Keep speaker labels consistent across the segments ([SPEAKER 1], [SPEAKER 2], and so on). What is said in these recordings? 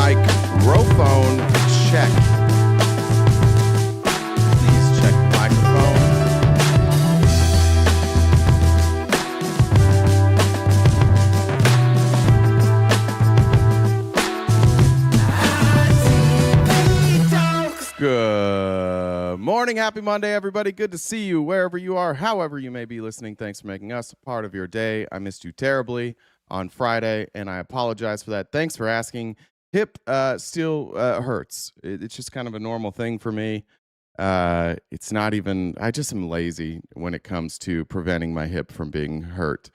[SPEAKER 1] Microphone check. Please check the microphone. Good morning. Happy Monday, everybody. Good to see you wherever you are, however you may be listening. Thanks for making us a part of your day. I missed you terribly on Friday, and I apologize for that. Thanks for asking. Hip still hurts. It's just kind of a normal thing for me. It's not even, I just am lazy when it comes to preventing my hip from being hurt.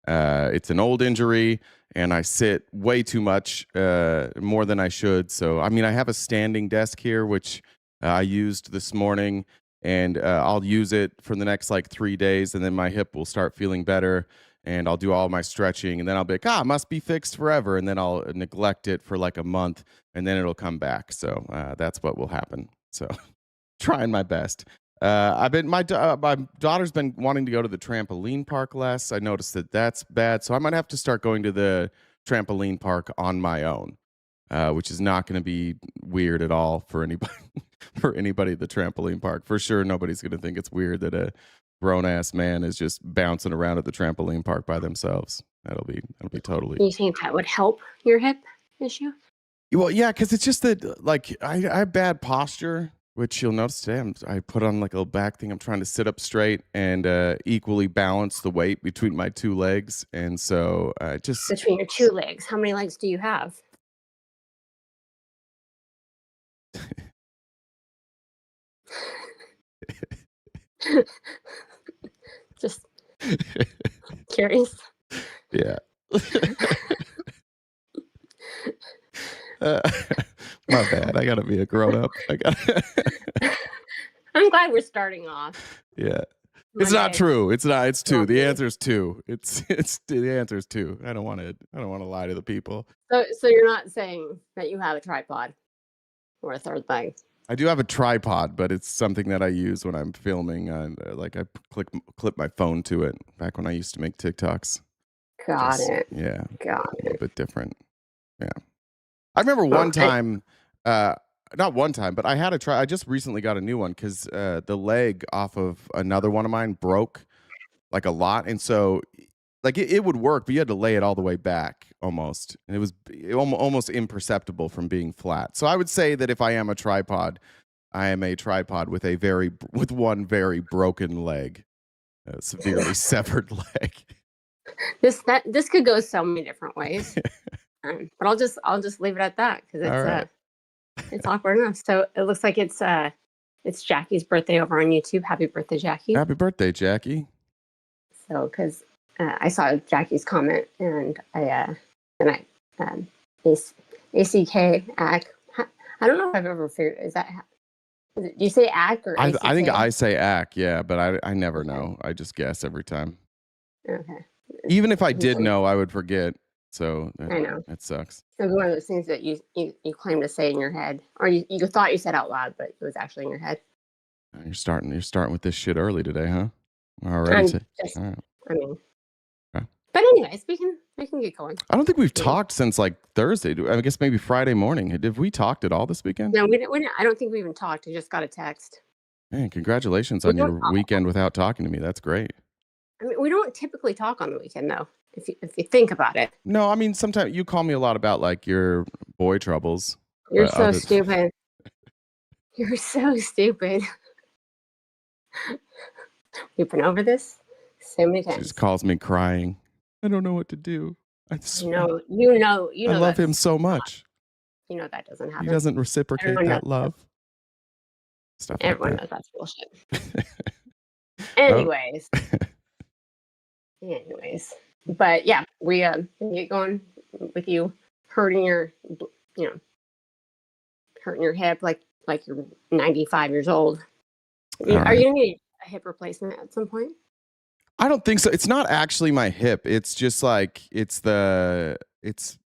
[SPEAKER 1] It's an old injury, and I sit way too much, more than I should. So, I mean, I have a standing desk here, which I used this morning, and I'll use it for the next like 3 days, and then my hip will start feeling better. And I'll do all my stretching, and then I'll be like, it must be fixed forever. And then I'll neglect it for like a month, and then it'll come back. So that's what will happen. So trying my best. My daughter's been wanting to go to the trampoline park less. I noticed that that's bad. So I might have to start going to the trampoline park on my own, which is not going to be weird at all for anybody, for anybody at the trampoline park. For sure, nobody's going to think it's weird that a grown-ass man is just bouncing around at the trampoline park by themselves. That'll be totally.
[SPEAKER 2] You think that would help your hip issue?
[SPEAKER 1] Well, yeah, because it's just that, like, I have bad posture, which you'll notice today. I put on like a little back thing. I'm trying to sit up straight and equally balance the weight between my two legs, and so just
[SPEAKER 2] between your two legs. How many legs do you have? Just curious.
[SPEAKER 1] Yeah. My bad. I gotta be a grown up.
[SPEAKER 2] I'm glad we're starting off.
[SPEAKER 1] Yeah. It's not true. It's not. It's two. The answer is two. It's the answer is two. I don't want to lie to the people.
[SPEAKER 2] So you're not saying that you have a tripod or a third leg?
[SPEAKER 1] I do have a tripod, but it's something that I use when I'm filming. Like I clip my phone to it. Back when I used to make TikToks.
[SPEAKER 2] Got it.
[SPEAKER 1] Yeah.
[SPEAKER 2] Got
[SPEAKER 1] it. A little bit different. Yeah. I remember one time, not one time, but I had a try. I just recently got a new one because the leg off of another one of mine broke like a lot, and so like it would work, but you had to lay it all the way back almost. And it was almost imperceptible from being flat. So I would say that if I am a tripod, I am a tripod with one very broken leg, a severely severed leg.
[SPEAKER 2] This could go so many different ways. But I'll just leave it at that because it's awkward enough. So it looks like it's Jackie's birthday over on YouTube. Happy birthday, Jackie!
[SPEAKER 1] Happy birthday, Jackie!
[SPEAKER 2] So because I saw Jackie's comment, and I ACK. I don't know if I've ever figured. Do you say ACK or ACK?
[SPEAKER 1] I think I say ACK, yeah, but I never know. I just guess every time.
[SPEAKER 2] Okay.
[SPEAKER 1] Even if I did know, I would forget. So
[SPEAKER 2] I know
[SPEAKER 1] it sucks.
[SPEAKER 2] It's one of those things that you claim to say in your head, or you thought you said out loud, but it was actually in your head.
[SPEAKER 1] You're starting with this shit early today, huh? Already.
[SPEAKER 2] I mean. But anyways, we can get going.
[SPEAKER 1] I don't think we've talked since like Thursday. I guess maybe Friday morning. Have we talked at all this weekend?
[SPEAKER 2] No, we didn't. I don't think we even talked. I just got a text.
[SPEAKER 1] Man, congratulations on your weekend without talking to me. That's great.
[SPEAKER 2] I mean, we don't typically talk on the weekend, though, if you think about it.
[SPEAKER 1] No, I mean, sometimes you call me a lot about like your boy troubles.
[SPEAKER 2] You're so stupid. You're so stupid. We've been over this so many times.
[SPEAKER 1] She just calls me crying. I don't know what to do.
[SPEAKER 2] You know.
[SPEAKER 1] I love him so much.
[SPEAKER 2] You know that doesn't happen.
[SPEAKER 1] He doesn't reciprocate that love. Stuff.
[SPEAKER 2] Everyone knows that's bullshit. Anyways. But yeah, we get going with you hurting your hip like you're 95 years old. Are you gonna need a hip replacement at some point?
[SPEAKER 1] I don't think so. It's not actually my hip. It's just like it's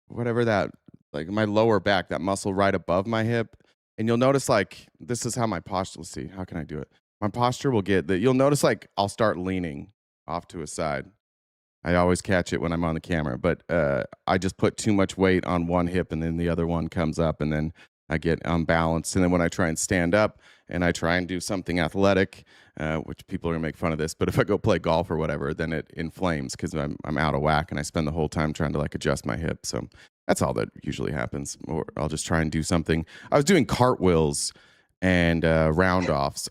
[SPEAKER 1] whatever that, like my lower back, that muscle right above my hip. And you'll notice like this is how my posture. Let's see, how can I do it? My posture will get that. You'll notice like I'll start leaning off to a side. I always catch it when I'm on the camera, but I just put too much weight on one hip and then the other one comes up and then I get unbalanced. And then when I try and stand up and I try and do something athletic, which people are gonna make fun of this, but if I go play golf or whatever, then it inflames because I'm out of whack and I spend the whole time trying to like adjust my hip. So that's all that usually happens. Or I'll just try and do something. I was doing cartwheels and round offs.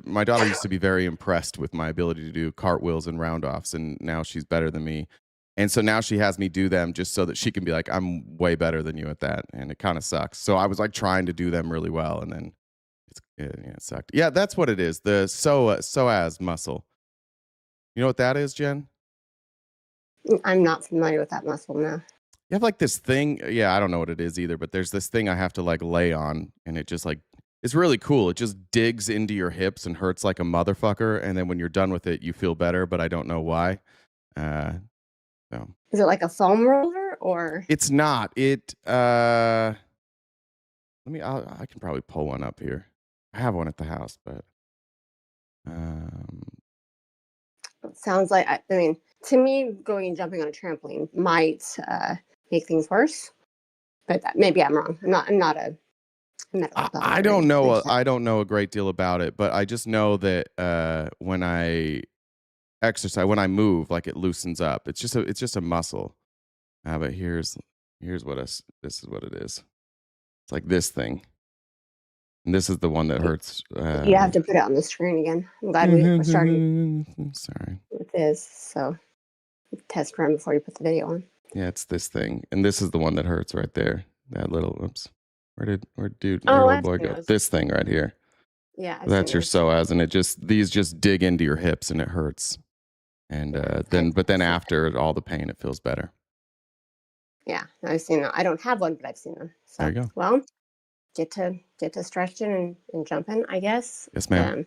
[SPEAKER 1] My daughter used to be very impressed with my ability to do cartwheels and round offs, and now she's better than me. And so now she has me do them just so that she can be like, I'm way better than you at that. And it kind of sucks. So I was like trying to do them really well, and then it sucked. Yeah, that's what it is. The psoas muscle. You know what that is, Jen?
[SPEAKER 2] I'm not familiar with that muscle now.
[SPEAKER 1] You have like this thing. Yeah, I don't know what it is either, but there's this thing I have to like lay on, and it just like, it's really cool. It just digs into your hips and hurts like a motherfucker. And then when you're done with it, you feel better, but I don't know why. So.
[SPEAKER 2] Is it like a foam roller or?
[SPEAKER 1] It's not. I can probably pull one up here. I have one at the house, but.
[SPEAKER 2] It sounds like, I mean, to me, going and jumping on a trampoline might make things worse, but maybe I'm wrong. I'm not a medical doctor.
[SPEAKER 1] I don't know. I don't know a great deal about it, but I just know that when I exercise, when I move, like it loosens up. It's just a muscle. But here's what this is what it is. It's like this thing, and this is the one that hurts.
[SPEAKER 2] You have to put it on the screen again. I'm glad we started.
[SPEAKER 1] Sorry.
[SPEAKER 2] With this, so test run before you put the video on.
[SPEAKER 1] Yeah, it's this thing, and this is the one that hurts right there. That little, oops. Where did
[SPEAKER 2] little
[SPEAKER 1] boy go? This thing right here.
[SPEAKER 2] Yeah,
[SPEAKER 1] that's your psoas, and these just dig into your hips, and it hurts. And then after all the pain, it feels better.
[SPEAKER 2] Yeah, I've seen them. I don't have one, but I've seen them. So,
[SPEAKER 1] there you go.
[SPEAKER 2] Well, get to stretching and jumping, I guess.
[SPEAKER 1] Yes, ma'am.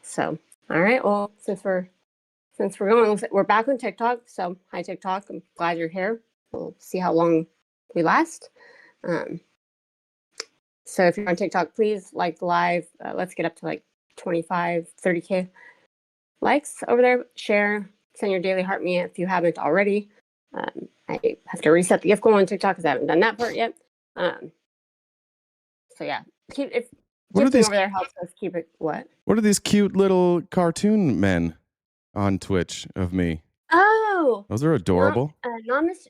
[SPEAKER 2] So, all right. Well, since we're back on TikTok. So, hi TikTok. I'm glad you're here. We'll see how long we last. So if you're on TikTok, please like the live. Let's get up to like 25, 30K likes over there. Share, send your daily heart me if you haven't already. I have to reset the gift goal on TikTok because I haven't done that part yet. So yeah, if gifting over there helps us keep it. What
[SPEAKER 1] are these cute little cartoon men on Twitch of me?
[SPEAKER 2] Oh,
[SPEAKER 1] those are adorable.
[SPEAKER 2] Namas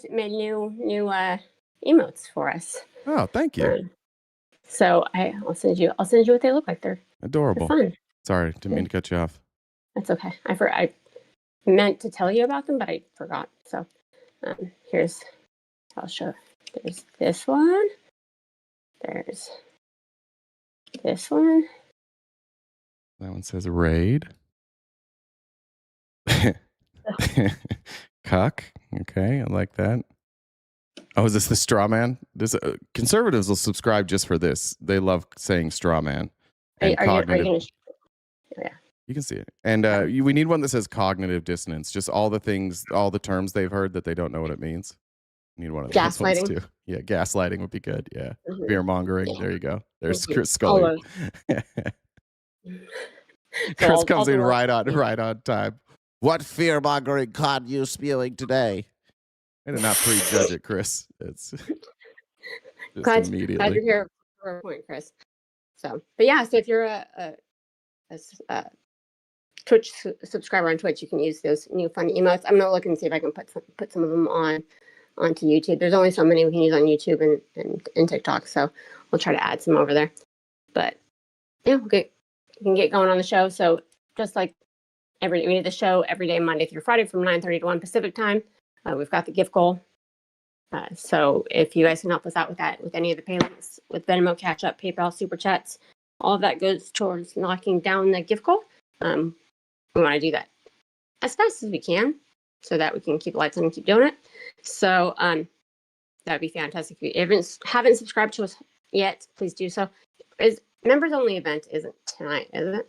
[SPEAKER 2] made new emotes for us.
[SPEAKER 1] Oh, thank you.
[SPEAKER 2] So I'll send you what they look like. They're
[SPEAKER 1] adorable.
[SPEAKER 2] They're fun.
[SPEAKER 1] Sorry, didn't mean to cut you off.
[SPEAKER 2] That's okay. I meant to tell you about them, but I forgot. So I'll show. There's this one. There's this one.
[SPEAKER 1] That one says raid. Cuck. Okay, I like that. Oh, is this the straw man? This conservatives will subscribe just for this. They love saying straw man.
[SPEAKER 2] Are you gonna? Yeah.
[SPEAKER 1] You can see it. And we need one that says cognitive dissonance. Just all the terms they've heard that they don't know what it means. We need one of those ones too. Yeah, gaslighting would be good. Yeah. Mm-hmm. Fear mongering. Yeah. There you go. There's Chris Scully. Chris comes in right on time. What fear mongering con you spewing today? I did not prejudge it, Chris. It's
[SPEAKER 2] glad you're here for a point, Chris. So, but yeah, so if you're a Twitch subscriber on Twitch, you can use those new fun emotes. I'm gonna look and see if I can put some of them onto YouTube. There's only so many we can use on YouTube and TikTok, so we'll try to add some over there. But yeah, we can get going on the show. So just like we do the show every day, Monday through Friday from 9:30 to 1 Pacific time. We've got the gift goal. So if you guys can help us out with that, with any of the payments, with Venmo, Cash App, PayPal, Super Chats, all of that goes towards knocking down the gift goal. We want to do that as fast as we can so that we can keep the lights on and keep doing it. So that'd be fantastic. If you haven't subscribed to us yet, please do so. Members only event isn't tonight, is it?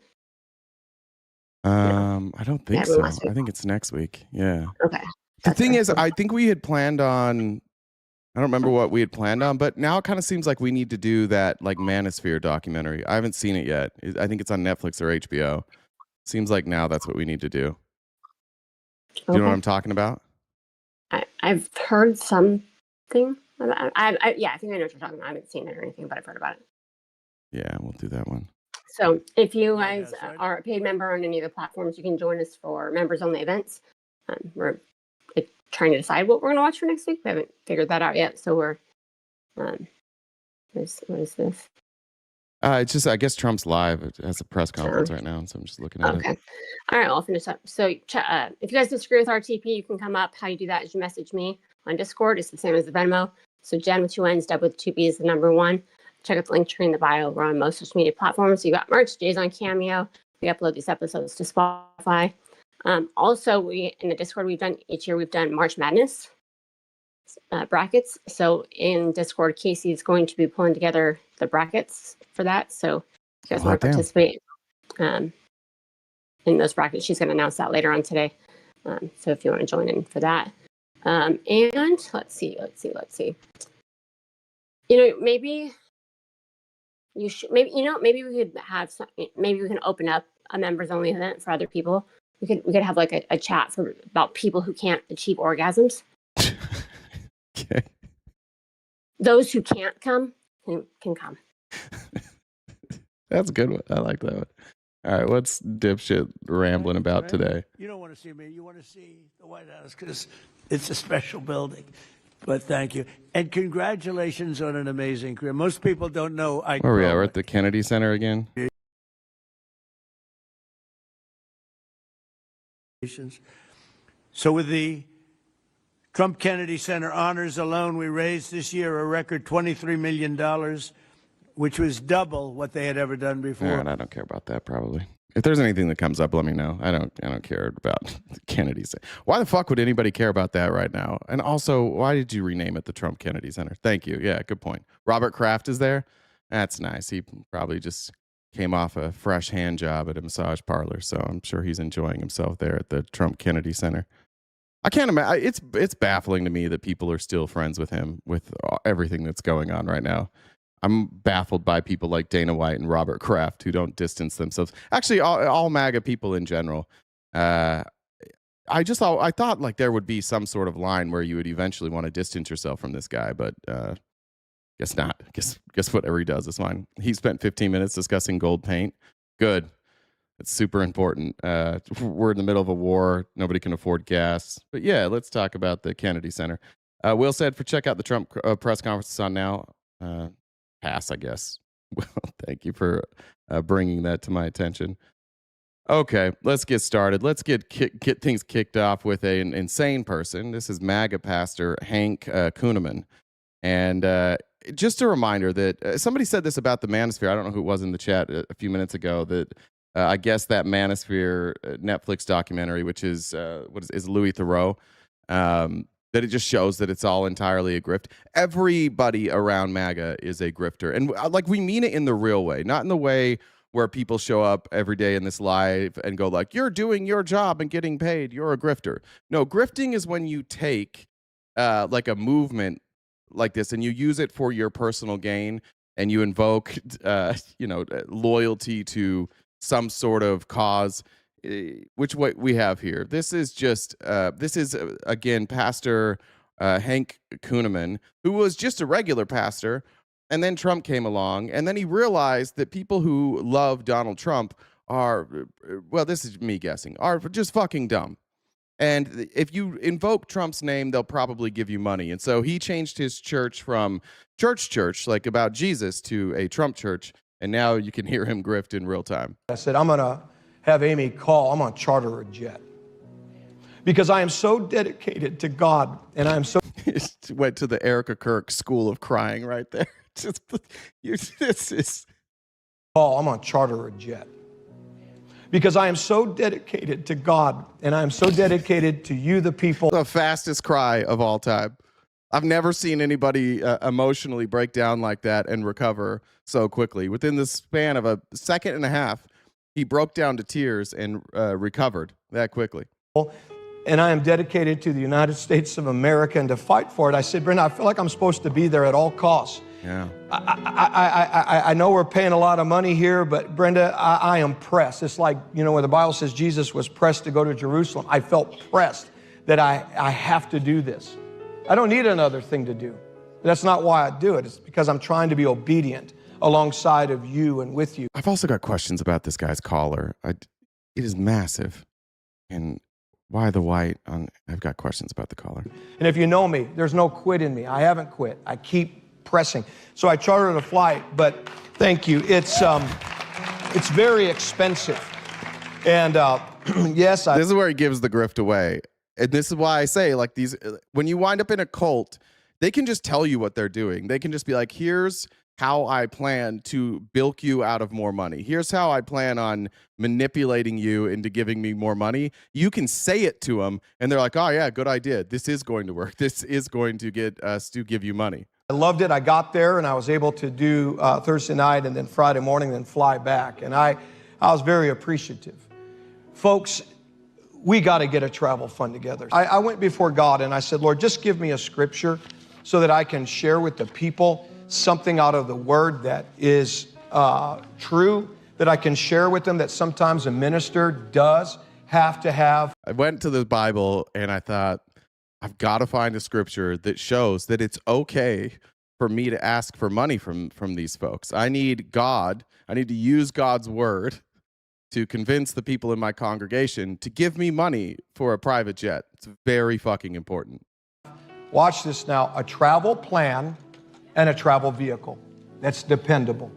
[SPEAKER 1] I don't think so. I think it's next week. Yeah.
[SPEAKER 2] Okay.
[SPEAKER 1] The thing is, I think we had planned on, I don't remember what we had planned on, but now it kind of seems like we need to do that like Manosphere documentary. I haven't seen it yet. I think it's on Netflix or HBO. Seems like now that's what we need to do. Do you know what I'm talking about?
[SPEAKER 2] I've heard something. Yeah, I think I know what you're talking about. I haven't seen it or anything, but I've heard about it.
[SPEAKER 1] Yeah, we'll do that one.
[SPEAKER 2] So if you guys are a paid member on any of the platforms, you can join us for members-only events. We're trying to decide what we're going to watch for next week. We haven't figured that out yet. So we're, what is this?
[SPEAKER 1] It's just, I guess Trump's live. It has a press conference right now, so I'm just looking at it.
[SPEAKER 2] Okay. All right, I'll finish up. So if you guys disagree with RTP, you can come up. How you do that is you message me on Discord. It's the same as the Venmo. So Jen with 2 N's, Deb with 2 B's, the number 1. Check out the link tree in the bio. We're on most social media platforms. So you got merch. Jay's on Cameo. We upload these episodes to Spotify. Also, in the Discord, each year we've done March Madness brackets. So in Discord, Casey is going to be pulling together the brackets for that. So if you guys want to participate in those brackets, she's going to announce that later on today. So if you want to join in for that. And let's see. Maybe you should. Maybe we could have some. Maybe we can open up a members only event for other people. We could have like a chat about people who can't achieve orgasms.
[SPEAKER 1] Okay.
[SPEAKER 2] Those who can't come can come.
[SPEAKER 1] That's a good one. I like that one. All right, what's dipshit rambling about today?
[SPEAKER 3] You don't want to see me. You want to see the White House because it's a special building. But thank you. And congratulations on an amazing career. Most people don't know.
[SPEAKER 1] Where are we at? We're at the Kennedy Center again.
[SPEAKER 3] So with the Trump Kennedy Center honors alone, we raised this year a record $23 million, which was double what they had ever done before.
[SPEAKER 1] And I don't care about that, probably. If there's anything that comes up, let me know. I don't care about the Kennedy Center. Why the fuck would anybody care about that right now? And also, why did you rename it the Trump Kennedy Center? Thank you. Yeah, good point. Robert Kraft is there. That's nice. He probably just came off a fresh hand job at a massage parlor, so I'm sure he's enjoying himself there at the Trump Kennedy Center. I can't imagine. It's baffling to me that people are still friends with him with everything that's going on right now. I'm baffled by people like Dana White and Robert Kraft who don't distance themselves. Actually, all MAGA people in general. I thought like there would be some sort of line where you would eventually want to distance yourself from this guy, but guess not. Guess whatever he does is fine. He spent 15 minutes discussing gold paint. Good. It's super important. We're in the middle of a war. Nobody can afford gas. But yeah, let's talk about the Kennedy Center. Will said, check out the Trump press conference. It's on now. Pass, I guess. Well, thank you for bringing that to my attention. Okay, let's get started. Let's get things kicked off with an insane person. This is MAGA pastor Hank Kunneman. And just a reminder that somebody said this about the Manosphere. I don't know who it was in the chat a few minutes ago that I guess that Manosphere Netflix documentary, which is is Louis Theroux, that it just shows that it's all entirely a grift. Everybody around MAGA is a grifter. And like we mean it in the real way, not in the way where people show up every day in this live and go like, you're doing your job and getting paid. You're a grifter. No, grifting is when you take like a movement like this and you use it for your personal gain and you invoke, loyalty to some sort of cause, which what we have here. This is just, again, Pastor Hank Kunneman, who was just a regular pastor, and then Trump came along, and then he realized that people who love Donald Trump are, well, this is me guessing, are just fucking dumb. And if you invoke Trump's name, they'll probably give you money. And so he changed his church from church, like about Jesus, to a Trump church. And now you can hear him grift in real time.
[SPEAKER 4] I said, I'm going to have Amy call. I'm going to charter a jet. Because I am so dedicated to God. And I am so...
[SPEAKER 1] Went to the Erica Kirk school of crying right there. This is...
[SPEAKER 4] Call. I'm going to charter a jet. Because I am so dedicated to God, and I am so dedicated to you, the people.
[SPEAKER 1] The fastest cry of all time. I've never seen anybody emotionally break down like that and recover so quickly. Within the span of a second and a half, he broke down to tears and recovered that quickly.
[SPEAKER 4] And I am dedicated to the United States of America and to fight for it. I said, Brenda, I feel like I'm supposed to be there at all costs.
[SPEAKER 1] Yeah.
[SPEAKER 4] I know we're paying a lot of money here, but Brenda, I am pressed. It's like, you know, when the Bible says Jesus was pressed to go to Jerusalem, I felt pressed that I have to do this. I don't need another thing to do. That's not why I do it. It's because I'm trying to be obedient alongside of you and with you.
[SPEAKER 1] I've also got questions about this guy's collar. It is massive. And why the white? I've got questions about the collar.
[SPEAKER 4] And if you know me, there's no quit in me. I haven't quit. I keep pressing. So I chartered a flight, but thank you. It's very expensive. And yes,
[SPEAKER 1] this is where he gives the grift away. And this is why I say, like, these, when you wind up in a cult, they can just tell you what they're doing. They can just be like, here's how I plan to bilk you out of more money. Here's how I plan on manipulating you into giving me more money. You can say it to them, and they're like, oh, yeah, good idea. This is going to work. This is going to get us to give you money.
[SPEAKER 4] I loved it. I got there, and I was able to do Thursday night and then Friday morning, then fly back. And I was very appreciative. Folks, we got to get a travel fund together. I went before God, and I said, Lord, just give me a scripture so that I can share with the people something out of the Word that is true, that I can share with them, that sometimes a minister does have to have.
[SPEAKER 1] I went to the Bible, and I thought, I've got to find a scripture that shows that it's okay for me to ask for money from these folks. I need God. I need to use God's word to convince the people in my congregation to give me money for a private jet. It's very fucking important.
[SPEAKER 4] Watch this now. A travel plan and a travel vehicle that's dependable.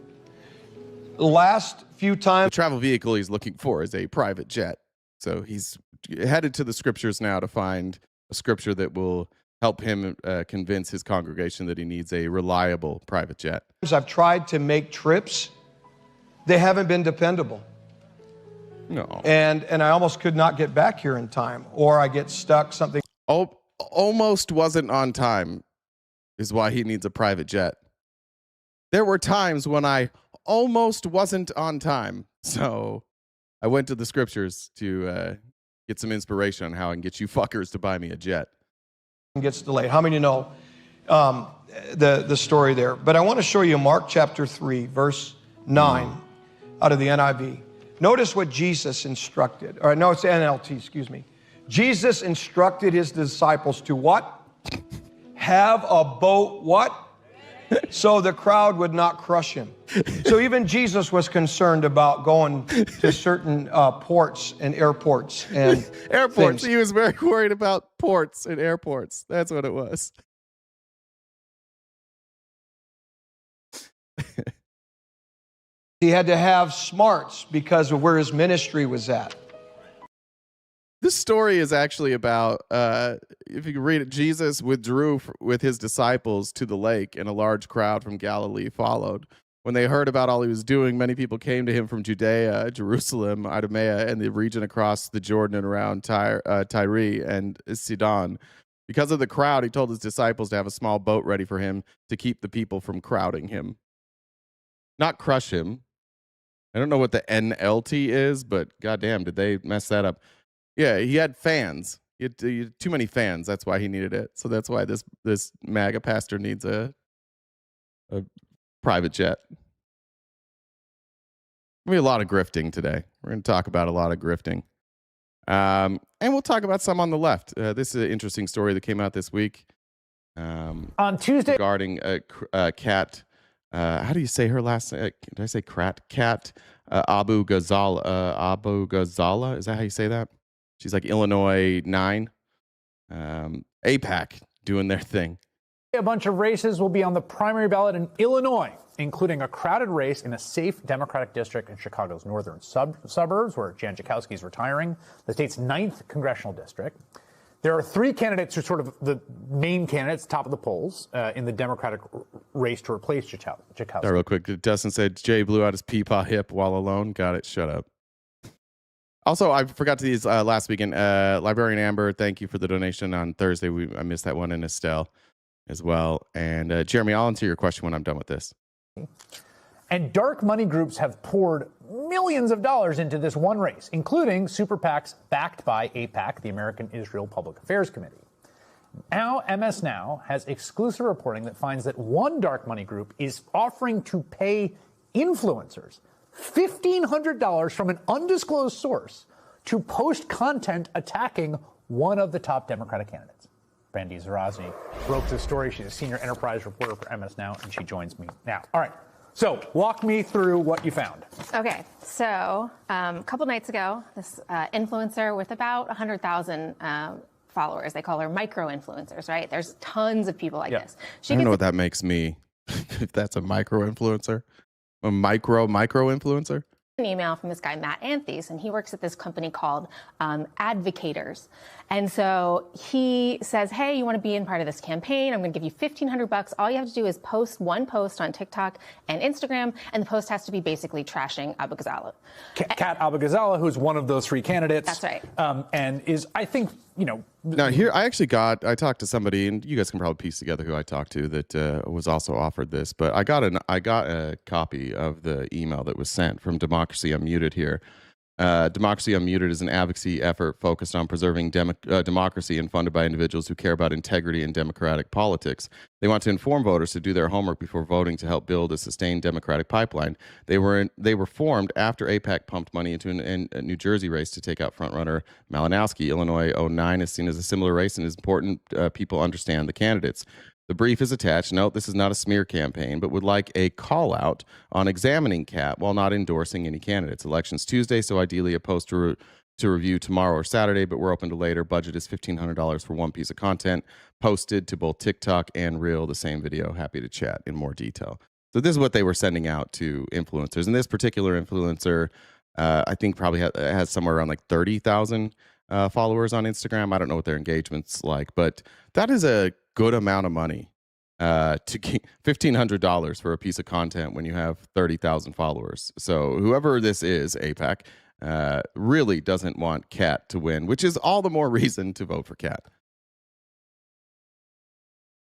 [SPEAKER 4] The last few times,
[SPEAKER 1] the travel vehicle he's looking for is a private jet. So he's headed to the scriptures now to find a scripture that will help him convince his congregation that he needs a reliable private jet.
[SPEAKER 4] I've tried to make trips. They haven't been dependable.
[SPEAKER 1] No.
[SPEAKER 4] And I almost could not get back here in time, or I get stuck something.
[SPEAKER 1] Oh, almost wasn't on time is why he needs a private jet. There were times when I almost wasn't on time. So I went to the scriptures to get some inspiration on how I can get you fuckers to buy me a jet.
[SPEAKER 4] Gets delayed. How many know the story there? But I want to show you Mark chapter 3, verse 9 out of the NIV. Notice what Jesus instructed. Or no, it's NLT, excuse me. Jesus instructed his disciples to what? Have a boat, what? So the crowd would not crush him. So even Jesus was concerned about going to certain ports and airports and
[SPEAKER 1] airports.
[SPEAKER 4] things.
[SPEAKER 1] He was very worried about ports and airports. That's what it was.
[SPEAKER 4] He had to have smarts because of where his ministry was at.
[SPEAKER 1] This story is actually about, if you can read it, Jesus withdrew with his disciples to the lake, and a large crowd from Galilee followed. When they heard about all he was doing, many people came to him from Judea, Jerusalem, Idumea, and the region across the Jordan and around Tyre and Sidon. Because of the crowd, he told his disciples to have a small boat ready for him to keep the people from crowding him. Not crush him. I don't know what the NLT is, but goddamn, did they mess that up? Yeah, he had fans. He had too many fans. That's why he needed it. So that's why this MAGA pastor needs a private jet. We have a lot of grifting today. We're going to talk about a lot of grifting. And we'll talk about some on the left. This is an interesting story that came out this week.
[SPEAKER 5] On Tuesday.
[SPEAKER 1] Regarding Kat, how do you say her last name? Did I say Kat Abu Ghazala? Is that how you say that? She's like Illinois 9. AIPAC doing their thing.
[SPEAKER 5] A bunch of races will be on the primary ballot in Illinois, including a crowded race in a safe Democratic district in Chicago's northern suburbs, where Jan Schakowsky is retiring, the state's 9th congressional district. There are 3 candidates who are sort of the main candidates, top of the polls, in the Democratic race to replace Schakowsky.
[SPEAKER 1] Real quick, Dustin said Jay blew out his peepaw hip while alone. Got it. Shut up. Also, I forgot to these last weekend. Librarian Amber, thank you for the donation on Thursday. I missed that one, and Estelle as well. And Jeremy, I'll answer your question when I'm done with this.
[SPEAKER 5] And dark money groups have poured millions of dollars into this one race, including super PACs backed by AIPAC, the American Israel Public Affairs Committee. Now, MS Now has exclusive reporting that finds that one dark money group is offering to pay influencers $1,500 from an undisclosed source to post content attacking one of the top Democratic candidates. Brandy Zarazny broke this story. She's a senior enterprise reporter for MS Now, and she joins me now. All right. So walk me through what you found.
[SPEAKER 6] Okay, so a couple nights ago, this influencer with about 100,000 followers, they call her micro-influencers, right? There's tons of people like this.
[SPEAKER 1] I don't know what that makes me, if that's a micro-influencer. A micro-influencer?
[SPEAKER 6] An email from this guy, Matt Anthes, and he works at this company called Advocators. And so he says, hey, you want to be in part of this campaign? I'm going to give you $1,500. All you have to do is post one post on TikTok and Instagram, and the post has to be basically trashing Abu Ghazala.
[SPEAKER 5] Kat Abu Ghazala, who's one of those three candidates.
[SPEAKER 6] That's right.
[SPEAKER 5] And is, I think, you know.
[SPEAKER 1] Now, here, I talked to somebody, and you guys can probably piece together who I talked to that was also offered this, but I got a copy of the email that was sent from Democracy Unmuted here. Democracy Unmuted is an advocacy effort focused on preserving democracy and funded by individuals who care about integrity and democratic politics. They want to inform voters to do their homework before voting to help build a sustained democratic pipeline. They were formed after AIPAC pumped money into a New Jersey race to take out frontrunner Malinowski. Illinois 09 is seen as a similar race, and it's important people understand the candidates. The brief is attached. Note, this is not a smear campaign, but would like a call out on examining Kat while not endorsing any candidates. Election's Tuesday, so ideally a post to review tomorrow or Saturday, but we're open to later. Budget is $1,500 for one piece of content posted to both TikTok and Reel, the same video. Happy to chat in more detail. So this is what they were sending out to influencers. And this particular influencer, I think probably has somewhere around like 30,000 followers on Instagram. I don't know what their engagement's like, but that is a good amount of money to get $1,500 for a piece of content when you have 30,000 followers. So whoever this is, AIPAC, really doesn't want Kat to win, which is all the more reason to vote for Kat.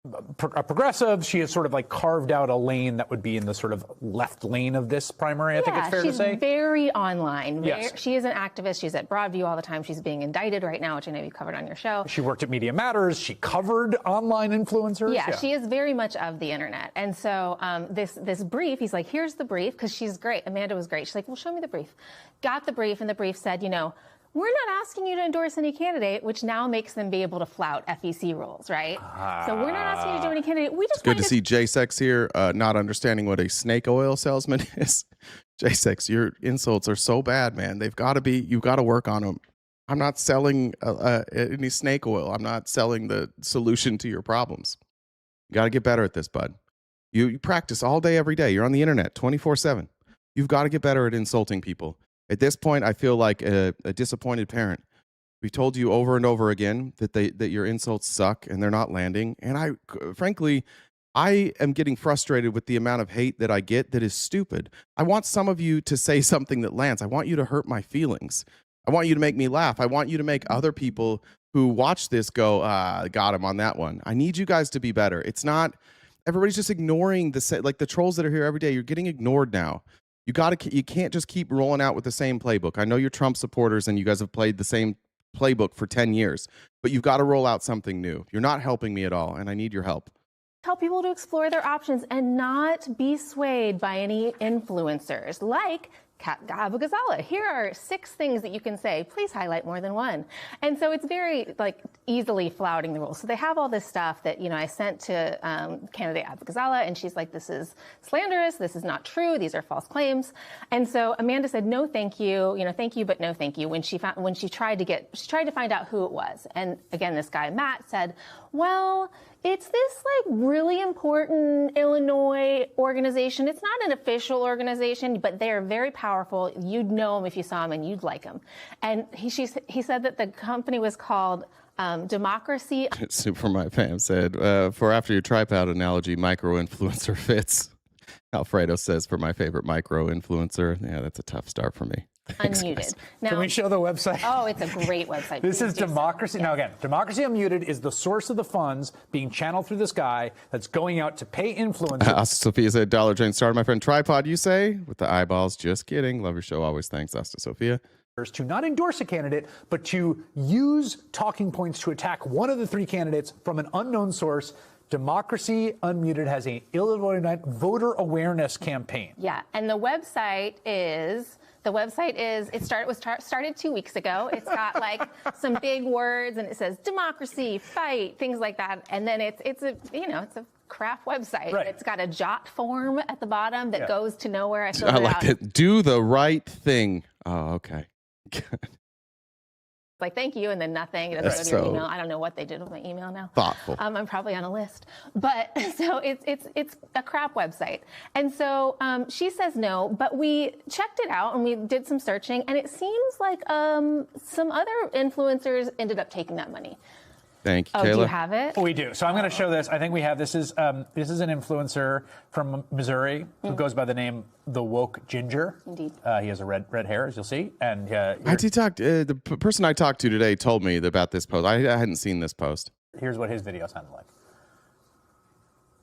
[SPEAKER 5] A progressive, she has sort of like carved out a lane that would be in the sort of left lane of this primary, I think it's fair to say.
[SPEAKER 6] She's very online.
[SPEAKER 5] Yes.
[SPEAKER 6] She is an activist. She's at Broadview all the time. She's being indicted right now, which I know you covered on your show.
[SPEAKER 5] She worked at Media Matters. She covered online influencers.
[SPEAKER 6] Yeah, she is very much of the internet. And so this brief, he's like, here's the brief, because she's great. Amanda was great. She's like, well, show me the brief. Got the brief, and the brief said, you know, we're not asking you to endorse any candidate, which now makes them be able to flout FEC rules, right? So we're not asking you to do any candidate. We just
[SPEAKER 1] It's good to see J-Sex here not understanding what a snake oil salesman is. J-Sex, your insults are so bad, man. You've got to work on them. I'm not selling any snake oil. I'm not selling the solution to your problems. You got to get better at this, bud. You practice all day, every day. You're on the internet 24/7. You've got to get better at insulting people. At this point, I feel like a disappointed parent. We've told you over and over again that your insults suck and they're not landing. And frankly, I am getting frustrated with the amount of hate that I get that is stupid. I want some of you to say something that lands. I want you to hurt my feelings. I want you to make me laugh. I want you to make other people who watch this go, got him on that one. I need you guys to be better. It's not, everybody's just ignoring the trolls that are here every day. You're getting ignored now. You can't just keep rolling out with the same playbook. I know you're Trump supporters and you guys have played the same playbook for 10 years, but you've got to roll out something new. You're not helping me at all, and I need your help.
[SPEAKER 6] Tell people to explore their options and not be swayed by any influencers like Abu Ghazala. Here are 6 things that you can say. Please highlight more than one. And so it's very easily flouting the rules. So they have all this stuff that, I sent to candidate Abu Ghazala, and she's like, this is slanderous. This is not true. These are false claims. And so Amanda said, no, thank you. Thank you, but no, thank you. When she tried to find out who it was. And again, this guy, Matt, said, well, it's this really important Illinois organization. It's not an official organization, but they are very powerful. You'd know them if you saw them, and you'd like them. And he said that the company was called Democracy.
[SPEAKER 1] Super My Fam said, for after your tripod analogy, micro-influencer fits. Alfredo says, for my favorite micro-influencer. Yeah, that's a tough start for me.
[SPEAKER 6] Unmuted. Now,
[SPEAKER 5] can we show the website?
[SPEAKER 6] Oh, it's a great website.
[SPEAKER 5] This is Democracy. Now, again, Democracy Unmuted is the source of the funds being channeled through this guy that's going out to pay influencers.
[SPEAKER 1] Sophia said, Dollar Jane started my friend Tripod, you say? With the eyeballs. Just kidding. Love your show. Always thanks, Asta Sophia.
[SPEAKER 5] to not endorse a candidate, but to use talking points to attack one of the three candidates from an unknown source. Democracy Unmuted has a Illinois voter awareness campaign.
[SPEAKER 6] Yeah, and the website is started 2 weeks ago. It's got like some big words, and it says democracy, fight, things like that. And then it's a crap website.
[SPEAKER 5] Right.
[SPEAKER 6] It's got a jot form at the bottom that goes to nowhere. I
[SPEAKER 1] like it. Do the right thing. Oh, okay.
[SPEAKER 6] Like, thank you, and then nothing. It doesn't go to your email. I don't know what they did with my email now.
[SPEAKER 1] Thoughtful.
[SPEAKER 6] I'm probably on a list. But so it's a crap website. And so she says no, but we checked it out and we did some searching, and it seems like some other influencers ended up taking that money.
[SPEAKER 1] Thank you, Kayla.
[SPEAKER 6] Do you have it?
[SPEAKER 5] We do. So I'm going to show this. I think we have this is an influencer from Missouri who goes by the name The Woke Ginger.
[SPEAKER 6] Indeed.
[SPEAKER 5] He has a red hair, as you'll see. And
[SPEAKER 1] I did talk. The person I talked to today told me about this post. I hadn't seen this post.
[SPEAKER 5] Here's what his video sounded like.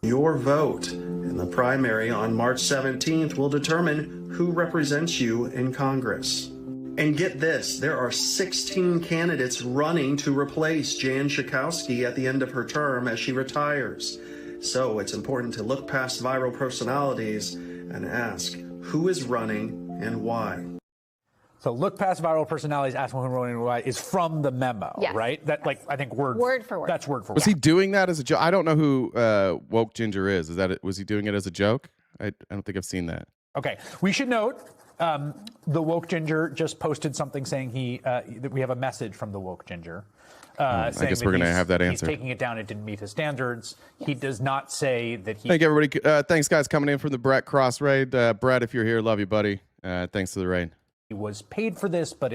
[SPEAKER 7] Your vote in the primary on March 17th will determine who represents you in Congress. And get this, there are 16 candidates running to replace Jan Schakowsky at the end of her term as she retires. So it's important to look past viral personalities and ask who is running and why.
[SPEAKER 5] So look past viral personalities, ask who running and why is from the memo,
[SPEAKER 6] Yes.
[SPEAKER 5] right? That I think word
[SPEAKER 6] for word.
[SPEAKER 5] That's word for word.
[SPEAKER 1] Was he doing that as a joke? I don't know who Woke Ginger is. Is that it? Was he doing it as a joke? I don't think I've seen that.
[SPEAKER 5] Okay, we should note the Woke Ginger just posted something saying that we have a message from the Woke Ginger.
[SPEAKER 1] I guess we're going to have that answer.
[SPEAKER 5] He's taking it down. It didn't meet his standards. Yes. He does not say that he...
[SPEAKER 1] Thank you, everybody. Thanks, guys, coming in from the Brett Cross raid. Brett, if you're here, love you, buddy. Thanks for the raid.
[SPEAKER 5] He was paid for this, but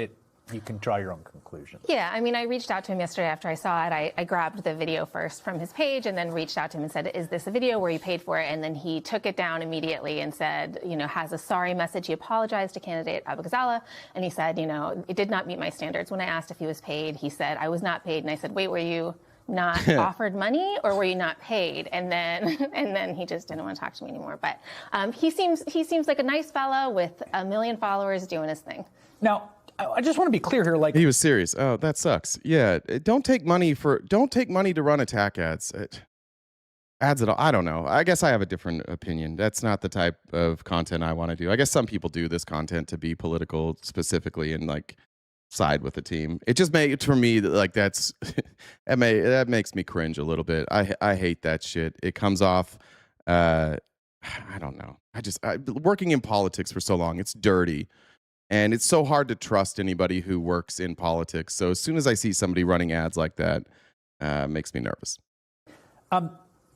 [SPEAKER 5] you can draw your own conclusions.
[SPEAKER 6] Yeah, I mean, I reached out to him yesterday after I saw it. I grabbed the video first from his page and then reached out to him and said, is this a video where you paid for it? And then he took it down immediately and said, has a sorry message. He apologized to candidate Abou-Ghazaleh, and he said, it did not meet my standards. When I asked if he was paid, he said, I was not paid. And I said, wait, were you not offered money or were you not paid? And then he just didn't want to talk to me anymore. But he seems like a nice fella with 1 million followers doing his thing.
[SPEAKER 5] Now, I just want to be clear here. Like,
[SPEAKER 1] he was serious. Oh, that sucks. Yeah, don't take money to run attack ads. Ads at all. I don't know. I guess I have a different opinion. That's not the type of content I want to do. I guess some people do this content to be political specifically and like side with the team. It just makes for me like that makes me cringe a little bit. I hate that shit. It comes off. I don't know. Working in politics for so long, it's dirty. And it's so hard to trust anybody who works in politics. So as soon as I see somebody running ads like that, makes me nervous.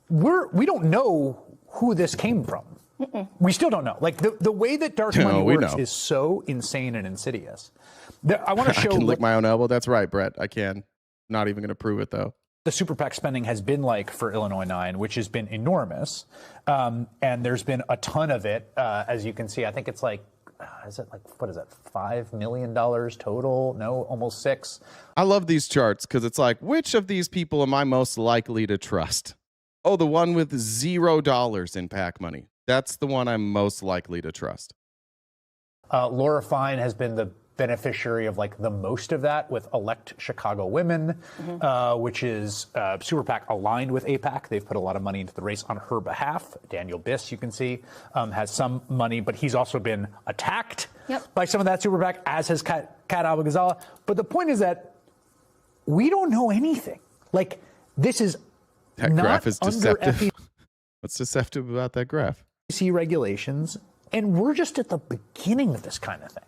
[SPEAKER 5] We don't know who this came from. We still don't know. Like the way that dark money works is so insane and insidious. I want to show.
[SPEAKER 1] I can lick my own elbow. That's right, Brett. I can. Not even going to prove it though.
[SPEAKER 5] The super PAC spending has been like for Illinois 9, which has been enormous, and there's been a ton of it. As you can see, I think it's like. Is it like, what is it, $5 million total? No, almost 6.
[SPEAKER 1] I love these charts because it's like, which of these people am I most likely to trust? Oh, the one with $0 in PAC money. That's the one I'm most likely to trust.
[SPEAKER 5] Laura Fine has been the beneficiary of like the most of that with Elect Chicago Women, which is super PAC aligned with AIPAC. They've put a lot of money into the race on her behalf. Daniel Biss, you can see, has some money, but he's also been attacked by some of that super PAC, as has Kat Abou-Ghazaleh. But the point is that we don't know anything. Like, this is
[SPEAKER 1] that
[SPEAKER 5] not
[SPEAKER 1] graph is deceptive.
[SPEAKER 5] FEC
[SPEAKER 1] What's deceptive about that graph?
[SPEAKER 5] regulations, and we're just at the beginning of this kind of thing.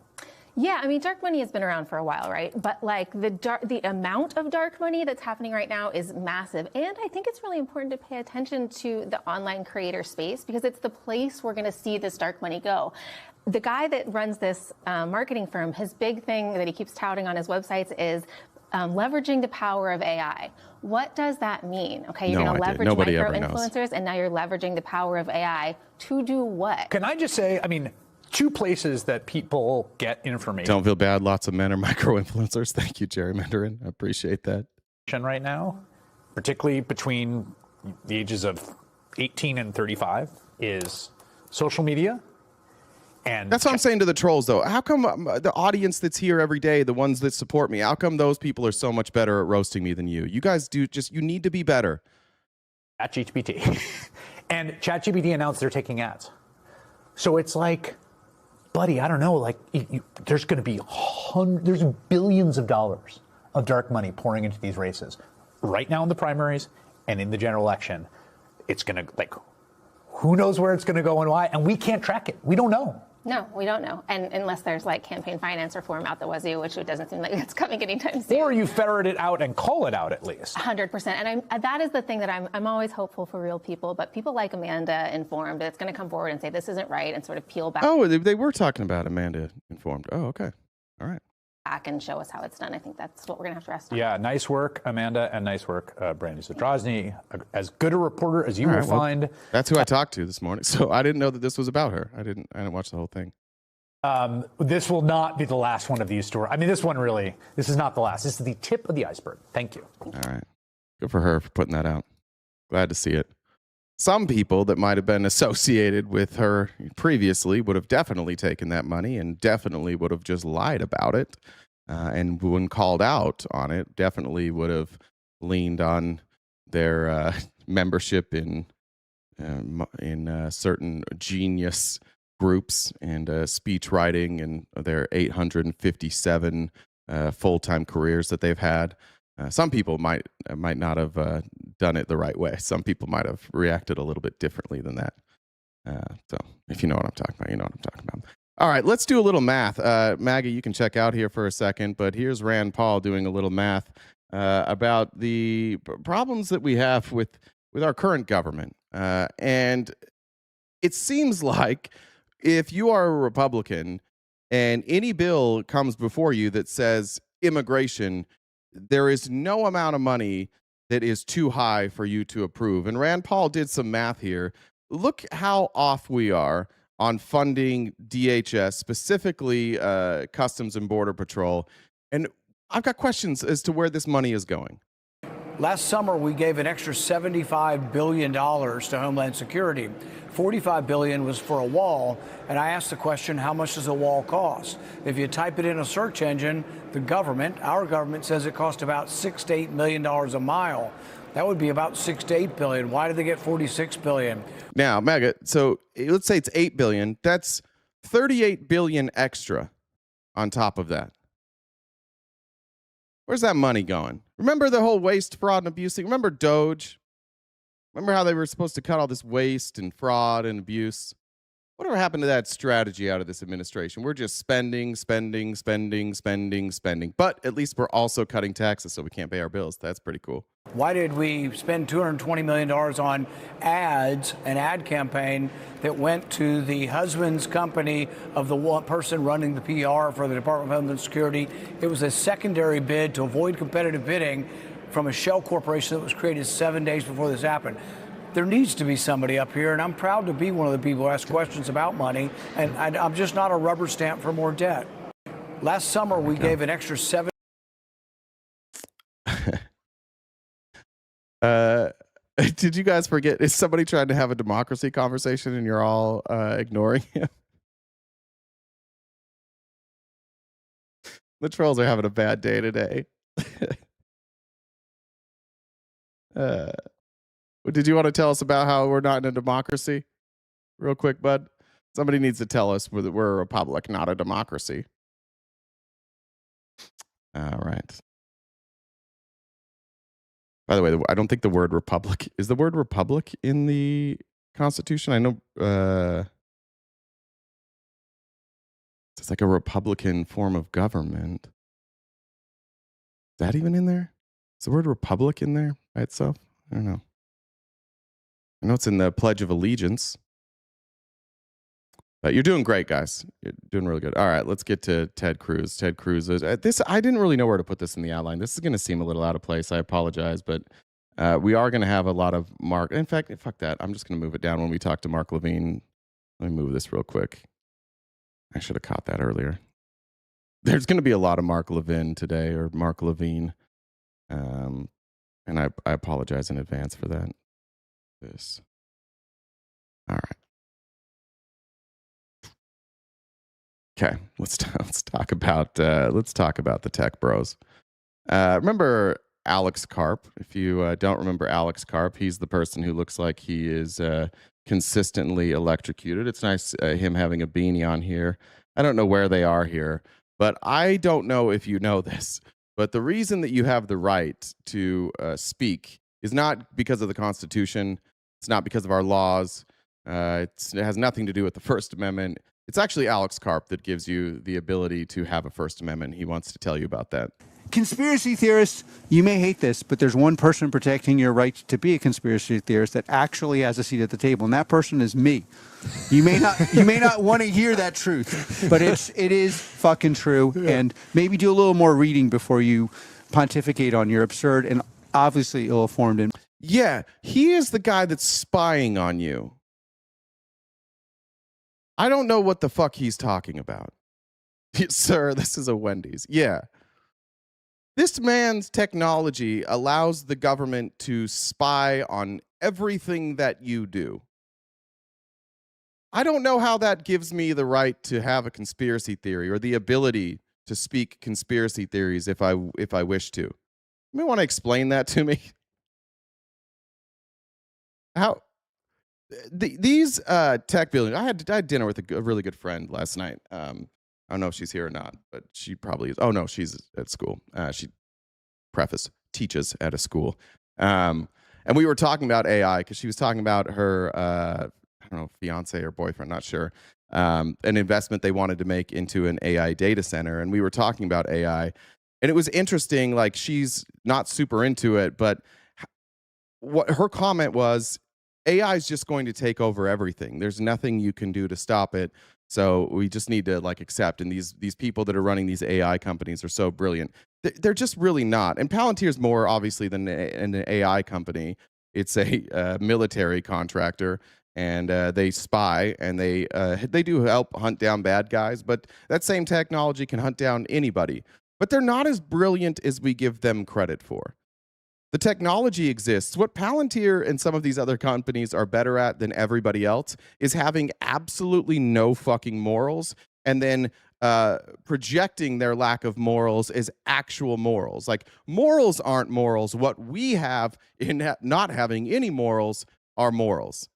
[SPEAKER 6] Yeah, I mean, dark money has been around for a while, right? But like the amount of dark money that's happening right now is massive. And I think it's really important to pay attention to the online creator space because it's the place we're going to see this dark money go. The guy that runs this marketing firm, his big thing that he keeps touting on his websites is leveraging the power of AI. What does that mean? Okay, you're going to leverage micro-influencers, and now you're leveraging the power of AI to do what?
[SPEAKER 5] Can I just say, I mean, 2 places that people get information.
[SPEAKER 1] Don't feel bad. Lots of men are micro-influencers. Thank you, Jerry Mandarin. I appreciate that.
[SPEAKER 5] Right now, particularly between the ages of 18 and 35, is social media And
[SPEAKER 1] that's what I'm saying to the trolls, though. How come the audience that's here every day, the ones that support me, how come those people are so much better at roasting me than you? You guys you need to be better.
[SPEAKER 5] ChatGPT. And ChatGPT announced they're taking ads. So it's like, buddy, I don't know, like there's going to be there's billions of dollars of dark money pouring into these races right now in the primaries and in the general election. It's going to, like, who knows where it's going to go and why, and we can't track it. We don't know.
[SPEAKER 6] No, we don't know. And unless there's like campaign finance reform out the wazoo, which it doesn't seem like it's coming anytime soon.
[SPEAKER 5] Or you ferret it out and call it out at least.
[SPEAKER 6] 100%. And that is the thing that I'm always hopeful for real people, but people like Amanda Informed, that's going to come forward and say this isn't right and sort of peel back.
[SPEAKER 1] Oh, they were talking about Amanda Informed. Oh, okay. All right.
[SPEAKER 6] Back and show us how it's done. I think that's what we're going to have to rest on.
[SPEAKER 5] Yeah, nice work, Amanda, and nice work, Brandy Zadrozny. As good a reporter as you will find.
[SPEAKER 1] That's who I talked to this morning. So I didn't know that this was about her. I didn't watch the whole thing.
[SPEAKER 5] This will not be the last one of these stories. I mean, this is not the last. This is the tip of the iceberg. Thank you.
[SPEAKER 1] All right. Good for her for putting that out. Glad to see it. Some people that might have been associated with her previously would have definitely taken that money and definitely would have just lied about it. And when called out on it, definitely would have leaned on their membership in certain genius groups and speech writing and their 857 full-time careers that they've had. Some people might not have done it the right way. Some people might have reacted a little bit differently than that. So if you know what I'm talking about, you know what I'm talking about. All right, let's do a little math. Maggie, you can check out here for a second, but here's Rand Paul doing a little math about the problems that we have with our current government. And it seems like if you are a Republican and any bill comes before you that says immigration, there is no amount of money that is too high for you to approve. And Rand Paul did some math here. Look how off we are on funding DHS, specifically Customs and Border Patrol. And I've got questions as to where this money is going.
[SPEAKER 8] Last summer, we gave an extra $75 billion to Homeland Security. $45 billion was for a wall, and I asked the question, how much does a wall cost? If you type it in a search engine, our government says it costs about $6 to $8 million a mile. That would be about $6 to $8 billion. Why did they get $46 billion?
[SPEAKER 1] Now, Mega, so let's say it's $8 billion. That's $38 billion extra on top of that. Where's that money going? Remember the whole waste, fraud, and abuse thing? Remember Doge? Remember how they were supposed to cut all this waste and fraud and abuse? Whatever happened to that strategy out of this administration? We're just spending. But at least we're also cutting taxes so we can't pay our bills. That's pretty cool.
[SPEAKER 8] Why did we spend $220 million on ads, an ad campaign that went to the husband's company of the one person running the PR for the Department of Homeland Security? It was a secondary bid to avoid competitive bidding from a shell corporation that was created 7 days before this happened. There needs to be somebody up here, and I'm proud to be one of the people who ask questions about money, and I'm just not a rubber stamp for more debt. Last summer, we gave an extra $7.
[SPEAKER 1] Did you guys forget? Is somebody trying to have a democracy conversation and you're all ignoring him? The trolls are having a bad day today. Did you want to tell us about how we're not in a democracy? Real quick, bud. Somebody needs to tell us we're a republic, not a democracy. All right. By the way, I don't think the word republic is the word republic in the Constitution. I know it's like a Republican form of government. Is that even in there? Is the word republic in there by itself? I don't know. I know it's in the Pledge of Allegiance. You're doing great, guys. You're doing really good. All right, let's get to Ted Cruz. Ted Cruz is this. I didn't really know where to put this in the outline. This is going to seem a little out of place. I apologize, but we are going to have a lot of Mark. In fact, fuck that. I'm just going to move it down when we talk to Mark Levine. Let me move this real quick. I should have caught that earlier. There's going to be a lot of Mark Levine today, or Mark Levine, and I apologize in advance for that. This. All right. Okay, let's talk about the tech bros. Remember Alex Karp? If you don't remember Alex Karp, he's the person who looks like he is consistently electrocuted. It's nice him having a beanie on here. I don't know where they are here, but I don't know if you know this. But the reason that you have the right to speak is not because of the Constitution. It's not because of our laws. It has nothing to do with the First Amendment. It's actually Alex Karp that gives you the ability to have a First Amendment. He wants to tell you about that.
[SPEAKER 9] Conspiracy theorists, you may hate this, but there's one person protecting your right to be a conspiracy theorist that actually has a seat at the table, and that person is me. You may not want to hear that truth, but it is fucking true. Yeah. And maybe do a little more reading before you pontificate on your absurd and obviously ill-informed. And
[SPEAKER 1] yeah, he is the guy that's spying on you. I don't know what the fuck he's talking about. Sir, this is a Wendy's. Yeah. This man's technology allows the government to spy on everything that you do. I don't know how that gives me the right to have a conspiracy theory or the ability to speak conspiracy theories if I wish to. You may want to explain that to me. How these tech billionaires, I had dinner with a really good friend last night. I don't know if she's here or not, but she probably is. Oh no, she's at school. She teaches at a school. And we were talking about AI because she was talking about her I don't know, fiance or boyfriend, not sure. An investment they wanted to make into an AI data center. And we were talking about AI. And it was interesting, like she's not super into it, but what her comment was, AI is just going to take over everything. There's nothing you can do to stop it. So we just need to like accept. And these people that are running these AI companies are so brilliant. They're just really not. And Palantir is more obviously than an AI company. It's a military contractor, and they spy and they do help hunt down bad guys. But that same technology can hunt down anybody. But they're not as brilliant as we give them credit for. The technology exists. What Palantir and some of these other companies are better at than everybody else is having absolutely no fucking morals and then projecting their lack of morals as actual morals. Like, morals aren't morals. What we have in not having any morals are morals.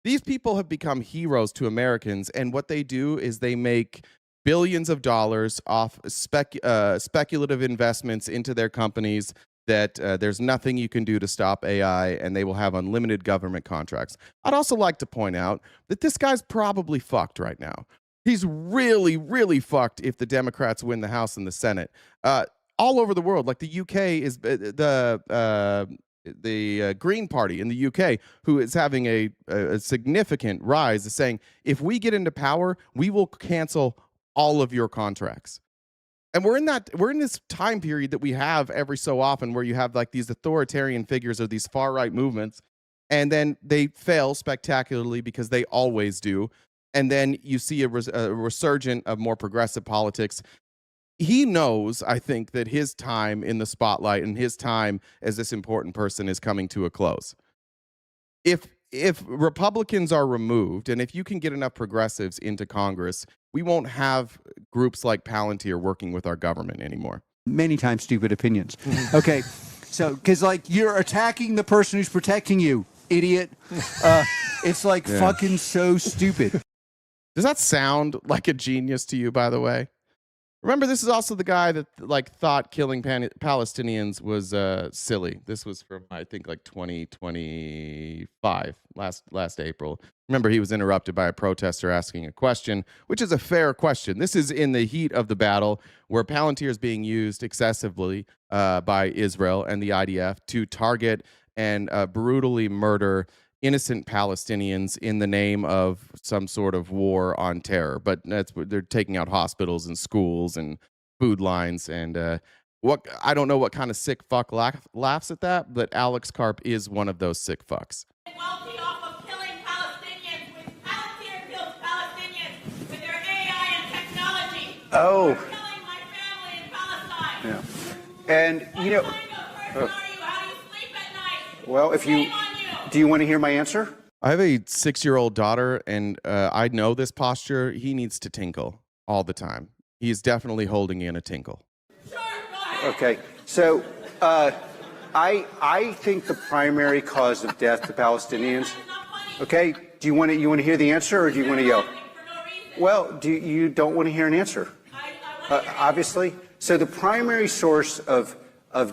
[SPEAKER 1] These people have become heroes to Americans, and what they do is they make billions of dollars off speculative investments into their companies that there's nothing you can do to stop AI, and they will have unlimited government contracts. I'd also like to point out that this guy's probably fucked right now. He's really, really fucked if the Democrats win the House and the Senate. All over the world, like the UK is the Green Party in the UK, who is having a significant rise, is saying, if we get into power, we will cancel all of your contracts. And we're in this time period that we have every so often where you have like these authoritarian figures of these far right movements, and then they fail spectacularly because they always do. And then you see a resurgent of more progressive politics. He knows, I think, that his time in the spotlight and his time as this important person is coming to a close. If Republicans are removed, and if you can get enough progressives into Congress, we won't have groups like Palantir working with our government anymore.
[SPEAKER 9] Many times stupid opinions. Okay, so, because like you're attacking the person who's protecting you, idiot. It's like fucking so stupid.
[SPEAKER 1] Does that sound like a genius to you, by the way? Remember, this is also the guy that like thought killing Palestinians was silly. This was from, I think, like 2025, last April. Remember, he was interrupted by a protester asking a question, which is a fair question. This is in the heat of the battle where Palantir is being used excessively by Israel and the IDF to target and brutally murder innocent Palestinians in the name of some sort of war on terror. But they're taking out hospitals and schools and food lines. And I don't know what kind of sick fuck laughs at that, but Alex Karp is one of those sick fucks.
[SPEAKER 10] Wealthy off of killing Palestinians, with Palantir kills Palestinians with their AI and technology.
[SPEAKER 9] Oh.
[SPEAKER 10] They're killing my family in Palestine.
[SPEAKER 9] Yeah. And you know,
[SPEAKER 10] How do you sleep at night?
[SPEAKER 9] well, if you do you want to hear my answer?
[SPEAKER 1] I have a 6-year-old daughter, and I know this posture. He needs to tinkle. all the time. He is definitely holding in a tinkle.
[SPEAKER 9] Okay, so I think the primary cause of death to Palestinians. Okay, do you want to hear the answer, or do you want to yell? Well, you don't want to hear an answer? Obviously. So the primary source of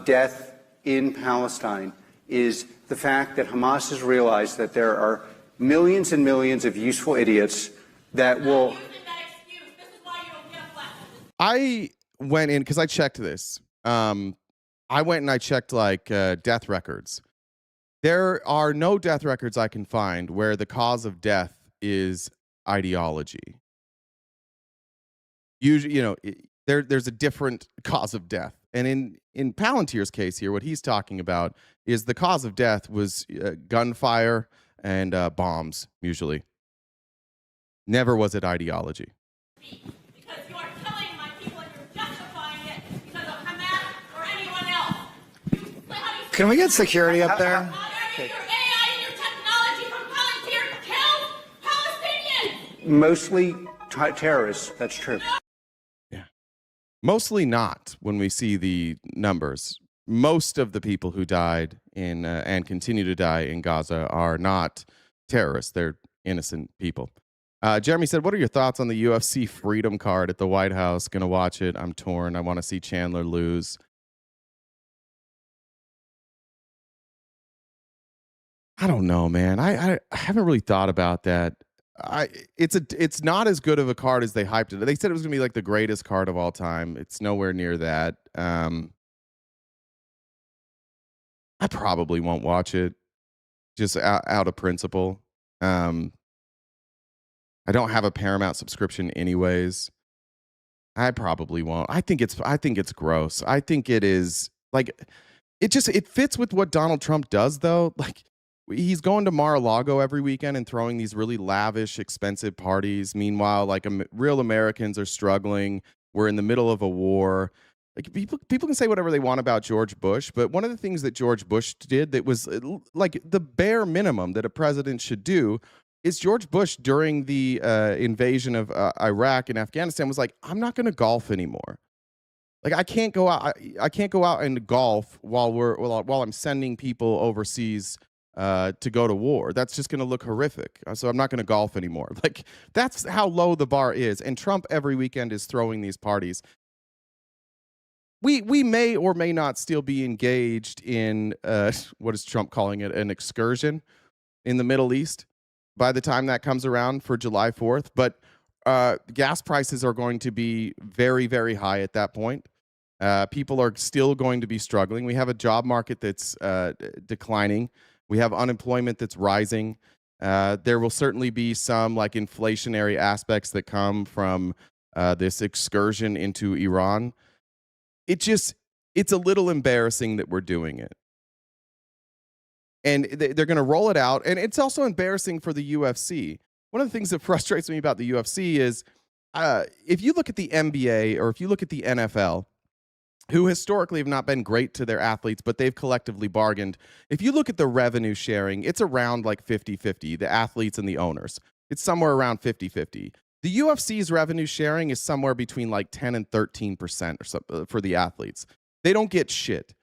[SPEAKER 9] death in Palestine is the fact that Hamas has realized that there are millions and millions of useful idiots that will.
[SPEAKER 1] I went in because I checked this. I went and I checked like death records. There are no death records I can find where the cause of death is ideology. Usually, there's a different cause of death. And in Palantir's case here, what he's talking about is the cause of death was gunfire and bombs, usually. Never was it ideology.
[SPEAKER 10] Because you are killing my people and you're justifying it because of Hamas or anyone else.
[SPEAKER 11] Can we get security up there?
[SPEAKER 10] Your AI and your technology from Palantir kills Palestinians.
[SPEAKER 9] Mostly terrorists. That's true.
[SPEAKER 1] Yeah. Mostly not when we see the numbers. Most of the people who died in and continue to die in Gaza are not terrorists. They're innocent people. Jeremy said, what are your thoughts on the UFC Freedom card at the White House? Gonna watch it. I'm torn. I want to see Chandler lose. I don't know, man. I haven't really thought about that. It's not as good of a card as they hyped it. They said it was gonna be like the greatest card of all time. It's nowhere near that. I probably won't watch it, just out of principle. I don't have a Paramount subscription anyways. I probably won't. I think it's gross. I think it is like it fits with what Donald Trump does though. Like he's going to Mar-a-Lago every weekend and throwing these really lavish, expensive parties. Meanwhile, like real Americans are struggling. We're in the middle of a war. Like people can say whatever they want about George Bush, but one of the things that George Bush did that was like the bare minimum that a president should do is George Bush during the invasion of Iraq and Afghanistan was like, I'm not going to golf anymore. Like I can't go out. I can't go out and golf while I'm sending people overseas to go to war. That's just going to look horrific. So I'm not going to golf anymore. Like that's how low the bar is. And Trump every weekend is throwing these parties. We may or may not still be engaged in what is Trump calling it, an excursion in the Middle East by the time that comes around for July 4th. But gas prices are going to be very, very high at that point. People are still going to be struggling. We have a job market that's declining. We have unemployment that's rising. There will certainly be some like inflationary aspects that come from this excursion into Iran. It's a little embarrassing that we're doing it. And they're going to roll it out. And it's also embarrassing for the UFC. One of the things that frustrates me about the UFC is if you look at the NBA or if you look at the NFL, who historically have not been great to their athletes, but they've collectively bargained. If you look at the revenue sharing, it's around like 50-50, the athletes and the owners. It's somewhere around 50-50. The UFC's revenue sharing is somewhere between like 10 and 13% or something for the athletes. They don't get shit.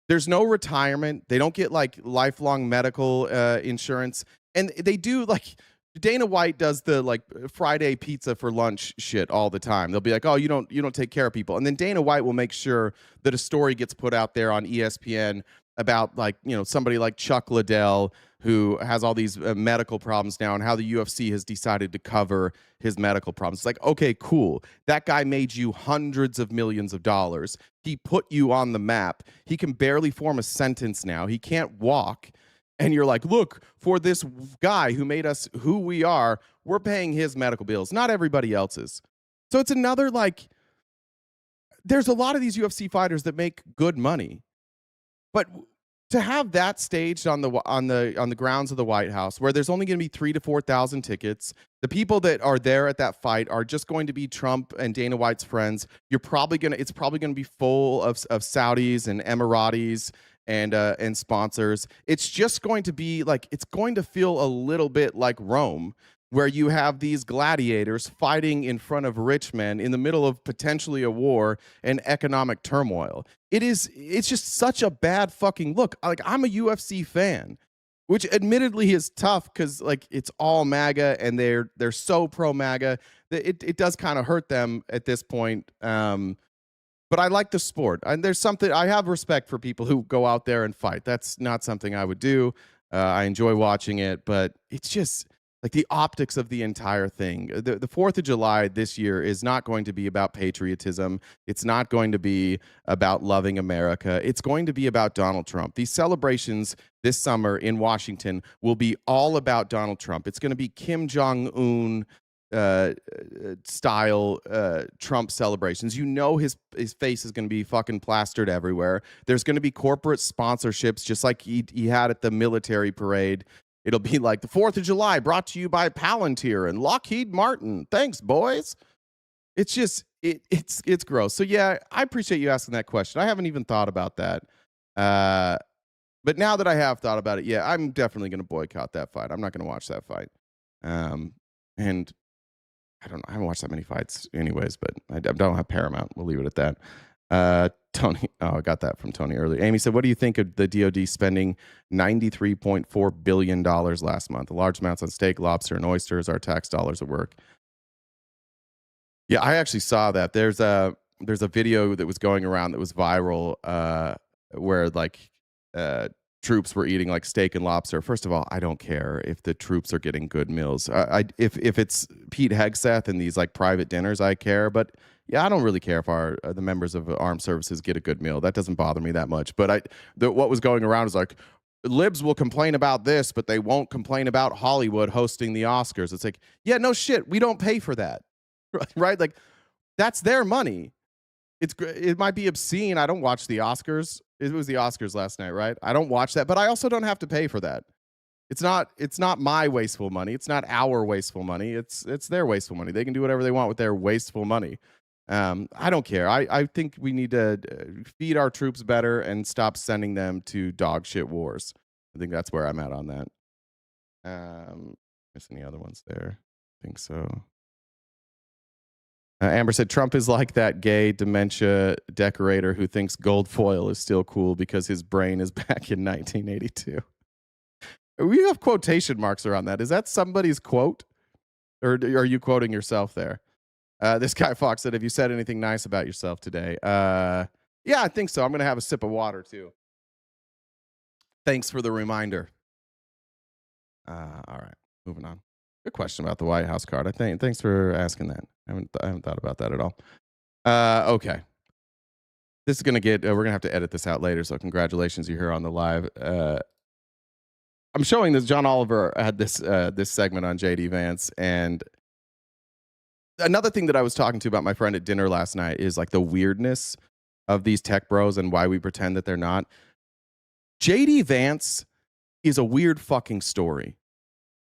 [SPEAKER 1] There's no retirement. They don't get like lifelong medical insurance. And they do like Dana White does the like Friday pizza for lunch shit all the time. They'll be like, "Oh, you don't take care of people." And then Dana White will make sure that a story gets put out there on ESPN about like, somebody like Chuck Liddell who has all these medical problems now and how the UFC has decided to cover his medical problems. It's like, okay, cool. That guy made you hundreds of millions of dollars. He put you on the map. He can barely form a sentence now. He can't walk. And you're like, look, for this guy who made us who we are, we're paying his medical bills, not everybody else's. So it's another like, there's a lot of these UFC fighters that make good money. But to have that staged on the grounds of the White House, where there's only going to be 3,000 to 4,000 tickets, the people that are there at that fight are just going to be Trump and Dana White's friends. It's probably going to be full of Saudis and Emiratis and sponsors. It's just going to be like, it's going to feel a little bit like Rome, where you have these gladiators fighting in front of rich men in the middle of potentially a war and economic turmoil. It's just such a bad fucking look. Like, I'm a UFC fan, which admittedly is tough because like it's all MAGA and they're so pro MAGA that it does kind of hurt them at this point. But I like the sport, and there's something I have respect for people who go out there and fight. That's not something I would do. I enjoy watching it, but it's just like the optics of the entire thing. The 4th of July this year is not going to be about patriotism. It's not going to be about loving America. It's going to be about Donald Trump. These celebrations this summer in Washington will be all about Donald Trump. It's going to be Kim Jong-un style Trump celebrations. You know his face is going to be fucking plastered everywhere. There's going to be corporate sponsorships just like he had at the military parade. It'll be like the 4th of July brought to you by Palantir and Lockheed Martin. Thanks, boys. It's just it's gross. So yeah, I appreciate you asking that question. I haven't even thought about that. But now that I have thought about it, yeah, I'm definitely going to boycott that fight. I'm not going to watch that fight. And I don't know. I haven't watched that many fights anyways, but I don't have Paramount. We'll leave it at that. Tony, I got that from Tony earlier. Amy said, what do you think of the DOD spending $93.4 billion last month? Large amounts on steak, lobster, and oysters. Our tax dollars at work. Yeah, I actually saw that. There's a video that was going around that was viral where like troops were eating like steak and lobster. First of all, I don't care if the troops are getting good meals. If it's Pete Hegseth and these like private dinners, I care. But yeah, I don't really care if the members of armed services get a good meal. That doesn't bother me that much. But what was going around is like, libs will complain about this, but they won't complain about Hollywood hosting the Oscars. It's like, yeah, no shit. We don't pay for that, right? Like, that's their money. It might be obscene. I don't watch the Oscars. It was the Oscars last night, right? I don't watch that, but I also don't have to pay for that. It's not my wasteful money. It's not our wasteful money. It's their wasteful money. They can do whatever they want with their wasteful money. I don't care. I think we need to feed our troops better and stop sending them to dog shit wars. I think that's where I'm at on that. Miss any other ones there? I think so. Amber said, Trump is like that gay dementia decorator who thinks gold foil is still cool because his brain is back in 1982. We have quotation marks around that. Is that somebody's quote? Or are you quoting yourself there? This guy Fox said, have you said anything nice about yourself today? Yeah, I think so. I'm going to have a sip of water, too. Thanks for the reminder. All right, moving on. Good question about the White House card. Thanks for asking that. I haven't thought about that at all. Okay. This is going to get, we're going to have to edit this out later, so congratulations, you're here on the live. I'm showing this, John Oliver had this segment on JD Vance, and another thing that I was talking to about my friend at dinner last night is like the weirdness of these tech bros and why we pretend that they're not. JD Vance is a weird fucking story.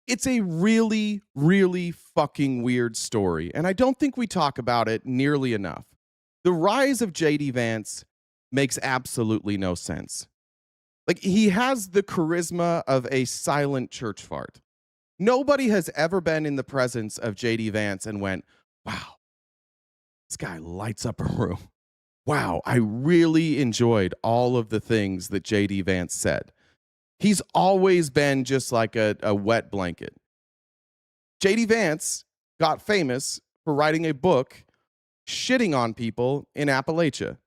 [SPEAKER 1] It's a really, really fucking weird story, and I don't think we talk about it nearly enough. The rise of JD Vance makes absolutely no sense. Like, he has the charisma of a silent church fart. Nobody has ever been in the presence of JD Vance and went, wow, this guy lights up a room. Wow, I really enjoyed all of the things that JD Vance said. He's always been just like a wet blanket. JD Vance got famous for writing a book shitting on people in Appalachia.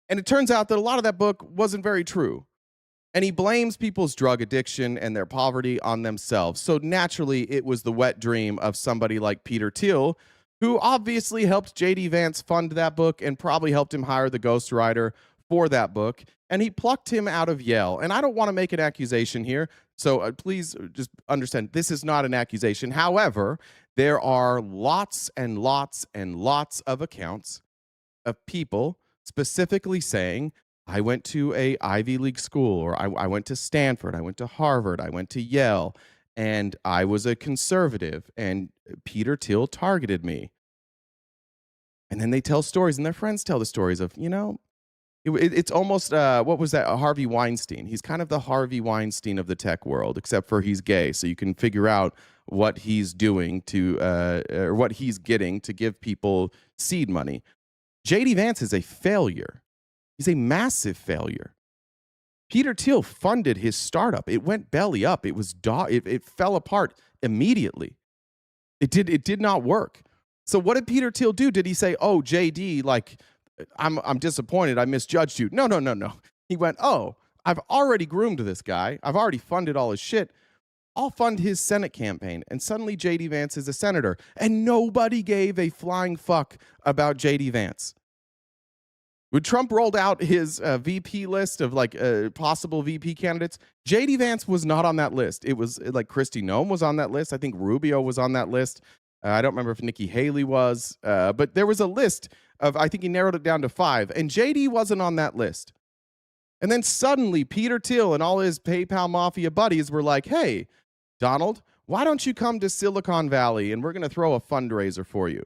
[SPEAKER 1] And it turns out that a lot of that book wasn't very true. And he blames people's drug addiction and their poverty on themselves. So naturally, it was the wet dream of somebody like Peter Thiel, who obviously helped JD Vance fund that book and probably helped him hire the ghostwriter for that book. And he plucked him out of Yale. And I don't want to make an accusation here, so please just understand, this is not an accusation. However, there are lots and lots and lots of accounts of people specifically saying, I went to a Ivy League school, or I went to Stanford, I went to Harvard, I went to Yale, and I was a conservative, and Peter Thiel targeted me. And then they tell stories, and their friends tell the stories of, you know, It's almost what was that? Harvey Weinstein. He's kind of the Harvey Weinstein of the tech world, except for he's gay, so you can figure out what he's doing to or what he's getting to give people seed money. JD Vance is a failure. He's a massive failure. Peter Thiel funded his startup. It went belly up. It fell apart immediately. It did not work. So what did Peter Thiel do? Did he say, "Oh, JD, like I'm disappointed. I misjudged you"? No. He went, "Oh, I've already groomed this guy. I've already funded all his shit. I'll fund his Senate campaign." And suddenly JD Vance is a senator. And nobody gave a flying fuck about JD Vance. When Trump rolled out his VP list of like possible VP candidates, JD Vance was not on that list. It was like Kristi Noem was on that list. I think Rubio was on that list. I don't remember if Nikki Haley was, but there was a list of, I think he narrowed it down to 5, and JD wasn't on that list. And then suddenly Peter Thiel and all his PayPal Mafia buddies were like, "Hey, Donald, why don't you come to Silicon Valley and we're going to throw a fundraiser for you?"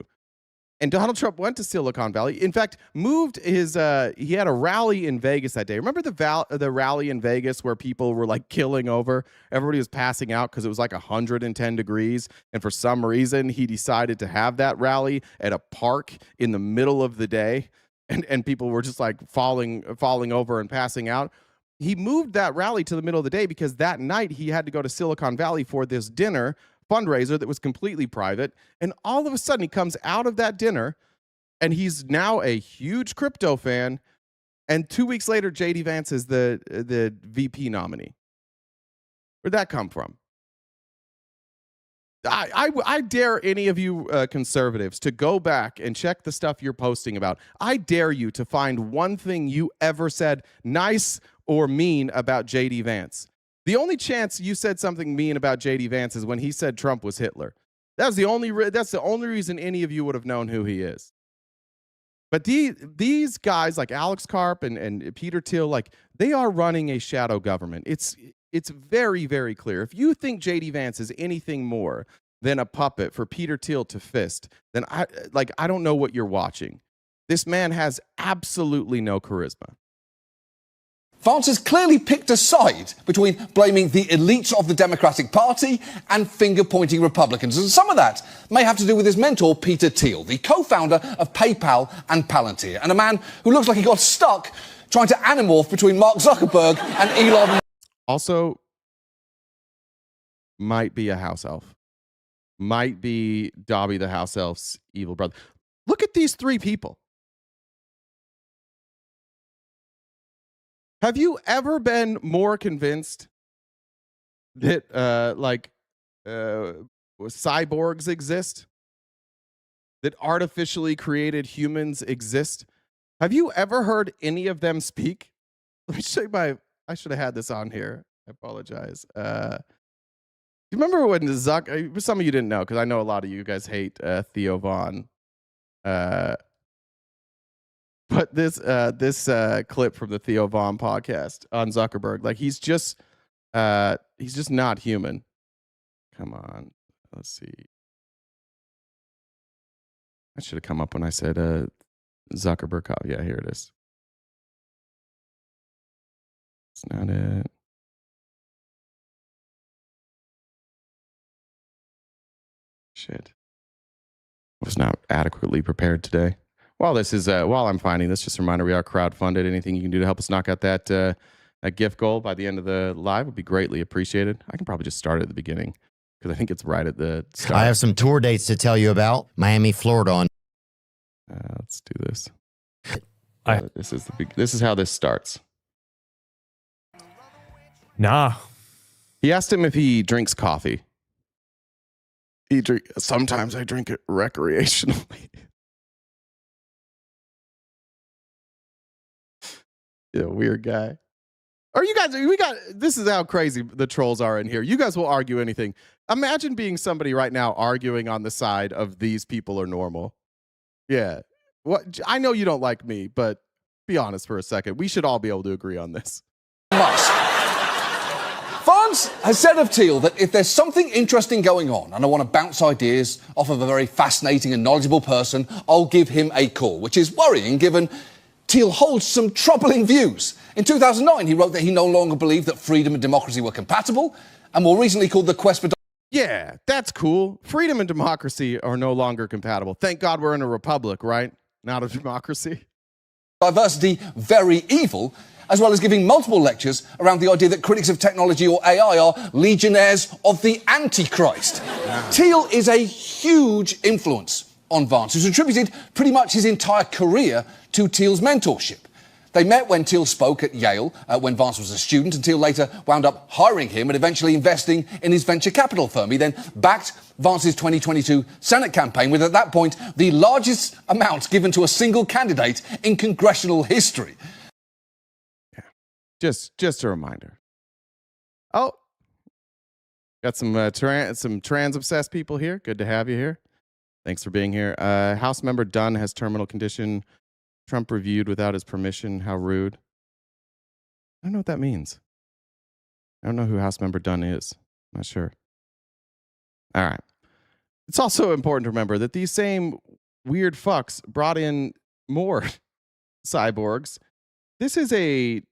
[SPEAKER 1] And Donald Trump went to Silicon Valley. In fact, moved his, he had a rally in Vegas that day. Remember the rally in Vegas where people were like killing over? Everybody was passing out because it was like 110 degrees. And for some reason, he decided to have that rally at a park in the middle of the day. And people were just like falling over and passing out. He moved that rally to the middle of the day because that night he had to go to Silicon Valley for this dinner fundraiser that was completely private, and all of a sudden he comes out of that dinner and he's now a huge crypto fan, and 2 weeks later JD Vance is the VP nominee. Where'd that come from? I dare any of you conservatives to go back and check the stuff you're posting about. I dare you to find one thing you ever said nice or mean about JD Vance. The only chance you said something mean about JD Vance is when he said Trump was Hitler. That's the only reason any of you would have known who he is. But these guys like Alex Karp and Peter Thiel, like, they are running a shadow government. It's very, very clear. If you think JD Vance is anything more than a puppet for Peter Thiel to fist, then I don't know what you're watching. This man has absolutely no charisma.
[SPEAKER 11] Vance has clearly picked a side between blaming the elites of the Democratic Party and finger-pointing Republicans. And some of that may have to do with his mentor, Peter Thiel, the co-founder of PayPal and Palantir, and a man who looks like he got stuck trying to animorph between Mark Zuckerberg and Elon.
[SPEAKER 1] Also, might be a house elf. Might be Dobby the house elf's evil brother. Look at these 3 people. Have you ever been more convinced that cyborgs exist? That artificially created humans exist? Have you ever heard any of them speak? Let me show you I should have had this on here. I apologize. You remember when some of you didn't know, because I know a lot of you guys hate Theo Vaughn. But this clip from the Theo Vaughn podcast on Zuckerberg, like, he's just not human. Come on, let's see. I should have come up when I said Zuckerberg. Yeah, here it is. It's not it. Shit. I was not adequately prepared today. While I'm finding this, just a reminder, we are crowdfunded. Anything you can do to help us knock out that gift goal by the end of the live would be greatly appreciated. I can probably just start at the beginning because I think it's right at the start.
[SPEAKER 12] I have some tour dates to tell you about. Miami, Florida.
[SPEAKER 1] Let's do this. This is how this starts.
[SPEAKER 13] Nah.
[SPEAKER 1] He asked him if he drinks coffee. Sometimes I drink it recreationally. Yeah, weird guy. Or you guys, this is how crazy the trolls are in here. You guys will argue anything. Imagine being somebody right now arguing on the side of these people are normal. Yeah. I know you don't like me, but be honest for a second. We should all be able to agree on this.
[SPEAKER 11] Musk. Vance has said of Thiel that if there's something interesting going on and I want to bounce ideas off of a very fascinating and knowledgeable person, I'll give him a call, which is worrying given Thiel holds some troubling views. In 2009, he wrote that he no longer believed that freedom and democracy were compatible, and more recently called the quest for...
[SPEAKER 1] Yeah, that's cool. Freedom and democracy are no longer compatible. Thank God we're in a republic, right? Not a democracy.
[SPEAKER 11] Diversity very evil, as well as giving multiple lectures around the idea that critics of technology or AI are legionnaires of the Antichrist. Thiel is a huge influence on Vance, who's attributed pretty much his entire career to Thiel's mentorship. They met when Thiel spoke at Yale, when Vance was a student, and Thiel later wound up hiring him and eventually investing in his venture capital firm. He then backed Vance's 2022 Senate campaign with, at that point, the largest amount given to a single candidate in congressional history.
[SPEAKER 1] Yeah. Just a reminder. Oh, got some trans-obsessed people here. Good to have you here. Thanks for being here. House member Dunn has terminal condition. Trump reviewed without his permission. How rude. I don't know what that means. I don't know who House member Dunn is. I'm not sure. All right. It's also important to remember that these same weird fucks brought in more cyborgs. This is a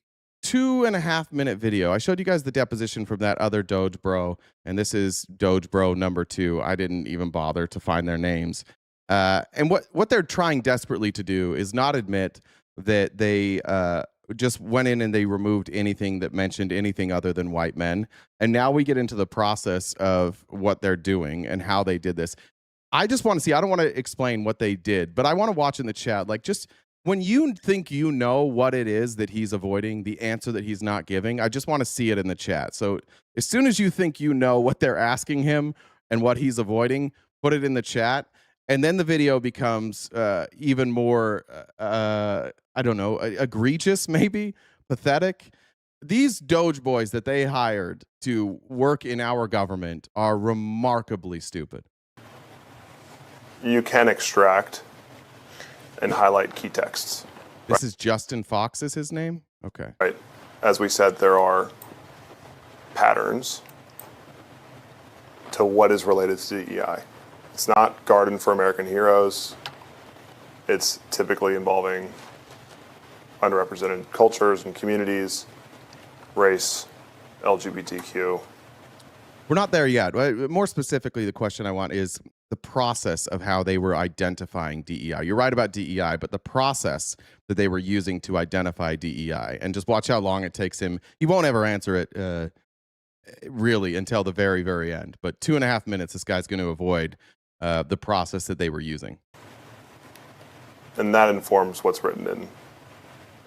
[SPEAKER 1] 2.5 minute video. I showed you guys the deposition from that other Doge bro, and this is Doge bro number 2. I didn't even bother to find their names. And what they're trying desperately to do is not admit that they just went in and they removed anything that mentioned anything other than white men. And now we get into the process of what they're doing and how they did this. I just want to see, I don't want to explain what they did, but I want to watch in the chat, like, just when you think you know what it is that he's avoiding, the answer that he's not giving, I just want to see it in the chat. So as soon as you think you know what they're asking him and what he's avoiding, put it in the chat. And then the video becomes even more, I don't know, egregious, maybe, pathetic. These Doge boys that they hired to work in our government are remarkably stupid.
[SPEAKER 13] You can extract and highlight key texts.
[SPEAKER 1] This is Justin Fox is his name? Okay.
[SPEAKER 13] Right. As we said, there are patterns to what is related to DEI. It's not Garden for American Heroes. It's typically involving underrepresented cultures and communities, race, LGBTQ.
[SPEAKER 1] We're not there yet. More specifically, the question I want is the process of how they were identifying DEI. You're right about DEI, but the process that they were using to identify DEI. And just watch how long it takes him. He won't ever answer it really until the very, very end. But 2.5 minutes, this guy's going to avoid the process that they were using.
[SPEAKER 13] And that informs what's written in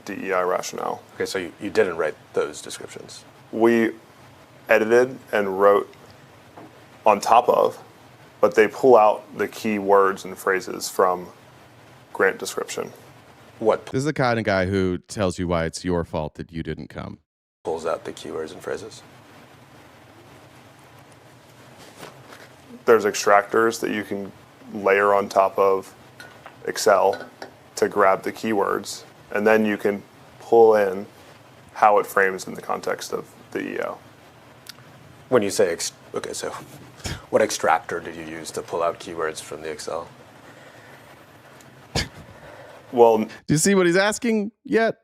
[SPEAKER 13] DEI rationale.
[SPEAKER 14] Okay, so you didn't write those descriptions?
[SPEAKER 13] We edited and wrote on top of, but they pull out the key words and phrases from grant description.
[SPEAKER 14] What?
[SPEAKER 1] This is the kind of guy who tells you why it's your fault that you didn't come.
[SPEAKER 14] Pulls out the keywords and phrases?
[SPEAKER 13] There's extractors that you can layer on top of Excel to grab the keywords, and then you can pull in how it frames in the context of the EO.
[SPEAKER 14] When you say, okay, so what extractor did you use to pull out keywords from the Excel?
[SPEAKER 13] Well,
[SPEAKER 1] do you see what he's asking yet?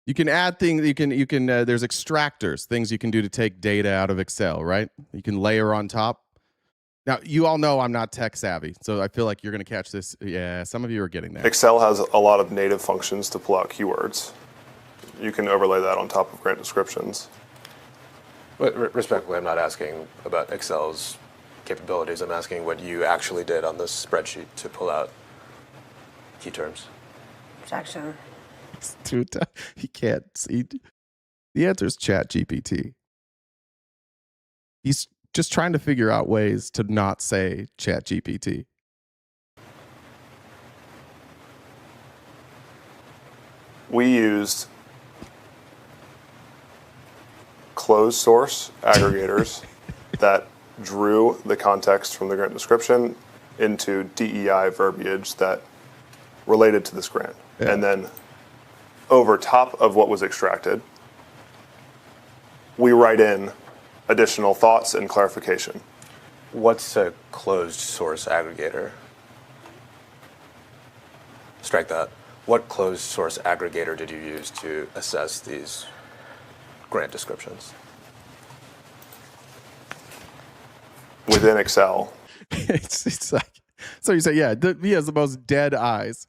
[SPEAKER 1] You can add things, you can there's extractors, things you can do to take data out of Excel, right? You can layer on top. Now, you all know I'm not tech savvy, so I feel like you're going to catch this. Yeah, some of you are getting that.
[SPEAKER 13] Excel has a lot of native functions to pull out keywords. You can overlay that on top of grant descriptions.
[SPEAKER 14] But respectfully, I'm not asking about Excel's capabilities. I'm asking what you actually did on this spreadsheet to pull out key terms.
[SPEAKER 2] Objection.
[SPEAKER 1] He can't see. The answer is ChatGPT. He's just trying to figure out ways to not say ChatGPT.
[SPEAKER 13] We used closed source aggregators that drew the context from the grant description into DEI verbiage that related to this grant. Yeah. And then over top of what was extracted, we write in additional thoughts and clarification.
[SPEAKER 14] What's a closed source aggregator? strike that. What closed source aggregator did you use to assess these grant descriptions?
[SPEAKER 13] Within Excel.
[SPEAKER 1] It's like, so you say, yeah, he has the most dead eyes.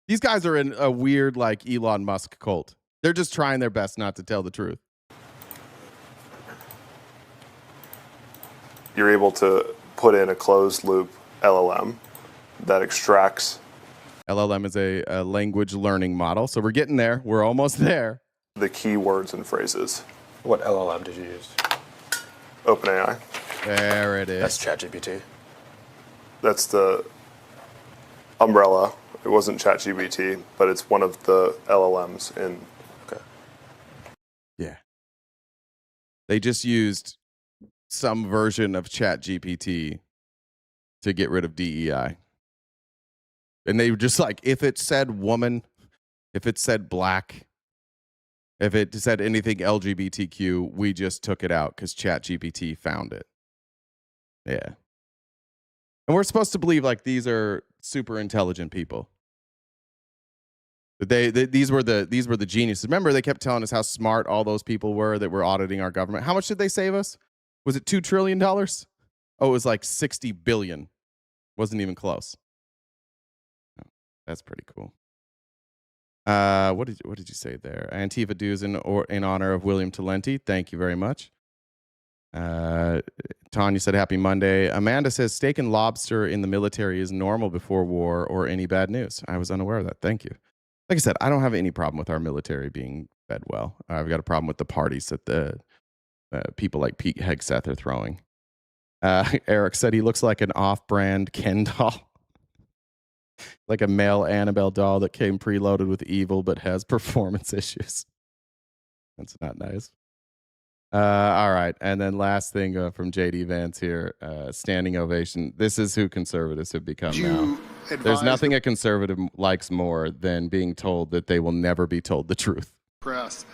[SPEAKER 1] These guys are in a weird, like, Elon Musk cult. They're just trying their best not to tell the truth.
[SPEAKER 13] You're able to put in a closed loop LLM that extracts.
[SPEAKER 1] LLM is a language learning model. So we're getting there. We're almost there.
[SPEAKER 13] The key words and phrases.
[SPEAKER 14] What LLM did you use?
[SPEAKER 13] OpenAI.
[SPEAKER 1] There it is.
[SPEAKER 14] That's ChatGPT.
[SPEAKER 13] That's the umbrella. It wasn't ChatGPT, but it's one of the LLMs in.
[SPEAKER 14] Okay.
[SPEAKER 1] Yeah. They just used some version of ChatGPT to get rid of DEI. And they were just like, if it said woman, if it said black, if it said anything LGBTQ, we just took it out because ChatGPT found it. Yeah. And we're supposed to believe like these are super intelligent people. These were the geniuses. Remember, they kept telling us how smart all those people were that were auditing our government. How much did they save us? Was it $2 trillion? Oh, it was like 60 billion. Wasn't even close. Oh, that's pretty cool. What did you say there? Antifa dues in honor of William Talenti. Thank you very much. Tanya said happy Monday. Amanda says steak and lobster in the military is normal before war or any bad news. I was unaware of that. Thank you. Like I said, I don't have any problem with our military being fed well. I've got a problem with the parties that the people like Pete Hegseth are throwing. Eric said he looks like an off-brand Ken doll. Like a male Annabelle doll that came preloaded with evil but has performance issues. That's not nice. All right. And then last thing from JD Vance here, standing ovation. This is who conservatives have become now. There's nothing a conservative likes more than being told that they will never be told the truth.
[SPEAKER 15] Press.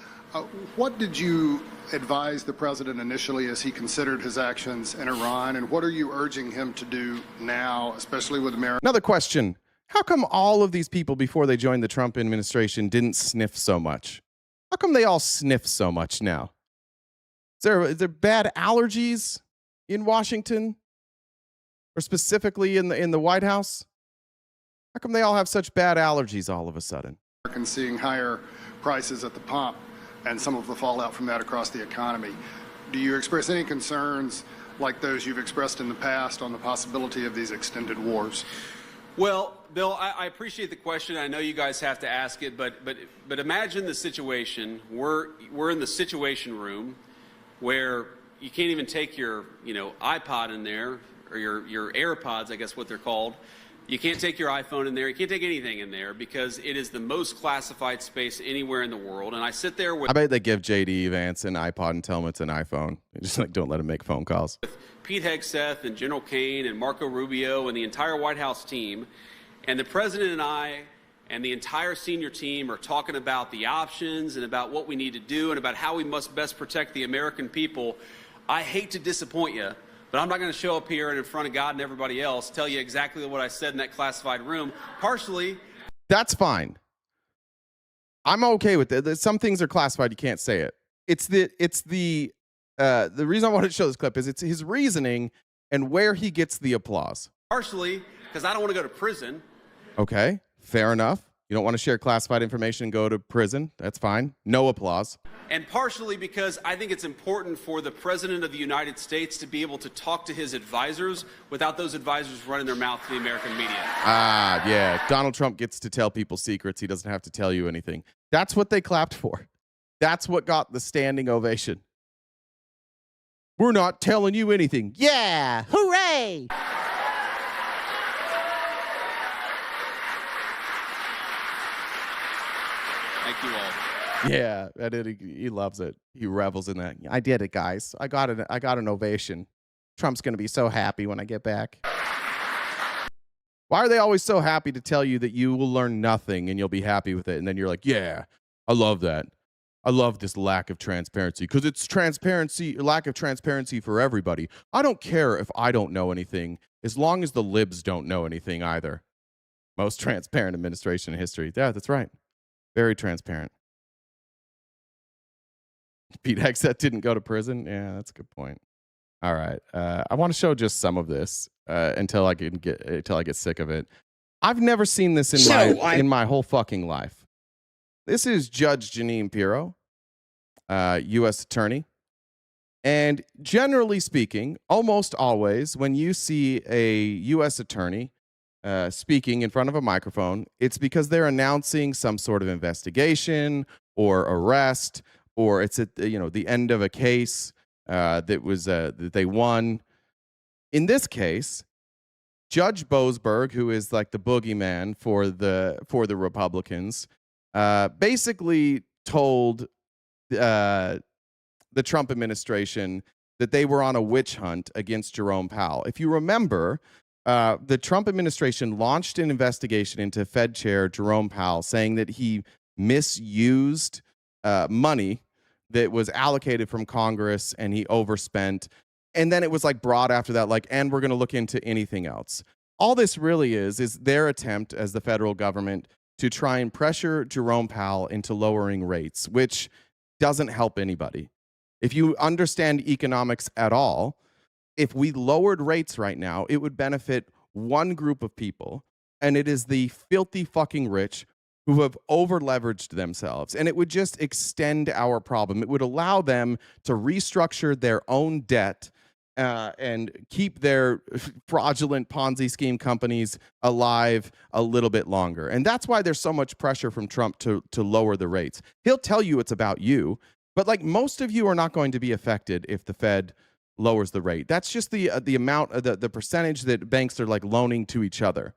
[SPEAKER 15] What did you advise the president initially as he considered his actions in Iran, and what are you urging him to do now, especially with America?
[SPEAKER 1] Another question. How come all of these people before they joined the Trump administration didn't sniff so much? How come they all sniff so much now? Is there bad allergies in Washington, or specifically in the White House? How come they all have such bad allergies all of a sudden?
[SPEAKER 15] And seeing higher prices at the pump and some of the fallout from that across the economy. Do you express any concerns like those you've expressed in the past on the possibility of these extended wars?
[SPEAKER 16] Well, Bill, I appreciate the question. I know you guys have to ask it, but imagine the situation. We're in the situation room where you can't even take your iPod in there, or your AirPods, I guess what they're called. You can't take your iPhone in there. You can't take anything in there because it is the most classified space anywhere in the world. And I sit there with...
[SPEAKER 1] I bet they give JD Vance an iPod and tell him it's an iPhone. They just don't let him make phone calls.
[SPEAKER 16] With Pete Hegseth and General Kane and Marco Rubio and the entire White House team. And the president and I and the entire senior team are talking about the options and about what we need to do and about how we must best protect the American people. I hate to disappoint you, but I'm not going to show up here and in front of God and everybody else tell you exactly what I said in that classified room. Partially.
[SPEAKER 1] That's fine. I'm okay with it. Some things are classified. You can't say it. It's the reason I wanted to show this clip is it's his reasoning and where he gets the applause.
[SPEAKER 16] Partially because I don't want to go to prison.
[SPEAKER 1] Okay, fair enough. You don't want to share classified information and go to prison. That's fine. No applause.
[SPEAKER 16] And partially because I think it's important for the President of the United States to be able to talk to his advisors without those advisors running their mouth to the American media.
[SPEAKER 1] Yeah. Donald Trump gets to tell people secrets. He doesn't have to tell you anything. That's what they clapped for. That's what got the standing ovation. We're not telling you anything. Yeah. Hooray.
[SPEAKER 16] Thank you all.
[SPEAKER 1] Yeah, he loves it. He revels in that. I did it, guys. I got an ovation. Trump's going to be so happy when I get back. Why are they always so happy to tell you that you will learn nothing and you'll be happy with it? And then you're like, yeah, I love that. I love this lack of transparency because it's lack of transparency for everybody. I don't care if I don't know anything as long as the libs don't know anything either. Most transparent administration in history. Yeah, that's right. Very transparent. Pete Hegseth didn't go to prison. Yeah, that's a good point. All right. I want to show just some of this until I get sick of it. I've never seen this in my whole fucking life. This is Judge Jeanine Pirro, U.S. Attorney. And generally speaking, almost always, when you see a U.S. Attorney speaking in front of a microphone, it's because they're announcing some sort of investigation or arrest, or it's at the end of a case that they won. In this case, Judge Boasberg, who is like the boogeyman for the Republicans, basically told the Trump administration that they were on a witch hunt against Jerome Powell. If you remember, the Trump administration launched an investigation into Fed Chair Jerome Powell, saying that he misused money that was allocated from Congress and he overspent. And then it was like brought after that, like, and we're going to look into anything else. All this really is their attempt as the federal government to try and pressure Jerome Powell into lowering rates, which doesn't help anybody. If you understand economics at all, if we lowered rates right now, it would benefit one group of people, and it is the filthy fucking rich who have over-leveraged themselves. And it would just extend our problem. It would allow them to restructure their own debt and keep their fraudulent Ponzi scheme companies alive a little bit longer. And that's why there's so much pressure from Trump to lower the rates. He'll tell you it's about you, but like most of you are not going to be affected if the Fed lowers the rate. That's just the amount of the percentage that banks are like loaning to each other.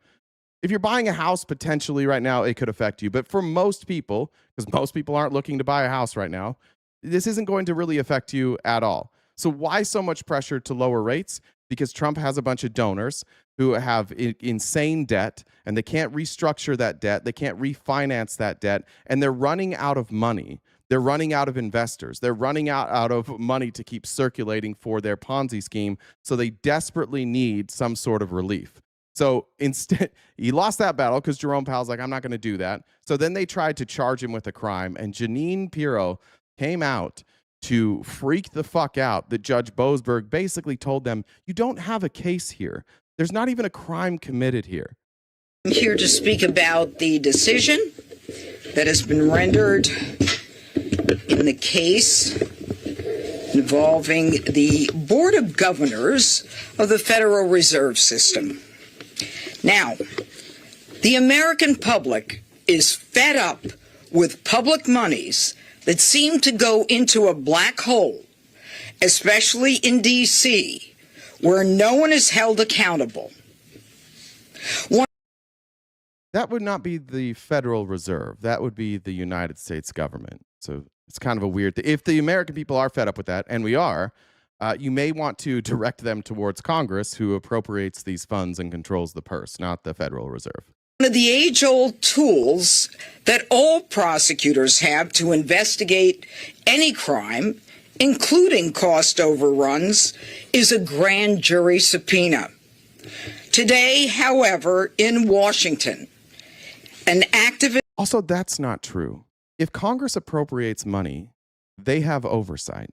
[SPEAKER 1] If you're buying a house, potentially right now, it could affect you. But for most people, because most people aren't looking to buy a house right now, this isn't going to really affect you at all. So why so much pressure to lower rates? Because Trump has a bunch of donors who have insane debt, and they can't restructure that debt. They can't refinance that debt, and they're running out of money. They're running out of investors. They're running out of money to keep circulating for their Ponzi scheme, so they desperately need some sort of relief. So instead, he lost that battle because Jerome Powell's like, I'm not going to do that. So then they tried to charge him with a crime, and Jeanine Pirro came out to freak the fuck out that Judge Boasberg basically told them, you don't have a case here. There's not even a crime committed here.
[SPEAKER 17] I'm here to speak about the decision that has been rendered in the case involving the Board of Governors of the Federal Reserve System. Now, the American public is fed up with public monies that seem to go into a black hole, especially in D.C., where no one is held accountable.
[SPEAKER 1] That would not be the Federal Reserve. That would be the United States government. So it's kind of a weird thing. If the American people are fed up with that, and we are, you may want to direct them towards Congress, who appropriates these funds and controls the purse, not the Federal Reserve.
[SPEAKER 17] One of the age-old tools that all prosecutors have to investigate any crime, including cost overruns, is a grand jury subpoena. Today, however, in Washington, an activist...
[SPEAKER 1] Also, that's not true. If Congress appropriates money, they have oversight.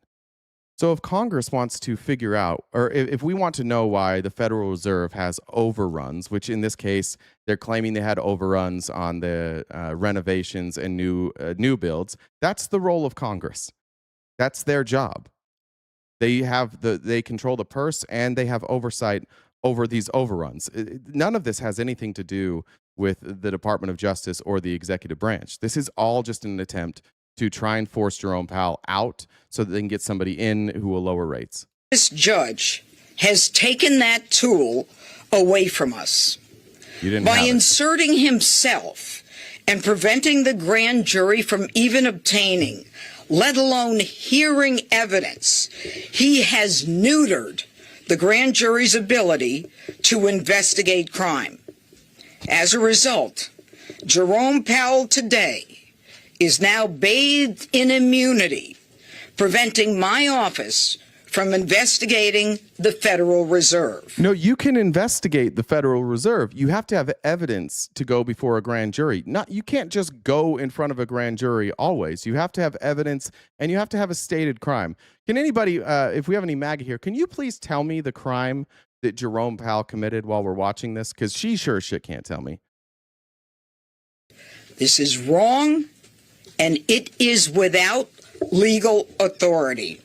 [SPEAKER 1] So if Congress wants to figure out, or if we want to know why the Federal Reserve has overruns, which in this case, they're claiming they had overruns on the renovations and new builds, that's the role of Congress. That's their job. They control the purse, and they have oversight over these overruns. None of this has anything to do with the Department of Justice or the executive branch. This is all just an attempt to try and force Jerome Powell out so that they can get somebody in who will lower rates.
[SPEAKER 17] This judge has taken that tool away from us by inserting himself and preventing the grand jury from even obtaining, let alone hearing evidence. He has neutered the grand jury's ability to investigate crime. As a result, Jerome Powell today is now bathed in immunity, preventing my office from investigating the Federal Reserve.
[SPEAKER 1] No, you can investigate the Federal Reserve. You have to have evidence to go before a grand jury. You can't just go in front of a grand jury always. You have to have evidence, and you have to have a stated crime. Can anybody, if we have any MAGA here, can you please tell me the crime that Jerome Powell committed while we're watching this? Because she sure as shit can't tell me.
[SPEAKER 17] This is wrong, and it is without legal authority.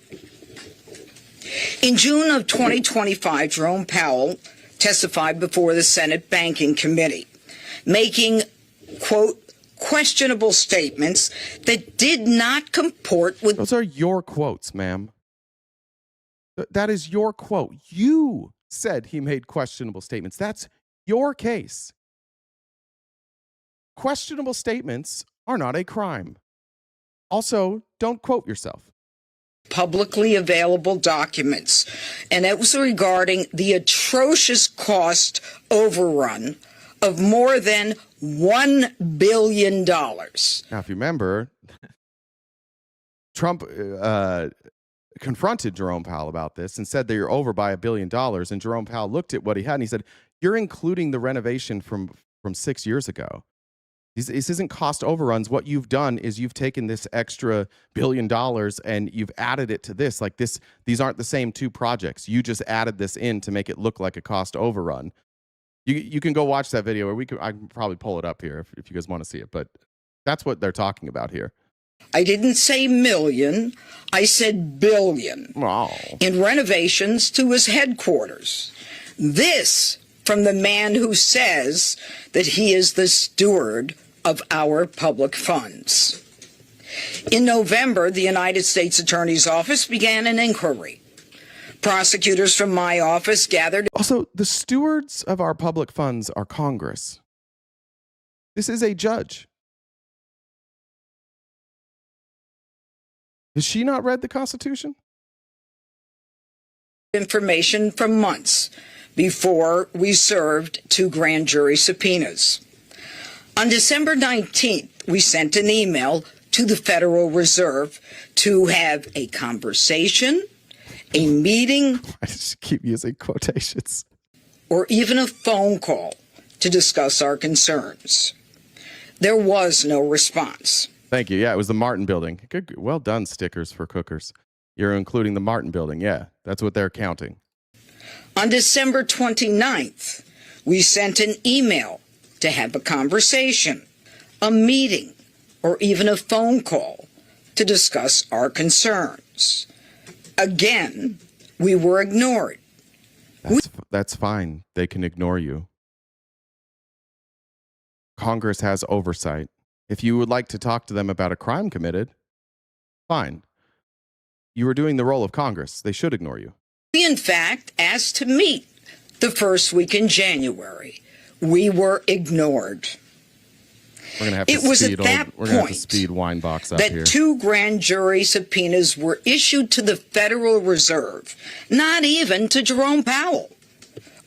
[SPEAKER 17] In June of 2025, Jerome Powell testified before the Senate Banking Committee, making, quote, questionable statements that did not comport with...
[SPEAKER 1] Those are your quotes, ma'am. That is your quote. You said he made questionable statements. That's your case. Questionable statements are not a crime. Also, don't quote yourself.
[SPEAKER 17] Publicly available documents, and it was regarding the atrocious cost overrun of more than $1 billion.
[SPEAKER 1] Now, if you remember, Trump confronted Jerome Powell about this and said that you're over by $1 billion. And Jerome Powell looked at what he had and he said, "You're including the renovation from 6 years ago. This isn't cost overruns. What you've done is you've taken this extra $1 billion and you've added it to this. Like this, these aren't the same two projects. You just added this in to make it look like a cost overrun." You can go watch that video, or I can probably pull it up here if you guys want to see it. But that's what they're talking about here.
[SPEAKER 17] I didn't say million. I said billion.
[SPEAKER 1] Wow.
[SPEAKER 17] In renovations to his headquarters. This from the man who says that he is the steward of our public funds. In November, the United States Attorney's Office began an inquiry. Prosecutors from my office gathered...
[SPEAKER 1] Also, the stewards of our public funds are Congress. This is a judge. Has she not read the Constitution?
[SPEAKER 17] Information from months before we served 2 grand jury subpoenas. On December 19th, we sent an email to the Federal Reserve to have a conversation, a meeting,
[SPEAKER 1] I just keep using quotations,
[SPEAKER 17] or even a phone call to discuss our concerns. There was no response.
[SPEAKER 1] Thank you. Yeah, it was the Martin Building. Good, well done, stickers for cookers. You're including the Martin Building. Yeah, that's what they're counting.
[SPEAKER 17] On December 29th, we sent an email to have a conversation, a meeting, or even a phone call to discuss our concerns. Again, we were ignored.
[SPEAKER 1] That's fine. They can ignore you. Congress has oversight. If you would like to talk to them about a crime committed, fine. You are doing the role of Congress. They should ignore you.
[SPEAKER 17] We, in fact, asked to meet the first week in January. We were ignored.
[SPEAKER 1] We're gonna have to
[SPEAKER 17] It was at that
[SPEAKER 1] we're gonna have to
[SPEAKER 17] point
[SPEAKER 1] speed Winebox up
[SPEAKER 17] that
[SPEAKER 1] here.
[SPEAKER 17] 2 grand jury subpoenas were issued to the Federal Reserve, not even to Jerome Powell.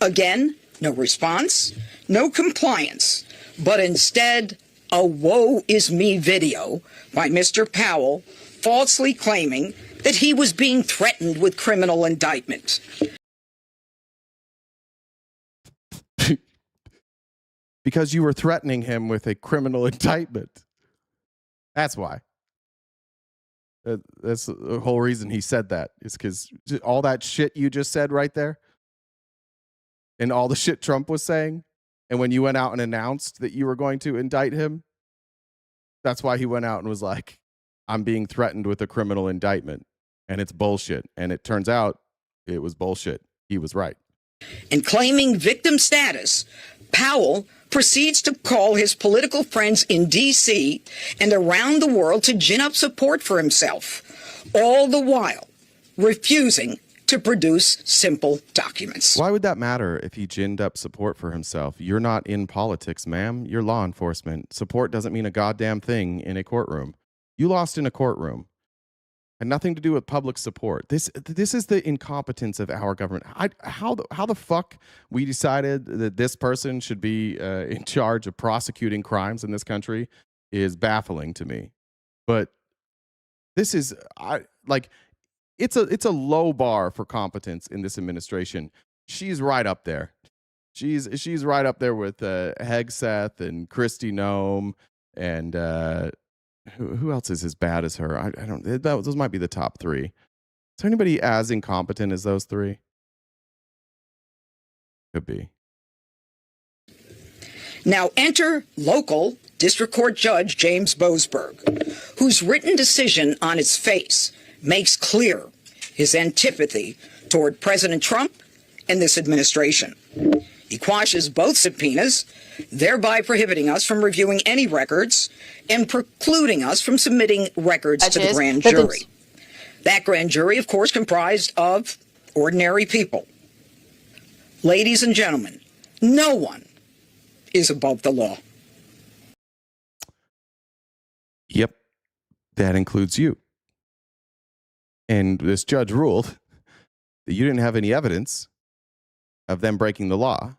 [SPEAKER 17] Again, no response, no compliance, but instead a woe is me video by Mr. Powell falsely claiming that he was being threatened with criminal indictment.
[SPEAKER 1] Because you were threatening him with a criminal indictment. That's why. That's the whole reason he said that, is because all that shit you just said right there, and all the shit Trump was saying, and when you went out and announced that you were going to indict him, that's why he went out and was like, "I'm being threatened with a criminal indictment." And it's bullshit. And it turns out it was bullshit. He was right.
[SPEAKER 17] And claiming victim status, Powell proceeds to call his political friends in D.C. and around the world to gin up support for himself, all the while refusing to produce simple documents.
[SPEAKER 1] Why would that matter if he ginned up support for himself? You're not in politics, ma'am. You're law enforcement. Support doesn't mean a goddamn thing in a courtroom. You lost in a courtroom. Had nothing to do with public support. This is the incompetence of our government. How the fuck we decided that this person should be in charge of prosecuting crimes in this country is baffling to me. But this is like it's a low bar for competence in this administration. She's right up there. She's right up there with Hegseth and Kristi Noem and who else is as bad as her? I don't. Those might be the top three. Is there anybody as incompetent as those three? Could be.
[SPEAKER 17] Now enter local District Court Judge James Boasberg, whose written decision on its face makes clear his antipathy toward President Trump and this administration. He quashes both subpoenas, thereby prohibiting us from reviewing any records and precluding us from submitting records to the grand jury. That grand jury, of course, comprised of ordinary people. Ladies and gentlemen, no one is above the law.
[SPEAKER 1] Yep, that includes you. And this judge ruled that you didn't have any evidence of them breaking the law.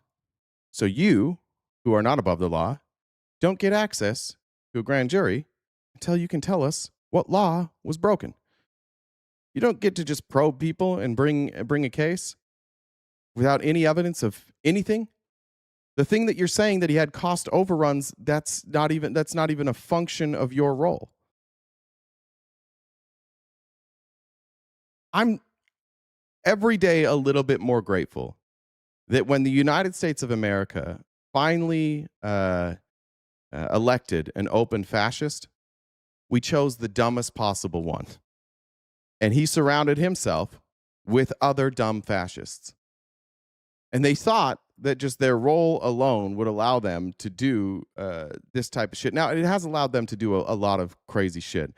[SPEAKER 1] So you, who are not above the law, don't get access to a grand jury until you can tell us what law was broken. You don't get to just probe people and bring a case without any evidence of anything. The thing that you're saying that he had cost overruns, that's not even a function of your role. I'm every day a little bit more grateful that when the United States of America finally elected an open fascist, we chose the dumbest possible one. And he surrounded himself with other dumb fascists. And they thought that just their role alone would allow them to do this type of shit. Now, it has allowed them to do a lot of crazy shit.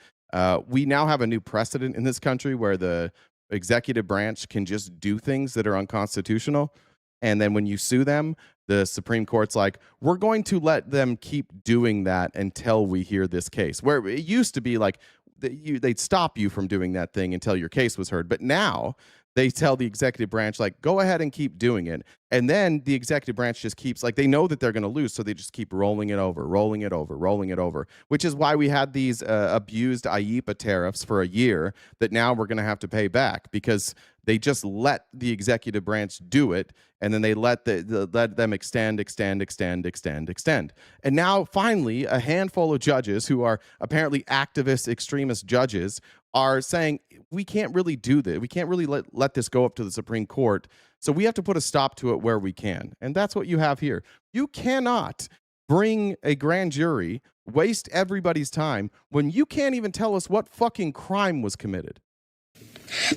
[SPEAKER 1] We now have a new precedent in this country where the executive branch can just do things that are unconstitutional. And then when you sue them, the Supreme Court's like, we're going to let them keep doing that until we hear this case. Where it used to be like, they'd stop you from doing that thing until your case was heard. But now they tell the executive branch, like, go ahead and keep doing it. And then the executive branch just keeps, like, they know that they're going to lose, so they just keep rolling it over, which is why we had these abused IEEPA tariffs for a year that now we're going to have to pay back, because they just let the executive branch do it, and then they let them extend. And now, finally, a handful of judges who are apparently activist, extremist judges are saying, we can't really do this. We can't really let this go up to the Supreme Court. So we have to put a stop to it where we can. And that's what you have here. You cannot bring a grand jury, waste everybody's time, when you can't even tell us what fucking crime was committed.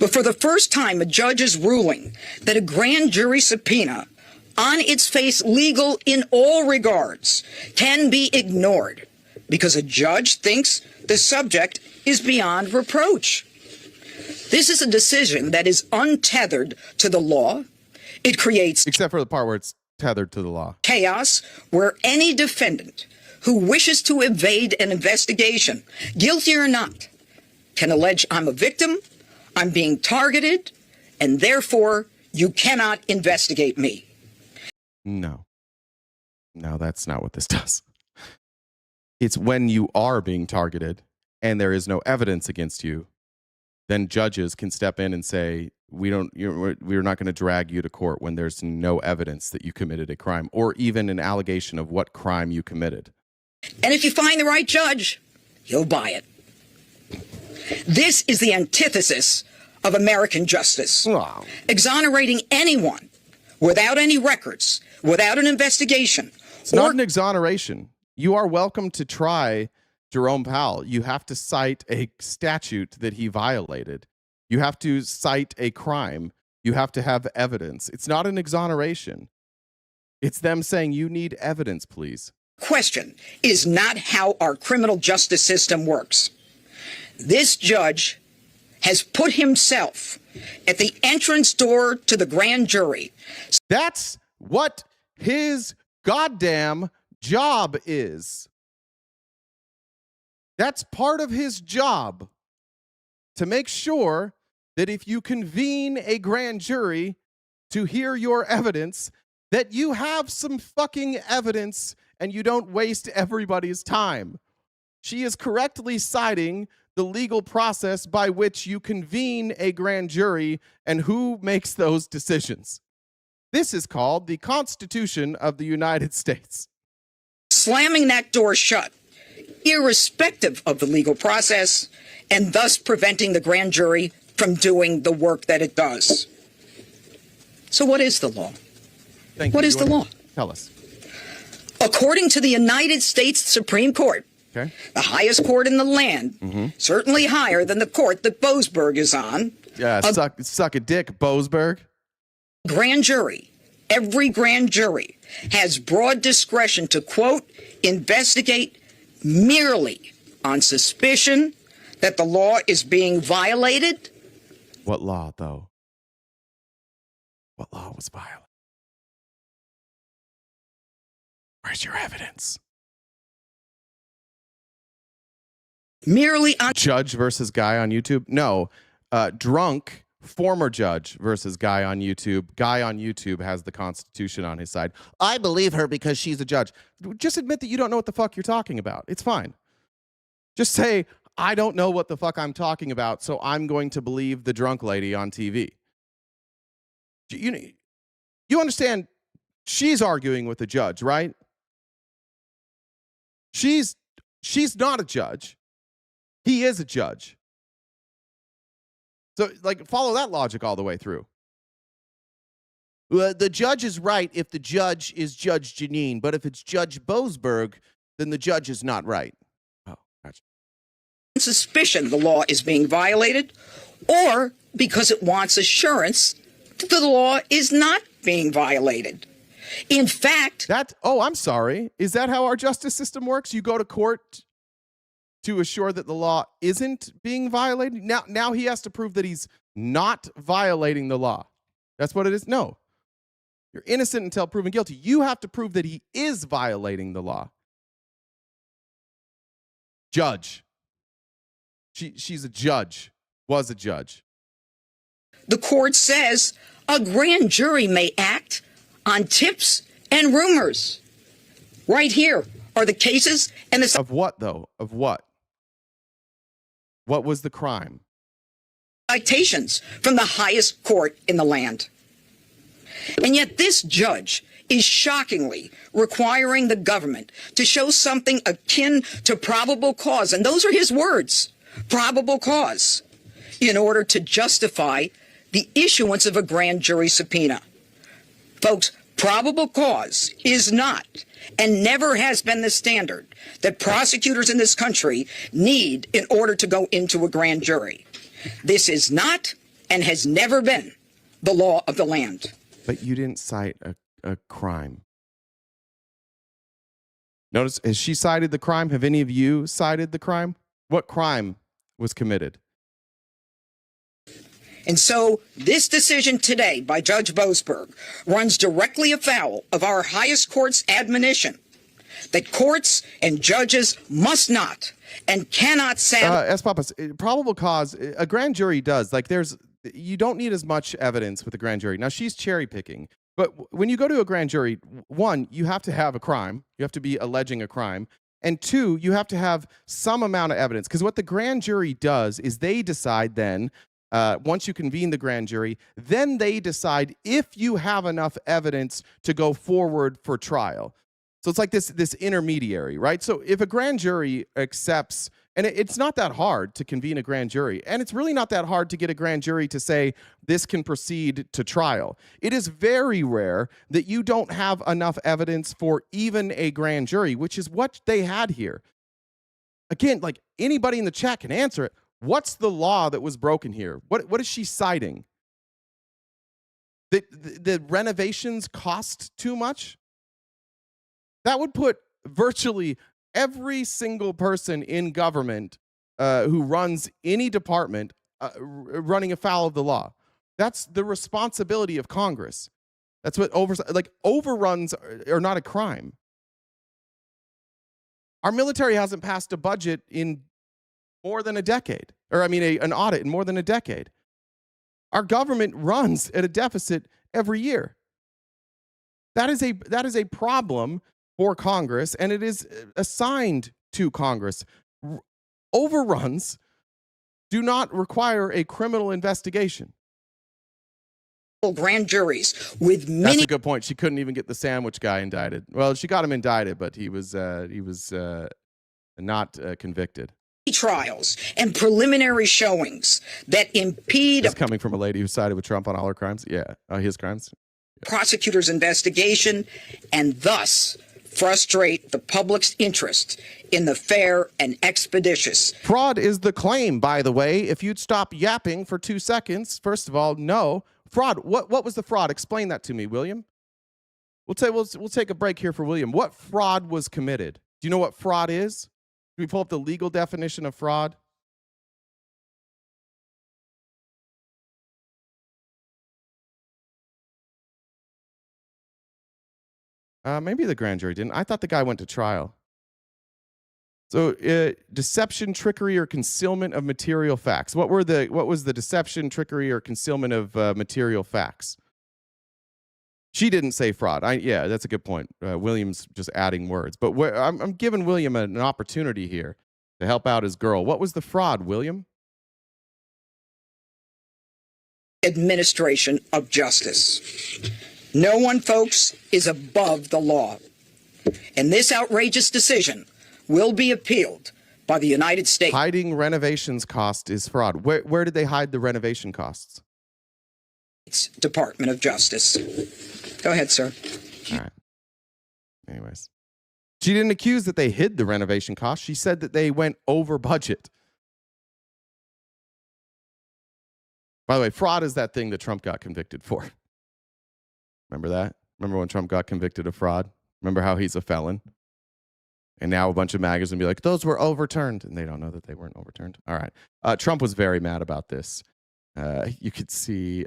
[SPEAKER 17] But for the first time, a judge is ruling that a grand jury subpoena, on its face legal in all regards, can be ignored because a judge thinks the subject is beyond reproach. This is a decision that is untethered to the law. It creates,
[SPEAKER 1] except for the part where it's tethered to the law,
[SPEAKER 17] chaos where any defendant who wishes to evade an investigation, guilty or not, can allege, I'm a victim, I'm being targeted, and therefore you cannot investigate me.
[SPEAKER 1] No, that's not what this does. It's when you are being targeted and there is no evidence against you, then judges can step in and say, we're not going to drag you to court when there's no evidence that you committed a crime or even an allegation of what crime you committed.
[SPEAKER 17] And if you find the right judge, he'll buy it. This is the antithesis of American justice.
[SPEAKER 1] Wow.
[SPEAKER 17] Exonerating anyone without any records, without an investigation.
[SPEAKER 1] It's not an exoneration. You are welcome to try Jerome Powell. You have to cite a statute that he violated. You have to cite a crime. You have to have evidence. It's not an exoneration. It's them saying, you need evidence, please.
[SPEAKER 17] Question is not how our criminal justice system works. This judge has put himself at the entrance door to the grand jury.
[SPEAKER 1] That's what his goddamn job is. That's part of his job, to make sure that if you convene a grand jury to hear your evidence, that you have some fucking evidence and you don't waste everybody's time. She is correctly citing the legal process by which you convene a grand jury and who makes those decisions. This is called the Constitution of the United States.
[SPEAKER 17] Slamming that door shut, irrespective of the legal process, and thus preventing the grand jury from doing the work that it does. So what is the law? What is the law?
[SPEAKER 1] Tell us.
[SPEAKER 17] According to the United States Supreme Court,
[SPEAKER 1] okay,
[SPEAKER 17] the highest court in the land, certainly higher than the court that Boasberg is on.
[SPEAKER 1] Yeah, suck a dick, Boasberg.
[SPEAKER 17] Grand jury, every grand jury has broad discretion to, quote, investigate merely on suspicion that the law is being violated.
[SPEAKER 1] What law, though? What law was violated? Where's your evidence?
[SPEAKER 17] Merely on
[SPEAKER 1] judge versus guy on YouTube? No. Drunk former judge versus guy on YouTube. Guy on YouTube has the Constitution on his side. I believe her because she's a judge. Just admit that you don't know what the fuck you're talking about. It's fine. Just say, I don't know what the fuck I'm talking about, so I'm going to believe the drunk lady on TV. You understand, she's arguing with the judge, right? She's not a judge. He is a judge. So, like, follow that logic all the way through. The judge is right if the judge is Judge Janine, but if it's Judge Boasberg, then the judge is not right. Oh, gotcha.
[SPEAKER 17] Suspicion the law is being violated, or because it wants assurance that the law is not being violated. In fact,
[SPEAKER 1] I'm sorry. Is that how our justice system works? You go to court to assure that the law isn't being violated? Now he has to prove that he's not violating the law. That's what it is? No. You're innocent until proven guilty. You have to prove that he is violating the law. Judge. She's a judge. Was a judge.
[SPEAKER 17] The court says a grand jury may act on tips and rumors. Right here are the cases and the...
[SPEAKER 1] Of what, though? Of what? What was the crime?
[SPEAKER 17] Citations from the highest court in the land. And yet this judge is shockingly requiring the government to show something akin to probable cause, and those are his words, probable cause, in order to justify the issuance of a grand jury subpoena. Folks, probable cause is not and never has been the standard that prosecutors in this country need in order to go into a grand jury. This is not and has never been the law of the land.
[SPEAKER 1] But you didn't cite a crime. Notice, has she cited the crime? Have any of you cited the crime? What crime was committed?
[SPEAKER 17] And so this decision today by Judge Boasberg runs directly afoul of our highest court's admonition that courts and judges must not and cannot
[SPEAKER 1] Papas, probable cause, a grand jury does. Like, you don't need as much evidence with a grand jury. Now, she's cherry picking. But when you go to a grand jury, one, you have to have a crime. You have to be alleging a crime. And two, you have to have some amount of evidence. Because what the grand jury does is they decide then, once you convene the grand jury, then they decide if you have enough evidence to go forward for trial. So it's like this intermediary, right? So if a grand jury accepts, and it's not that hard to convene a grand jury, and it's really not that hard to get a grand jury to say this can proceed to trial. It is very rare that you don't have enough evidence for even a grand jury, which is what they had here. Again, like, anybody in the chat can answer it. What's the law that was broken here? What is she citing? The renovations cost too much? That would put virtually every single person in government who runs any department running afoul of the law. That's the responsibility of Congress. That's what overruns are not a crime. Our military hasn't passed a budget in more than a decade, or an audit in more than a decade. Our government runs at a deficit every year. That is a problem for Congress, and it is assigned to Congress. Overruns do not require a criminal investigation.
[SPEAKER 17] Grand juries with many.
[SPEAKER 1] That's a good point. She couldn't even get the sandwich guy indicted. Well, she got him indicted, but he was not convicted.
[SPEAKER 17] Trials and preliminary showings that impede
[SPEAKER 1] It's coming from a lady who sided with Trump on all her crimes. Yeah, his crimes.
[SPEAKER 17] Prosecutor's investigation and thus frustrate the public's interest in the fair and expeditious.
[SPEAKER 1] Fraud is the claim, by the way. If you'd stop yapping for 2 seconds, first of all, no. Fraud. What was the fraud? Explain that to me, William. We'll take a break here for William. What fraud was committed? Do you know what fraud is? Can we pull up the legal definition of fraud? Maybe the grand jury didn't. I thought the guy went to trial. So, deception, trickery, or concealment of material facts. What was the deception, trickery, or concealment of material facts? She didn't say fraud. Yeah, that's a good point. William's just adding words. But I'm giving William an opportunity here to help out his girl. What was the fraud, William?
[SPEAKER 17] Administration of justice. No one, folks, is above the law. And this outrageous decision will be appealed by the United States.
[SPEAKER 1] Hiding renovations cost is fraud. Where did they hide the renovation costs?
[SPEAKER 17] Department of Justice. Go ahead, sir.
[SPEAKER 1] All right. Anyways. She didn't accuse that they hid the renovation costs. She said that they went over budget. By the way, fraud is that thing that Trump got convicted for. Remember that? Remember when Trump got convicted of fraud? Remember how he's a felon? And now a bunch of magazines be like, those were overturned. And they don't know that they weren't overturned. All right. Trump was very mad about this. You could see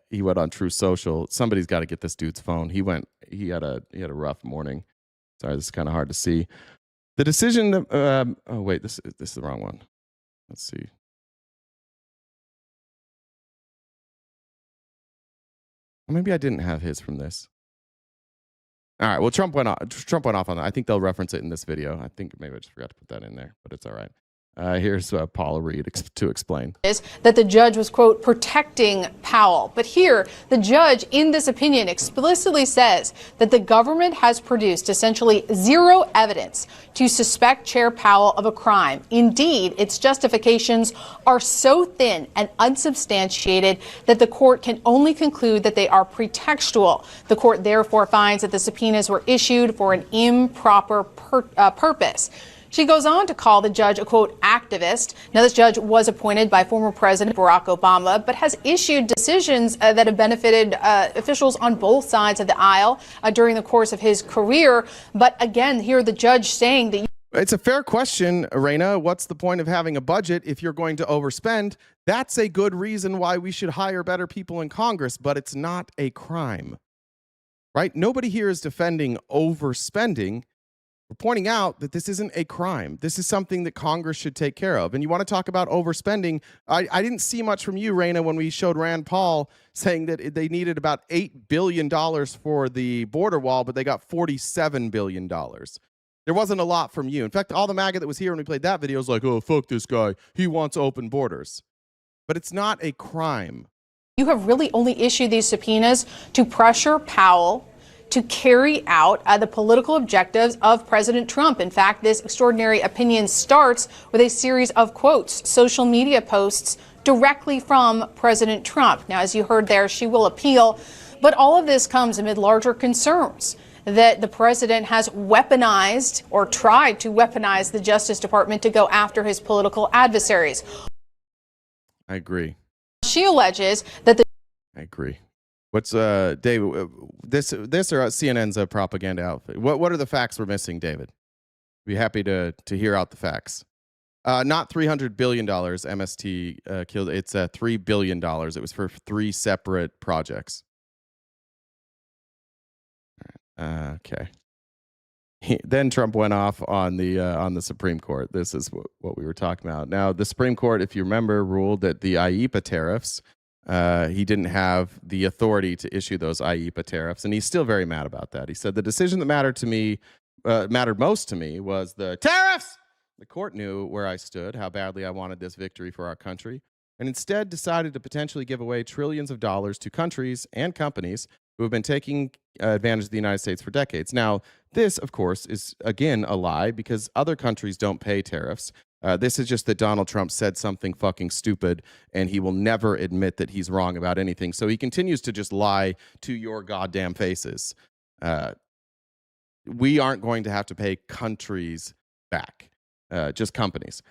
[SPEAKER 1] he went on True Social. Somebody's got to get this dude's phone. He had a rough morning. Sorry, this is kind of hard to see. The decision. Oh wait, this is the wrong one. Let's see. Maybe I didn't have his from this. All right. Well, Trump went off on that. I think they'll reference it in this video. I think maybe I just forgot to put that in there, but it's all right. Here's Paula Reed to explain.
[SPEAKER 18] Is that the judge was, quote, protecting Powell. But here, the judge in this opinion explicitly says that the government has produced essentially zero evidence to suspect Chair Powell of a crime. Indeed, its justifications are so thin and unsubstantiated that the court can only conclude that they are pretextual. The court therefore finds that the subpoenas were issued for an improper purpose. She goes on to call the judge a, quote, activist. Now, this judge was appointed by former President Barack Obama, but has issued decisions that have benefited officials on both sides of the aisle during the course of his career. But again, here the judge saying that...
[SPEAKER 1] It's a fair question, Reina. What's the point of having a budget if you're going to overspend? That's a good reason why we should hire better people in Congress, but it's not a crime, right? Nobody here is defending overspending. We're pointing out that this isn't a crime. This is something that Congress should take care of. And you want to talk about overspending. I didn't see much from you, Reina, when we showed Rand Paul saying that they needed about $8 billion for the border wall, but they got $47 billion. There wasn't a lot from you. In fact, all the MAGA that was here when we played that video was like, oh, fuck this guy. He wants open borders. But it's not a crime.
[SPEAKER 18] You have really only issued these subpoenas to pressure Powell to carry out the political objectives of President Trump. In fact, this extraordinary opinion starts with a series of quotes, social media posts directly from President Trump. Now, as you heard there, she will appeal, but all of this comes amid larger concerns that the president has weaponized or tried to weaponize the Justice Department to go after his political adversaries.
[SPEAKER 1] I agree.
[SPEAKER 18] She alleges that the...
[SPEAKER 1] I agree. What's David? This or CNN's propaganda outfit? What are the facts we're missing, David? Be happy to hear out the facts. Not $300 billion. MST killed. It's $3 billion. It was for 3 separate projects. Okay. Then Trump went off on the Supreme Court. This is what we were talking about. Now, the Supreme Court, if you remember, ruled that the IEEPA tariffs. He didn't have the authority to issue those IEEPA tariffs, and he's still very mad about that. He said the decision that mattered most to me was the tariffs. The court knew where I stood, how badly I wanted this victory for our country, and instead decided to potentially give away trillions of dollars to countries and companies who have been taking advantage of the United States for decades. Now, this, of course, is, again, a lie because other countries don't pay tariffs. This is just that Donald Trump said something fucking stupid, and he will never admit that he's wrong about anything. So he continues to just lie to your goddamn faces. We aren't going to have to pay countries back, just companies.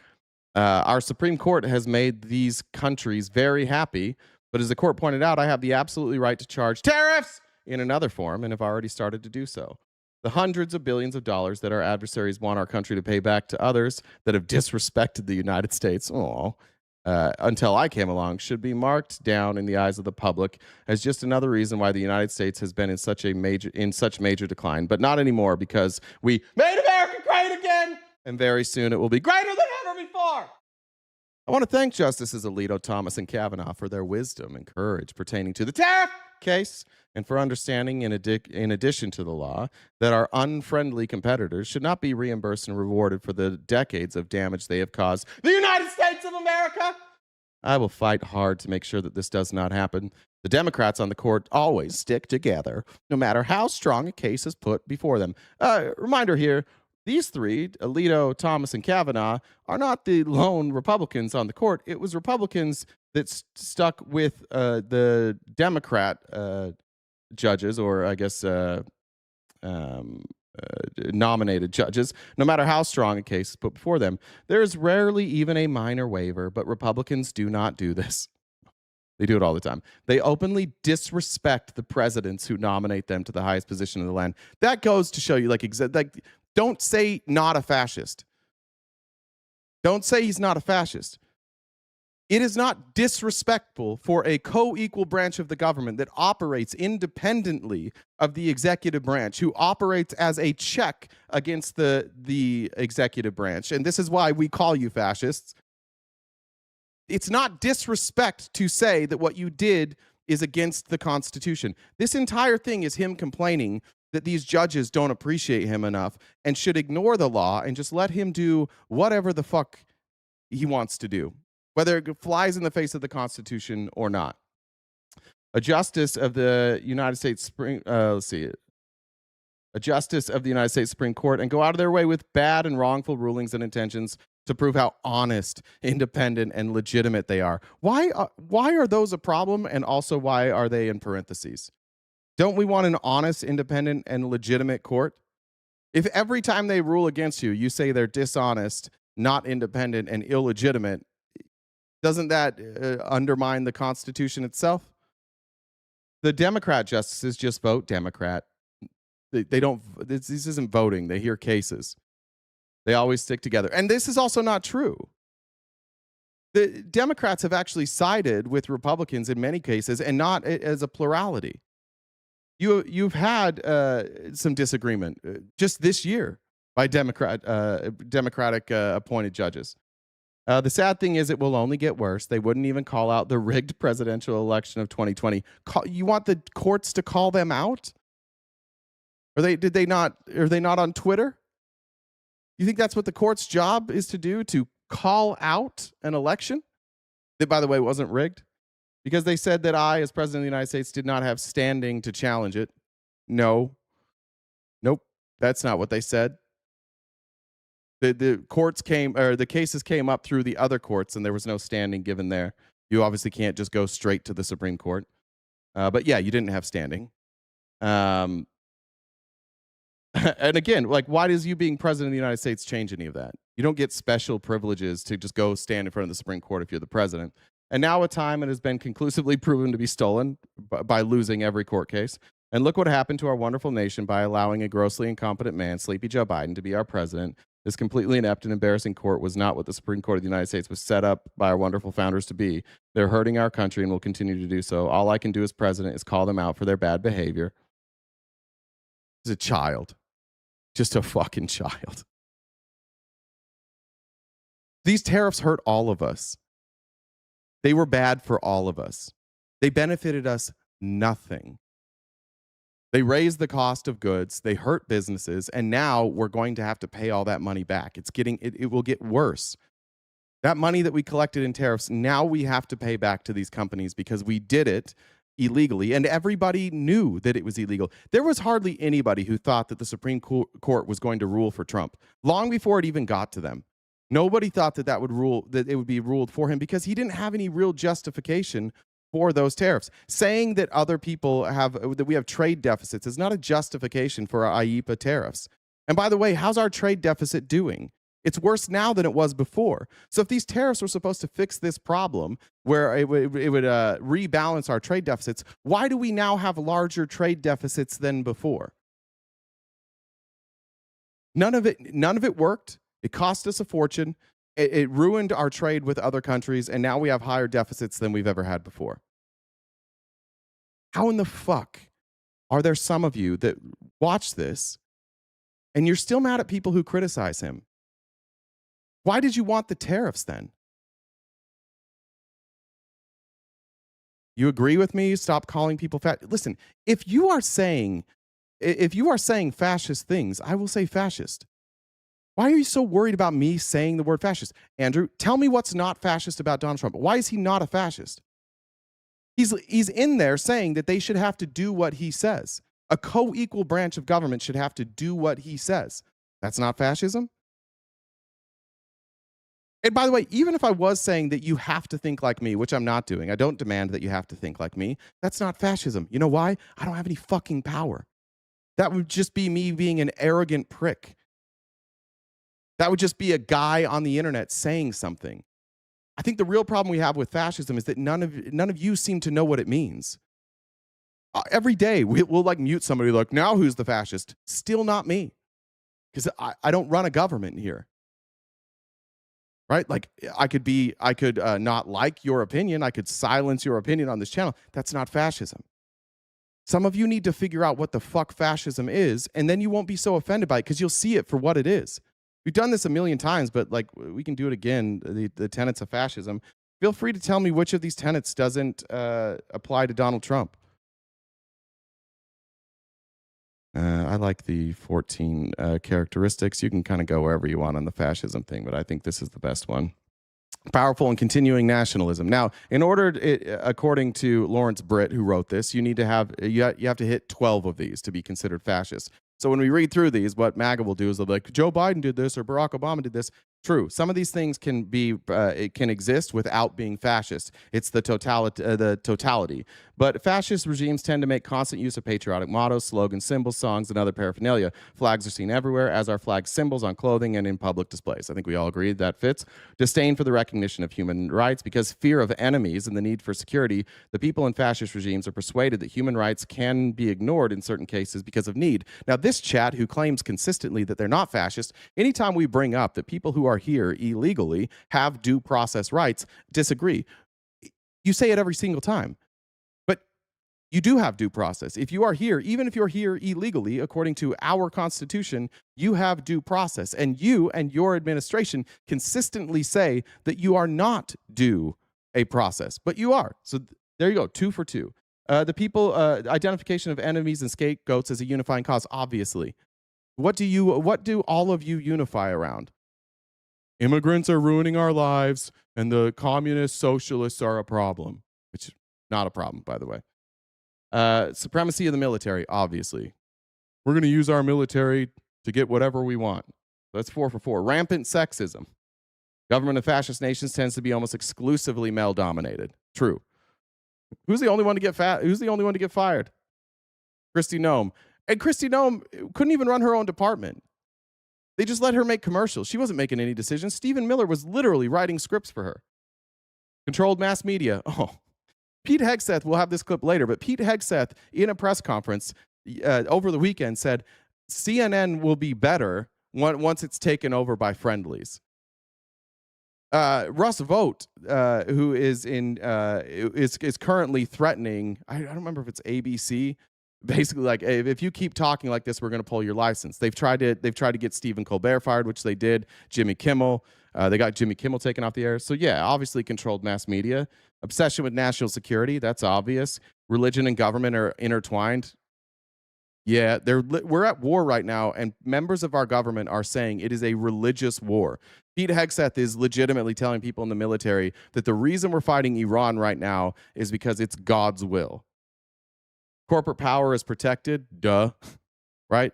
[SPEAKER 1] Our Supreme Court has made these countries very happy, but as the court pointed out, I have the absolutely right to charge tariffs in another form and have already started to do so. The hundreds of billions of dollars that our adversaries want our country to pay back to others that have disrespected the United States, until I came along, should be marked down in the eyes of the public as just another reason why the United States has been in such major decline. But not anymore, because we made America great again, and very soon it will be greater than ever before. I want to thank Justices Alito, Thomas, and Kavanaugh for their wisdom and courage pertaining to the tariff case, and for understanding, in addition to the law, that our unfriendly competitors should not be reimbursed and rewarded for the decades of damage they have caused the United States of America. I will fight hard to make sure that this does not happen. The Democrats on the court always stick together, no matter how strong a case is put before them. Reminder here, these three, Alito, Thomas, and Kavanaugh, are not the lone Republicans on the court. It was Republicans that stuck with the Democrat judges, or I guess nominated judges, no matter how strong a case is put before them. There is rarely even a minor waiver, but Republicans do not do this. They do it all the time. They openly disrespect the presidents who nominate them to the highest position in the land. That goes to show you, don't say not a fascist. Don't say he's not a fascist. It is not disrespectful for a co-equal branch of the government that operates independently of the executive branch, who operates as a check against the executive branch. And this is why we call you fascists. It's not disrespect to say that what you did is against the Constitution. This entire thing is him complaining that these judges don't appreciate him enough and should ignore the law and just let him do whatever the fuck he wants to do, whether it flies in the face of the Constitution or not. A justice of the United States Supreme Court and go out of their way with bad and wrongful rulings and intentions to prove how honest, independent, and legitimate they are. Why are those a problem, and also why are they in parentheses? Don't we want an honest, independent, and legitimate court? If every time they rule against you, you say they're dishonest, not independent, and illegitimate, doesn't that undermine the Constitution itself? The Democrat justices just vote Democrat. They don't. This isn't voting. They hear cases. They always stick together. And this is also not true. The Democrats have actually sided with Republicans in many cases, and not as a plurality. You've had some disagreement just this year by Democratic appointed judges. The sad thing is it will only get worse. They wouldn't even call out the rigged presidential election of 2020. You want the courts to call them out? Are they not on Twitter? You think that's what the court's job is to do, to call out an election that, by the way, wasn't rigged? Because they said that I, as president of the United States, did not have standing to challenge it. No. Nope. That's not what they said. The cases came up through the other courts, and there was no standing given there. You obviously can't just go straight to the Supreme Court. But yeah, you didn't have standing. And again, why does you being president of the United States change any of that? You don't get special privileges to just go stand in front of the Supreme Court if you're the president. And now a time it has been conclusively proven to be stolen by losing every court case. And look what happened to our wonderful nation by allowing a grossly incompetent man, Sleepy Joe Biden, to be our president. This completely inept and embarrassing court was not what the Supreme Court of the United States was set up by our wonderful founders to be. They're hurting our country and will continue to do so. All I can do as president is call them out for their bad behavior. He's a child. Just a fucking child. These tariffs hurt all of us. They were bad for all of us. They benefited us nothing. They raised the cost of goods, they hurt businesses, and now we're going to have to pay all that money back. It will get worse. That money that we collected in tariffs, now we have to pay back to these companies because we did it illegally, and everybody knew that it was illegal. There was hardly anybody who thought that the Supreme Court was going to rule for Trump long before it even got to them. Nobody thought that it would be ruled for him because he didn't have any real justification for those tariffs. Saying that we have trade deficits is not a justification for our IEEPA tariffs. And by the way, how's our trade deficit doing? It's worse now than it was before. So if these tariffs were supposed to fix this problem where it would rebalance our trade deficits, why do we now have larger trade deficits than before? None of it worked. It cost us a fortune. It ruined our trade with other countries, and now we have higher deficits than we've ever had before. How in the fuck are there some of you that watch this and you're still mad at people who criticize him? Why did you want the tariffs then? You agree with me? Stop calling people fat. Listen, if you are saying fascist things, I will say fascist. Why are you so worried about me saying the word fascist? Andrew, tell me what's not fascist about Donald Trump. Why is he not a fascist? He's in there saying that they should have to do what he says. A co-equal branch of government should have to do what he says. That's not fascism? And by the way, even if I was saying that you have to think like me, which I'm not doing, I don't demand that you have to think like me, that's not fascism. You know why? I don't have any fucking power. That would just be me being an arrogant prick. That would just be a guy on the internet saying something. I think the real problem we have with fascism is that none of you seem to know what it means. Every day we'll like mute somebody like, now who's the fascist? Still not me. Because I don't run a government here. Right? Like I could not like your opinion. I could silence your opinion on this channel. That's not fascism. Some of you need to figure out what the fuck fascism is, and then you won't be so offended by it because you'll see it for what it is. We've done this a million times, but like we can do it again. The tenets of fascism. Feel free to tell me which of these tenets doesn't apply to Donald Trump. I like the 14 characteristics. You can kind of go wherever you want on the fascism thing, but I think this is the best one. Powerful and continuing nationalism. Now, in order, according to Lawrence Britt, who wrote this, you have to hit 12 of these to be considered fascist. So when we read through these, what MAGA will do is they'll be like, Joe Biden did this or Barack Obama did this. True. Some of these things can exist without being fascist. It's the totality. But fascist regimes tend to make constant use of patriotic mottos, slogans, symbols, songs, and other paraphernalia. Flags are seen everywhere, as are flag symbols on clothing and in public displays. I think we all agree that fits. Disdain for the recognition of human rights. Because fear of enemies and the need for security, the people in fascist regimes are persuaded that human rights can be ignored in certain cases because of need. Now, this chat, who claims consistently that they're not fascist, anytime we bring up that people who are here illegally have due process rights, disagree. You say it every single time. But you do have due process. If you are here, even if you're here illegally, according to our Constitution, you have due process. And you and your administration consistently say that you are not due a process, but you are. So there you go, 2 for 2. The people, identification of enemies and scapegoats as a unifying cause, obviously. What do all of you unify around? Immigrants are ruining our lives, and the communist socialists are a problem. Which is not a problem, by the way. Supremacy of the military, obviously. We're going to use our military to get whatever we want. That's 4 for 4. Rampant sexism. Government of fascist nations tends to be almost exclusively male-dominated. True. Who's the only one to get Who's the only one to get fired? Kristi Noem. And Kristi Noem couldn't even run her own department. They just let her make commercials. She wasn't making any decisions. Stephen Miller was literally writing scripts for her. Controlled mass media. Oh, Pete Hegseth, we'll have this clip later, but Pete Hegseth in a press conference over the weekend said CNN will be better once it's taken over by friendlies. Russ Vogt, who is currently threatening, I don't remember if it's ABC, basically like, if you keep talking like this, we're going to pull your license. They've tried to get Stephen Colbert fired, which they did. Jimmy Kimmel, they got Jimmy Kimmel taken off the air. So yeah, obviously controlled mass media. Obsession with national security, that's obvious. Religion and government are intertwined. Yeah, we're at war right now, and members of our government are saying it is a religious war. Pete Hegseth is legitimately telling people in the military that the reason we're fighting Iran right now is because it's God's will. Corporate power is protected, duh, right?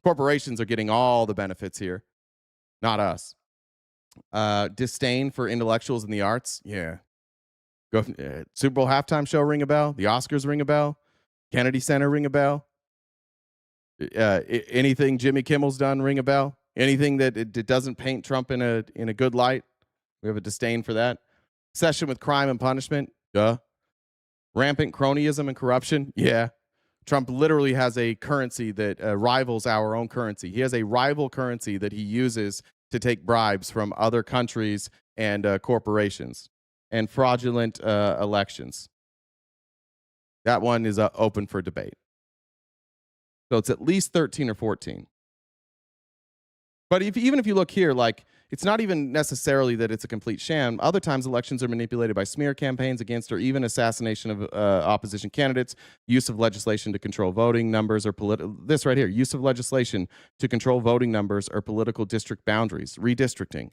[SPEAKER 1] Corporations are getting all the benefits here, not us. Disdain for intellectuals in the arts, yeah. Super Bowl halftime show, ring a bell. The Oscars, ring a bell. Kennedy Center, ring a bell. Anything Jimmy Kimmel's done, ring a bell. Anything that it doesn't paint Trump in a good light, we have a disdain for that. Obsession with crime and punishment, duh. Rampant cronyism and corruption, yeah. Trump literally has a currency that rivals our own currency. He has a rival currency that he uses to take bribes from other countries and corporations. And fraudulent elections. That one is open for debate. So it's at least 13 or 14. But even if you look here, like, it's not even necessarily that it's a complete sham. Other times elections are manipulated by smear campaigns against or even assassination of opposition candidates, use of legislation to control voting numbers or this right here, use of legislation to control voting numbers or political district boundaries, redistricting,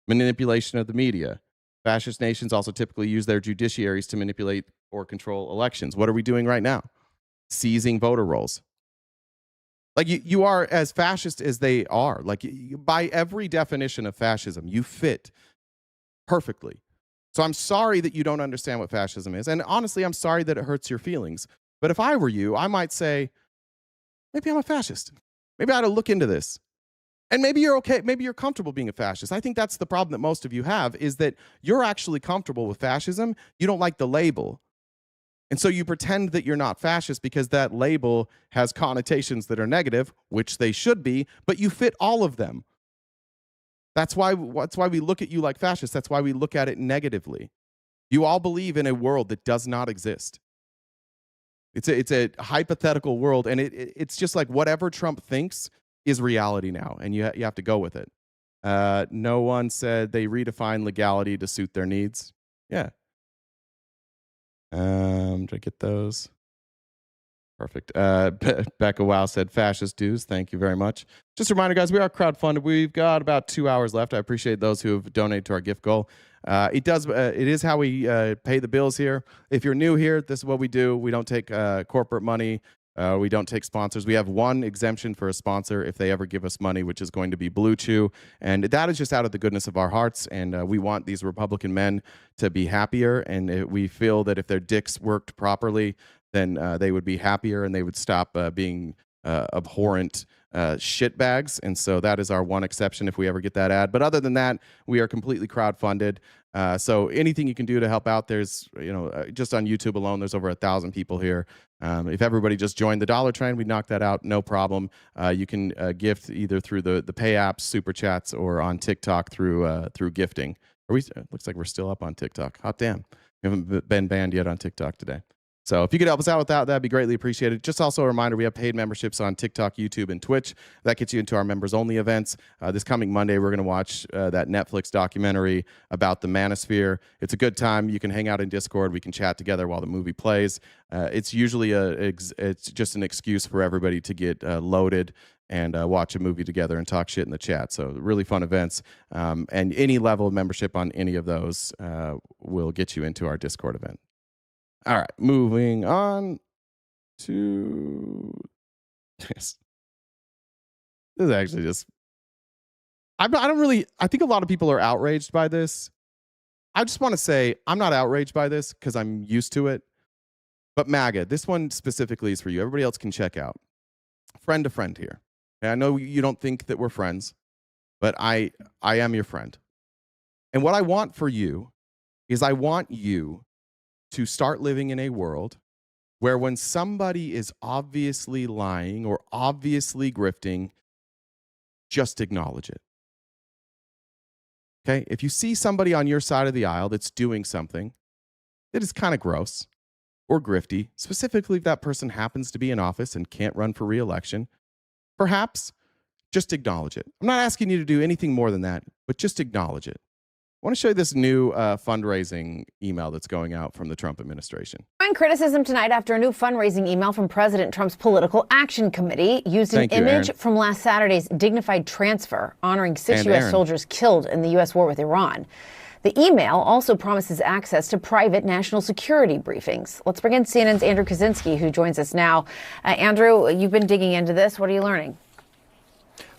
[SPEAKER 1] manipulation of the media. Fascist nations also typically use their judiciaries to manipulate or control elections. What are we doing right now? Seizing voter rolls. Like, you are as fascist as they are. Like, by every definition of fascism, you fit perfectly. So I'm sorry that you don't understand what fascism is. And honestly, I'm sorry that it hurts your feelings. But if I were you, I might say, maybe I'm a fascist. Maybe I ought to look into this. And maybe you're okay. Maybe you're comfortable being a fascist. I think that's the problem that most of you have, is that you're actually comfortable with fascism. You don't like the label. And so you pretend that you're not fascist because that label has connotations that are negative, which they should be, but you fit all of them. That's why we look at you like fascists. That's why we look at it negatively. You all believe in a world that does not exist. It's a hypothetical world, and it's just like whatever Trump thinks is reality now, and you have to go with it. No one said they redefine legality to suit their needs. Yeah. Did I get those? Perfect. Becca Wow said fascist dues. Thank you very much. Just a reminder, guys, we are crowdfunded. We've got about 2 hours left. I appreciate those who have donated to our gift goal. It is how we pay the bills here. If you're new here, this is what we do. We don't take corporate money. We don't take sponsors. We have one exemption for a sponsor if they ever give us money, which is going to be Blue Chew. And that is just out of the goodness of our hearts. And we want these Republican men to be happier. And we feel that if their dicks worked properly, then they would be happier and they would stop being abhorrent shitbags. And so that is our one exception if we ever get that ad. But other than that, we are completely crowdfunded. So anything you can do to help out, there's, just on YouTube alone, there's over 1,000 people here. If everybody just joined the dollar train, we'd knock that out, no problem. You can gift either through the pay apps, super chats, or on TikTok through gifting. Looks like we're still up on TikTok. Hot damn. We haven't been banned yet on TikTok today. So if you could help us out with that, that'd be greatly appreciated. Just also a reminder, we have paid memberships on TikTok, YouTube, and Twitch. That gets you into our members-only events. This coming Monday, we're going to watch that Netflix documentary about the manosphere. It's a good time. You can hang out in Discord. We can chat together while the movie plays. It's usually it's just an excuse for everybody to get loaded and watch a movie together and talk shit in the chat. So really fun events. And any level of membership on any of those will get you into our Discord event. All right, moving on to this. This is actually just, I think a lot of people are outraged by this. I just want to say I'm not outraged by this because I'm used to it. But MAGA, this one specifically is for you. Everybody else can check out. Friend to friend here. And I know you don't think that we're friends, but I am your friend. And what I want for you is I want you to start living in a world where when somebody is obviously lying or obviously grifting, just acknowledge it. Okay? If you see somebody on your side of the aisle that's doing something that is kind of gross or grifty, specifically if that person happens to be in office and can't run for re-election, perhaps just acknowledge it. I'm not asking you to do anything more than that, but just acknowledge it. I want to show you this new fundraising email that's going out from the Trump administration.
[SPEAKER 19] Growing criticism tonight after a new fundraising email from President Trump's Political Action Committee used an image from last Saturday's dignified transfer, honoring 6 U.S. soldiers killed in the U.S. war with Iran. The email also promises access to private national security briefings. Let's bring in CNN's Andrew Kaczynski, who joins us now. Andrew, you've been digging into this. What are you learning?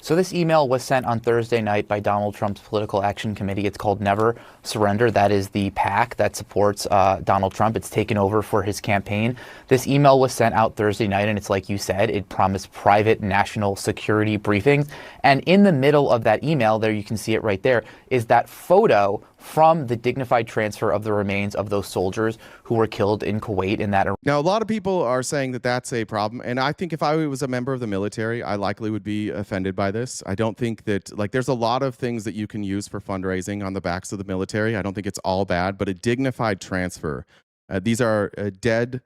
[SPEAKER 20] So this email was sent on Thursday night by Donald Trump's Political Action Committee. It's called Never Surrender. That is the PAC that supports Donald Trump. It's taken over for his campaign. This email was sent out Thursday night, and it's like you said, it promised private national security briefings. And in the middle of that email, there you can see it right there, is that photo from the dignified transfer of the remains of those soldiers who were killed in Kuwait in that.
[SPEAKER 1] Now, a lot of people are saying that that's a problem. And I think if I was a member of the military, I likely would be offended by this. I don't think that, like, there's a lot of things that you can use for fundraising on the backs of the military. I don't think it's all bad, but a dignified transfer. These are dead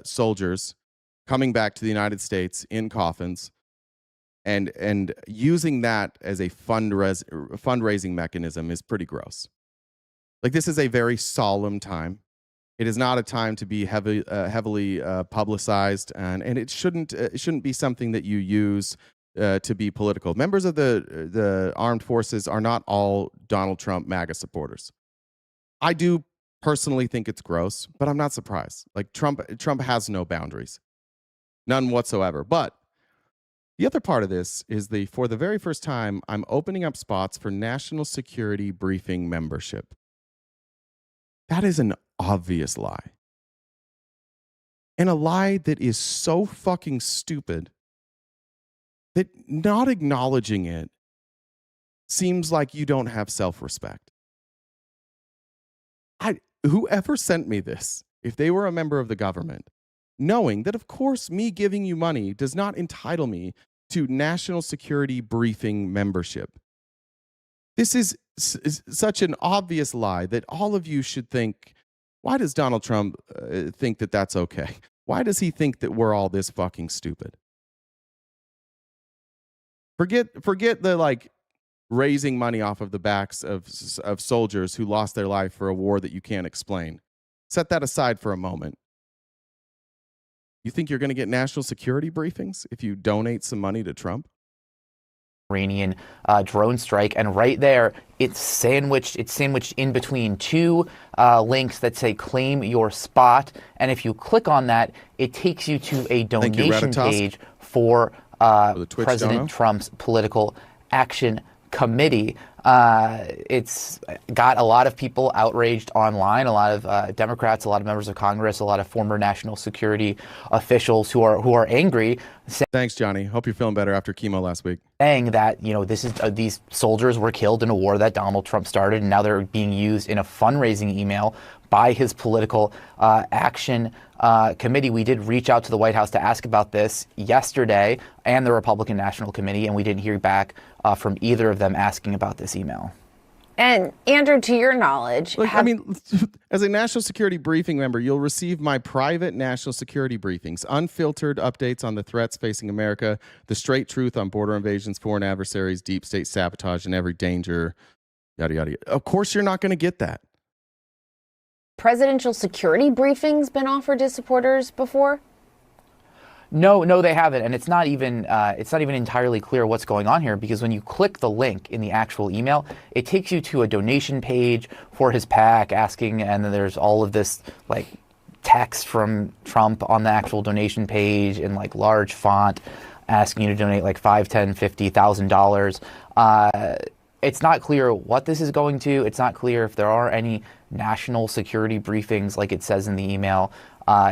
[SPEAKER 1] soldiers coming back to the United States in coffins and using that as a fundraising mechanism is pretty gross. Like, this is a very solemn time. It is not a time to be heavily publicized, and it shouldn't be something that you use to be political. Members of the armed forces are not all Donald Trump MAGA supporters. I do personally think it's gross, but I'm not surprised. Like, Trump has no boundaries, none whatsoever. But the other part of this is for the very first time, I'm opening up spots for national security briefing membership. That is an obvious lie. And a lie that is so fucking stupid that not acknowledging it seems like you don't have self-respect. Whoever sent me this, if they were a member of the government, knowing that, of course, me giving you money does not entitle me to national security briefing membership. This is such an obvious lie that all of you should think, why does Donald Trump think that that's okay? Why does he think that we're all this fucking stupid? Forget the, like, raising money off of the backs of soldiers who lost their life for a war that you can't explain. Set that aside for a moment. You think you're going to get national security briefings if you donate some money to Trump?
[SPEAKER 20] Iranian drone strike, and right there it's sandwiched in between two links that say claim your spot, and if you click on that, it takes you to a donation page for President Trump's Political Action Committee. It's got a lot of people outraged online, a lot of Democrats, a lot of members of Congress, a lot of former national security officials who are angry.
[SPEAKER 1] Thanks, Johnny. Hope you're feeling better after chemo last week.
[SPEAKER 20] Saying that, you know, this is these soldiers were killed in a war that Donald Trump started, and now they're being used in a fundraising email by his Political Action Committee. We did reach out to the White House to ask about this yesterday, and the Republican National Committee, and we didn't hear back from either of them asking about this email.
[SPEAKER 19] And Andrew, to your knowledge,
[SPEAKER 1] I mean, as a national security briefing member, you'll receive my private national security briefings, unfiltered updates on the threats facing America, the straight truth on border invasions, foreign adversaries, deep state sabotage, and every danger, yada, yada, yada. Of course, you're not going to get that.
[SPEAKER 19] Presidential security briefings been offered to supporters before?
[SPEAKER 20] No, they haven't, and it's not even entirely clear what's going on here, because when you click the link in the actual email, it takes you to a donation page for his PAC asking, and then there's all of this like text from Trump on the actual donation page in like large font, asking you to donate like $5, $10, $50,000. It's not clear what this is going to. It's not clear if there are any national security briefings like it says in the email.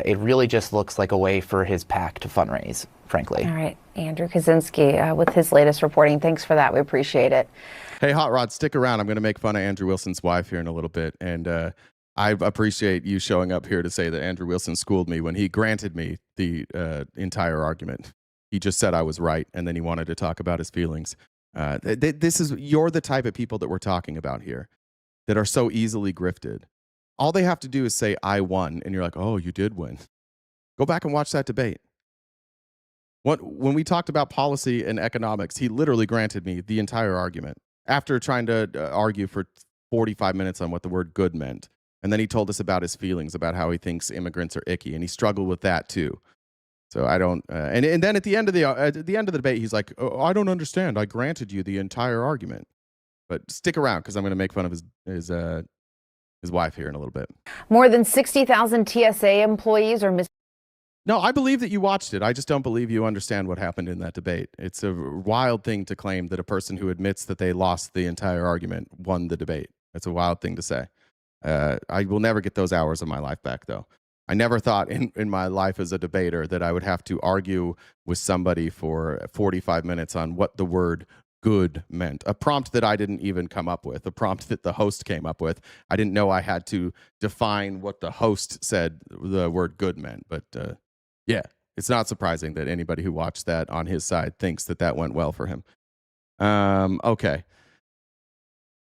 [SPEAKER 20] It really just looks like a way for his PAC to fundraise, frankly.
[SPEAKER 19] All right. Andrew Kaczynski with his latest reporting. Thanks for that. We appreciate it.
[SPEAKER 1] Hey, Hot Rod, stick around. I'm going to make fun of Andrew Wilson's wife here in a little bit. And I appreciate you showing up here to say that Andrew Wilson schooled me when he granted me the entire argument. He just said I was right, and then he wanted to talk about his feelings. You're the type of people that we're talking about here that are so easily grifted. All they have to do is say, I won. And you're like, oh, you did win. Go back and watch that debate. When we talked about policy and economics, he literally granted me the entire argument after trying to argue for 45 minutes on what the word good meant. And then he told us about his feelings about how he thinks immigrants are icky, and he struggled with that too. So I don't. And then at the end of the debate, he's like, "Oh, I don't understand. I granted you the entire argument." But stick around because I'm going to make fun of his wife here in a little bit.
[SPEAKER 19] More than 60,000 TSA employees are missing.
[SPEAKER 1] No, I believe that you watched it. I just don't believe you understand what happened in that debate. It's a wild thing to claim that a person who admits that they lost the entire argument won the debate. That's a wild thing to say. I will never get those hours of my life back, though. I never thought in my life as a debater that I would have to argue with somebody for 45 minutes on what the word good meant. A prompt that I didn't even come up with, a prompt that the host came up with. I didn't know I had to define what the host said the word good meant. But yeah, it's not surprising that anybody who watched that on his side thinks that that went well for him. Okay.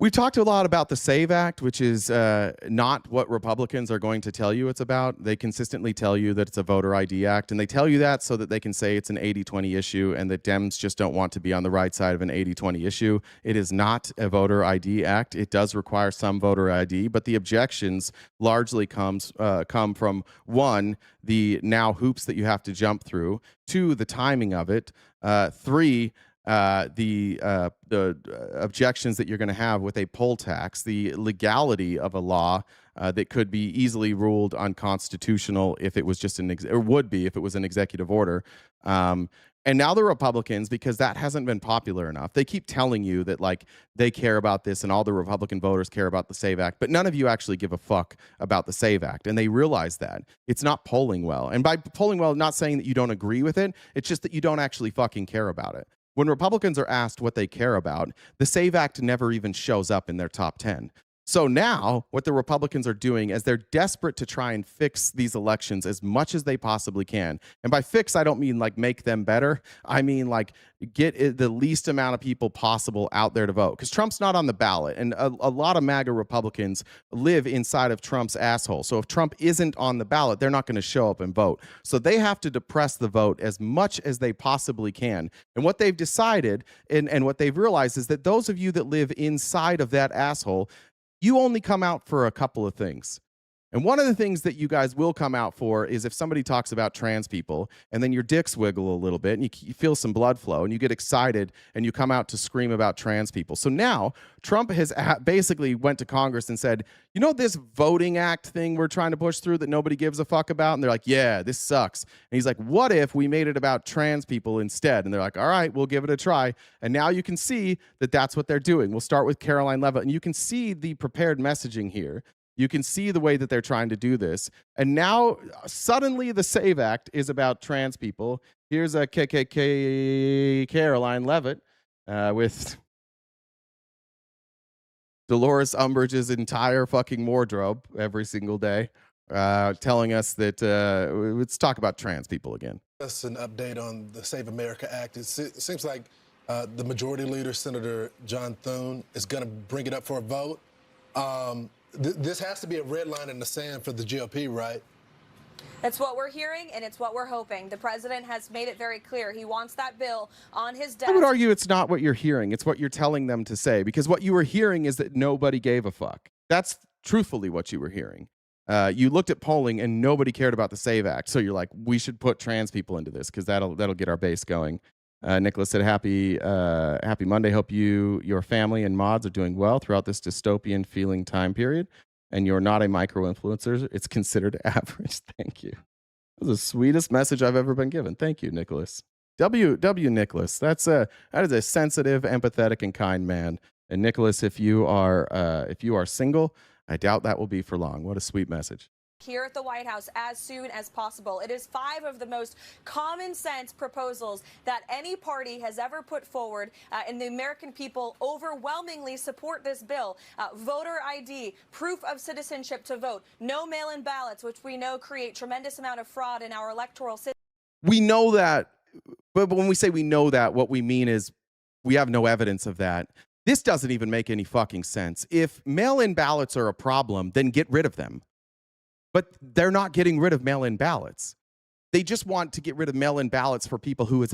[SPEAKER 1] We've talked a lot about the SAVE Act, which is not what Republicans are going to tell you it's about. They consistently tell you that it's a voter ID act, and they tell you that so that they can say it's an 80-20 issue and that Dems just don't want to be on the right side of an 80-20 issue. It is not a voter ID act. It does require some voter ID, but the objections largely come from, one, the now hoops that you have to jump through, two, the timing of it, three, the objections that you're going to have with a poll tax, the legality of a law that could be easily ruled unconstitutional if it was just or would be if it was an executive order. And now the Republicans, because that hasn't been popular enough, they keep telling you that like they care about this and all the Republican voters care about the SAVE Act, but none of you actually give a fuck about the SAVE Act. And they realize that it's not polling well. And by polling well, not saying that you don't agree with it, it's just that you don't actually fucking care about it. When Republicans are asked what they care about, the SAVE Act never even shows up in their top 10. So now what the Republicans are doing is they're desperate to try and fix these elections as much as they possibly can. And by fix, I don't mean like make them better. I mean like get the least amount of people possible out there to vote. Because Trump's not on the ballot. And a lot of MAGA Republicans live inside of Trump's asshole. So if Trump isn't on the ballot, they're not going to show up and vote. So they have to depress the vote as much as they possibly can. And what they've decided and what they've realized is that those of you that live inside of that asshole, you only come out for a couple of things. And one of the things that you guys will come out for is if somebody talks about trans people and then your dicks wiggle a little bit and you feel some blood flow and you get excited and you come out to scream about trans people. So now Trump has basically went to Congress and said, you know, this voting act thing we're trying to push through that nobody gives a fuck about? And they're like, yeah, this sucks. And he's like, what if we made it about trans people instead? And they're like, all right, we'll give it a try. And now you can see that that's what they're doing. We'll start with Caroline Leavitt, and you can see the prepared messaging here. You can see the way that they're trying to do this. And now suddenly the SAVE Act is about trans people. Here's a KKK Caroline Leavitt with Dolores Umbridge's entire fucking wardrobe every single day, telling us that let's talk about trans people again.
[SPEAKER 21] That's an update on the Save America Act. It seems like the majority leader, Senator John Thune, is going to bring it up for a vote. This has to be a red line in the sand for the GOP, right?
[SPEAKER 22] It's what we're hearing, and it's what we're hoping. The president has made it very clear. He wants that bill on his desk.
[SPEAKER 1] I would argue it's not what you're hearing. It's what you're telling them to say, because what you were hearing is that nobody gave a fuck. That's truthfully what you were hearing. You looked at polling, and nobody cared about the SAVE Act. So you're like, we should put trans people into this because that'll get our base going. Nicholas said, happy Monday. Hope your family and mods are doing well throughout this dystopian feeling time period. And you're not a micro-influencer. It's considered average. Thank you. That was the sweetest message I've ever been given. Thank you, Nicholas. W. Nicholas. That is a sensitive, empathetic, and kind man. And Nicholas, if you are single, I doubt that will be for long. What a sweet message.
[SPEAKER 22] Here at the White House as soon as possible. It is 5 of the most common sense proposals that any party has ever put forward, and the American people overwhelmingly support this bill. Voter ID, proof of citizenship to vote, no mail-in ballots, which we know create tremendous amount of fraud in our electoral system.
[SPEAKER 1] We know that, but when we say we know that, what we mean is we have no evidence of that. This doesn't even make any fucking sense. If mail-in ballots are a problem, then get rid of them. But they're not getting rid of mail-in ballots. They just want to get rid of mail-in ballots for people who have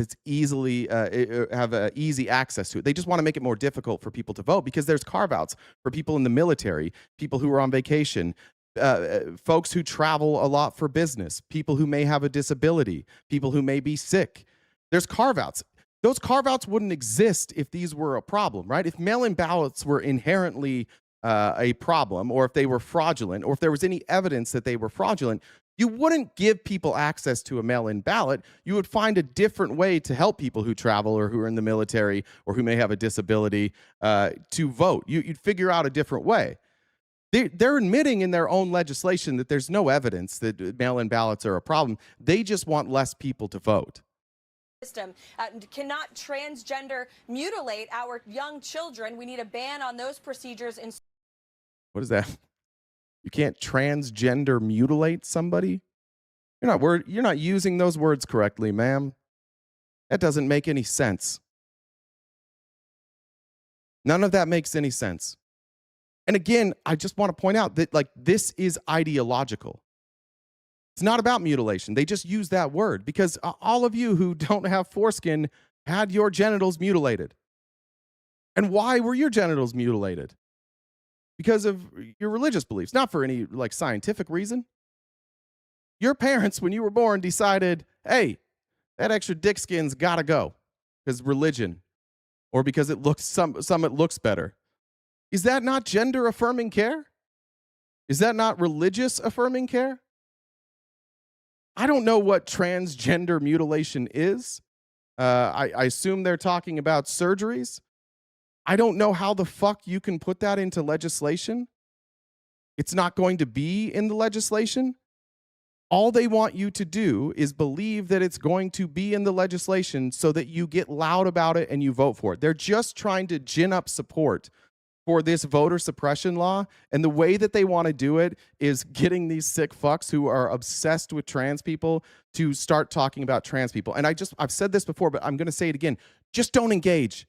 [SPEAKER 1] easy access to it. They just want to make it more difficult for people to vote because there's carve-outs for people in the military, people who are on vacation, folks who travel a lot for business, people who may have a disability, people who may be sick. There's carve-outs. Those carve-outs wouldn't exist if these were a problem, right? If mail-in ballots were inherently a problem, or if they were fraudulent, or if there was any evidence that they were fraudulent, you wouldn't give people access to a mail-in ballot. You would find a different way to help people who travel or who are in the military or who may have a disability to vote. You'd figure out a different way. They're admitting in their own legislation that there's no evidence that mail-in ballots are a problem. They just want less people to vote.
[SPEAKER 22] System cannot transgender mutilate our young children. We need a ban on those procedures.
[SPEAKER 1] What is that? You can't transgender mutilate somebody? You're not using those words correctly, ma'am. That doesn't make any sense. None of that makes any sense. And again, I just want to point out that this is ideological. It's not about mutilation. They just use that word because all of you who don't have foreskin had your genitals mutilated. And why were your genitals mutilated? Because of your religious beliefs, not for any scientific reason. Your parents, when you were born, decided, hey, that extra dick skin's gotta go because religion, or because it looks it looks better. Is that not gender affirming care? Is that not religious affirming care? I don't know what transgender mutilation is. I assume they're talking about surgeries. I don't know how the fuck you can put that into legislation. It's not going to be in the legislation. All they want you to do is believe that it's going to be in the legislation so that you get loud about it and you vote for it. They're just trying to gin up support for this voter suppression law. And the way that they want to do it is getting these sick fucks who are obsessed with trans people to start talking about trans people. And I've said this before, but I'm going to say it again. Just don't engage.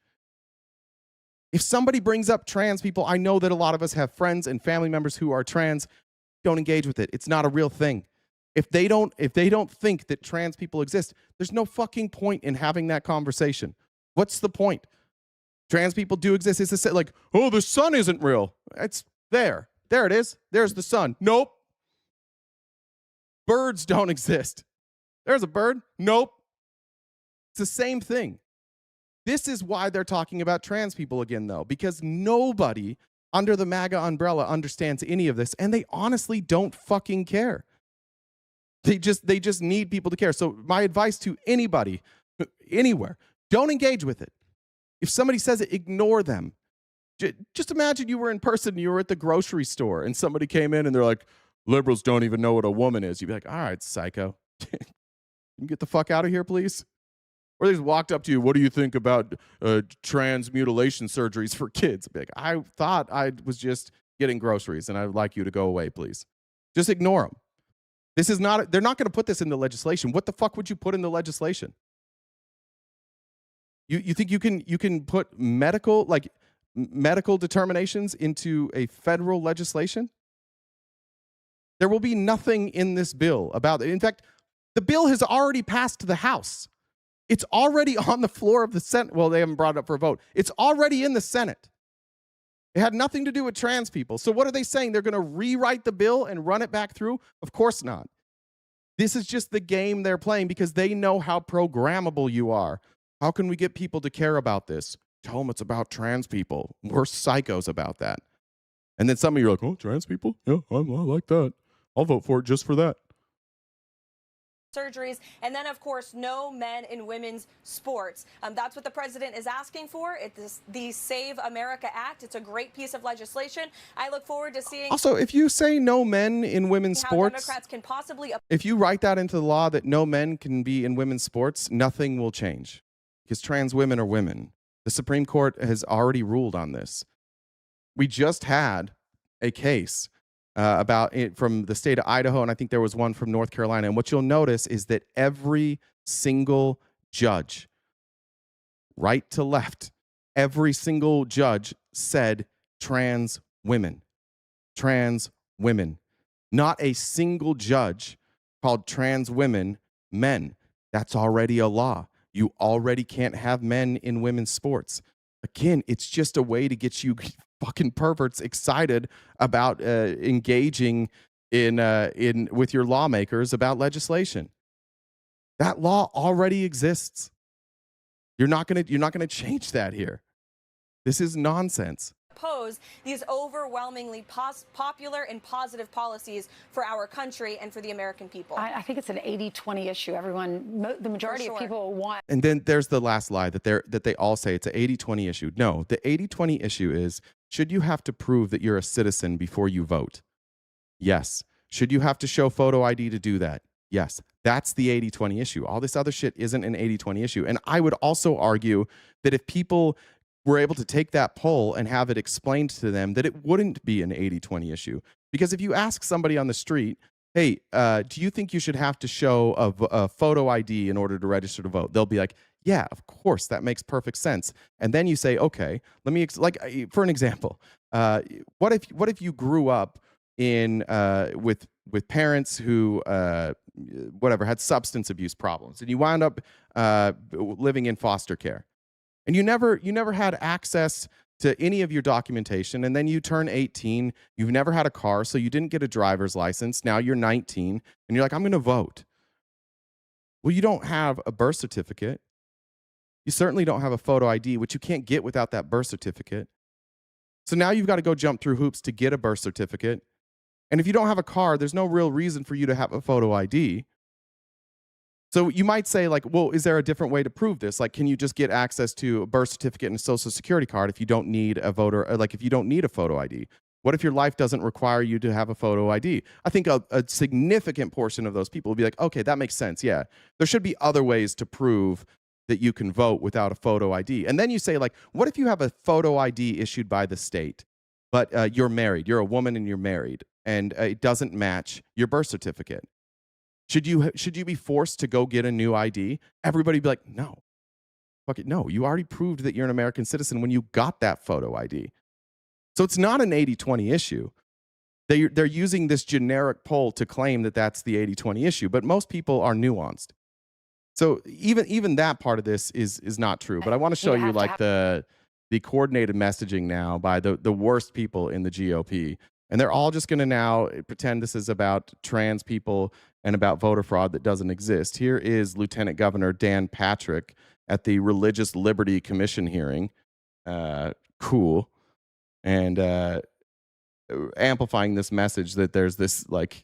[SPEAKER 1] If somebody brings up trans people, I know that a lot of us have friends and family members who are trans. Don't engage with it. It's not a real thing. If they don't think that trans people exist, there's no fucking point in having that conversation. What's the point? Trans people do exist. It's oh, the sun isn't real. It's there. There it is. There's the sun. Nope. Birds don't exist. There's a bird. Nope. It's the same thing. This is why they're talking about trans people again, though, because nobody under the MAGA umbrella understands any of this, and they honestly don't fucking care. They just need people to care. So my advice to anybody, anywhere, don't engage with it. If somebody says it, ignore them. Just imagine you were in person, you were at the grocery store, and somebody came in and they're like, liberals don't even know what a woman is. You'd be like, all right, psycho. You get the fuck out of here, please. Or they just walked up to you, what do you think about trans mutilation surgeries for kids? I'd be like, I thought I was just getting groceries, and I'd like you to go away, please. Just ignore them. They're not going to put this in the legislation. What the fuck would you put in the legislation? You think you can put medical determinations into a federal legislation? There will be nothing in this bill about it. In fact, the bill has already passed the House. It's already on the floor of the Senate. Well, they haven't brought it up for a vote. It's already in the Senate. It had nothing to do with trans people. So what are they saying? They're going to rewrite the bill and run it back through? Of course not. This is just the game they're playing because they know how programmable you are. How can we get people to care about this? Tell them it's about trans people. We're psychos about that. And then some of you are like, oh, trans people? Yeah, I like that. I'll vote for it just for that.
[SPEAKER 22] Surgeries, and then, of course, no men in women's sports. That's what the president is asking for. It's the Save America Act. It's a great piece of legislation. I look forward to seeing.
[SPEAKER 1] Also, if you say no men in women's sports,
[SPEAKER 22] Democrats can possibly.
[SPEAKER 1] If you write that into the law that no men can be in women's sports, nothing will change because trans women are women. The Supreme Court has already ruled on this. We just had a case about it from the state of Idaho, and I think there was one from North Carolina. And what you'll notice is that every single judge, right to left, every single judge said trans women. Trans women. Not a single judge called trans women men. That's already a law. You already can't have men in women's sports. Again, it's just a way to get you fucking perverts excited about engaging in with your lawmakers about legislation. That law already exists. You're not gonna change that here. This is nonsense.
[SPEAKER 22] Oppose these overwhelmingly popular and positive policies for our country and for the American people.
[SPEAKER 3] I think it's an 80-20 issue. The majority of people want.
[SPEAKER 1] And then there's the last lie that they all say it's an 80-20 issue. No, the 80-20 issue is, should you have to prove that you're a citizen before you vote? Yes. Should you have to show photo ID to do that? Yes. That's the 80-20 issue. All this other shit isn't an 80-20 issue. And I would also argue that if people were able to take that poll and have it explained to them, that it wouldn't be an 80-20 issue. Because if you ask somebody on the street, hey, do you think you should have to show a photo ID in order to register to vote? They'll be like, yeah, of course, that makes perfect sense. And then you say, okay, let me, for an example, what if you grew up in with parents who had substance abuse problems, and you wound up living in foster care, and you never had access to any of your documentation, and then you turn 18, you've never had a car, so you didn't get a driver's license. Now you're 19, and you're like, I'm going to vote. Well, you don't have a birth certificate. You certainly don't have a photo ID, which you can't get without that birth certificate. So now you've got to go jump through hoops to get a birth certificate. And if you don't have a car, there's no real reason for you to have a photo ID. So you might say, like, well, is there a different way to prove this? Like, can you just get access to a birth certificate and a social security card if you don't need a voter, if you don't need a photo ID? What if your life doesn't require you to have a photo ID? I think a significant portion of those people will be like, okay, that makes sense. Yeah, there should be other ways to prove that you can vote without a photo ID. And then you say, like, what if you have a photo ID issued by the state, but you're married, you're a woman and you're married, and it doesn't match your birth certificate? Should you be forced to go get a new ID? Everybody be like, no. Fuck it, no. You already proved that you're an American citizen when you got that photo ID. So it's not an 80-20 issue. They're using this generic poll to claim that that's the 80-20 issue, but most people are nuanced. So even that part of this is not true. But I want to show you like the coordinated messaging now by the worst people in the GOP. And they're all just going to now pretend this is about trans people and about voter fraud that doesn't exist. Here is Lieutenant Governor Dan Patrick at the Religious Liberty Commission hearing. Cool. And amplifying this message that there's this like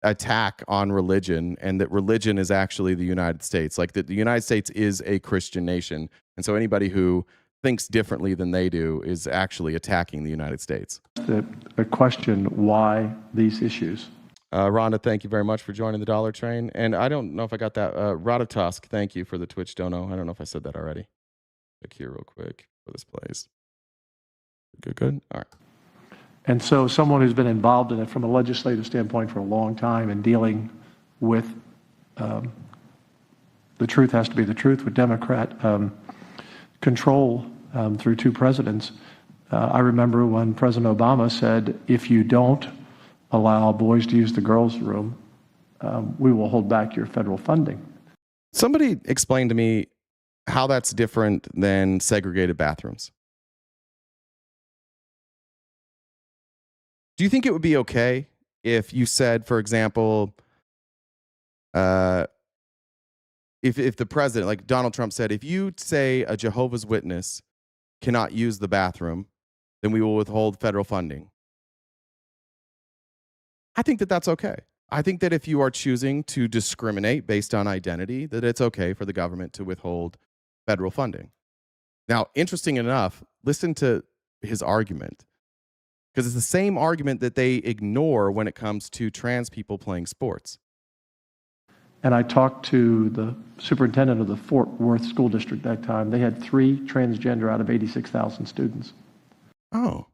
[SPEAKER 1] attack on religion, and that religion is actually the United States. Like that the United States is a Christian nation. And so anybody who thinks differently than they do is actually attacking the United States.
[SPEAKER 4] A question, why these issues?
[SPEAKER 1] Rhonda, thank you very much for joining the Dollar Train. And I don't know if I got that. Rada Tusk, thank you for the Twitch dono. I don't know if I said that already. Click here real quick for this plays. Good. All right.
[SPEAKER 4] And so someone who's been involved in it from a legislative standpoint for a long time and dealing with the truth has to be the truth with Democrat control through two presidents. I remember when President Obama said, if you don't allow boys to use the girls' room, we will hold back your federal funding.
[SPEAKER 1] Somebody explain to me how that's different than segregated bathrooms. Do you think it would be okay if you said, for example, if the president, like Donald Trump said, if you say a Jehovah's Witness cannot use the bathroom, then we will withhold federal funding? I think that that's okay. I think that if you are choosing to discriminate based on identity, that it's okay for the government to withhold federal funding. Now, interesting enough, listen to his argument, because it's the same argument that they ignore when it comes to trans people playing sports.
[SPEAKER 4] And I talked to the superintendent of the Fort Worth School District at that time. They had 3 transgender out of 86,000 students.
[SPEAKER 1] Oh.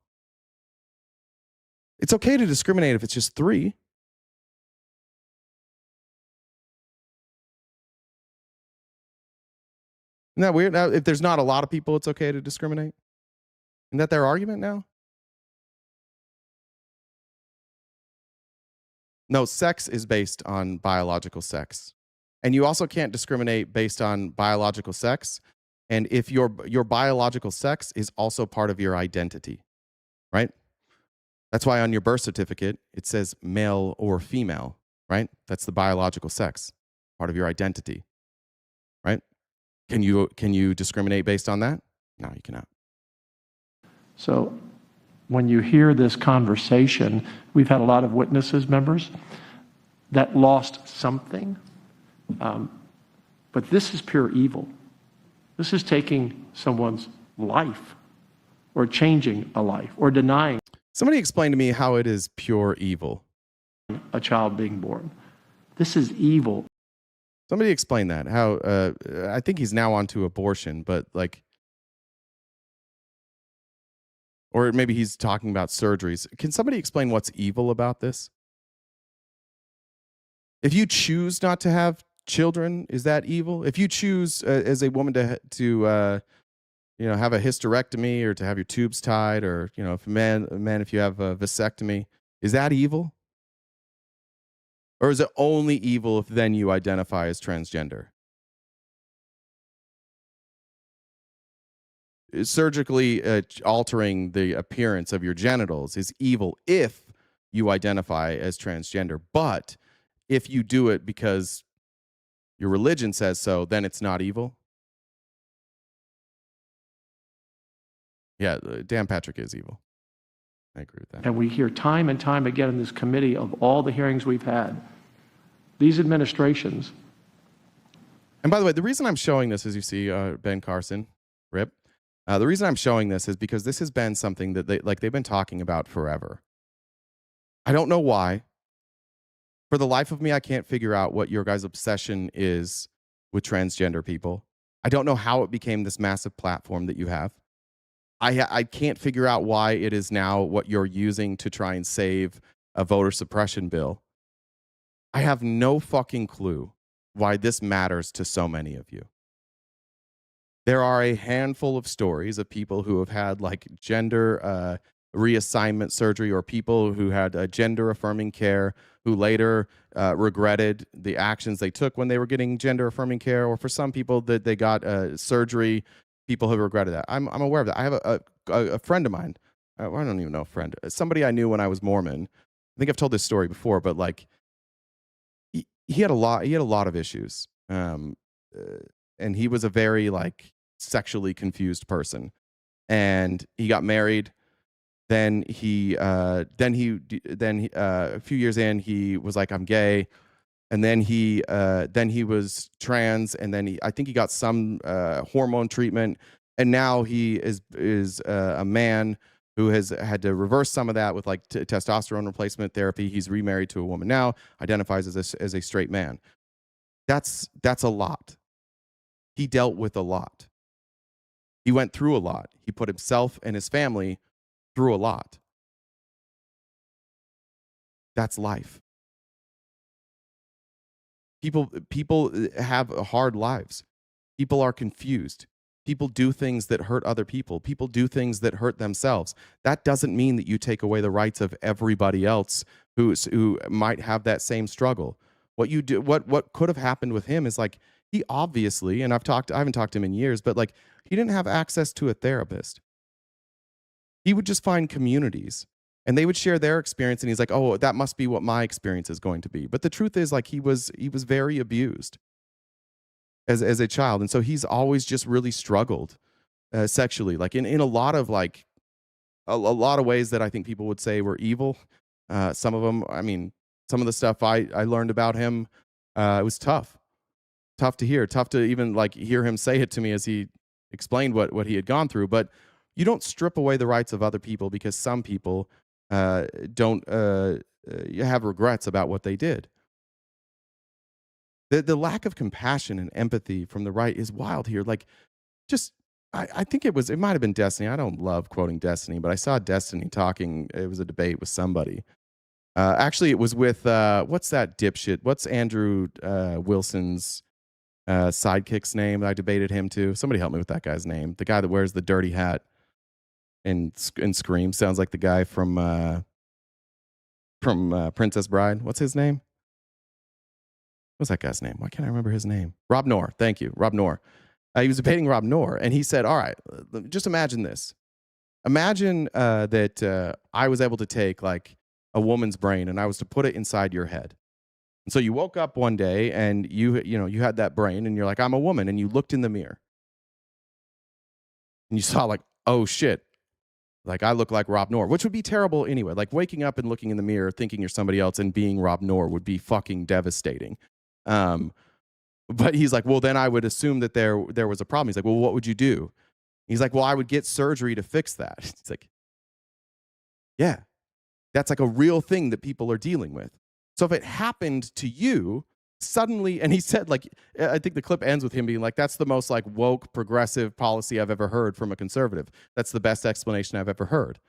[SPEAKER 1] It's okay to discriminate if it's just 3. Isn't that weird? Now, if there's not a lot of people, it's okay to discriminate? Isn't that their argument now? No, sex is based on biological sex. And you also can't discriminate based on biological sex. And if your biological sex is also part of your identity, right? That's why on your birth certificate, it says male or female, right? That's the biological sex, part of your identity, right? Can you discriminate based on that? No, you cannot.
[SPEAKER 4] So when you hear this conversation, we've had a lot of witnesses, members, that lost something. But this is pure evil. This is taking someone's life or changing a life or denying.
[SPEAKER 1] Somebody explain to me how it is pure evil.
[SPEAKER 4] A child being born. This is evil.
[SPEAKER 1] Somebody explain that. How I think he's now on to abortion, but like, or maybe he's talking about surgeries. Can somebody explain what's evil about this? If you choose not to have children, is that evil? If you choose as a woman to have a hysterectomy or to have your tubes tied, or if a man if you have a vasectomy, is that evil? Or is it only evil if then you identify as transgender? Surgically altering the appearance of your genitals is evil if you identify as transgender. But if you do it because your religion says so, then it's not evil. Yeah, Dan Patrick is evil. I agree with that.
[SPEAKER 4] And we hear time and time again in this committee of all the hearings we've had, these administrations.
[SPEAKER 1] And by the way, the reason I'm showing this, as you see, Ben Carson, RIP, the reason I'm showing this is because this has been something that they've been talking about forever. I don't know why. For the life of me, I can't figure out what your guys' obsession is with transgender people. I don't know how it became this massive platform that you have. I can't figure out why it is now what you're using to try and save a voter suppression bill. I have no fucking clue why this matters to so many of you. There are a handful of stories of people who have had like gender reassignment surgery, or people who had gender affirming care who later regretted the actions they took when they were getting gender affirming care, or for some people that they got surgery. People have regretted that. I'm aware of that. I have a friend of mine. I don't even know a friend. Somebody I knew when I was Mormon. I think I've told this story before, but like he had a lot of issues. And he was a very like sexually confused person. And he got married. Then a few years in, he was like, I'm gay. And then he was trans, and then I think he got some hormone treatment, and now he is a man who has had to reverse some of that with like testosterone replacement therapy. He's remarried to a woman now, identifies as a straight man. That's a lot. He dealt with a lot. He went through a lot. He put himself and his family through a lot. That's life. People have hard lives. People are confused. People do things that hurt other people. People do things that hurt themselves. That doesn't mean that you take away the rights of everybody else who might have that same struggle. What you do, what could have happened with him is like, he obviously, and I haven't talked to him in years, but like he didn't have access to a therapist. He would just find communities. And they would share their experience, and he's like, "Oh, that must be what my experience is going to be." But the truth is, like, he was very abused as a child, and so he's always just really struggled sexually, like in a lot of like a lot of ways that I think people would say were evil. Some of them, I mean, some of the stuff I learned about him, it was tough to hear, tough to even like hear him say it to me as he explained what he had gone through. But you don't strip away the rights of other people because some people don't have regrets about what they did. The lack of compassion and empathy from the right is wild here. Like, just I think it might have been Destiny. I don't love quoting Destiny, but I saw Destiny talking. It was a debate with somebody. Actually, it was with what's that dipshit? What's Andrew Wilson's sidekick's name? I debated him too. Somebody help me with that guy's name. The guy that wears the dirty hat and screams. Sounds like the guy from Princess Bride. What's his name? What's that guy's name? Why can't I remember his name? Rob Noor. Thank you, Rob Noor. He was debating Rob Noor, and he said, "All right, just imagine this. Imagine that I was able to take like a woman's brain and I was to put it inside your head. And so you woke up one day and you had that brain and you're like, I'm a woman, and you looked in the mirror and you saw like, oh shit, like I look like Rob Noor, which would be terrible anyway. Like waking up and looking in the mirror, thinking you're somebody else and being Rob Noor would be fucking devastating. But he's like, well, then I would assume that there was a problem. He's like, well, what would you do? He's like, well, I would get surgery to fix that. It's like, yeah, that's like a real thing that people are dealing with. So if it happened to you suddenly, and he said, like, I think the clip ends with him being like, that's the most like woke progressive policy I've ever heard from a conservative. That's the best explanation I've ever heard.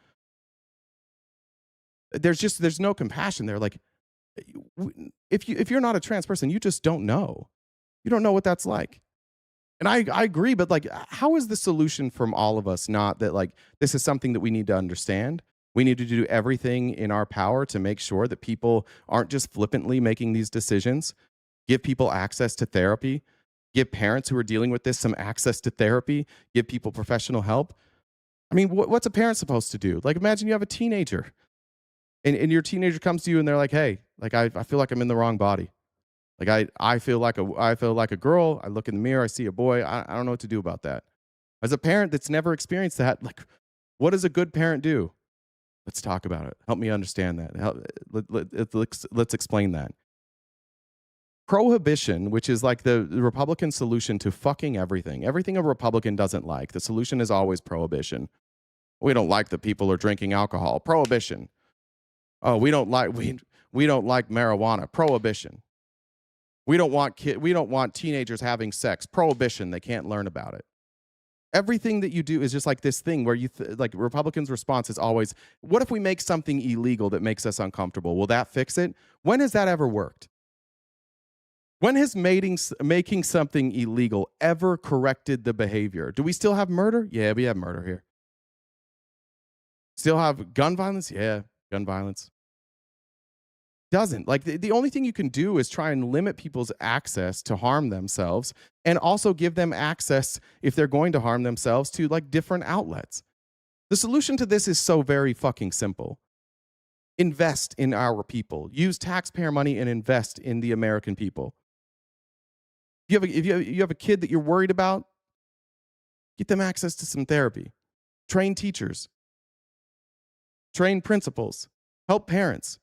[SPEAKER 1] There's no compassion there. Like, if you're not a trans person, you just don't know. You don't know what that's like. And I agree, but like, how is the solution from all of us not that like this is something that we need to understand? We need to do everything in our power to make sure that people aren't just flippantly making these decisions. Give people access to therapy. Give parents who are dealing with this some access to therapy. Give people professional help. I mean, what's a parent supposed to do? Like, imagine you have a teenager and your teenager comes to you and they're like, hey, like I feel like I'm in the wrong body. Like I feel like a girl. I look in the mirror, I see a boy. I don't know what to do about that. As a parent that's never experienced that, like, what does a good parent do? Let's talk about it. Help me understand that. Let's explain that. Prohibition, which is like the Republican solution to fucking everything. Everything a Republican doesn't like. The solution is always prohibition. We don't like that people are drinking alcohol. Prohibition. Oh, we don't like marijuana. Prohibition. We don't want teenagers having sex. Prohibition. They can't learn about it. Everything that you do is just like this thing where like Republicans' response is always, what if we make something illegal that makes us uncomfortable? Will that fix it? When has that ever worked? When has making something illegal ever corrected the behavior? Do we still have murder? Yeah, we have murder here. Still have gun violence? Yeah, gun violence. Doesn't. Like the only thing you can do is try and limit people's access to harm themselves and also give them access, if they're going to harm themselves, to like different outlets. The solution to this is so very fucking simple. Invest in our people. Use taxpayer money and invest in the American people. If you have a kid that you're worried about, get them access to some therapy. Train teachers. Train principals. Help parents.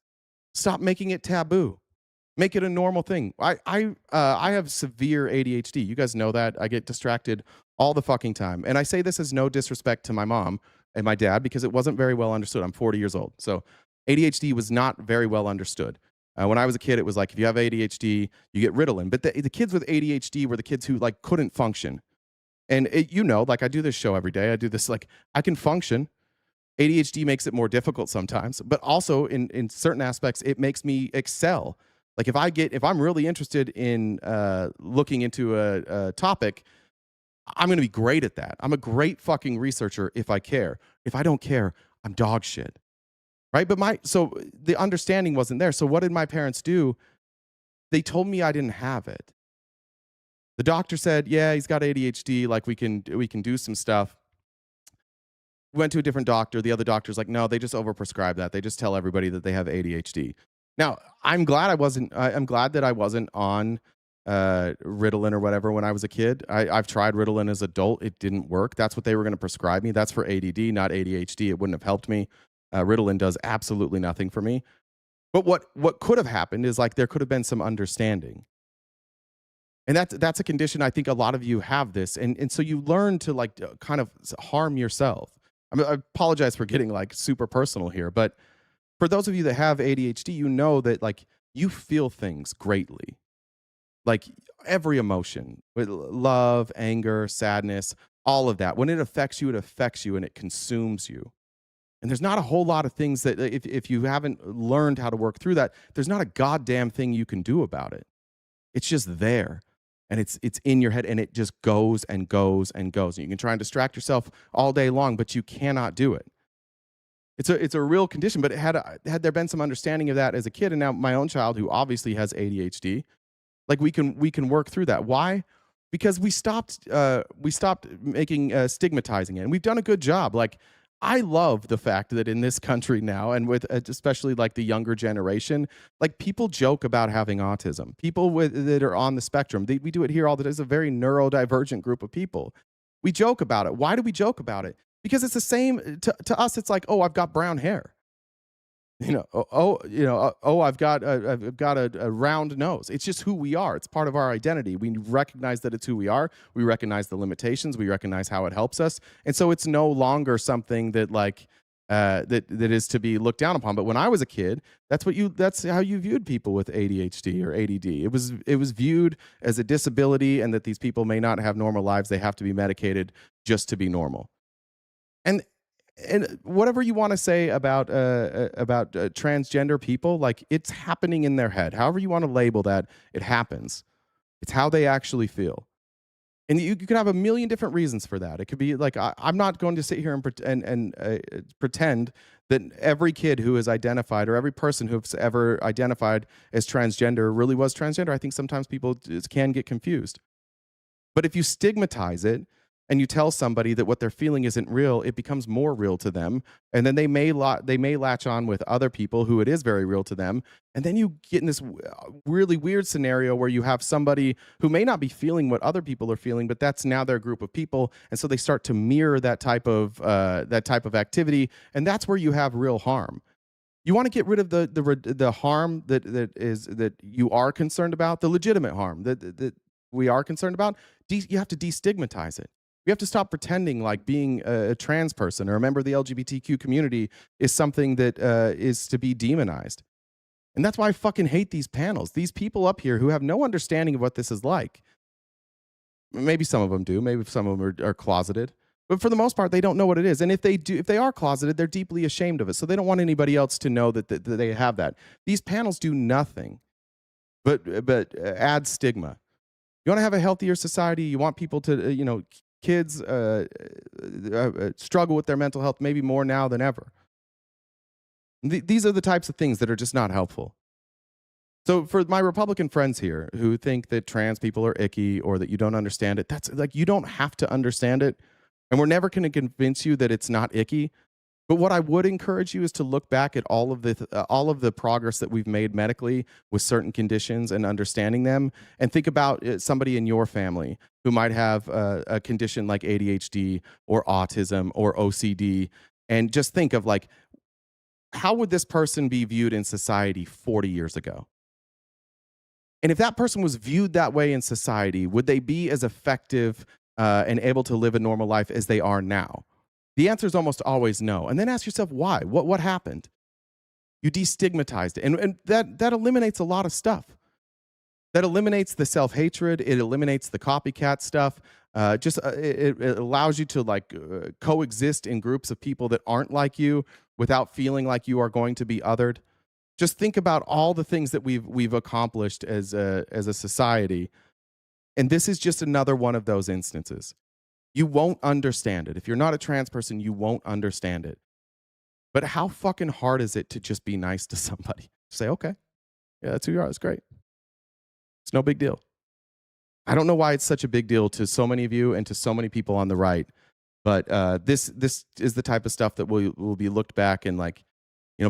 [SPEAKER 1] Stop making it taboo. Make it a normal thing. I have severe ADHD. You guys know that. I get distracted all the fucking time. And I say this as no disrespect to my mom and my dad because it wasn't very well understood. I'm 40 years old. So ADHD was not very well understood. When I was a kid, it was like, if you have ADHD, you get Ritalin. But the kids with ADHD were the kids who like couldn't function. And like I do this show every day. I do this, like, I can function. ADHD makes it more difficult sometimes, but also in certain aspects, it makes me excel. Like if I'm really interested in looking into a topic, I'm going to be great at that. I'm a great fucking researcher if I care. If I don't care, I'm dog shit. Right? But so the understanding wasn't there. So what did my parents do? They told me I didn't have it. The doctor said, yeah, he's got ADHD. Like we can do some stuff. Went to a different doctor. The other doctor's like, no, they just overprescribe that. They just tell everybody that they have ADHD. Now, I'm glad that I wasn't on Ritalin or whatever when I was a kid. I've tried Ritalin as an adult. It didn't work. That's what they were going to prescribe me. That's for ADD, not ADHD. It wouldn't have helped me. Ritalin does absolutely nothing for me. But what could have happened is like there could have been some understanding. And that's a condition. I think a lot of you have this. And so you learn to like kind of harm yourself. I mean, I apologize for getting like super personal here, but for those of you that have ADHD, you know that like you feel things greatly. Like every emotion, love, anger, sadness, all of that. When it affects you and it consumes you. And there's not a whole lot of things that if you haven't learned how to work through that, there's not a goddamn thing you can do about it. It's just there. And it's in your head, and it just goes and goes and goes. And you can try and distract yourself all day long, but you cannot do it. It's a real condition. But had there been some understanding of that as a kid, and now my own child who obviously has ADHD, like we can work through that. Why? Because we stopped making stigmatizing it, and we've done a good job. Like I love the fact that in this country now, and with especially like the younger generation, like people joke about having autism. People that are on the spectrum, we do it here all the time. It's a very neurodivergent group of people. We joke about it. Why do we joke about it? Because it's the same to us. It's like, oh, I've got brown hair. I've got a round nose. It's just who we are. It's part of our identity. We recognize that it's who we are. We recognize the limitations. We recognize how it helps us. And so it's no longer something that like that is to be looked down upon. But when I was a kid, that's how you viewed people with ADHD or ADD. It was viewed as a disability, and that these people may not have normal lives. They have to be medicated just to be normal. And whatever you want to say about transgender people, like, it's happening in their head. However you want to label that, it happens. It's how they actually feel. And you can have a million different reasons for that. It could be like, I'm not going to sit here and pretend that every kid who is identified, or every person who's ever identified as transgender, really was transgender. I think sometimes people can get confused. But if you stigmatize it, and you tell somebody that what they're feeling isn't real, it becomes more real to them. And then they may latch on with other people who it is very real to them. And then you get in this really weird scenario where you have somebody who may not be feeling what other people are feeling, but that's now their group of people. And so they start to mirror that type of activity. And that's where you have real harm. You want to get rid of the harm that you are concerned about, the legitimate harm that we are concerned about. You have to destigmatize it. We have to stop pretending like being a trans person or a member of the LGBTQ community is something that is to be demonized. And that's why I fucking hate these panels. These people up here who have no understanding of what this is like. Maybe some of them do. Maybe some of them are closeted. But for the most part, they don't know what it is. And if they are closeted, they're deeply ashamed of it. So they don't want anybody else to know that they have that. These panels do nothing but add stigma. You want to have a healthier society. You want people to, kids struggle with their mental health maybe more now than ever. These are the types of things that are just not helpful. So for my Republican friends here who think that trans people are icky or that you don't understand it, that's like, you don't have to understand it. And we're never going to convince you that it's not icky. But what I would encourage you is to look back at all of the progress that we've made medically with certain conditions and understanding them, and think about somebody in your family who might have a condition like ADHD or autism or OCD, and just think of like, how would this person be viewed in society 40 years ago? And if that person was viewed that way in society, would they be as effective and able to live a normal life as they are now? The answer is almost always no. And then ask yourself why. What happened? You destigmatized it. And that eliminates a lot of stuff. That eliminates the self-hatred. It eliminates the copycat stuff. It allows you to coexist in groups of people that aren't like you without feeling like you are going to be othered. Just think about all the things that we've accomplished as a society. And this is just another one of those instances. You won't understand it. If you're not a trans person, you won't understand it. But how fucking hard is it to just be nice to somebody? Say, okay, yeah, that's who you are. That's great. It's no big deal. I don't know why it's such a big deal to so many of you and to so many people on the right. But this is the type of stuff that will be looked back and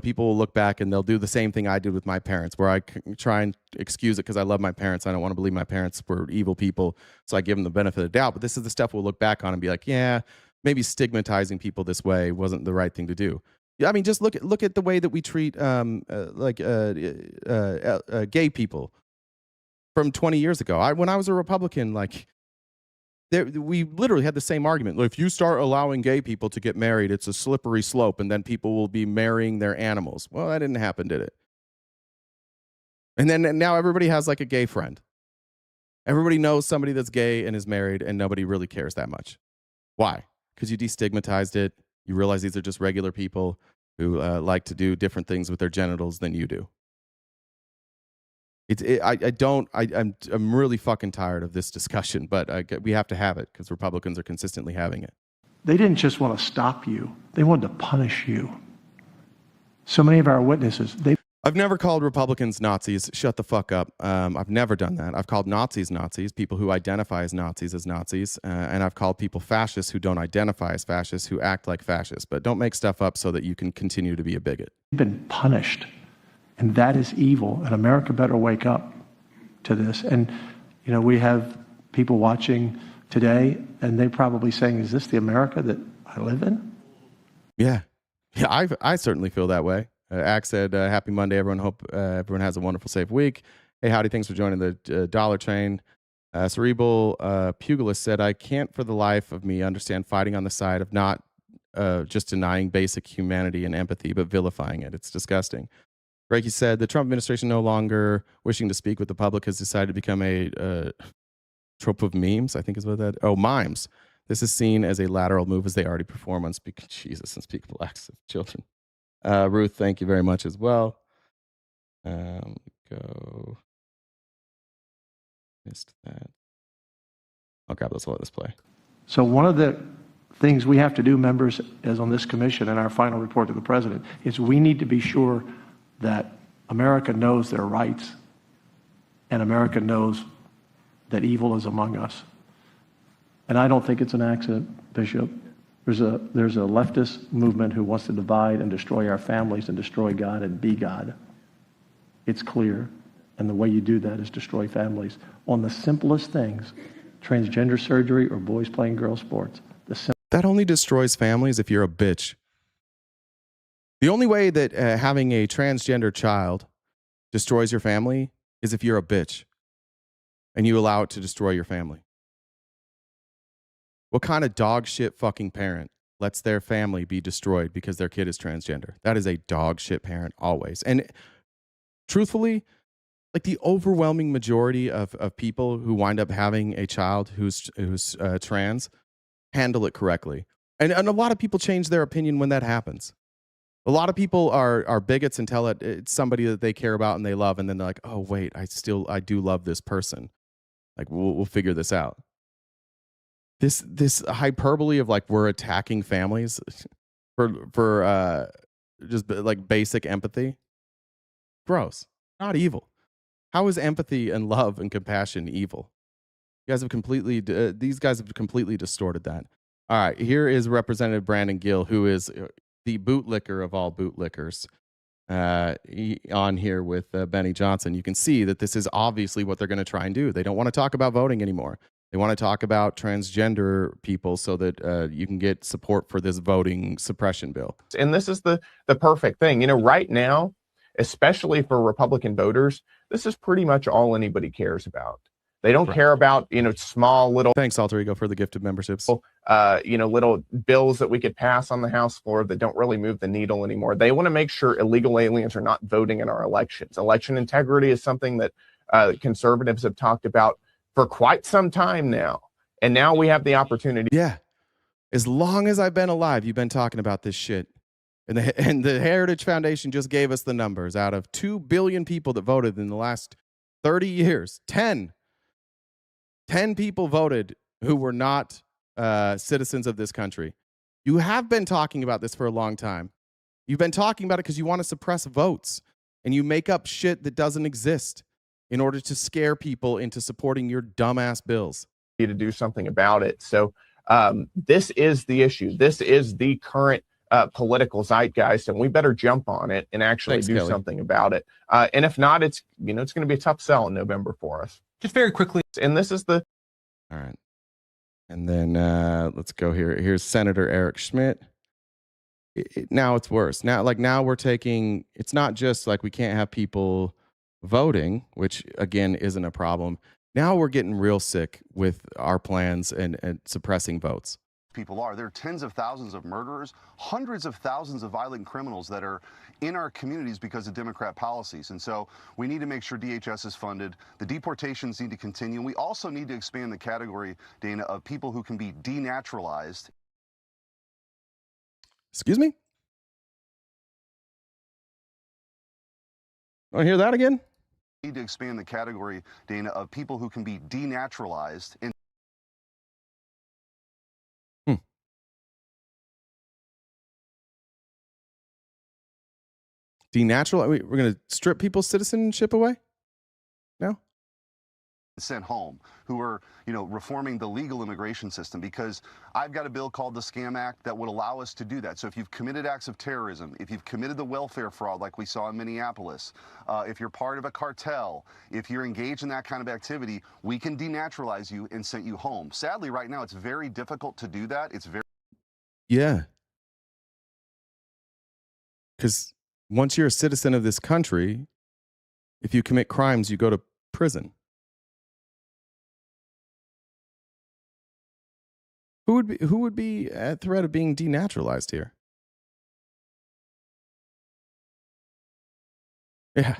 [SPEAKER 1] people will look back and they'll do the same thing I did with my parents, where I try and excuse it because I love my parents. I don't want to believe my parents were evil people, so I give them the benefit of the doubt. But this is the stuff we'll look back on and be like, yeah, maybe stigmatizing people this way wasn't the right thing to do. Yeah, I mean, just look at the way that we treat gay people from 20 years ago. When I was a Republican, we literally had the same argument. If you start allowing gay people to get married, it's a slippery slope, and then people will be marrying their animals. Well, that didn't happen, did it? And then now everybody has a gay friend. Everybody knows somebody that's gay and is married, and nobody really cares that much. Why? Because you destigmatized it. You realize these are just regular people who like to do different things with their genitals than you do. I'm really fucking tired of this discussion, but we have to have it because Republicans are consistently having it.
[SPEAKER 4] They didn't just want to stop you. They wanted to punish you. So many of our witnesses,
[SPEAKER 1] I've never called Republicans Nazis. Shut the fuck up. I've never done that. I've called Nazis Nazis, people who identify as Nazis, and I've called people fascists who don't identify as fascists, who act like fascists. But don't make stuff up so that you can continue to be a bigot.
[SPEAKER 4] Been punished, and that is evil. And America better wake up to this. And you know, we have people watching today, and they're probably saying, "Is this the America that I live in?"
[SPEAKER 1] Yeah, I certainly feel that way. Axe said, happy Monday, everyone. Hope everyone has a wonderful, safe week. Hey, howdy, thanks for joining the Dollar Chain. Cerebral Pugilist said, I can't for the life of me understand fighting on the side of not just denying basic humanity and empathy, but vilifying it. It's disgusting. Reiki said, the Trump administration no longer wishing to speak with the public has decided to become a trope of memes, I think is what that, mimes. This is seen as a lateral move as they already perform on unspeakable acts of children. Ruth, thank you very much as well. Go. Missed that. I'll grab this. I'll let this play.
[SPEAKER 4] So one of the things we have to do, members, as on this commission and our final report to the president, is we need to be sure that America knows their rights and America knows that evil is among us. And I don't think it's an accident, Bishop. There's a leftist movement who wants to divide and destroy our families and destroy God and be God. It's clear. And the way you do that is destroy families. On the simplest things, transgender surgery or boys playing girl sports.
[SPEAKER 1] That only destroys families if you're a bitch. The only way that having a transgender child destroys your family is if you're a bitch and you allow it to destroy your family. What kind of dog shit fucking parent lets their family be destroyed because their kid is transgender? That is a dog shit parent always. And truthfully, like the overwhelming majority of people who wind up having a child who's trans handle it correctly. And a lot of people change their opinion when that happens. A lot of people are bigots and tell it's somebody that they care about and they love. And then they're like, oh, wait, I do love this person. Like, we'll figure this out. This hyperbole of like we're attacking families for just like basic empathy. Gross. Not evil. How is empathy and love and compassion evil? You guys have these guys have completely distorted that. All right, here is Representative Brandon Gill, who is the bootlicker of all bootlickers, on here with Benny Johnson. You can see that this is obviously what they're going to try and do. They don't want to talk about voting anymore. They want to talk about transgender people so that you can get support for this voting suppression bill.
[SPEAKER 6] And this is the perfect thing. You know, right now, especially for Republican voters, this is pretty much all anybody cares about. They don't care about, small little...
[SPEAKER 1] Thanks, Alter Ego, for the gift of memberships.
[SPEAKER 6] Little bills that we could pass on the House floor that don't really move the needle anymore. They want to make sure illegal aliens are not voting in our elections. Election integrity is something that conservatives have talked about for quite some time now. And now we have the opportunity.
[SPEAKER 1] Yeah. As long as I've been alive, you've been talking about this shit. And the Heritage Foundation just gave us the numbers. Out of 2 billion people that voted in the last 30 years, 10 people voted who were not citizens of this country. You have been talking about this for a long time. You've been talking about it because you want to suppress votes. And you make up shit that doesn't exist in order to scare people into supporting your dumbass bills.
[SPEAKER 6] To do something about it. So this is the issue. This is the current political zeitgeist, and we better jump on it and actually do something about it. And if not, it's going to be a tough sell in November for us. Just very quickly. And this is the...
[SPEAKER 1] All right. And then let's go here. Here's Senator Eric Schmidt. Now it's worse. Now we're taking... It's not just like we can't have people voting, which again isn't a problem. Now we're getting real sick with our plans and suppressing votes.
[SPEAKER 7] People are. There are tens of thousands of murderers, hundreds of thousands of violent criminals that are in our communities because of Democrat policies. And so we need to make sure DHS is funded. The deportations need to continue. We also need to expand the category, Dana, of people who can be denaturalized.
[SPEAKER 1] Excuse me? Want to hear that again?
[SPEAKER 7] We need to expand the category, Dana, of people who can be denaturalized.
[SPEAKER 1] We're going to strip people's citizenship away? No?
[SPEAKER 7] Sent home, who are, reforming the legal immigration system, because I've got a bill called the Scam Act that would allow us to do that. So if you've committed acts of terrorism, if you've committed the welfare fraud like we saw in Minneapolis, if you're part of a cartel, if you're engaged in that kind of activity, we can denaturalize you and send you home. Sadly, right now, it's very difficult to do that. It's very...
[SPEAKER 1] Yeah. Because once you're a citizen of this country, if you commit crimes, you go to prison. Who would be at threat of being denaturalized here? Yeah.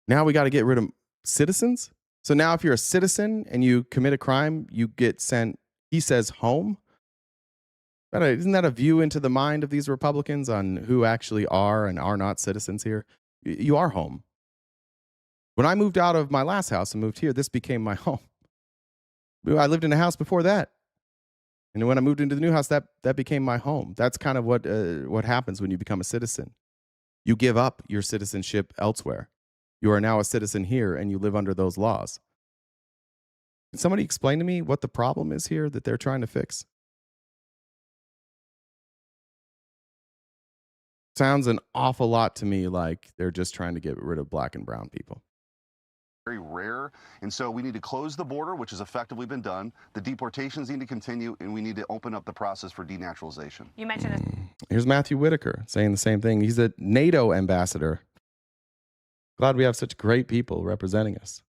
[SPEAKER 1] Now we got to get rid of citizens. So now if you're a citizen and you commit a crime, you get sent, he says, home. Isn't that a view into the mind of these Republicans on who actually are and are not citizens here? You are home. When I moved out of my last house and moved here, this became my home. I lived in a house before that. And when I moved into the new house, that became my home. That's kind of what happens when you become a citizen. You give up your citizenship elsewhere. You are now a citizen here, and you live under those laws. Can somebody explain to me what the problem is here that they're trying to fix? Sounds an awful lot to me like they're just trying to get rid of black and brown people.
[SPEAKER 7] Very rare, and so we need to close the border, which has effectively been done. The deportations need to continue, and we need to open up the process for denaturalization.
[SPEAKER 10] You mentioned this.
[SPEAKER 1] Here's Matthew Whitaker saying the same thing. He's a NATO ambassador. Glad we have such great people representing us.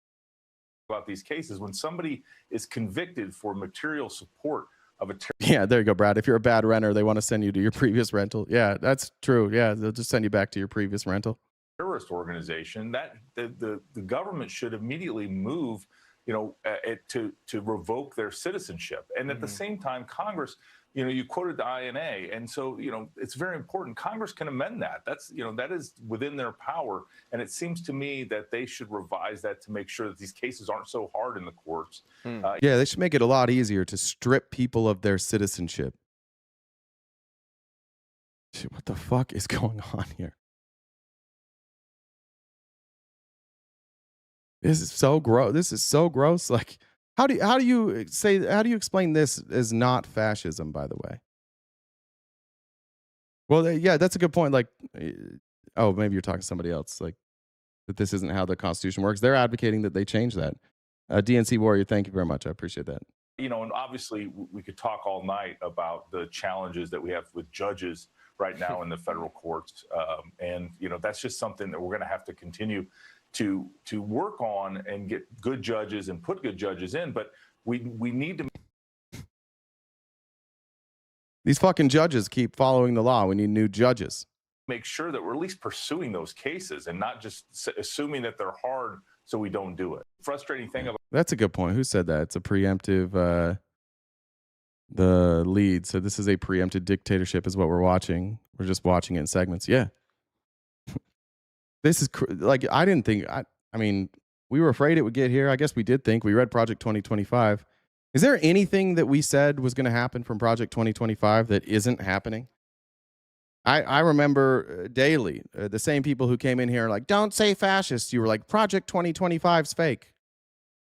[SPEAKER 5] About these cases, when somebody is convicted for material support of a
[SPEAKER 1] yeah, there you go, Brad. If you're a bad renter, they want to send you to your previous rental. Yeah, that's true. Yeah, they'll just send you back to your previous rental.
[SPEAKER 5] Terrorist organization, that the government should immediately move, to revoke their citizenship. And at the same time, Congress, you quoted the INA, and so it's very important. Congress can amend that. That's that is within their power, and it seems to me that they should revise that to make sure that these cases aren't so hard in the courts.
[SPEAKER 1] Yeah, they should make it a lot easier to strip people of their citizenship. Shit, what the fuck is going on here? This is so gross. Like, how do you explain this as not fascism, by the way? Well, yeah, that's a good point. Like, oh, maybe you're talking to somebody else, like that this isn't how the Constitution works. They're advocating that they change that. DNC Warrior, thank you very much. I appreciate that.
[SPEAKER 5] And obviously we could talk all night about the challenges that we have with judges right now in the federal courts. And that's just something that we're going to have to continue to work on and get good judges and put good judges in. But we need to.
[SPEAKER 1] These fucking judges keep following the law. We need new judges.
[SPEAKER 5] Make sure that we're at least pursuing those cases and not just assuming that they're hard so we don't do it. Frustrating thing about.
[SPEAKER 1] That's a good point. Who said that? It's a preemptive, the lead. So this is a preempted dictatorship is what we're watching. We're just watching it in segments. Yeah. This is like, I didn't think, I mean, we were afraid it would get here. I guess we did think. We read Project 2025. Is there anything that we said was going to happen from Project 2025 that isn't happening? I remember daily, the same people who came in here like, don't say fascist. You were like, Project 2025's fake.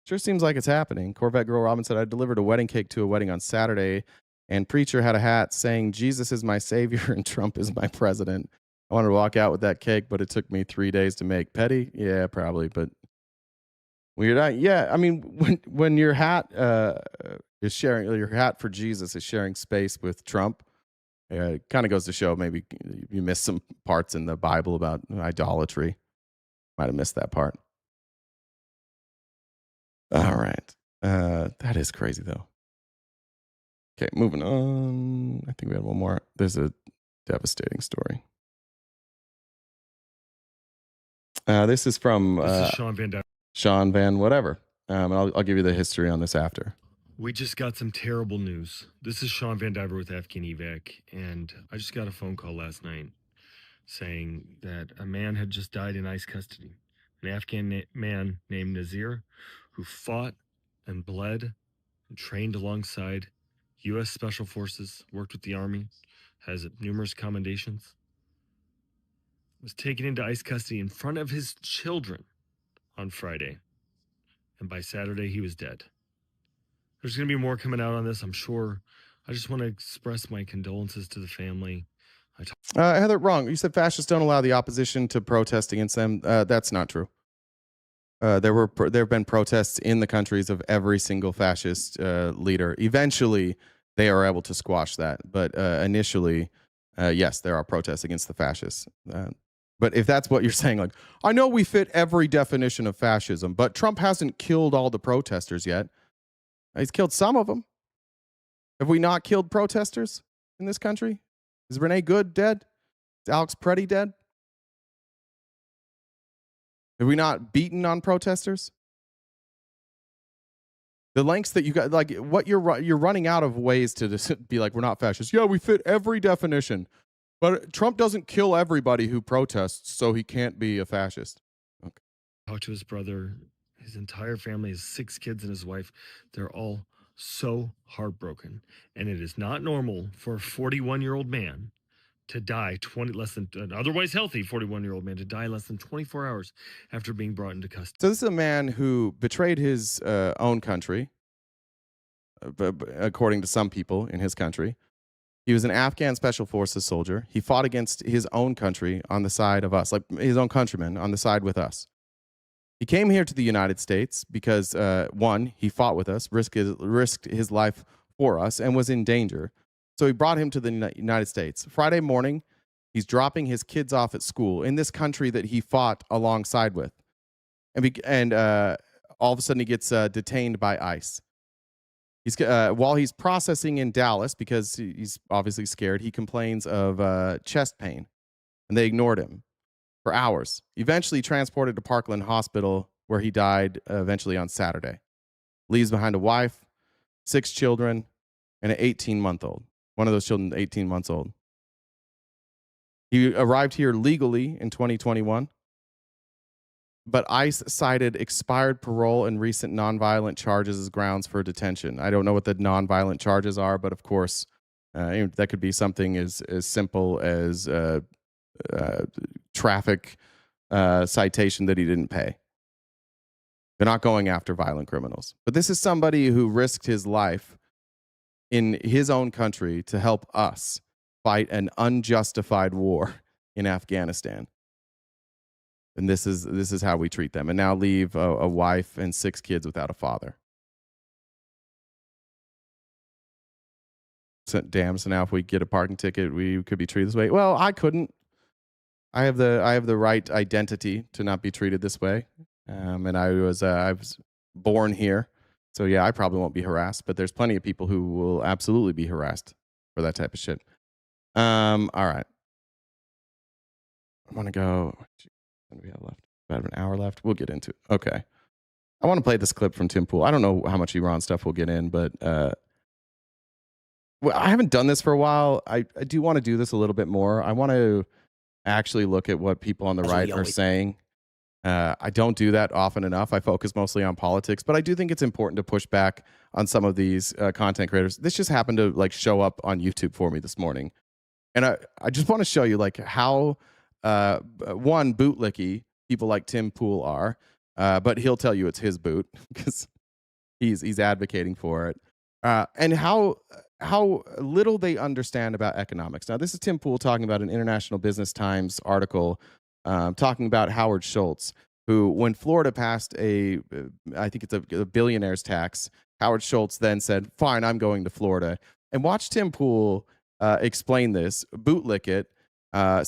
[SPEAKER 1] Sure seems like it's happening. Corvette Girl Robin said, I delivered a wedding cake to a wedding on Saturday, and preacher had a hat saying, Jesus is my savior and Trump is my president. I wanted to walk out with that cake, but it took me 3 days to make. Petty? Yeah, probably. But weird. Yeah, I mean, when your hat is sharing, your hat for Jesus is sharing space with Trump, it kind of goes to show maybe you missed some parts in the Bible about idolatry. Might have missed that part. All right. That is crazy, though. Okay, moving on. I think we had one more. There's a devastating story. This is from
[SPEAKER 8] this is Sean Van Dyke.
[SPEAKER 1] Sean Van whatever. I'll give you the history on this after.
[SPEAKER 8] We just got some terrible news. This is Sean Van Diver with Afghan Evac, and I just got a phone call last night saying that a man had just died in ICE custody. An Afghan man named Nazir, who fought and bled and trained alongside U.S. Special Forces, worked with the Army, has numerous commendations. was taken into ICE custody in front of his children on Friday. And by Saturday, he was dead. There's going to be more coming out on this, I'm sure. I just want to express my condolences to the family.
[SPEAKER 1] Heather, wrong. You said fascists don't allow the opposition to protest against them. That's not true. There have been protests in the countries of every single fascist leader. Eventually, they are able to squash that. But initially, yes, there are protests against the fascists. But if that's what you're saying, like, I know we fit every definition of fascism, but Trump hasn't killed all the protesters yet. He's killed some of them. Have we not killed protesters in this country? Is Renee Good dead? Is Alex Preddy dead? Have we not beaten on protesters? The lengths that you got, like, what you're running out of ways to just be like, we're not fascists. Yeah, we fit every definition. But Trump doesn't kill everybody who protests, so he can't be a fascist. Okay.
[SPEAKER 8] Talked to his brother, his entire family, his 6 kids and his wife. They're all so heartbroken. And it is not normal for a 41-year-old man to die an otherwise healthy 41-year-old man to die less than 24 hours after being brought into custody.
[SPEAKER 1] So this is a man who betrayed his own country, according to some people in his country. He was an Afghan special forces soldier. He fought against his own country on the side of us, like his own countrymen on the side with us. He came here to the United States because, one, he fought with us, risked his life for us, and was in danger. So he brought him to the United States. Friday morning, he's dropping his kids off at school in this country that he fought alongside with. And all of a sudden, he gets detained by ICE. While he's processing in Dallas, because he's obviously scared, he complains of chest pain, and they ignored him for hours. Eventually transported to Parkland Hospital, where he died eventually on Saturday. Leaves behind a wife, 6 children, and an 18-month-old. One of those children, 18 months old. He arrived here legally in 2021, but ICE cited expired parole and recent nonviolent charges as grounds for detention. I don't know what the nonviolent charges are, but of course, that could be something as simple as traffic citation that he didn't pay. They're not going after violent criminals. But this is somebody who risked his life in his own country to help us fight an unjustified war in Afghanistan. And this is how we treat them. And now leave a wife and 6 kids without a father. So now if we get a parking ticket, we could be treated this way. Well, I couldn't. I have the right identity to not be treated this way. And I was born here. So yeah, I probably won't be harassed, but there's plenty of people who will absolutely be harassed for that type of shit. All right. I want to go. What do we have left? About an hour left. We'll get into it. Okay. I want to play this clip from Tim Pool. I don't know how much Iran stuff we'll get in, but well, I haven't done this for a while. I do want to do this a little bit more. I want to actually look at what people on the right are saying. I don't do that often enough. I focus mostly on politics, but I do think it's important to push back on some of these content creators. This just happened to like show up on YouTube for me this morning. And I just want to show you like how one, bootlicky people like Tim Pool are, but he'll tell you it's his boot because he's advocating for it. And how little they understand about economics. Now, this is Tim Pool talking about an International Business Times article talking about Howard Schultz, who, when Florida passed I think it's a billionaire's tax, Howard Schultz then said, fine, I'm going to Florida. And watch Tim Pool explain this, bootlick it,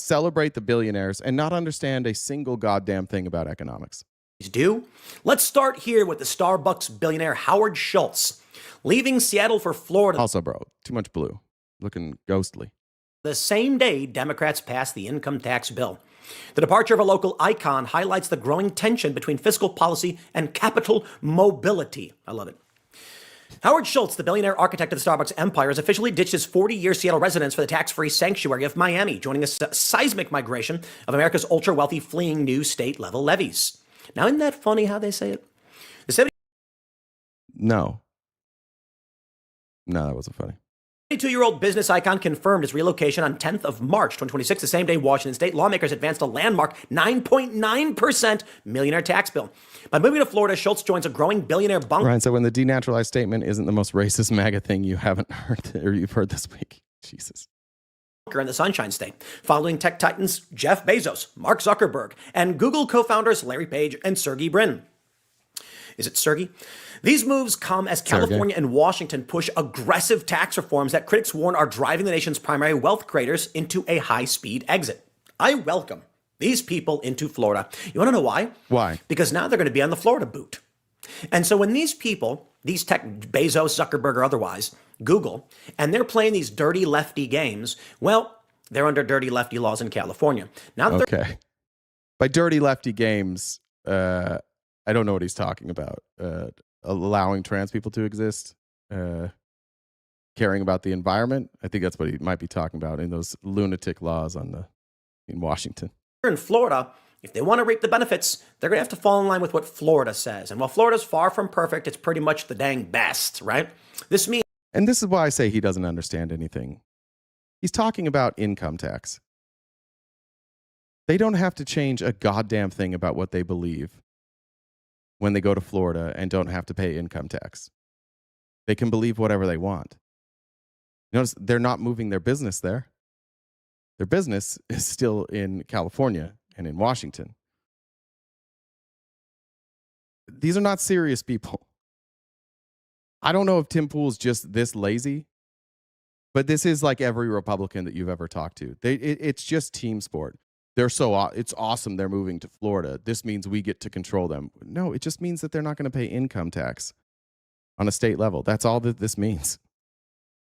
[SPEAKER 1] celebrate the billionaires, and not understand a single goddamn thing about economics.
[SPEAKER 9] Do? Let's start here with the Starbucks billionaire Howard Schultz, leaving Seattle for Florida.
[SPEAKER 1] Also, bro, too much blue, looking ghostly.
[SPEAKER 9] The same day Democrats passed the income tax bill. The departure of a local icon highlights the growing tension between fiscal policy and capital mobility. I love it. Howard Schultz, the billionaire architect of the Starbucks empire, has officially ditched his 40-year Seattle residence for the tax-free sanctuary of Miami, joining a seismic migration of America's ultra-wealthy fleeing new state-level levies. Now, isn't that funny how they say it?
[SPEAKER 1] No, that wasn't funny.
[SPEAKER 9] 22-year-old business icon confirmed his relocation on 10th of March 2026, the same day Washington state lawmakers advanced a landmark 9.9% millionaire tax bill. By moving to Florida, Schultz joins a growing billionaire bunker.
[SPEAKER 1] Ryan, so when the denaturalized statement isn't the most racist MAGA thing you haven't heard or you've heard this week. Jesus.
[SPEAKER 9] In the Sunshine State, following tech titans Jeff Bezos, Mark Zuckerberg, and Google co-founders Larry Page and Sergey Brin. Is it Sergey? These moves come as California and Washington push aggressive tax reforms that critics warn are driving the nation's primary wealth creators into a high-speed exit. I welcome these people into Florida. You want to know why?
[SPEAKER 1] Why?
[SPEAKER 9] Because now they're going to be on the Florida boot. And so when these people, these tech, Bezos, Zuckerberg, or otherwise, Google, and they're playing these dirty lefty games, well, they're under dirty lefty laws in California. Now that
[SPEAKER 1] okay. By dirty lefty games, I don't know what he's talking about. Allowing trans people to exist, caring about the environment. I think that's what he might be talking about in those lunatic laws in Washington.
[SPEAKER 9] in Florida, if they want to reap the benefits, they're going to have to fall in line with what Florida says. And while Florida's far from perfect, it's pretty much the dang best, right? This means...
[SPEAKER 1] And this is why I say he doesn't understand anything. He's talking about income tax. They don't have to change a goddamn thing about what they believe when they go to Florida and don't have to pay income tax. They can believe whatever they want. Notice they're not moving their business there. Their business is still in California and in Washington. These are not serious people. I don't know if Tim Pool's just this lazy, but this is like every Republican that you've ever talked to. It's just team sport. It's awesome they're moving to Florida. This means we get to control them. No, it just means that they're not going to pay income tax on a state level. That's all that this means.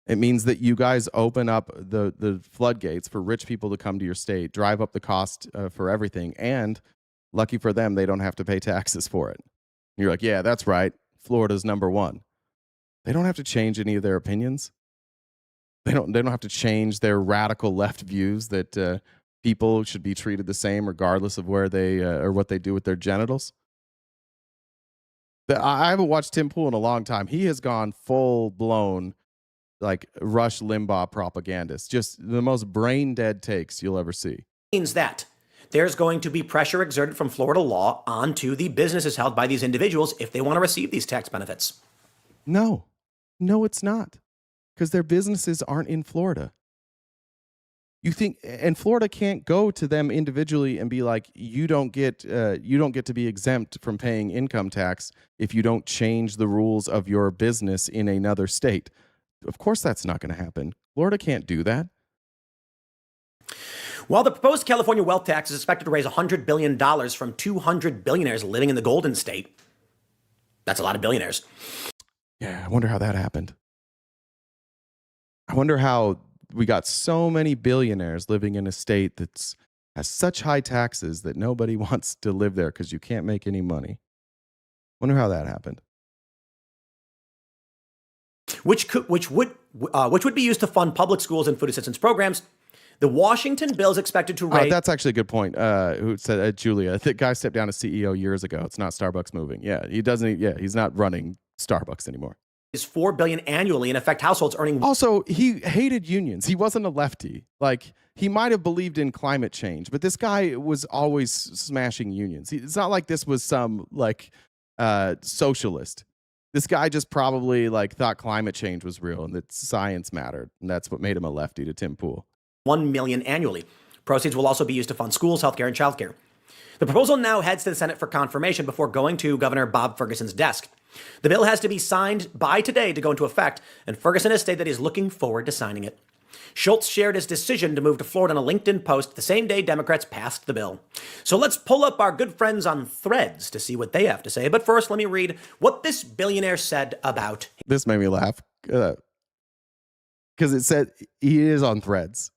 [SPEAKER 1] It means that you guys open up the floodgates for rich people to come to your state, drive up the cost for everything, and lucky for them, they don't have to pay taxes for it. And you're like, yeah, that's right. Florida's number one. They don't have to change any of their opinions. They don't have to change their radical left views that people should be treated the same regardless of where they or what they do with their genitals. I haven't watched Tim Pool in a long time. He has gone full blown like Rush Limbaugh propagandist. Just the most brain dead takes you'll ever see.
[SPEAKER 9] Means that there's going to be pressure exerted from Florida law onto the businesses held by these individuals if they want to receive these tax benefits.
[SPEAKER 1] No, it's not, because their businesses aren't in Florida. You think, and Florida can't go to them individually and be like, you don't get to be exempt from paying income tax if you don't change the rules of your business in another state. Of course, that's not going to happen. Florida can't do that.
[SPEAKER 9] While the proposed California wealth tax is expected to raise $100 billion from 200 billionaires living in the Golden State, that's a lot of billionaires.
[SPEAKER 1] Yeah, I wonder how that happened. I wonder how we got so many billionaires living in a state that has such high taxes that nobody wants to live there because you can't make any money. Wonder how that happened.
[SPEAKER 9] Which would be used to fund public schools and food assistance programs. The Washington bill is expected to raise...
[SPEAKER 1] That's actually a good point. Who said Julia? The guy stepped down as CEO years ago. It's not Starbucks moving. Yeah, he doesn't. Yeah, he's not running Starbucks anymore.
[SPEAKER 9] Is $4 billion annually and affect households earning...
[SPEAKER 1] Also, he hated unions. He wasn't a lefty. Like, he might have believed in climate change, but this guy was always smashing unions. It's not like this was some like socialist. This guy just probably like thought climate change was real and that science mattered, and that's what made him a lefty to Tim Pool.
[SPEAKER 9] $1 million annually. Proceeds will also be used to fund schools, healthcare, and childcare. The proposal now heads to the Senate for confirmation before going to Governor Bob Ferguson's desk. The bill has to be signed by today to go into effect, and Ferguson has stated that he's looking forward to signing it. Schultz shared his decision to move to Florida in a LinkedIn post the same day Democrats passed the bill. So let's pull up our good friends on Threads to see what they have to say. But first, let me read what this billionaire said about...
[SPEAKER 1] This made me laugh because it said he is on Threads.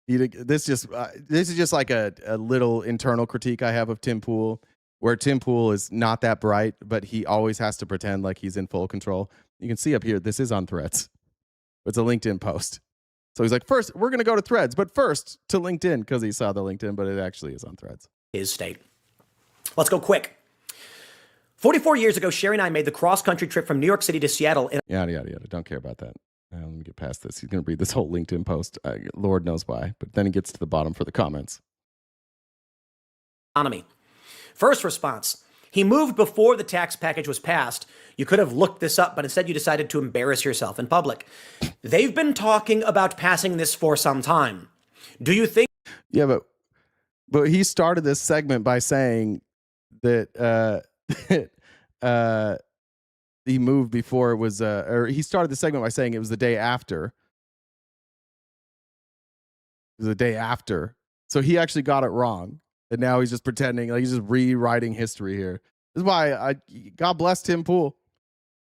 [SPEAKER 1] This is just like a little internal critique I have of Tim Pool, where Tim Pool is not that bright, but he always has to pretend like he's in full control. You can see up here, this is on Threads. It's a LinkedIn post. So he's like, first, we're going to go to Threads, but first to LinkedIn, because he saw the LinkedIn, but it actually is on Threads.
[SPEAKER 9] His state. Let's go quick. 44 years ago, Sherry and I made the cross-country trip from New York City to Seattle.
[SPEAKER 1] Yada, yada, yada. Don't care about that. Let me get past this. He's going to read this whole LinkedIn post. Lord knows why. But then he gets to the bottom for the comments.
[SPEAKER 9] Economy. First response. He moved before the tax package was passed. You could have looked this up, but instead you decided to embarrass yourself in public. They've been talking about passing this for some time. Do you think?
[SPEAKER 1] Yeah, but he started this segment by saying that he moved before it was, or he started the segment by saying it was the day after. It was the day after. So he actually got it wrong. And now he's just pretending, like he's just rewriting history here. This is why God bless Tim Pool.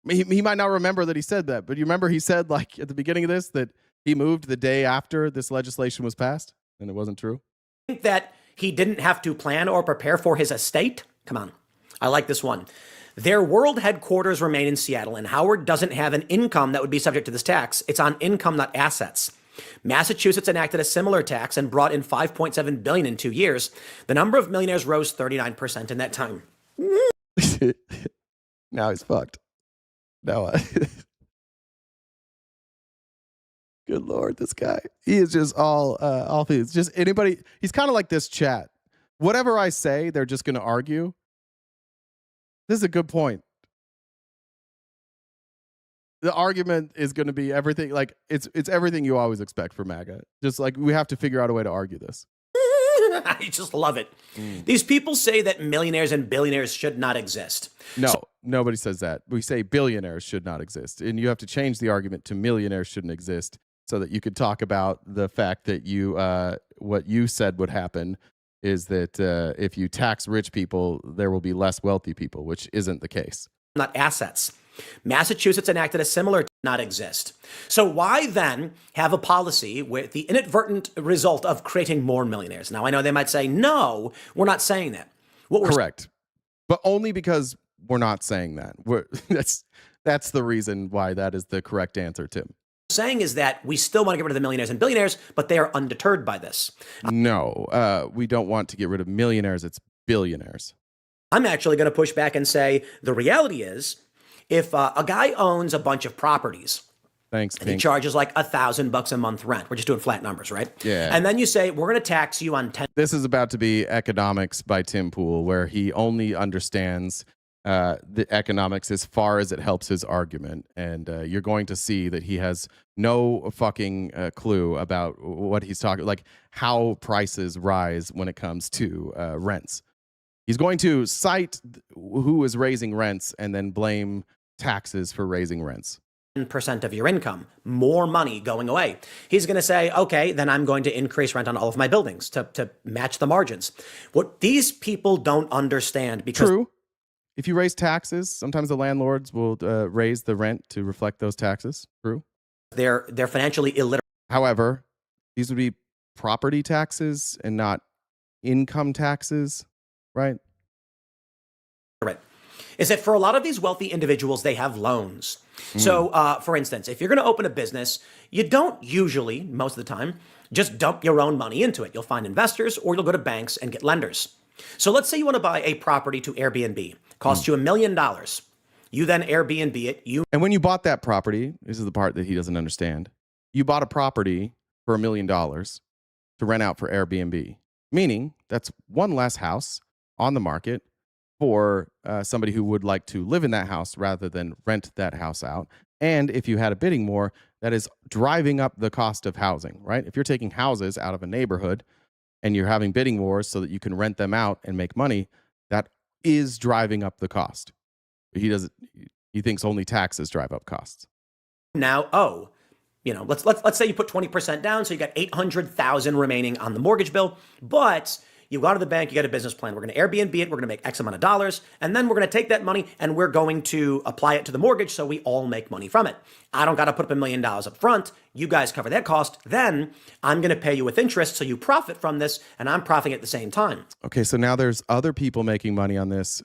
[SPEAKER 1] He might not remember that he said that, but you remember he said, like, at the beginning of this, that he moved the day after this legislation was passed, and it wasn't true?
[SPEAKER 9] Think that he didn't have to plan or prepare for his estate? Come on. I like this one. Their world headquarters remain in Seattle, and Howard doesn't have an income that would be subject to this tax. It's on income, not assets. Massachusetts enacted a similar tax and brought in $5.7 billion in 2 years. The number of millionaires rose 39% in that time.
[SPEAKER 1] Now he's fucked. Now good Lord, this guy. He is just all things. Just anybody. He's kind of like this chat. Whatever I say, they're just going to argue. This is a good point. The argument is going to be everything. Like it's everything you always expect for MAGA. Just like we have to figure out a way to argue this.
[SPEAKER 9] I just love it. These people say that millionaires and billionaires should not exist.
[SPEAKER 1] No, nobody says that. We say billionaires should not exist. And you have to change the argument to millionaires shouldn't exist so that you could talk about the fact that what you said would happen is that if you tax rich people, there will be less wealthy people, which isn't the case.
[SPEAKER 9] Not assets. Massachusetts enacted a similar not exist. So why then have a policy with the inadvertent result of creating more millionaires? Now, I know they might say, no, we're not saying that.
[SPEAKER 1] Correct. But only because we're not saying that. That's the reason why that is the correct answer, Tim.
[SPEAKER 9] Saying is that we still want to get rid of the millionaires and billionaires, but they are undeterred by this.
[SPEAKER 1] No, we don't want to get rid of millionaires. It's billionaires.
[SPEAKER 9] I'm actually going to push back and say the reality is if a guy owns a bunch of properties,
[SPEAKER 1] thanks,
[SPEAKER 9] and he charges like $1,000 a month rent. We're just doing flat numbers, right?
[SPEAKER 1] Yeah.
[SPEAKER 9] And then you say, we're going to tax you on 10.
[SPEAKER 1] This is about to be economics by Tim Pool, where he only understands the economics as far as it helps his argument. And you're going to see that he has no fucking clue about what he's talking, like how prices rise when it comes to rents. He's going to cite who is raising rents and then blame taxes for raising rents.
[SPEAKER 9] 10% of your income, more money going away. He's going to say, okay, then I'm going to increase rent on all of my buildings to match the margins. What these people don't understand, because
[SPEAKER 1] true, if you raise taxes, sometimes the landlords will raise the rent to reflect those taxes. True,
[SPEAKER 9] they're financially illiterate.
[SPEAKER 1] However, these would be property taxes and not income taxes, right?
[SPEAKER 9] Is that for a lot of these wealthy individuals, they have loans. So, for instance, if you're going to open a business, you don't usually, most of the time, just dump your own money into it. You'll find investors or you'll go to banks and get lenders. So let's say you want to buy a property to Airbnb. Costs you $1 million. You then Airbnb it.
[SPEAKER 1] And when you bought that property, this is the part that he doesn't understand. You bought a property for $1 million to rent out for Airbnb, meaning that's one less house on the market for somebody who would like to live in that house rather than rent that house out. And if you had a bidding war, that is driving up the cost of housing, right? If you're taking houses out of a neighborhood and you're having bidding wars so that you can rent them out and make money, that is driving up the cost. He thinks only taxes drive up costs.
[SPEAKER 9] Now, let's say you put 20% down, so you got $800,000 remaining on the mortgage bill, but you go to the bank, you got a business plan. We're going to Airbnb it. We're going to make X amount of dollars. And then we're going to take that money and we're going to apply it to the mortgage so we all make money from it. I don't got to put up $1 million up front. You guys cover that cost. Then I'm going to pay you with interest so you profit from this and I'm profiting at the same time.
[SPEAKER 1] Okay, so now there's other people making money on this,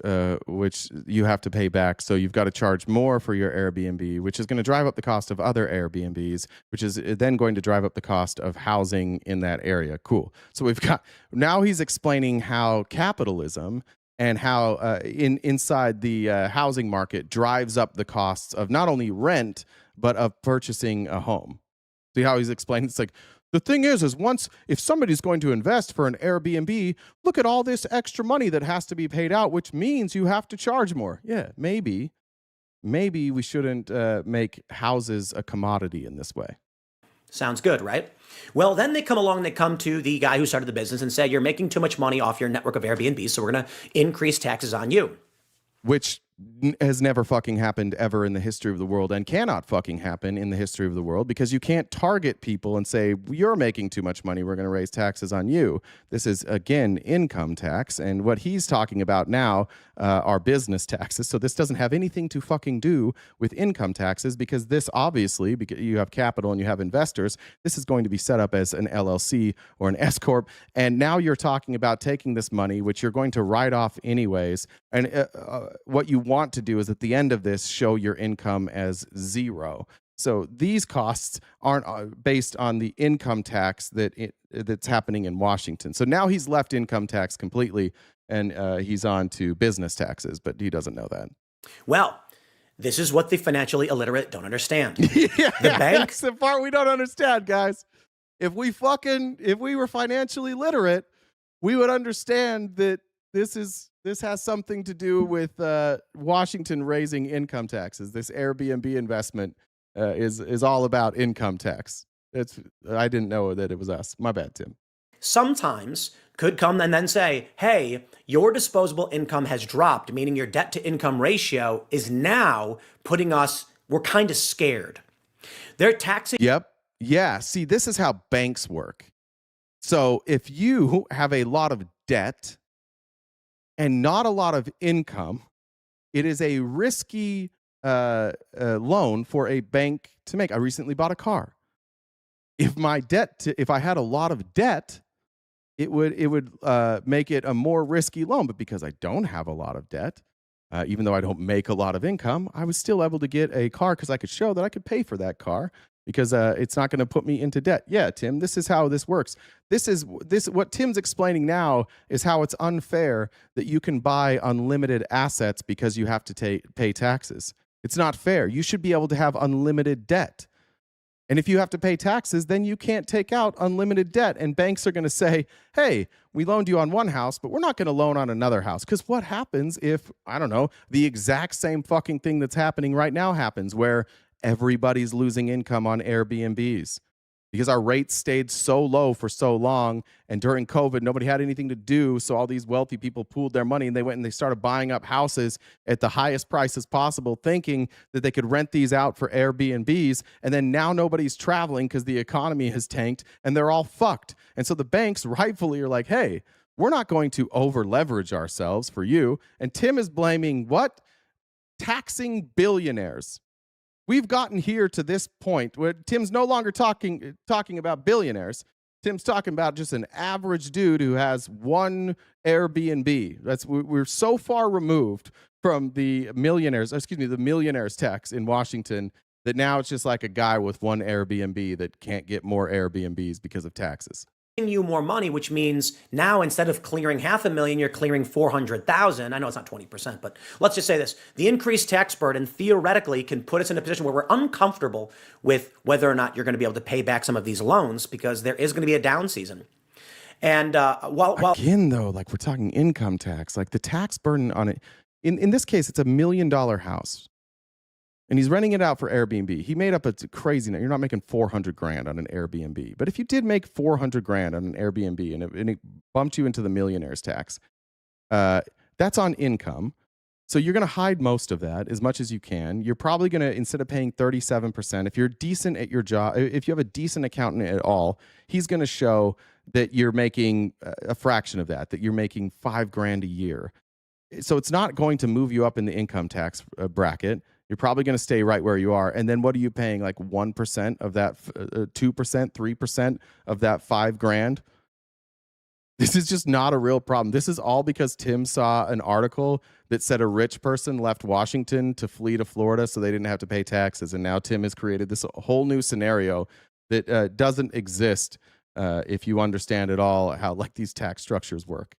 [SPEAKER 1] which you have to pay back. So you've got to charge more for your Airbnb, which is going to drive up the cost of other Airbnbs, which is then going to drive up the cost of housing in that area. Cool. So now he's explaining how capitalism and how inside the housing market drives up the costs of not only rent, but of purchasing a home. See how he's explaining? It's like, the thing is if somebody's going to invest for an Airbnb, look at all this extra money that has to be paid out, which means you have to charge more. Yeah, maybe we shouldn't make houses a commodity in this way.
[SPEAKER 9] Sounds good, right? Well, then they come along and they come to the guy who started the business and say, you're making too much money off your network of Airbnb, so we're going to increase taxes on you.
[SPEAKER 1] Which has never fucking happened ever in the history of the world and cannot fucking happen in the history of the world, because you can't target people and say, you're making too much money, we're going to raise taxes on you. This is, again, income tax. And what he's talking about now are business taxes. So this doesn't have anything to fucking do with income taxes, because this obviously, because you have capital and you have investors, this is going to be set up as an LLC or an S Corp. And now you're talking about taking this money, which you're going to write off anyways. And what you want to do is at the end of this show your income as zero. So these costs aren't based on the income tax that's happening in Washington. So now he's left income tax completely, and he's on to business taxes, but he doesn't know that.
[SPEAKER 9] Well, this is what the financially illiterate don't understand.
[SPEAKER 1] Yeah,
[SPEAKER 9] the bank.
[SPEAKER 1] That's the part we don't understand, guys. If we were financially literate, we would understand that this has something to do with Washington raising income taxes. This Airbnb investment is all about income tax. I didn't know that it was us. My bad, Tim.
[SPEAKER 9] Sometimes could come and then say, hey, your disposable income has dropped, meaning your debt to income ratio is now putting us, we're kind of scared. They're taxing.
[SPEAKER 1] Yep. Yeah. See, this is how banks work. So if you have a lot of debt and not a lot of income, it is a risky loan for a bank to make. I recently bought a car. If I had a lot of debt, it would make it a more risky loan. But because I don't have a lot of debt, even though I don't make a lot of income, I was still able to get a car because I could show that I could pay for that car, because it's not going to put me into debt. Yeah, Tim, this is how this works. What Tim's explaining now is how it's unfair that you can buy unlimited assets because you have to pay taxes. It's not fair. You should be able to have unlimited debt. And if you have to pay taxes, then you can't take out unlimited debt. And banks are going to say, hey, we loaned you on one house, but we're not going to loan on another house. Because what happens if, I don't know, the exact same fucking thing that's happening right now happens, where everybody's losing income on Airbnbs because our rates stayed so low for so long. And during COVID, nobody had anything to do. So all these wealthy people pooled their money and they went and they started buying up houses at the highest prices possible, thinking that they could rent these out for Airbnbs. And then now nobody's traveling because the economy has tanked and they're all fucked. And so the banks rightfully are like, hey, we're not going to over leverage ourselves for you. And Tim is blaming what? Taxing billionaires. We've gotten here to this point where Tim's no longer talking about billionaires. Tim's talking about just an average dude who has one Airbnb. We're so far removed from the millionaires tax in Washington that now it's just like a guy with one Airbnb that can't get more Airbnbs because of taxes.
[SPEAKER 9] You more money, which means now instead of clearing $500,000, you're clearing $400,000. I know it's not 20%, but let's just say this. The increased tax burden theoretically can put us in a position where we're uncomfortable with whether or not you're going to be able to pay back some of these loans, because there is going to be a down season. And
[SPEAKER 1] again, though, like we're talking income tax, like the tax burden on it, in this case, it's $1 million house. And he's renting it out for Airbnb. He made up a crazy number. You're not making $400,000 on an Airbnb. But if you did make $400,000 on an Airbnb and it bumped you into the millionaire's tax, that's on income. So you're going to hide most of that as much as you can. You're probably going to, instead of paying 37%, if you're decent at your job, if you have a decent accountant at all, he's going to show that you're making a fraction of that you're making $5,000 a year. So it's not going to move you up in the income tax bracket. You're probably going to stay right where you are. And then what are you paying? Like 1% of that, 2%, 3% of that $5,000? This is just not a real problem. This is all because Tim saw an article that said a rich person left Washington to flee to Florida so they didn't have to pay taxes. And now Tim has created this whole new scenario that doesn't exist if you understand at all how like these tax structures work.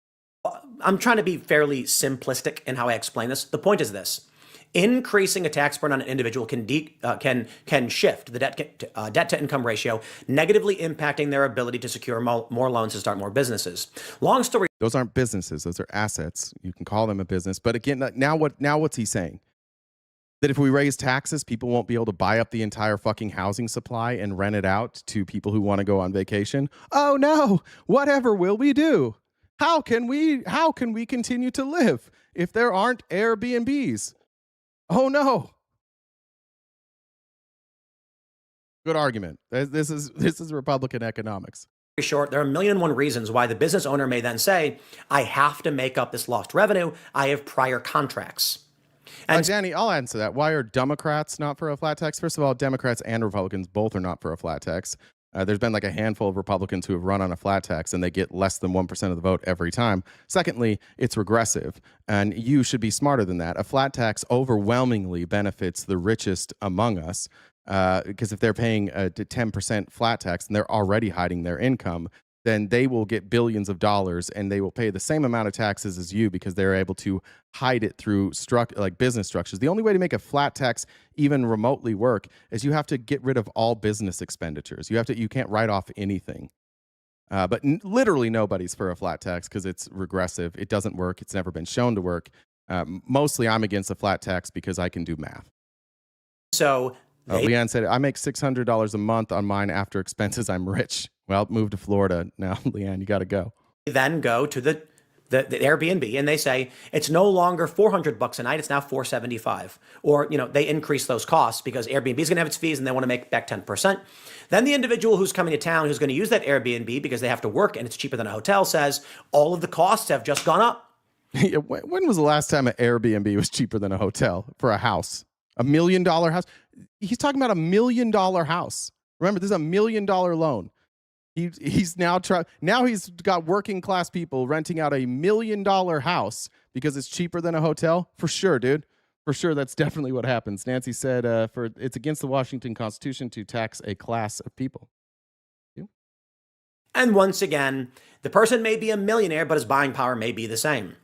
[SPEAKER 9] I'm trying to be fairly simplistic in how I explain this. The point is this. Increasing a tax burden on an individual can shift the debt to income ratio, negatively impacting their ability to secure more loans and start more businesses. Long story.
[SPEAKER 1] Those aren't businesses; those are assets. You can call them a business, but again, now what's he saying? That if we raise taxes, people won't be able to buy up the entire fucking housing supply and rent it out to people who want to go on vacation. Oh no! Whatever will we do? How can we continue to live if there aren't Airbnbs? Oh no. Good argument. This is Republican economics.
[SPEAKER 9] Short, there are 1,000,001 reasons why the business owner may then say, I have to make up this lost revenue. I have prior contracts.
[SPEAKER 1] And Danny, I'll answer that. Why are Democrats not for a flat tax? First of all, Democrats and Republicans both are not for a flat tax. There's been like a handful of Republicans who have run on a flat tax and they get less than 1% of the vote every time. Secondly, it's regressive and you should be smarter than that. A flat tax overwhelmingly benefits the richest among us because if they're paying a 10% flat tax and they're already hiding their income, then they will get billions of dollars and they will pay the same amount of taxes as you because they're able to hide it through business structures. The only way to make a flat tax even remotely work is you have to get rid of all business expenditures. You can't write off anything. But literally nobody's for a flat tax because it's regressive. It doesn't work. It's never been shown to work. Mostly I'm against a flat tax because I can do math.
[SPEAKER 9] So
[SPEAKER 1] Leanne said, I make $600 a month on mine after expenses. I'm rich. Well, move to Florida now, Leanne. You got to go.
[SPEAKER 9] Then go to the Airbnb and they say it's no longer $400 a night. It's now $475. Or they increase those costs because Airbnb is going to have its fees and they want to make back 10%. Then the individual who's coming to town who's going to use that Airbnb because they have to work and it's cheaper than a hotel says all of the costs have just gone up.
[SPEAKER 1] When was the last time an Airbnb was cheaper than a hotel for a house? $1 million house? He's talking about $1 million house. Remember, this is $1 million loan. He's now he's got working class people renting out $1 million house because it's cheaper than a hotel. For sure, dude. For sure, that's definitely what happens. Nancy said, it's against the Washington Constitution to tax a class of people.
[SPEAKER 9] And once again, the person may be a millionaire, but his buying power may be the same.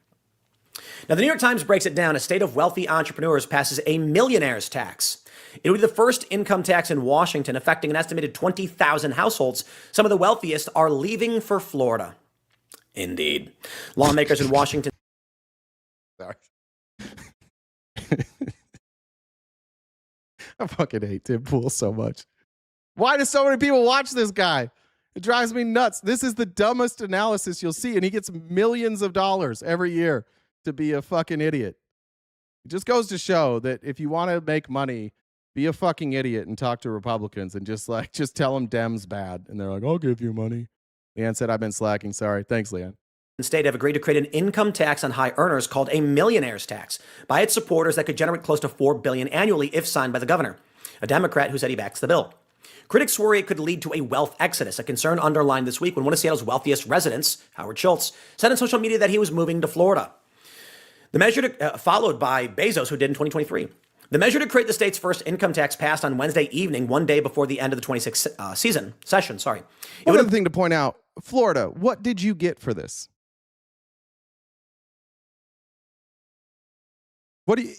[SPEAKER 9] Now, the New York Times breaks it down. A state of wealthy entrepreneurs passes a millionaire's tax. It would be the first income tax in Washington, affecting an estimated 20,000 households. Some of the wealthiest are leaving for Florida. Indeed. Lawmakers in Washington.
[SPEAKER 1] Sorry. I fucking hate Tim Pool so much. Why do so many people watch this guy? It drives me nuts. This is the dumbest analysis you'll see, and he gets millions of dollars every year to be a fucking idiot. It just goes to show that if you want to make money, be a fucking idiot and talk to Republicans and just tell them Dems bad. And they're like, I'll give you money. Leanne said, I've been slacking. Sorry. Thanks, Leanne.
[SPEAKER 9] The state have agreed to create an income tax on high earners called a millionaire's tax by its supporters that could generate close to $4 billion annually if signed by the governor, a Democrat who said he backs the bill. Critics worry it could lead to a wealth exodus, a concern underlined this week when one of Seattle's wealthiest residents, Howard Schultz, said on social media that he was moving to Florida. The measure followed by Bezos, who did in 2023. The measure to create the state's first income tax passed on Wednesday evening, one day before the end of the 26th session.
[SPEAKER 1] One other thing to point out, Florida, what did you get for this?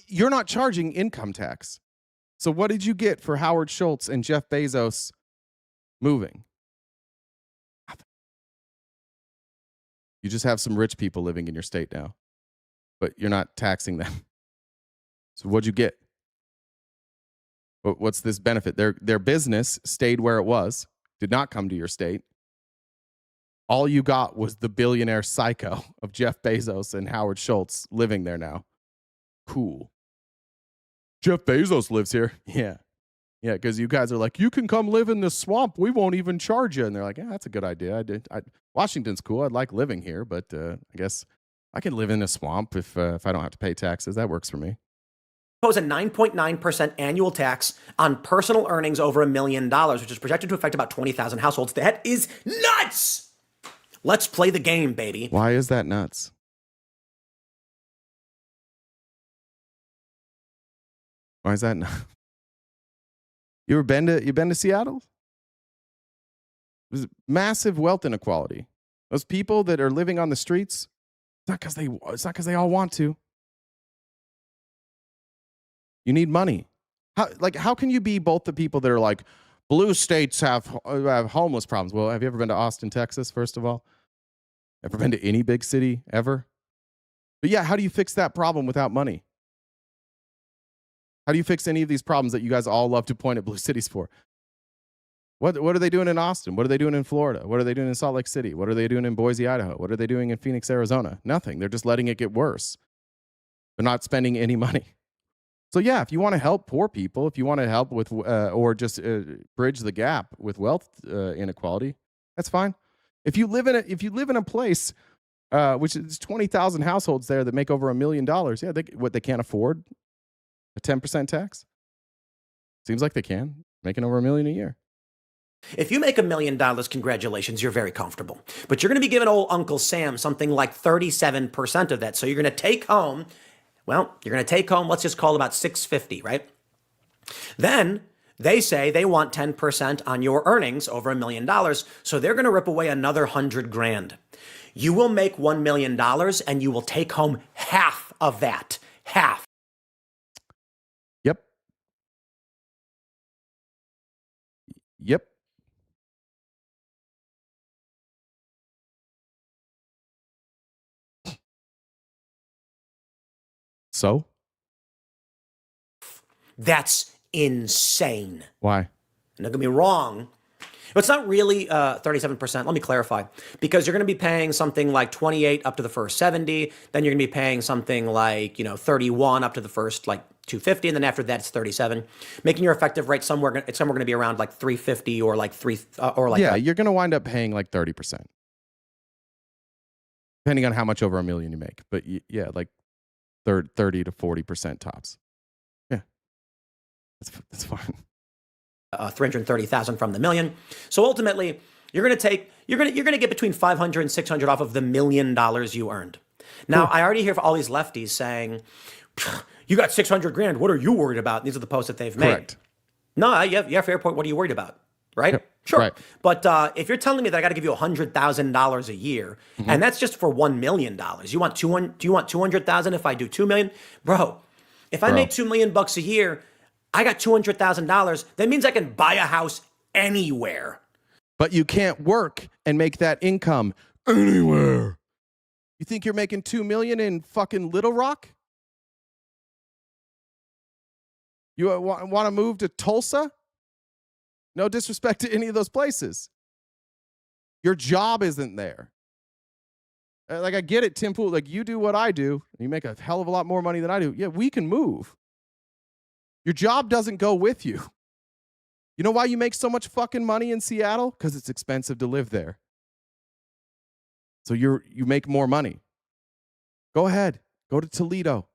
[SPEAKER 1] You're not charging income tax. So what did you get for Howard Schultz and Jeff Bezos moving? You just have some rich people living in your state now, but you're not taxing them. So what'd you get? What's this benefit? Their business stayed where it was, did not come to your state. All you got was the billionaire psycho of Jeff Bezos and Howard Schultz living there now. Cool. Jeff Bezos lives here. Yeah, because you guys are like, you can come live in the swamp. We won't even charge you. And they're like, yeah, that's a good idea. Washington's cool. I'd like living here, but I guess I can live in a swamp if I don't have to pay taxes. That works for me.
[SPEAKER 9] Impose a 9.9% annual tax on personal earnings over $1 million, which is projected to affect about 20,000 households. That is nuts! Let's play the game, baby.
[SPEAKER 1] Why is that nuts? Why is that nuts? You been to Seattle? There's massive wealth inequality. Those people that are living on the streets, it's not because they all want to. You need money. How can you be both the people that are like, blue states have homeless problems? Well, have you ever been to Austin, Texas, first of all? Ever been to any big city ever? But yeah, how do you fix that problem without money? How do you fix any of these problems that you guys all love to point at blue cities for? What are they doing in Austin? What are they doing in Florida? What are they doing in Salt Lake City? What are they doing in Boise, Idaho? What are they doing in Phoenix, Arizona? Nothing. They're just letting it get worse. They're not spending any money. So yeah, if you want to help poor people, if you want to help with or just bridge the gap with wealth inequality, that's fine. If you live in a place which is 20,000 households there that make over $1 million, yeah, they can't afford a 10% tax. Seems like they can, making over $1 million a year.
[SPEAKER 9] If you make $1 million, congratulations, you're very comfortable. But you're going to be giving old Uncle Sam something like 37% of that. So you're going to take home. Well, you're going to take home, let's just call it about $650, right? Then they say they want 10% on your earnings over $1 million. So they're going to rip away another $100,000. You will make $1 million and you will take home half of that. Half.
[SPEAKER 1] Yep. Yep. So?
[SPEAKER 9] That's insane.
[SPEAKER 1] Why?
[SPEAKER 9] Don't get me wrong. It's not really 37%. Let me clarify. Because you're going to be paying something like 28 up to the first 70. Then you're going to be paying something like, 31 up to the first like 250. And then after that, it's 37. Making your effective rate somewhere going to be around like 350 or like
[SPEAKER 1] yeah, you're going to wind up paying like 30%. Depending on how much over $1 million you make. But yeah, like 30 to 40% tops. Yeah. That's fine.
[SPEAKER 9] 330,000 from the million. So ultimately, you're going to get between 500 and 600 off of the $1 million you earned. Now, I already hear from all these lefties saying, you got $600,000. What are you worried about? These are the posts that they've made.
[SPEAKER 1] Correct.
[SPEAKER 9] No, yeah, fair point. What are you worried about? Right? Yep. Sure.
[SPEAKER 1] Right.
[SPEAKER 9] But if you're telling me that I got to give you $100,000 a year, and that's just for $1 million, do you want $200,000 if I do $2 million? Bro, if I make $2 million a year, I got $200,000. That means I can buy a house anywhere.
[SPEAKER 1] But you can't work and make that income anywhere. You think you're making $2 million in fucking Little Rock? You want to move to Tulsa? No disrespect to any of those places. Your job isn't there. Like, I get it, Tim Pool. Like, you do what I do. You make a hell of a lot more money than I do. Yeah, we can move. Your job doesn't go with you. You know why you make so much fucking money in Seattle? Because it's expensive to live there. So you make more money. Go ahead. Go to Toledo.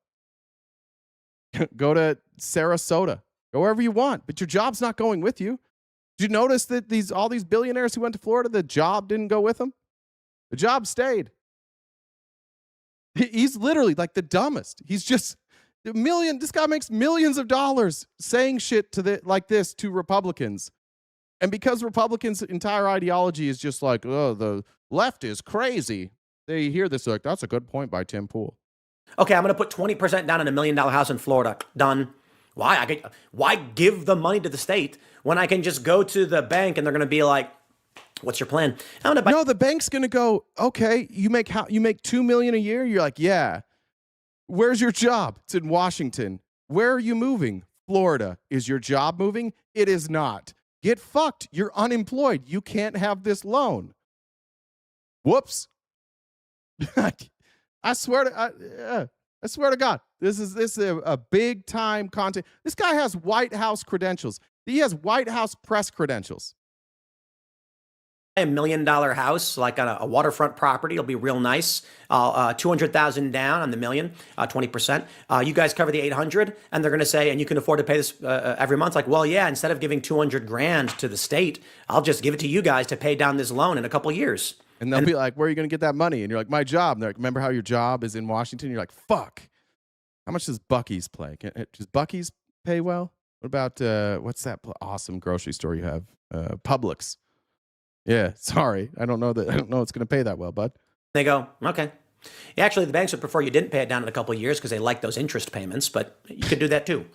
[SPEAKER 1] Go to Sarasota. Go wherever you want. But your job's not going with you. Did you notice that all these billionaires who went to Florida, the job didn't go with them? The job stayed. He's literally like the dumbest. He's just this guy makes millions of dollars saying shit like this to Republicans. And because Republicans' entire ideology is just like, oh, the left is crazy, they hear this like, that's a good point by Tim Pool.
[SPEAKER 9] Okay, I'm going to put 20% down on $1 million house in Florida. Done. Why give the money to the state when I can just go to the bank and they're going to be like, what's your plan?
[SPEAKER 1] No, the bank's going to go, okay, you make $2 million a year? You're like, yeah. Where's your job? It's in Washington. Where are you moving? Florida. Is your job moving? It is not. Get fucked. You're unemployed. You can't have this loan. Whoops. I swear to God, this is a big time content. This guy has White House credentials. He has White House press credentials.
[SPEAKER 9] $1 million house, like on a waterfront property. It'll be real nice. $200,000 down on the million, 20%. You guys cover the 800, and they're going to say, and you can afford to pay this every month. Like, well, yeah, instead of giving $200,000 to the state, I'll just give it to you guys to pay down this loan in a couple years.
[SPEAKER 1] And they'll be like, where are you going to get that money? And you're like, my job. And they're like, remember how your job is in Washington? You're like, fuck. How much does Buc-ee's play? Does Buc-ee's pay well? What about, what's that awesome grocery store you have? Publix. Yeah, sorry. I don't know it's going to pay that well, bud.
[SPEAKER 9] They go, okay. Actually, the banks would prefer you didn't pay it down in a couple of years because they like those interest payments, but you could do that too.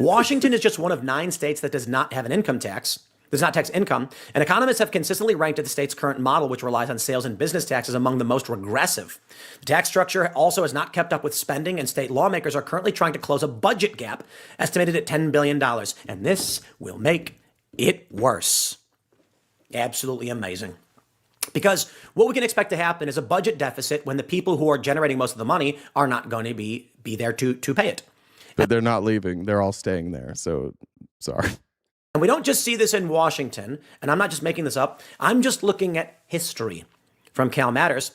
[SPEAKER 9] Washington is just one of 9 states that does not have an income tax, does not tax income, and economists have consistently ranked the state's current model, which relies on sales and business taxes, among the most regressive. The tax structure also has not kept up with spending, and state lawmakers are currently trying to close a budget gap estimated at $10 billion, and this will make it worse. Absolutely amazing. Because what we can expect to happen is a budget deficit when the people who are generating most of the money are not going to be there to pay it.
[SPEAKER 1] But they're not leaving. They're all staying there. So, sorry.
[SPEAKER 9] And we don't just see this in Washington, and I'm not just making this up. I'm just looking at history. From Cal Matters,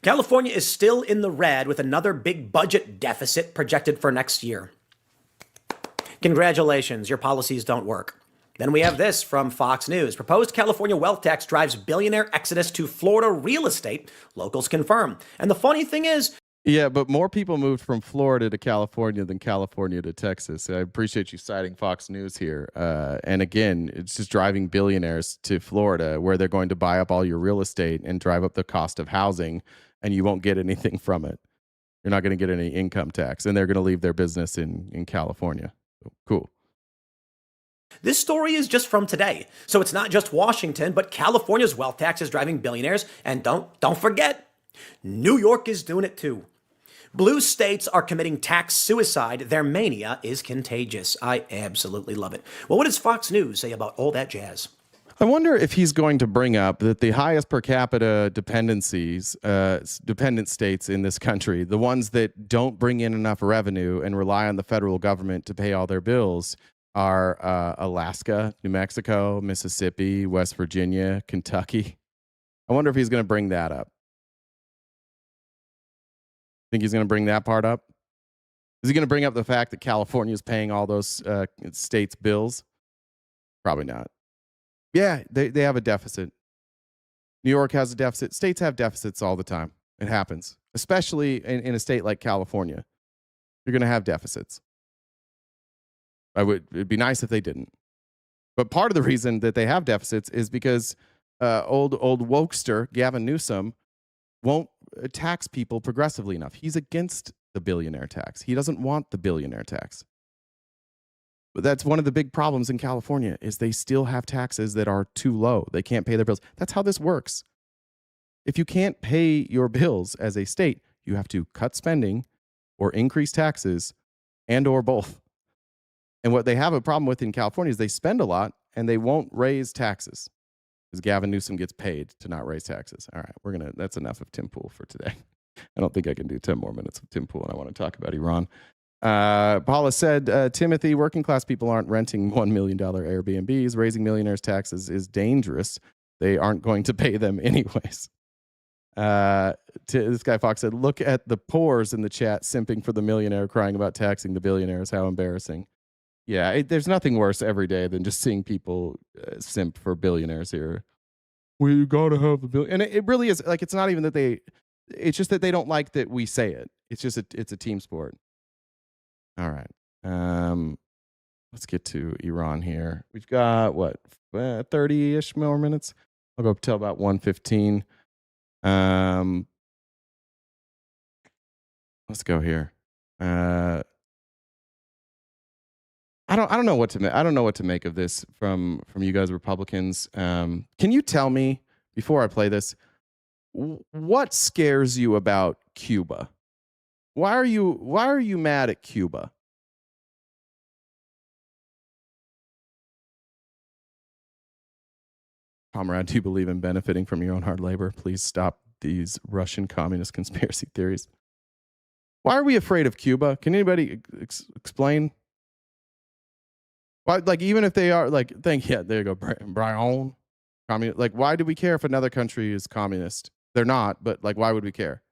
[SPEAKER 9] California is still in the red with another big budget deficit projected for next year. Congratulations, your policies don't work. Then we have this from Fox News. Proposed California wealth tax drives billionaire exodus to Florida real estate, locals confirm. And the funny thing is,
[SPEAKER 1] yeah, but more people moved from Florida to California than California to Texas. I appreciate you citing Fox News here. And again, it's just driving billionaires to Florida where they're going to buy up all your real estate and drive up the cost of housing, and you won't get anything from it. You're not going to get any income tax, and they're going to leave their business in California. So, cool.
[SPEAKER 9] this story is just from today. So it's not just Washington, but California's wealth tax is driving billionaires. And don't forget, New York is doing it too. Blue states are committing tax suicide. Their mania is contagious. I absolutely love it. Well, what does Fox News say about all that jazz?
[SPEAKER 1] I wonder if he's going to bring up that the highest per capita dependent states in this country, the ones that don't bring in enough revenue and rely on the federal government to pay all their bills, are Alaska, New Mexico, Mississippi, West Virginia, Kentucky. I wonder if he's going to bring that up. Think he's going to bring that part up? Is he going to bring up the fact that California is paying all those states' bills? Probably not. Yeah, they have a deficit. New York has a deficit. States have deficits all the time. It happens, especially in a state like California. You're going to have deficits. It'd be nice if they didn't. But part of the reason that they have deficits is because old wokester Gavin Newsom won't tax people progressively enough. He's against the billionaire tax. He doesn't want the billionaire tax. But that's one of the big problems in California is they still have taxes that are too low. They can't pay their bills. That's how this works. If you can't pay your bills as a state, you have to cut spending or increase taxes and or both. And what they have a problem with in California is they spend a lot and they won't raise taxes because Gavin Newsom gets paid to not raise taxes. All right, that's enough of Tim Pool for today. I don't think I can do 10 more minutes of Tim Pool, and I want to talk about Iran. Paula said, Timothy, working class people aren't renting $1 million Airbnbs. Raising millionaires' taxes is dangerous. They aren't going to pay them anyways. This guy Fox said, look at the pores in the chat simping for the millionaire, crying about taxing the billionaires. How embarrassing. Yeah, there's nothing worse every day than just seeing people simp for billionaires here. Well, you got to have a billion. And it really is, like, it's not even that it's just that they don't like that we say it. It's just it's a team sport. All right. Let's get to Iran here. We've got, 30-ish more minutes? I'll go up till about 1:15. Let's go here. I don't know what to make of this from you guys Republicans. Can you tell me before I play this what scares you about Cuba? Why are you mad at Cuba? Comrade, do you believe in benefiting from your own hard labor? Please stop these Russian communist conspiracy theories. Why are we afraid of Cuba? Can anybody explain? Why, like, even if they are like, there you go, Brian. Communist. Like, why do we care if another country is communist? They're not, but like, why would we care?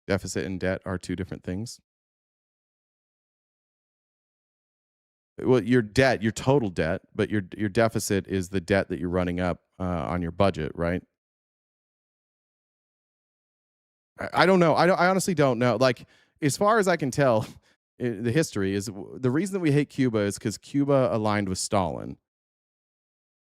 [SPEAKER 1] Deficit and debt are two different things. Well, your debt, your total debt, but your deficit is the debt that you're running up on your budget, right? I don't know. I honestly don't know. Like, as far as I can tell, the history is the reason that we hate Cuba is because Cuba aligned with Stalin.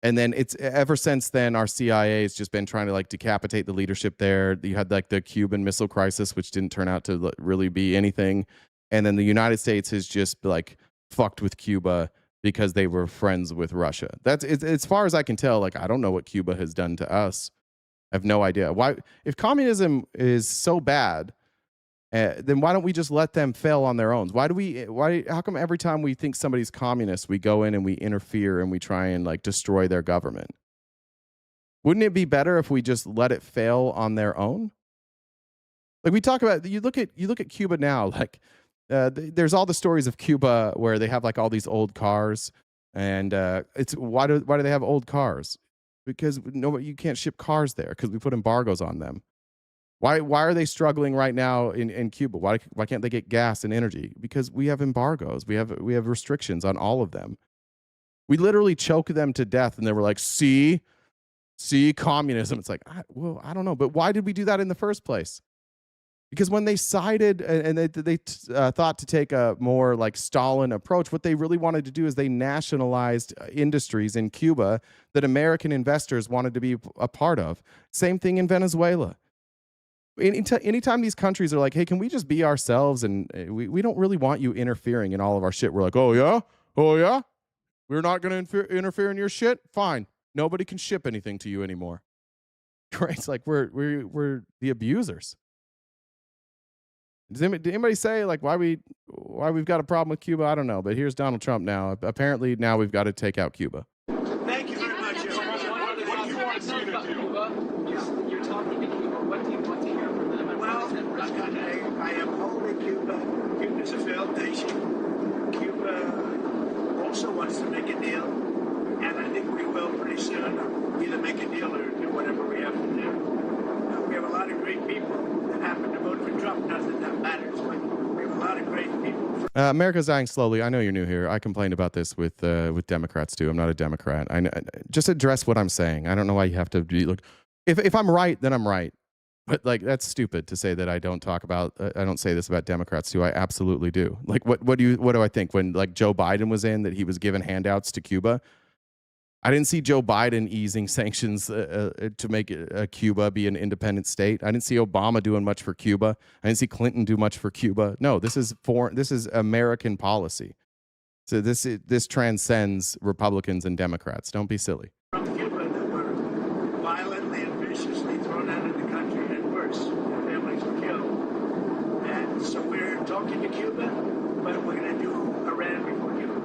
[SPEAKER 1] And then it's ever since then, our CIA has just been trying to like decapitate the leadership there. You had like the Cuban Missile Crisis, which didn't turn out to really be anything. And then the United States has just like fucked with Cuba because they were friends with Russia. That's as far as I can tell. Like, I don't know what Cuba has done to us. I have no idea. Why, if communism is so bad, then why don't we just let them fail on their own? How come every time we think somebody's communist, we go in and we interfere and we try and like destroy their government? Wouldn't it be better if we just let it fail on their own? Like we talk about, you look at Cuba now, like there's all the stories of Cuba where they have like all these old cars, and it's why do they have old cars? Because you can't ship cars there because we put embargoes on them. Why are they struggling right now in Cuba? Why can't they get gas and energy? Because we have embargoes. We have restrictions on all of them. We literally choke them to death, and they were like, see communism. It's like, I don't know, but why did we do that in the first place? Because when they sided and they thought to take a more like Stalin approach, what they really wanted to do is they nationalized industries in Cuba that American investors wanted to be a part of. Same thing in Venezuela. Anytime these countries are like, hey, can we just be ourselves? And we don't really want you interfering in all of our shit. We're like, oh yeah? We're not going to interfere in your shit? Fine. Nobody can ship anything to you anymore. Right? It's like we're the abusers. Did anybody say like why we've got a problem with Cuba? I don't know, but here's Donald Trump now. Apparently now we've got to take out Cuba.
[SPEAKER 11] Thank you very much. What do you want to see about Cuba? You're talking to Cuba. What do you want to hear from them? Well, I am holding Cuba. Cuba is a failed nation. Cuba also wants to make a deal, and I think we will pretty soon either make a deal or do whatever we have to do. We have a lot of great people that happen to vote for Trump. Not that that matters, but we have a lot of great people.
[SPEAKER 1] America's dying slowly. I know you're new here. I complained about this with Democrats too. I'm not a Democrat. Just address what I'm saying. I don't know why you have to be like, if I'm right, then I'm right. But like that's stupid to say that I don't talk about. I don't say this about Democrats too. I absolutely do. Like what do I think when like Joe Biden was in that he was giving handouts to Cuba? I didn't see Joe Biden easing sanctions to make Cuba be an independent state. I didn't see Obama doing much for Cuba. I didn't see Clinton do much for Cuba. No, this is American policy. So this transcends Republicans and Democrats. Don't be silly.
[SPEAKER 11] From Cuba that were violently and viciously thrown out of the country, and worse, their families were killed. And so we're talking to Cuba, but we're going to do Iran before Cuba.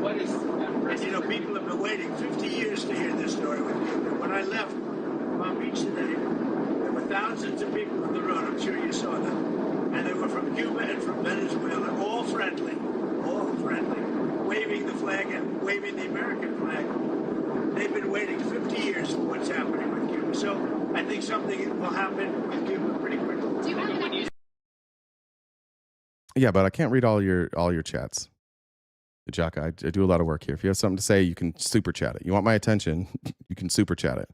[SPEAKER 11] What is? And you know, people have been waiting 50 years to hear this story with Cuba. When I left Palm Beach today, there were thousands of people on the road. I'm sure you saw them, and they were from Cuba and from Venezuela, all friendly, waving the flag and waving the American flag. They've been waiting 50 years for what's happening with Cuba. So I think something will happen with Cuba pretty quickly.
[SPEAKER 1] Yeah, but I can't read all your chats. Jaka, I do a lot of work here. If you have something to say, you can super chat it. You want my attention, you can super chat it.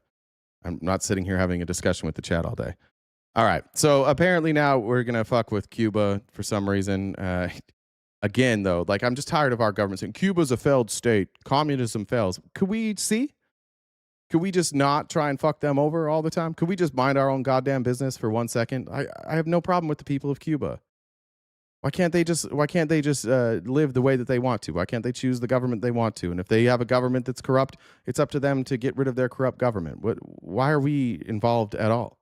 [SPEAKER 1] I'm not sitting here having a discussion with the chat all day. All right. So apparently now we're going to fuck with Cuba for some reason. Again, though, like I'm just tired of our government saying Cuba's a failed state. Communism fails. Could we just not try and fuck them over all the time? Could we just mind our own goddamn business for 1 second? I have no problem with the people of Cuba. Why can't they just live the way that they want to? Why can't they choose the government they want to? And if they have a government that's corrupt, it's up to them to get rid of their corrupt government. Why are we involved at all?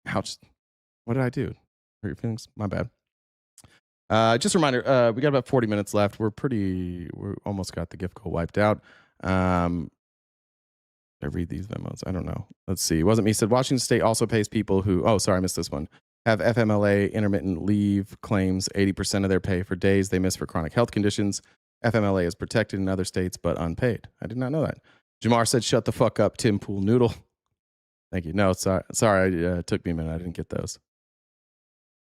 [SPEAKER 1] Ouch. What did I do? Hurt your feelings? My bad. Just a reminder, we got about 40 minutes left. We're almost got the gift code wiped out. I read these memos. I don't know. Let's see. It wasn't me. Said Washington State also pays people who, oh, sorry, I missed this one. Have FMLA intermittent leave claims 80% of their pay for days they miss for chronic health conditions. FMLA is protected in other states but unpaid. I did not know that. Jamar said, shut the fuck up, Tim Pool Noodle. Thank you. No, sorry. It took me a minute. I didn't get those.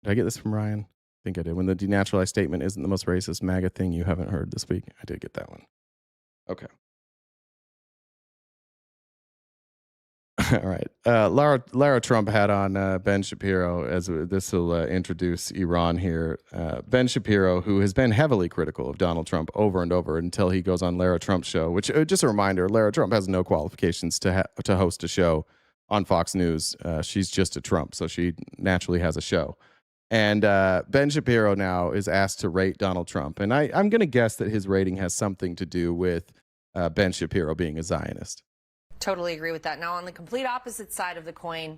[SPEAKER 1] Did I get this from Ryan? I think I did. When the denaturalized statement isn't the most racist MAGA thing you haven't heard this week. I did get that one. Okay. All right. Lara Trump had on Ben Shapiro, as this will introduce Iran here. Ben Shapiro, who has been heavily critical of Donald Trump over and over until he goes on Lara Trump's show, which, just a reminder, Lara Trump has no qualifications to host a show on Fox News. She's just a Trump, so she naturally has a show. And Ben Shapiro now is asked to rate Donald Trump. And I'm going to guess that his rating has something to do with Ben Shapiro being a Zionist.
[SPEAKER 2] Totally agree with that. Now, on the complete opposite side of the coin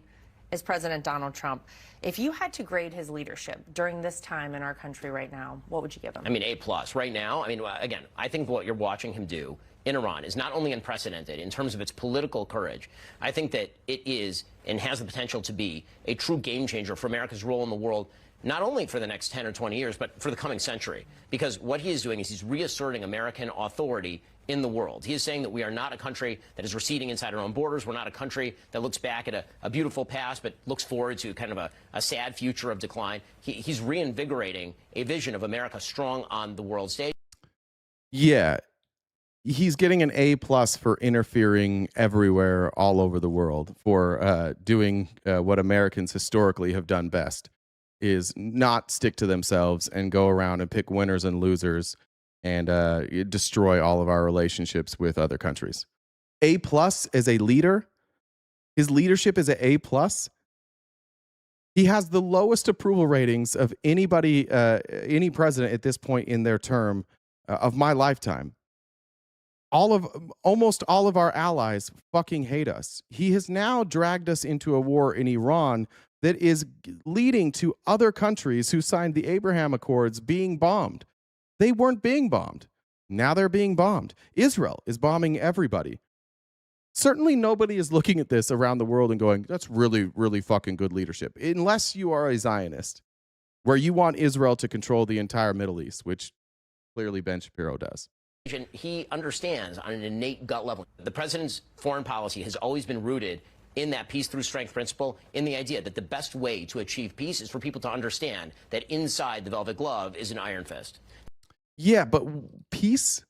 [SPEAKER 2] is President Donald Trump. If you had to grade his leadership during this time in our country right now, what would you give him?
[SPEAKER 12] I mean, A+ right now. I mean, again, I think what you're watching him do in Iran is not only unprecedented in terms of its political courage. I think that it is and has the potential to be a true game changer for America's role in the world, not only for the next 10 or 20 years, but for the coming century. Because what he is doing is he's reasserting American authority in the world. He is saying that we are not a country that is receding inside our own borders. We're not a country that looks back at a beautiful past but looks forward to kind of a sad future of decline. He's reinvigorating a vision of America strong on the world stage.
[SPEAKER 1] Yeah. He's getting an A+ for interfering everywhere all over the world, for doing what Americans historically have done best, is not stick to themselves and go around and pick winners and losers and destroy all of our relationships with other countries. A+ as a leader, his leadership is an A+. He has the lowest approval ratings of anybody, any president at this point in their term of my lifetime. Almost all of our allies fucking hate us. He has now dragged us into a war in Iran that is leading to other countries who signed the Abraham Accords being bombed. They weren't being bombed. Now they're being bombed. Israel is bombing everybody. Certainly nobody is looking at this around the world and going, that's really, really fucking good leadership. Unless you are a Zionist, where you want Israel to control the entire Middle East, which clearly Ben Shapiro does.
[SPEAKER 12] He understands on an innate gut level. The president's foreign policy has always been rooted in that peace through strength principle, in the idea that the best way to achieve peace is for people to understand that inside the velvet glove is an iron fist.
[SPEAKER 1] Yeah, but peace?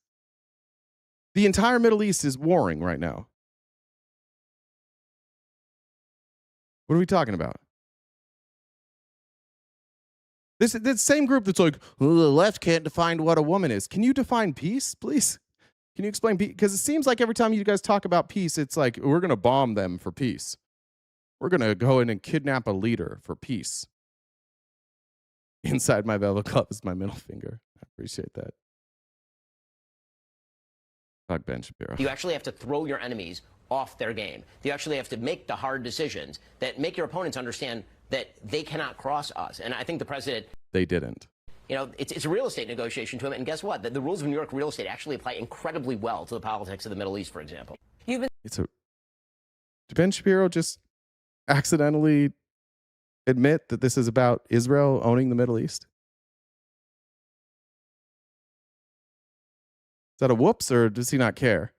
[SPEAKER 1] The entire Middle East is warring right now. What are we talking about? This same group that's like, well, the left can't define what a woman is. Can you define peace, please? Can you explain peace? Because it seems like every time you guys talk about peace, it's like, we're going to bomb them for peace. We're going to go in and kidnap a leader for peace. Inside my velvet glove is my middle finger. I appreciate that. Fuck Ben Shapiro.
[SPEAKER 12] You actually have to throw your enemies off their game. You actually have to make the hard decisions that make your opponents understand that they cannot cross us. And I think the president...
[SPEAKER 1] They didn't.
[SPEAKER 12] You know, it's a real estate negotiation to him. And guess what? The rules of New York real estate actually apply incredibly well to the politics of the Middle East, for example.
[SPEAKER 1] Did Ben Shapiro just accidentally admit that this is about Israel owning the Middle East? Is that a whoops, or does he not care?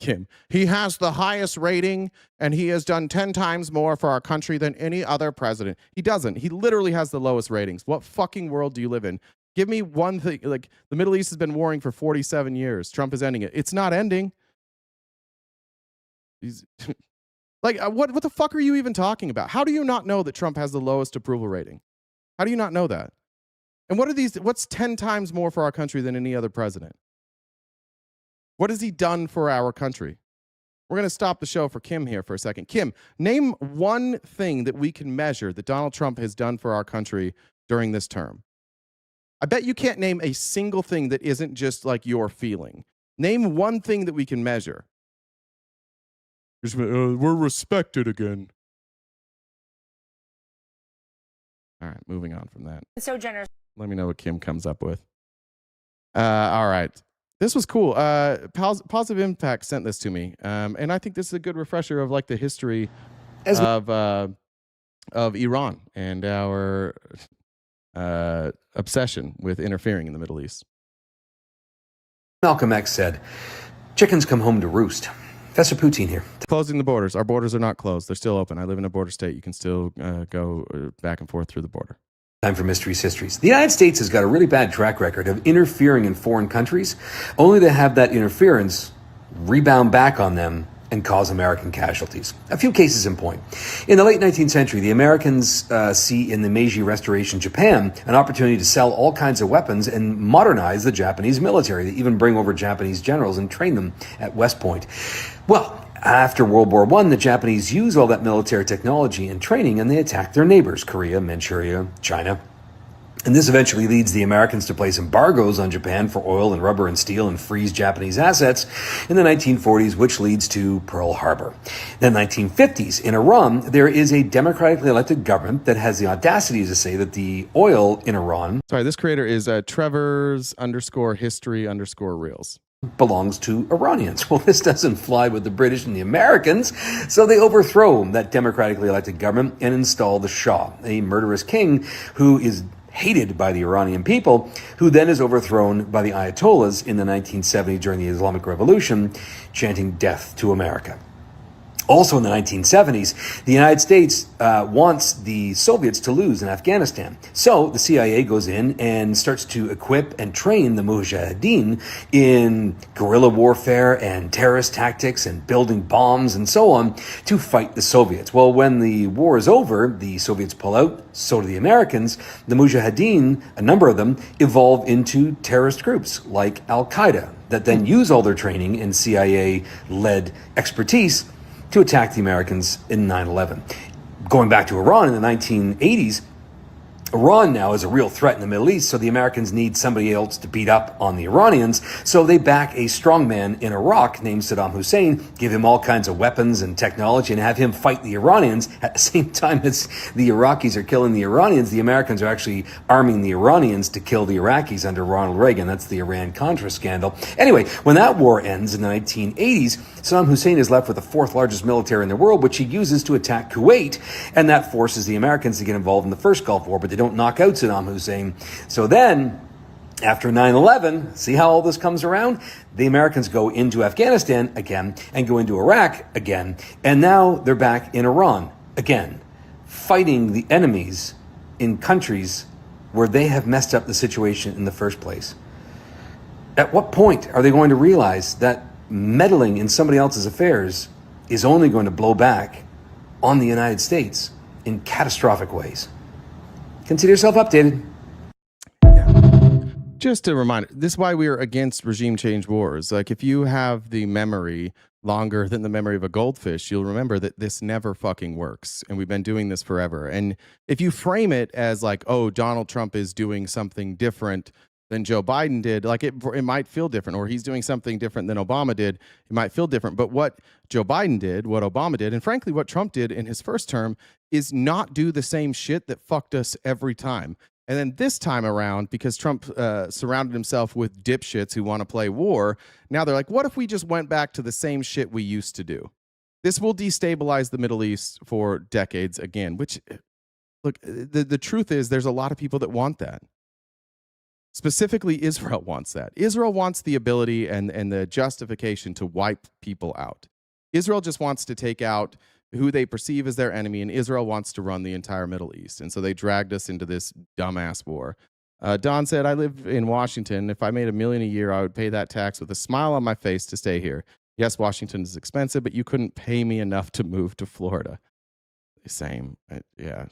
[SPEAKER 1] Kim, he has the highest rating, and he has done 10 times more for our country than any other president. He doesn't. He literally has the lowest ratings. What fucking world do you live in? Give me one thing. Like, the Middle East has been warring for 47 years. Trump is ending it. It's not ending. He's like, what the fuck are you even talking about? How do you not know that Trump has the lowest approval rating? How do you not know that? And what's 10 times more for our country than any other president? What has he done for our country? We're going to stop the show for Kim here for a second. Kim, name one thing that we can measure that Donald Trump has done for our country during this term. I bet you can't name a single thing that isn't just like your feeling. Name one thing that we can measure. We're respected again. All right, moving on from that.
[SPEAKER 2] So generous.
[SPEAKER 1] Let me know what Kim comes up with. All right. This was cool. Positive Impact sent this to me, and I think this is a good refresher of like the history of Iran and our obsession with interfering in the Middle East.
[SPEAKER 23] Malcolm X said, "Chickens come home to roost." Professor Poutine here.
[SPEAKER 1] Closing the borders. Our borders are not closed. They're still open. I live in a border state. You can still go back and forth through the border.
[SPEAKER 23] Time for Mysteries Histories. The United States has got a really bad track record of interfering in foreign countries, only to have that interference rebound back on them and cause American casualties. A few cases in point. In the late 19th century, the Americans see in the Meiji Restoration Japan an opportunity to sell all kinds of weapons and modernize the Japanese military. They even bring over Japanese generals and train them at West Point. Well, after World War I, the Japanese use all that military technology and training, and they attack their neighbors, Korea, Manchuria, China. And this eventually leads the Americans to place embargoes on Japan for oil and rubber and steel and freeze Japanese assets in the 1940s, which leads to Pearl Harbor. Then 1950s, in Iran, there is a democratically elected government that has the audacity to say that the oil in Iran...
[SPEAKER 1] Sorry, this creator is Trevor's_history_reels.
[SPEAKER 23] belongs to Iranians. Well, this doesn't fly with the British and the Americans, so they overthrow that democratically elected government and install the Shah, a murderous king who is hated by the Iranian people, who then is overthrown by the Ayatollahs in the 1970s during the Islamic Revolution, chanting death to America. Also in the 1970s, the United States wants the Soviets to lose in Afghanistan. So the CIA goes in and starts to equip and train the Mujahideen in guerrilla warfare and terrorist tactics and building bombs and so on to fight the Soviets. Well, when the war is over, the Soviets pull out, so do the Americans. The Mujahideen, a number of them, evolve into terrorist groups like Al-Qaeda that then use all their training and CIA-led expertise to attack the Americans in 9/11. Going back to Iran in the 1980s, Iran now is a real threat in the Middle East, so the Americans need somebody else to beat up on the Iranians. So they back a strongman in Iraq named Saddam Hussein, give him all kinds of weapons and technology, and have him fight the Iranians. At the same time as the Iraqis are killing the Iranians, the Americans are actually arming the Iranians to kill the Iraqis under Ronald Reagan. That's the Iran-Contra scandal. Anyway, when that war ends in the 1980s, Saddam Hussein is left with the fourth largest military in the world, which he uses to attack Kuwait, and that forces the Americans to get involved in the first Gulf War, but they don't knock out Saddam Hussein. So then, after 9/11, see how all this comes around? The Americans go into Afghanistan again and go into Iraq again, and now they're back in Iran again, fighting the enemies in countries where they have messed up the situation in the first place. At what point are they going to realize that meddling in somebody else's affairs is only going to blow back on the United States in catastrophic ways? Consider yourself updated.
[SPEAKER 1] Just a reminder, this is why we are against regime change wars. Like, if you have the memory longer than the memory of a goldfish, you'll remember that this never fucking works. And we've been doing this forever. And if you frame it as like, oh, Donald Trump is doing something different than Joe Biden did, like it might feel different, or he's doing something different than Obama did, it might feel different. But what Joe Biden did, what Obama did, and frankly, what Trump did in his first term is not do the same shit that fucked us every time. And then this time around, because Trump surrounded himself with dipshits who want to play war, now they're like, what if we just went back to the same shit we used to do? This will destabilize the Middle East for decades again, which, look, the truth is there's a lot of people that want that. Specifically, Israel wants that. Israel wants the ability and the justification to wipe people out. Israel just wants to take out who they perceive as their enemy, and Israel wants to run the entire Middle East. And so they dragged us into this dumbass war. Don said, I live in Washington. If I made $1 million a year, I would pay that tax with a smile on my face to stay here. Yes, Washington is expensive, but you couldn't pay me enough to move to Florida. Same. Yeah.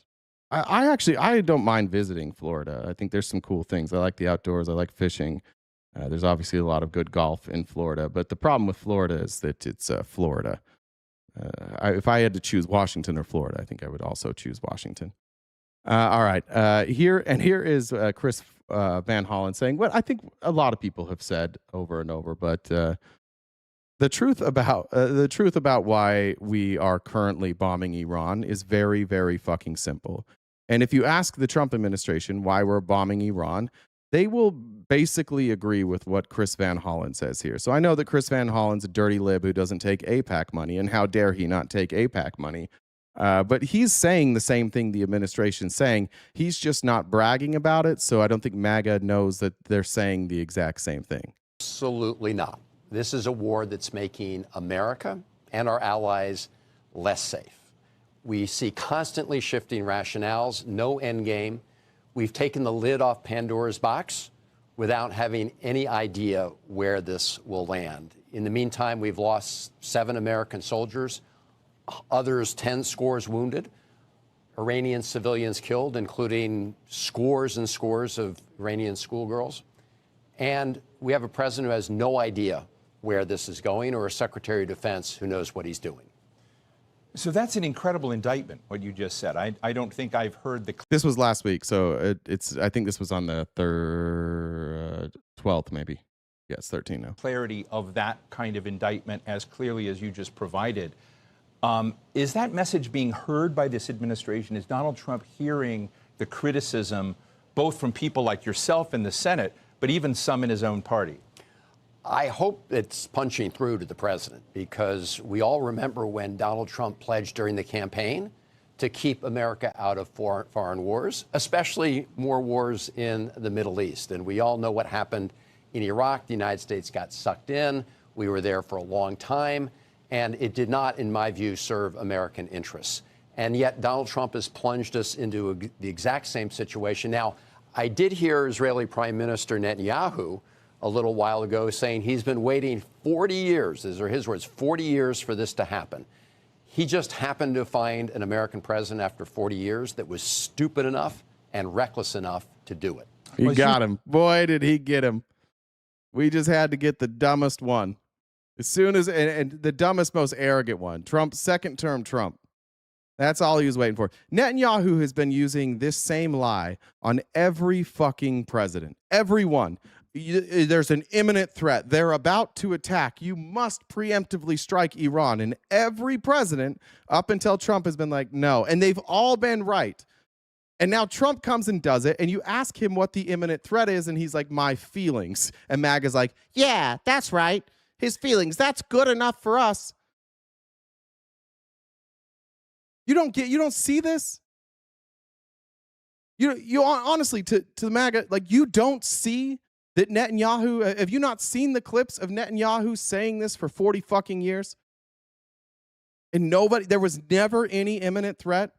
[SPEAKER 1] I don't mind visiting Florida. I think there's some cool things. I like the outdoors. I like fishing. There's obviously a lot of good golf in Florida, but the problem with Florida is that it's Florida. If I had to choose Washington or Florida, I think I would also choose Washington. All right. Here is Chris Van Hollen saying what I think a lot of people have said over and over, but the truth about why we are currently bombing Iran is very, very fucking simple. And if you ask the Trump administration why we're bombing Iran, they will basically agree with what Chris Van Hollen says here. So I know that Chris Van Hollen's a dirty lib who doesn't take AIPAC money, and how dare he not take AIPAC money. But he's saying the same thing the administration's saying. He's just not bragging about it, so I don't think MAGA knows that they're saying the exact same thing.
[SPEAKER 13] Absolutely not. This is a war that's making America and our allies less safe. We see constantly shifting rationales, no end game. We've taken the lid off Pandora's box without having any idea where this will land. In the meantime, we've lost 7 American soldiers, others 10 scores wounded, Iranian civilians killed, including scores and scores of Iranian schoolgirls. And we have a president who has no idea where this is going, or a Secretary of Defense who knows what he's doing.
[SPEAKER 14] So that's an incredible indictment, what you just said. I don't think I've heard the...
[SPEAKER 1] This was last week, so I think this was on the 12th, maybe. Yes, 13 now.
[SPEAKER 14] Clarity of that kind of indictment as clearly as you just provided. Is that message being heard by this administration? Is Donald Trump hearing the criticism, both from people like yourself in the Senate, but even some in his own party?
[SPEAKER 13] I hope it's punching through to the president, because we all remember when Donald Trump pledged during the campaign to keep America out of foreign wars, especially more wars in the Middle East. And we all know what happened in Iraq. The United States got sucked in. We were there for a long time, and it did not, in my view, serve American interests. And yet Donald Trump has plunged us into the exact same situation. Now, I did hear Israeli Prime Minister Netanyahu a little while ago saying he's been waiting 40 years, these are his words, 40 years for this to happen. He just happened to find an American president after 40 years that was stupid enough and reckless enough to do it.
[SPEAKER 1] He got him. Boy, did he get him. We just had to get the dumbest one. As soon as, and the dumbest, most arrogant one. Trump, second term Trump. That's all he was waiting for. Netanyahu has been using this same lie on every fucking president. Everyone. There's an imminent threat. They're about to attack. You must preemptively strike Iran. And every president up until Trump has been like, no. And they've all been right. And now Trump comes and does it. And you ask him what the imminent threat is. And he's like, my feelings. And MAGA's like, yeah, that's right. His feelings. That's good enough for us. You don't see this? You honestly, to MAGA, like, you don't see that Netanyahu, have you not seen the clips of Netanyahu saying this for 40 fucking years? And there was never any imminent threat.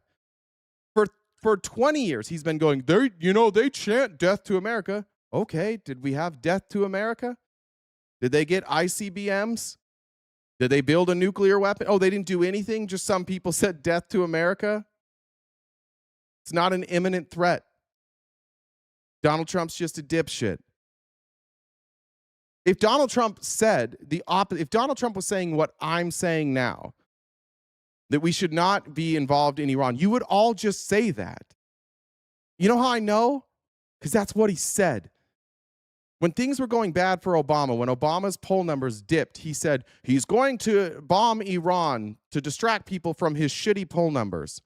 [SPEAKER 1] For 20 years, he's been going, they chant death to America. Okay, did we have death to America? Did they get ICBMs? Did they build a nuclear weapon? Oh, they didn't do anything? Just some people said death to America? It's not an imminent threat. Donald Trump's just a dipshit. If Donald Trump said the opposite, if Donald Trump was saying what I'm saying now, that we should not be involved in Iran, you would all just say that. You know how I know? Because that's what he said. When things were going bad for Obama, when Obama's poll numbers dipped, he said he's going to bomb Iran to distract people from his shitty poll numbers.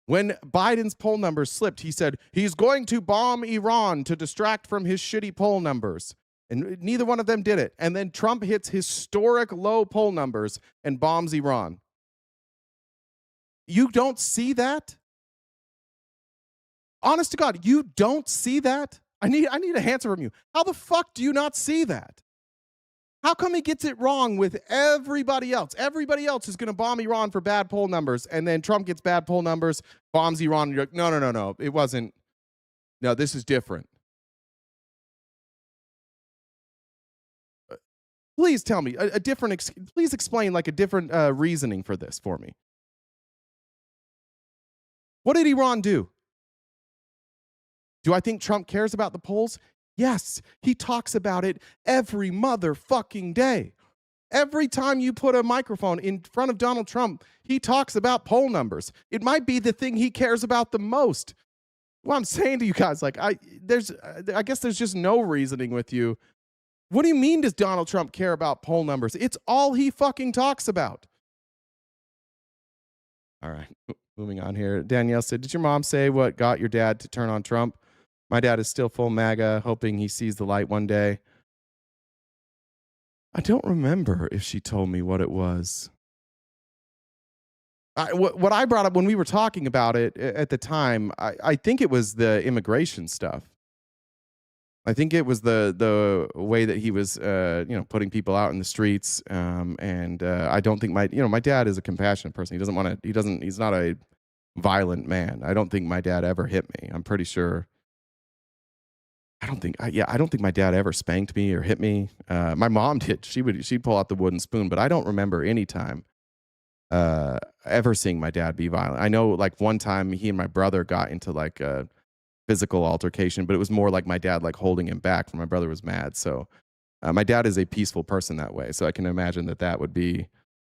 [SPEAKER 1] When Biden's poll numbers slipped, he said he's going to bomb Iran to distract from his shitty poll numbers. And neither one of them did it. And then Trump hits historic low poll numbers and bombs Iran. You don't see that? Honest to God, you don't see that? I need an answer from you. How the fuck do you not see that? How come he gets it wrong with everybody else? Everybody else is going to bomb Iran for bad poll numbers, and then Trump gets bad poll numbers, bombs Iran, and you're like, no, it wasn't. No, this is different. Please tell me please explain like a different reasoning for this for me. What did Iran do? Do I think Trump cares about the polls? Yes, he talks about it every motherfucking day. Every time you put a microphone in front of Donald Trump, he talks about poll numbers. It might be the thing he cares about the most. Well, I'm saying to you guys, like, I guess there's just no reasoning with you. What do you mean does Donald Trump care about poll numbers? It's all he fucking talks about. All right, moving on here. Danielle said, did your mom say what got your dad to turn on Trump? My dad is still full MAGA, hoping he sees the light one day. I don't remember if she told me what it was. What I brought up when we were talking about it at the time, I think it was the immigration stuff. I think it was the way that he was, putting people out in the streets. And I don't think my dad is a compassionate person. He's not a violent man. I don't think my dad ever hit me. I'm pretty sure. I don't think my dad ever spanked me or hit me. My mom did. She'd pull out the wooden spoon, but I don't remember any time ever seeing my dad be violent. I know like one time he and my brother got into like a physical altercation, but it was more like my dad like holding him back when my brother was mad. So my dad is a peaceful person that way. So I can imagine that would be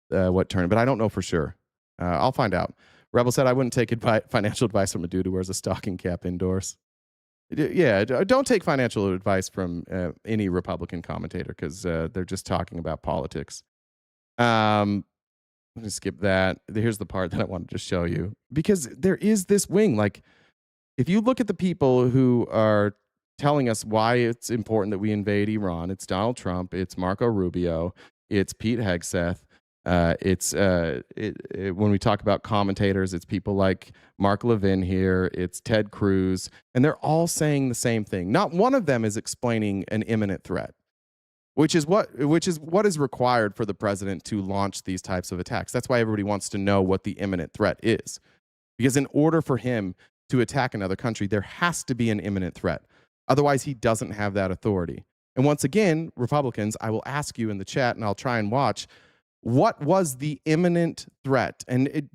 [SPEAKER 1] what turned, but I don't know for sure. I'll find out. Rebel said I wouldn't take financial advice from a dude who wears a stocking cap indoors. Yeah, don't take financial advice from any Republican commentator because they're just talking about politics. I'm going to skip that. Here's the part that I wanted to show you because there is this wing. Like, if you look at the people who are telling us why it's important that we invade Iran, it's Donald Trump, it's Marco Rubio, it's Pete Hegseth. When we talk about commentators, it's people like Mark Levin here, it's Ted Cruz, and they're all saying the same thing. Not one of them is explaining an imminent threat, which is what is required for the president to launch these types of attacks. That's why everybody wants to know what the imminent threat is. Because in order for him to attack another country, there has to be an imminent threat. Otherwise, he doesn't have that authority. And once again, Republicans, I will ask you in the chat, and I'll try and watch, what was the imminent threat? And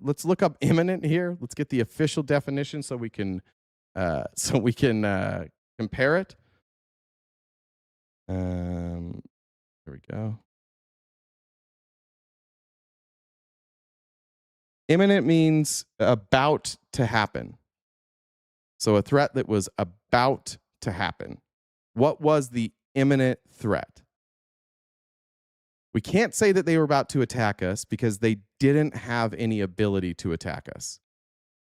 [SPEAKER 1] let's look up imminent here. Let's get the official definition so we can compare it. Here we go. Imminent means about to happen. So a threat that was about to happen. What was the imminent threat? We can't say that they were about to attack us because they didn't have any ability to attack us.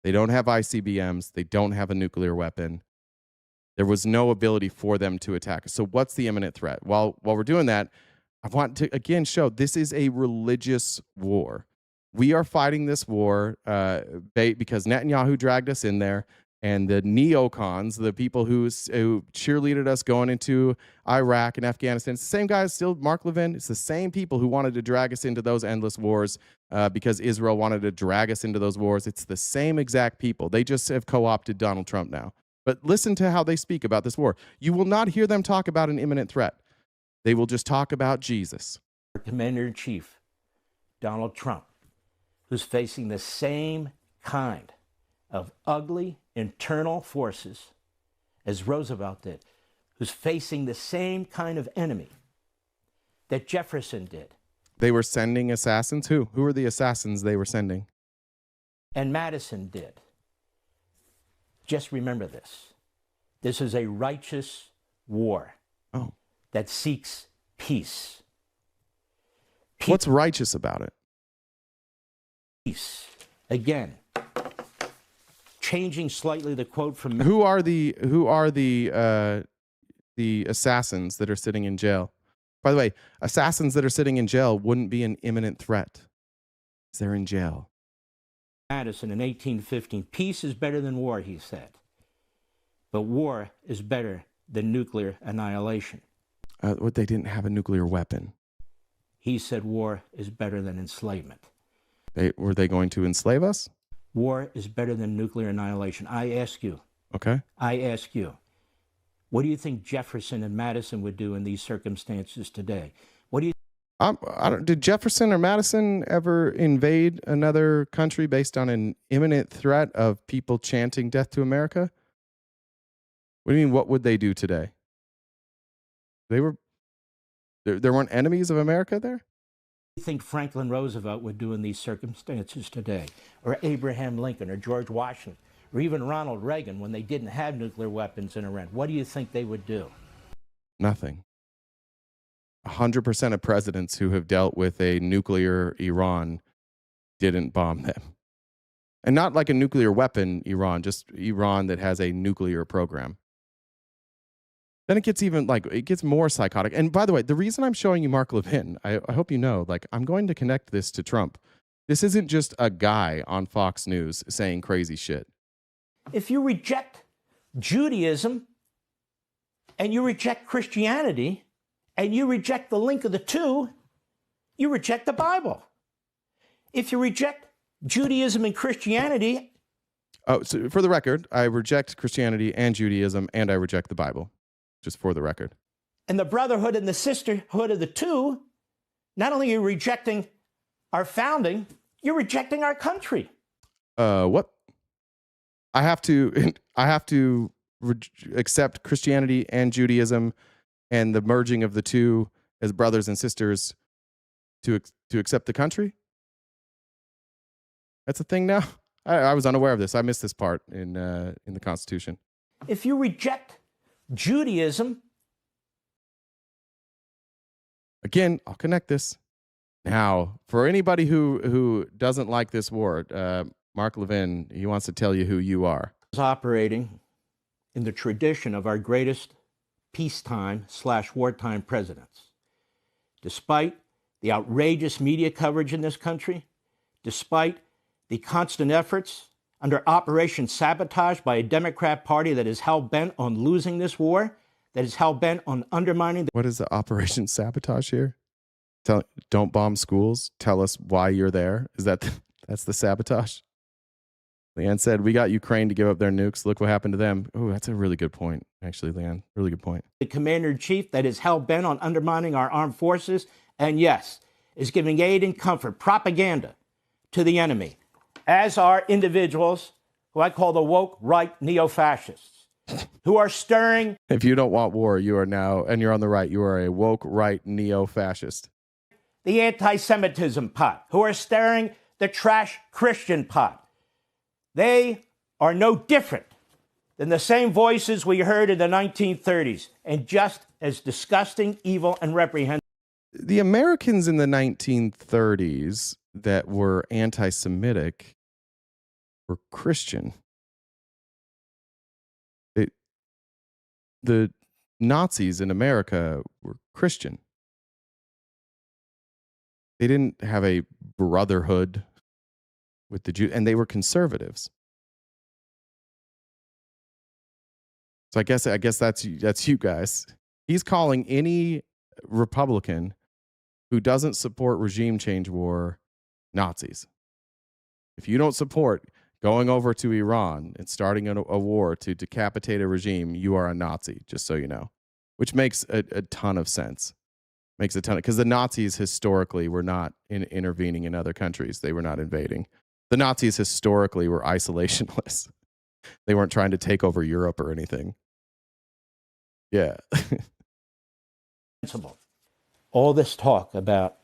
[SPEAKER 1] They don't have ICBMs. They don't have a nuclear weapon. There was no ability for them to attack us. So what's the imminent threat? While we're doing that, I want to again show this is a religious war. We are fighting this war because Netanyahu dragged us in there. And the neocons, the people who cheerleaded us going into Iraq and Afghanistan, it's the same guys, still Mark Levin. It's the same people who wanted to drag us into those endless wars because Israel wanted to drag us into those wars. It's the same exact people. They just have co-opted Donald Trump now. But listen to how they speak about this war. You will not hear them talk about an imminent threat. They will just talk about Jesus.
[SPEAKER 15] Commander-in-Chief, Donald Trump, who's facing the same kind of ugly internal forces as Roosevelt did, who's facing the same kind of enemy that Jefferson did.
[SPEAKER 1] They were sending assassins? Who were the assassins they were sending?
[SPEAKER 15] And Madison did. Just remember this. This is a righteous war that seeks peace.
[SPEAKER 1] What's righteous about it?
[SPEAKER 15] Peace. Again, changing slightly the quote from
[SPEAKER 1] who are the assassins that are sitting in jail? By the way, assassins that are sitting in jail wouldn't be an imminent threat. They're in jail.
[SPEAKER 15] Madison in 1815, peace is better than war, he said. But war is better than nuclear annihilation.
[SPEAKER 1] They didn't have a nuclear weapon.
[SPEAKER 15] He said war is better than enslavement.
[SPEAKER 1] Were they going to enslave us?
[SPEAKER 15] War is better than nuclear annihilation. I ask you.
[SPEAKER 1] Okay.
[SPEAKER 15] I ask you. What do you think Jefferson and Madison would do in these circumstances today? What do you?
[SPEAKER 1] Did Jefferson or Madison ever invade another country based on an imminent threat of people chanting "Death to America"? What do you mean? What would they do today? There weren't enemies of America there?
[SPEAKER 15] What do you think Franklin Roosevelt would do in these circumstances today? Or Abraham Lincoln or George Washington or even Ronald Reagan when they didn't have nuclear weapons in Iran? What do you think they would do?
[SPEAKER 1] Nothing. 100% of presidents who have dealt with a nuclear Iran didn't bomb them. And not like a nuclear weapon Iran, just Iran that has a nuclear program. Then it gets more psychotic. And by the way, the reason I'm showing you Mark Levin, I hope you know, I'm going to connect this to Trump. This isn't just a guy on Fox News saying crazy shit.
[SPEAKER 15] If you reject Judaism and you reject Christianity and you reject the link of the two, you reject the Bible. If you reject Judaism and Christianity...
[SPEAKER 1] Oh, so for the record, I reject Christianity and Judaism, and I reject the Bible. Just for the record.
[SPEAKER 15] And the brotherhood and the sisterhood of the two, not only are you rejecting our founding, you're rejecting our country.
[SPEAKER 1] What? I have to accept Christianity and Judaism and the merging of the two as brothers and sisters to accept the country? That's a thing now? I was unaware of this. I missed this part in the Constitution.
[SPEAKER 15] If you reject Judaism,
[SPEAKER 1] again, I'll connect this. Now, for anybody who doesn't like this war, Mark Levin, he wants to tell you who you are.
[SPEAKER 15] is operating in the tradition of our greatest peacetime/wartime presidents. Despite the outrageous media coverage in this country, despite the constant efforts under Operation Sabotage by a Democrat Party that is hell-bent on losing this war, that is hell-bent on undermining
[SPEAKER 1] What is the Operation Sabotage here? Don't bomb schools. Tell us why you're there. Is that's the sabotage? Leanne said, we got Ukraine to give up their nukes. Look what happened to them. Oh, that's a really good point, actually, Leanne. Really good point.
[SPEAKER 15] The commander-in-chief that is hell-bent on undermining our armed forces, and yes, is giving aid and comfort, propaganda to the enemy, as are individuals who I call the woke right neo-fascists, who are stirring.
[SPEAKER 1] If you don't want war, you are now, and you're on the right, you are a woke right neo-fascist.
[SPEAKER 15] The anti-Semitism pot, who are stirring the trash Christian pot. They are no different than the same voices we heard in the 1930s, and just as disgusting, evil, and reprehensible.
[SPEAKER 1] The Americans in the 1930s that were anti-Semitic were Christian. The Nazis in America were Christian. They didn't have a brotherhood with the Jews, and they were conservatives. So I guess that's you guys. He's calling any Republican who doesn't support regime change war Nazis. If you don't support going over to Iran and starting a war to decapitate a regime, you are a Nazi, just so you know, which makes a ton of sense. Makes a ton of, because the Nazis historically were not intervening in other countries. They were not invading. The Nazis historically were isolationists. They weren't trying to take over Europe or anything. Yeah.
[SPEAKER 15] All this talk about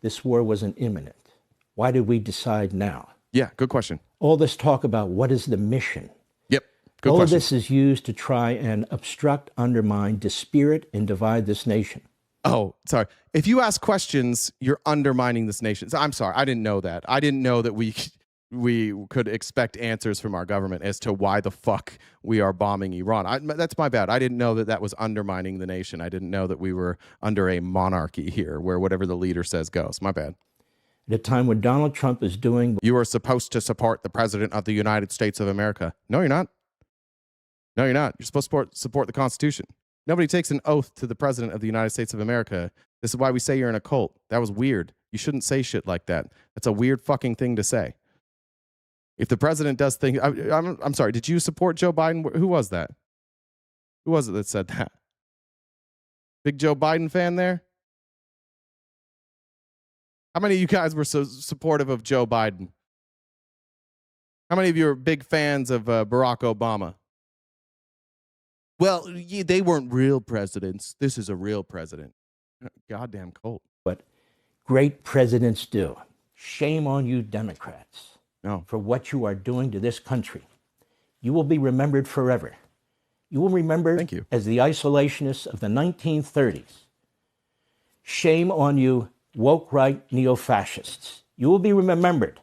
[SPEAKER 15] this war wasn't imminent. Why did we decide now?
[SPEAKER 1] Yeah, good question.
[SPEAKER 15] All this talk about what is the mission.
[SPEAKER 1] Yep, good
[SPEAKER 15] All
[SPEAKER 1] question.
[SPEAKER 15] of this is used to try and obstruct, undermine, dispirit, and divide this nation.
[SPEAKER 1] Oh, sorry. If you ask questions, you're undermining this nation. So I'm sorry. I didn't know that. I didn't know that we could expect answers from our government as to why the fuck we are bombing Iran. That's my bad. I didn't know that was undermining the nation. I didn't know that we were under a monarchy here where whatever the leader says goes. My bad.
[SPEAKER 15] At a time when Donald Trump is doing...
[SPEAKER 1] You are supposed to support the President of the United States of America. No, you're not. No, you're not. You're supposed to support the Constitution. Nobody takes an oath to the President of the United States of America. This is why we say you're in a cult. That was weird. You shouldn't say shit like that. That's a weird fucking thing to say. If the president does things... I'm sorry, did you support Joe Biden? Who was that? Who was it that said that? Big Joe Biden fan there? How many of you guys were so supportive of Joe Biden? How many of you are big fans of Barack Obama? Well, they weren't real presidents. This is a real president. Goddamn cult.
[SPEAKER 15] What great presidents do. Shame on you, Democrats, for what you are doing to this country. You will be remembered forever. You will be remembered as the isolationists of the 1930s. Shame on you, woke right neo-fascists. You will be remembered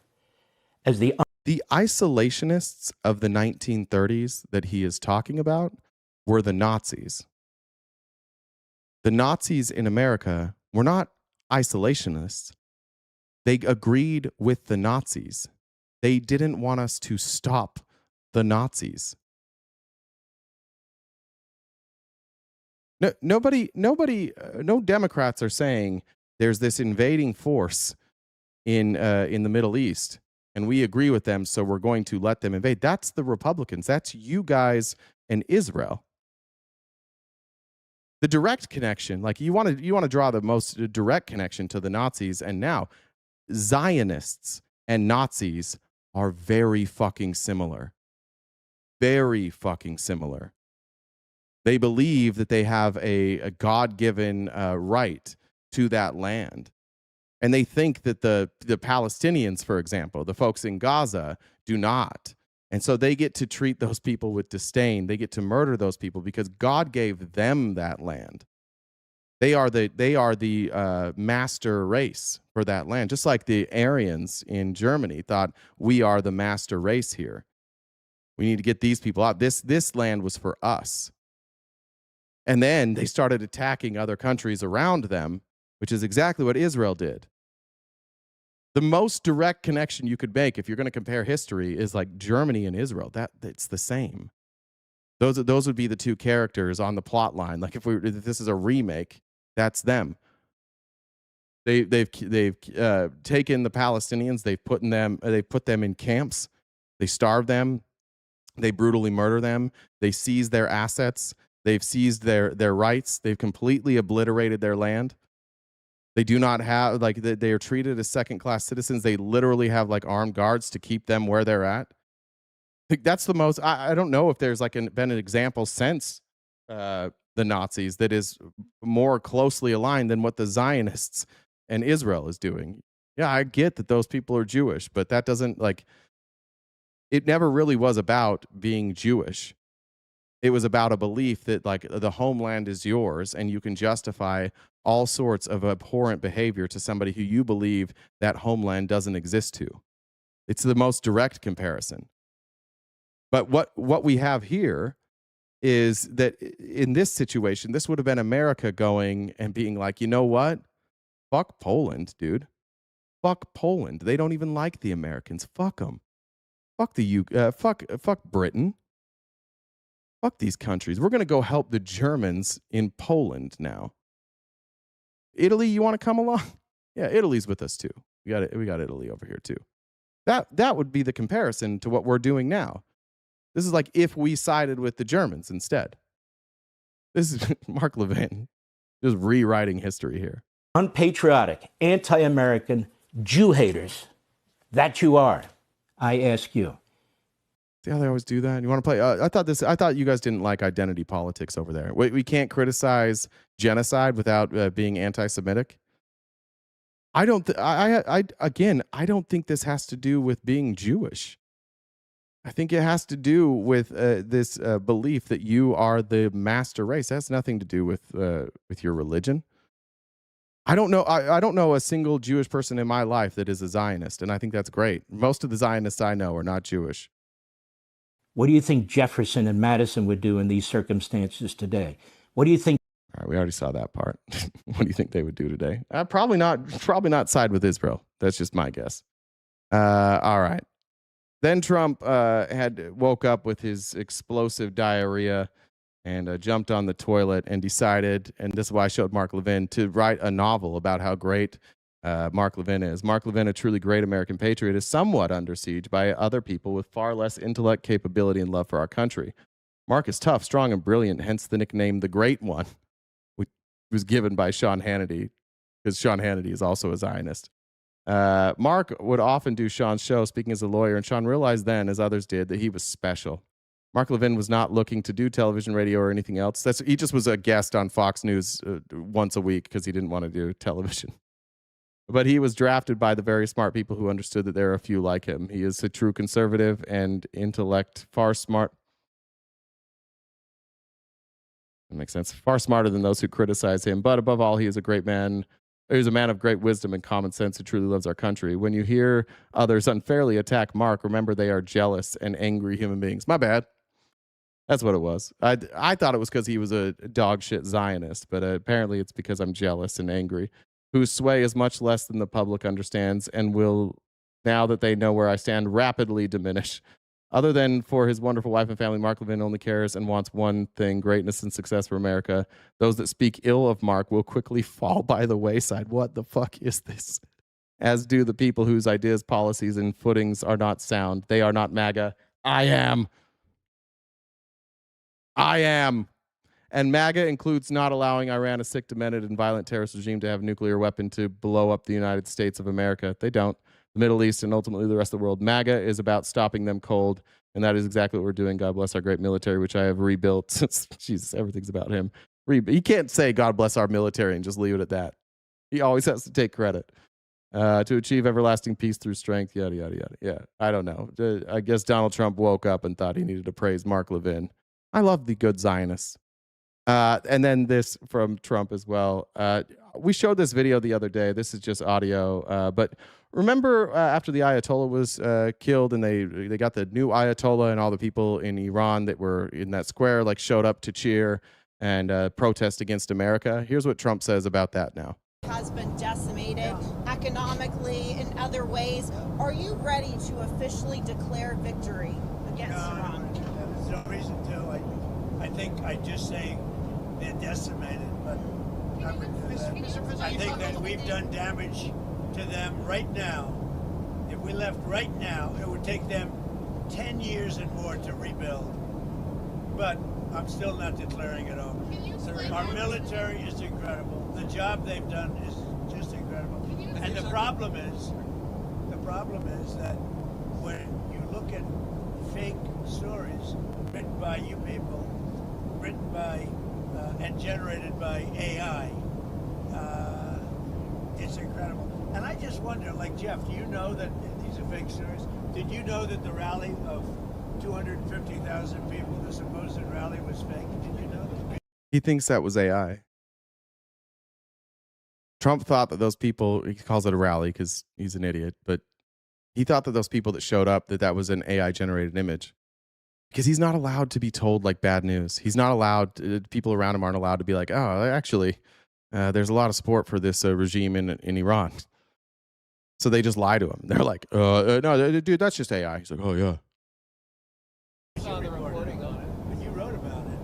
[SPEAKER 15] as the
[SPEAKER 1] isolationists of the 1930s that he is talking about were the Nazis. The Nazis in America were not isolationists. They agreed with the Nazis. They didn't want us to stop the Nazis. No Democrats are saying there's this invading force in the Middle East and we agree with them, so we're going to let them invade. That's the Republicans. That's you guys and Israel. The direct connection, like you want to draw the most direct connection to the Nazis, and now Zionists and Nazis are very fucking similar. Very fucking similar. They believe that they have a God-given right to that land. And they think that the Palestinians, for example, the folks in Gaza, do not. And so they get to treat those people with disdain. They get to murder those people because God gave them that land. They are the master race for that land. Just like the Aryans in Germany thought, we are the master race here. We need to get these people out. This land was for us. And then they started attacking other countries around them, which is exactly what Israel did. The most direct connection you could make if you're going to compare history is like Germany and Israel. It's the same. Those would be the two characters on the plot line. Like if this is a remake, that's them. They've taken the Palestinians. They've put them in camps. They starve them. They brutally murder them. They seize their assets. They've seized their rights. They've completely obliterated their land. They do not have, like, they are treated as second-class citizens. They literally have, like, armed guards to keep them where they're at. Like, that's the most, I don't know if there's, like, been an example since the Nazis that is more closely aligned than what the Zionists and Israel is doing. Yeah, I get that those people are Jewish, but that doesn't, like, it never really was about being Jewish. It was about a belief that, like, the homeland is yours and you can justify all sorts of abhorrent behavior to somebody who you believe that homeland doesn't exist to. It's the most direct comparison. But what we have here is that in this situation, this would have been America going and being like, you know what? Fuck Poland, dude. Fuck Poland. They don't even like the Americans. Fuck them. Fuck fuck Britain. Fuck these countries. We're going to go help the Germans in Poland now. Italy, you want to come along? Yeah, Italy's with us too. We got Italy over here too. That would be the comparison to what we're doing now. This is like if we sided with the Germans instead. This is Mark Levin just rewriting history here.
[SPEAKER 15] Unpatriotic, anti-American, Jew haters, that you are, I ask you.
[SPEAKER 1] See how they always do that? You want to play? I thought you guys didn't like identity politics over there. We can't criticize genocide without being anti-Semitic. I don't think this has to do with being Jewish. I think it has to do with this belief that you are the master race. It has nothing to do with your religion. I don't know. I don't know a single Jewish person in my life that is a Zionist, and I think that's great. Most of the Zionists I know are not Jewish.
[SPEAKER 15] What do you think Jefferson and Madison would do in these circumstances today? What do you think?
[SPEAKER 1] All right, we already saw that part. What do you think they would do today? Probably not side with Israel. That's just my guess. All right. Then Trump had woke up with his explosive diarrhea and jumped on the toilet and decided, and this is why I showed Mark Levin, to write a novel about how great Mark Levin is. Mark Levin, a truly great American patriot, is somewhat under siege by other people with far less intellect, capability, and love for our country. Mark is tough, strong, and brilliant, hence the nickname The Great One, which was given by Sean Hannity, because Sean Hannity is also a Zionist. Mark would often do Sean's show speaking as a lawyer, and Sean realized then, as others did, that he was special. Mark Levin was not looking to do television, radio, or anything else. He just was a guest on Fox News once a week because he didn't want to do television. But he was drafted by the very smart people who understood that there are a few like him. He is a true conservative and intellect, far smart. That makes sense. Far smarter than those who criticize him. But above all, he is a great man. He's a man of great wisdom and common sense who truly loves our country. When you hear others unfairly attack Mark, remember they are jealous and angry human beings. My bad. That's what it was. I thought it was because he was a dog shit Zionist, but apparently it's because I'm jealous and angry, whose sway is much less than the public understands and will, now that they know where I stand, rapidly diminish. Other than for his wonderful wife and family, Mark Levin only cares and wants one thing: greatness and success for America. Those that speak ill of Mark will quickly fall by the wayside. What the fuck is this? as do the people whose ideas, policies, and footings are not sound. They are not MAGA. I am. And MAGA includes not allowing Iran, a sick, demented, and violent terrorist regime, to have a nuclear weapon to blow up the United States of America. They don't. The Middle East and ultimately the rest of the world. MAGA is about stopping them cold, and that is exactly what we're doing. God bless our great military, which I have rebuilt. Jesus, everything's about him. He can't say God bless our military and just leave it at that. He always has to take credit. To achieve everlasting peace through strength, yada, yada, yada. Yeah, I don't know. I guess Donald Trump woke up and thought he needed to praise Mark Levin. I love the good Zionists. And then this from Trump as well. We showed this video the other day. This is just audio. But remember after the Ayatollah was killed and they got the new Ayatollah and all the people in Iran that were in that square like showed up to cheer and protest against America? Here's what Trump says about that now.
[SPEAKER 16] Has been decimated economically in other ways. Are you ready to officially declare victory against Iran?
[SPEAKER 11] There's no reason to. I think I'd just say they're decimated, but I would do that. I think that we've done damage to them right now. If we left right now, it would take them 10 years and more to rebuild. But I'm still not declaring it over. Our military is incredible. The job they've done is just incredible. And the problem is that when you look at fake stories written by you people, written by and generated by AI, it's incredible. And I just wonder, like Jeff, do you know that these are fake stories? Did you know that the rally of 250,000 people, the supposed rally, was fake? Did you know that?
[SPEAKER 1] He thinks that was AI. Trump thought that those people, he calls it a rally because he's an idiot, but he thought that those people that showed up, that was an AI generated image. Because he's not allowed to be told like bad news. He's not allowed, people around him aren't allowed to be like, oh, actually, there's a lot of support for this regime in Iran. So they just lie to him. They're like, no, dude, that's just AI. He's like, oh, yeah.
[SPEAKER 11] You saw the reporting on it. But you wrote about it.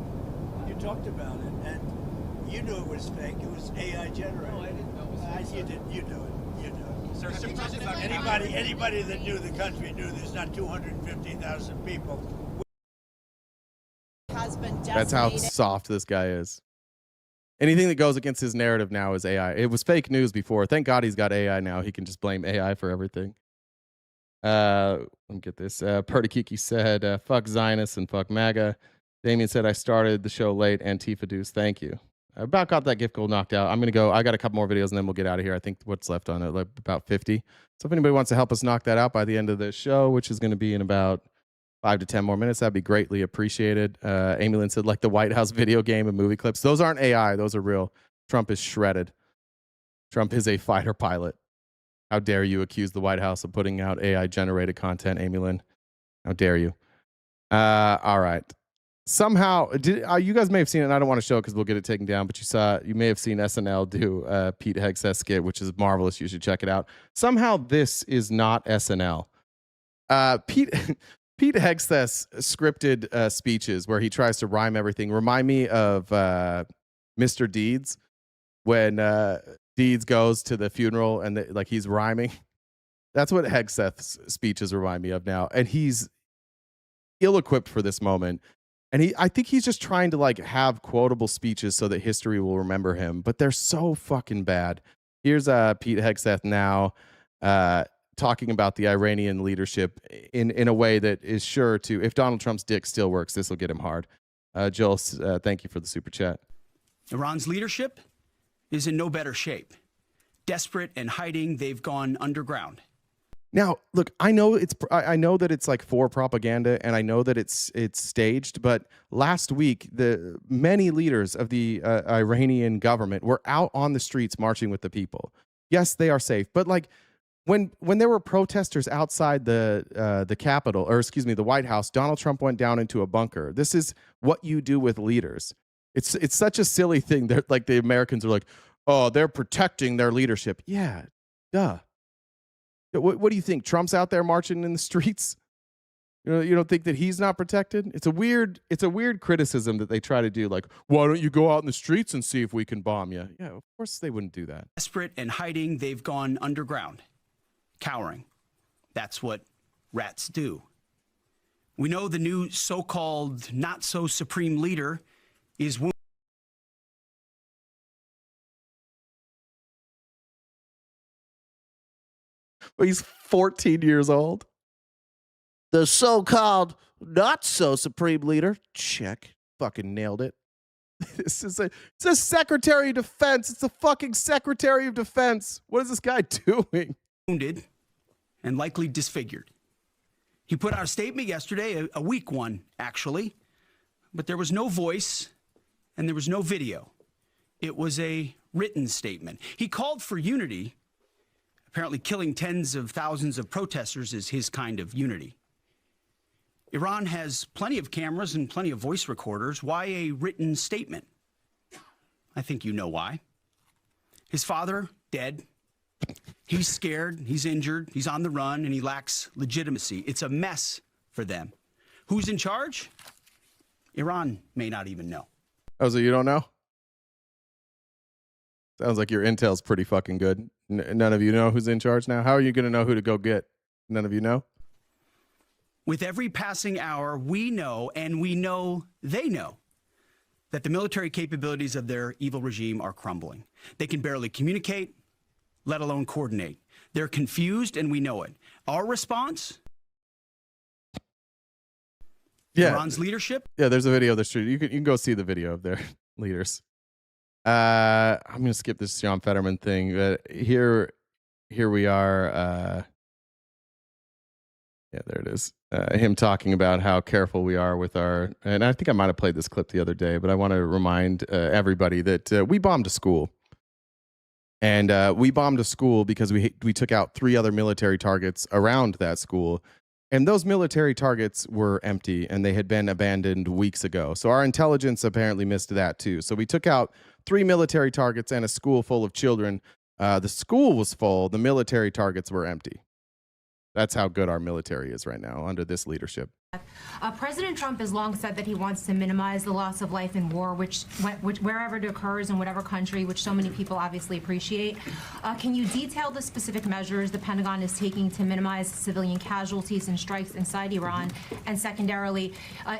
[SPEAKER 11] You talked about it. And you knew it was fake. It was AI generated. No, I didn't know it was fake. You knew it. You knew it. Anybody that knew the country knew there's not 250,000 people.
[SPEAKER 1] That's how soft this guy is. Anything that goes against his narrative now is AI. It was fake news before. Thank God he's got AI now. He can just blame AI for everything. Let me get this. Perdikiki said, fuck Zionists and fuck MAGA. Damien said, I started the show late. Antifa Deuce, thank you. I about got that gift goal knocked out. I'm going to go. I got a couple more videos and then we'll get out of here. I think what's left on it, like about 50. So if anybody wants to help us knock that out by the end of the show, which is going to be in about 5 to 10 more minutes, that'd be greatly appreciated. Amy Lynn said, like the White House video game and movie clips. Those aren't AI. Those are real. Trump is shredded. Trump is a fighter pilot. How dare you accuse the White House of putting out AI-generated content, Amy Lynn? How dare you? All right. Somehow, you guys may have seen it, and I don't want to show it because we'll get it taken down, but you may have seen SNL do Pete Hegseth skit, which is marvelous. You should check it out. Somehow this is not SNL. Pete Hegseth's scripted speeches where he tries to rhyme everything remind me of Mr. Deeds when Deeds goes to the funeral and like he's rhyming. That's what Hegseth's speeches remind me of now. And he's ill-equipped for this moment. And I think he's just trying to like have quotable speeches so that history will remember him. But they're so fucking bad. Here's Pete Hegseth now talking about the Iranian leadership in a way that is sure to, if Donald Trump's dick still works, this will get him hard. Joel, thank you for the super chat.
[SPEAKER 17] Iran's leadership is in no better shape. Desperate and hiding, they've gone underground.
[SPEAKER 1] Now, look, I know that it's like for propaganda, and I know that it's staged. But last week, the many leaders of the Iranian government were out on the streets marching with the people. Yes, they are safe, but like when there were protesters outside the Capitol, or excuse me, the White House, Donald Trump went down into a bunker. This is what you do with leaders. It's such a silly thing. They're like the Americans are like, oh, they're protecting their leadership. Yeah, duh. What do you think? Trump's out there marching in the streets? You don't think that he's not protected? It's a weird criticism that they try to do. Like, why don't you go out in the streets and see if we can bomb you? Yeah, of course they wouldn't do that.
[SPEAKER 17] Desperate and hiding, they've gone underground. cowering. That's what rats do. We know the new so-called not-so-supreme leader is wounded.
[SPEAKER 1] He's 14 years old.
[SPEAKER 18] The so-called not-so-supreme leader, check, fucking nailed it.
[SPEAKER 1] It's a Secretary of Defense. It's a fucking Secretary of Defense. What is this guy doing?
[SPEAKER 17] Wounded and likely disfigured. He put out a statement yesterday, a weak one, actually, but there was no voice and there was no video. It was a written statement. He called for unity. Apparently killing tens of thousands of protesters is his kind of unity. Iran has plenty of cameras and plenty of voice recorders. Why a written statement? I think you know why. His father, dead. He's scared, he's injured, he's on the run, and he lacks legitimacy. It's a mess for them. Who's in charge? Iran may not even know.
[SPEAKER 1] Oh, so you don't know? Sounds like your intel's pretty fucking good. None of you know who's in charge now? How are you going to know who to go get? None of you know?
[SPEAKER 17] With every passing hour, we know, and we know they know, that the military capabilities of their evil regime are crumbling. They can barely communicate, let alone coordinate. They're confused, and we know it. Our response?
[SPEAKER 1] Yeah.
[SPEAKER 17] Iran's leadership?
[SPEAKER 1] Yeah, there's a video of the street. You can go see the video of their leaders. I'm going to skip this John Fetterman thing. But here we are. Yeah, there it is. Him talking about how careful we are with our, and I think I might have played this clip the other day, but I want to remind everybody that we bombed a school. And we bombed a school because we took out 3 other military targets around that school. And those military targets were empty and they had been abandoned weeks ago. So our intelligence apparently missed that too. So we took out 3 military targets and a school full of children. The school was full. The military targets were empty. That's how good our military is right now under this leadership.
[SPEAKER 19] President Trump has long said that he wants to minimize the loss of life in war, which wherever it occurs in whatever country, which so many people obviously appreciate. Can you detail the specific measures the Pentagon is taking to minimize civilian casualties and strikes inside Iran? And secondarily,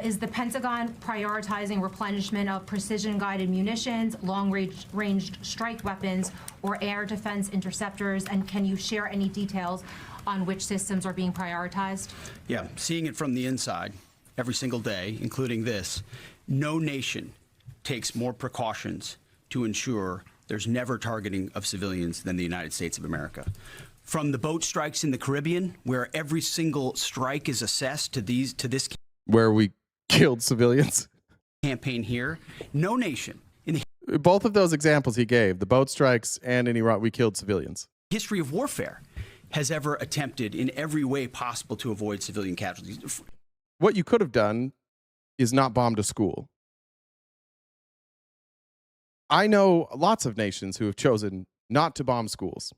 [SPEAKER 19] is the Pentagon prioritizing replenishment of precision-guided munitions, long-ranged strike weapons, or air defense interceptors? And can you share any details on which systems are being prioritized?
[SPEAKER 17] Yeah, seeing it from the inside every single day, including this, no nation takes more precautions to ensure there's never targeting of civilians than the United States of America. From the boat strikes in the Caribbean, where every single strike is assessed to this
[SPEAKER 1] where we killed civilians.
[SPEAKER 17] Campaign here, no nation in the
[SPEAKER 1] both of those examples he gave, the boat strikes and in Iraq, we killed civilians.
[SPEAKER 17] History of warfare has ever attempted in every way possible to avoid civilian casualties.
[SPEAKER 1] What you could have done is not bombed a school. I know lots of nations who have chosen not to bomb schools.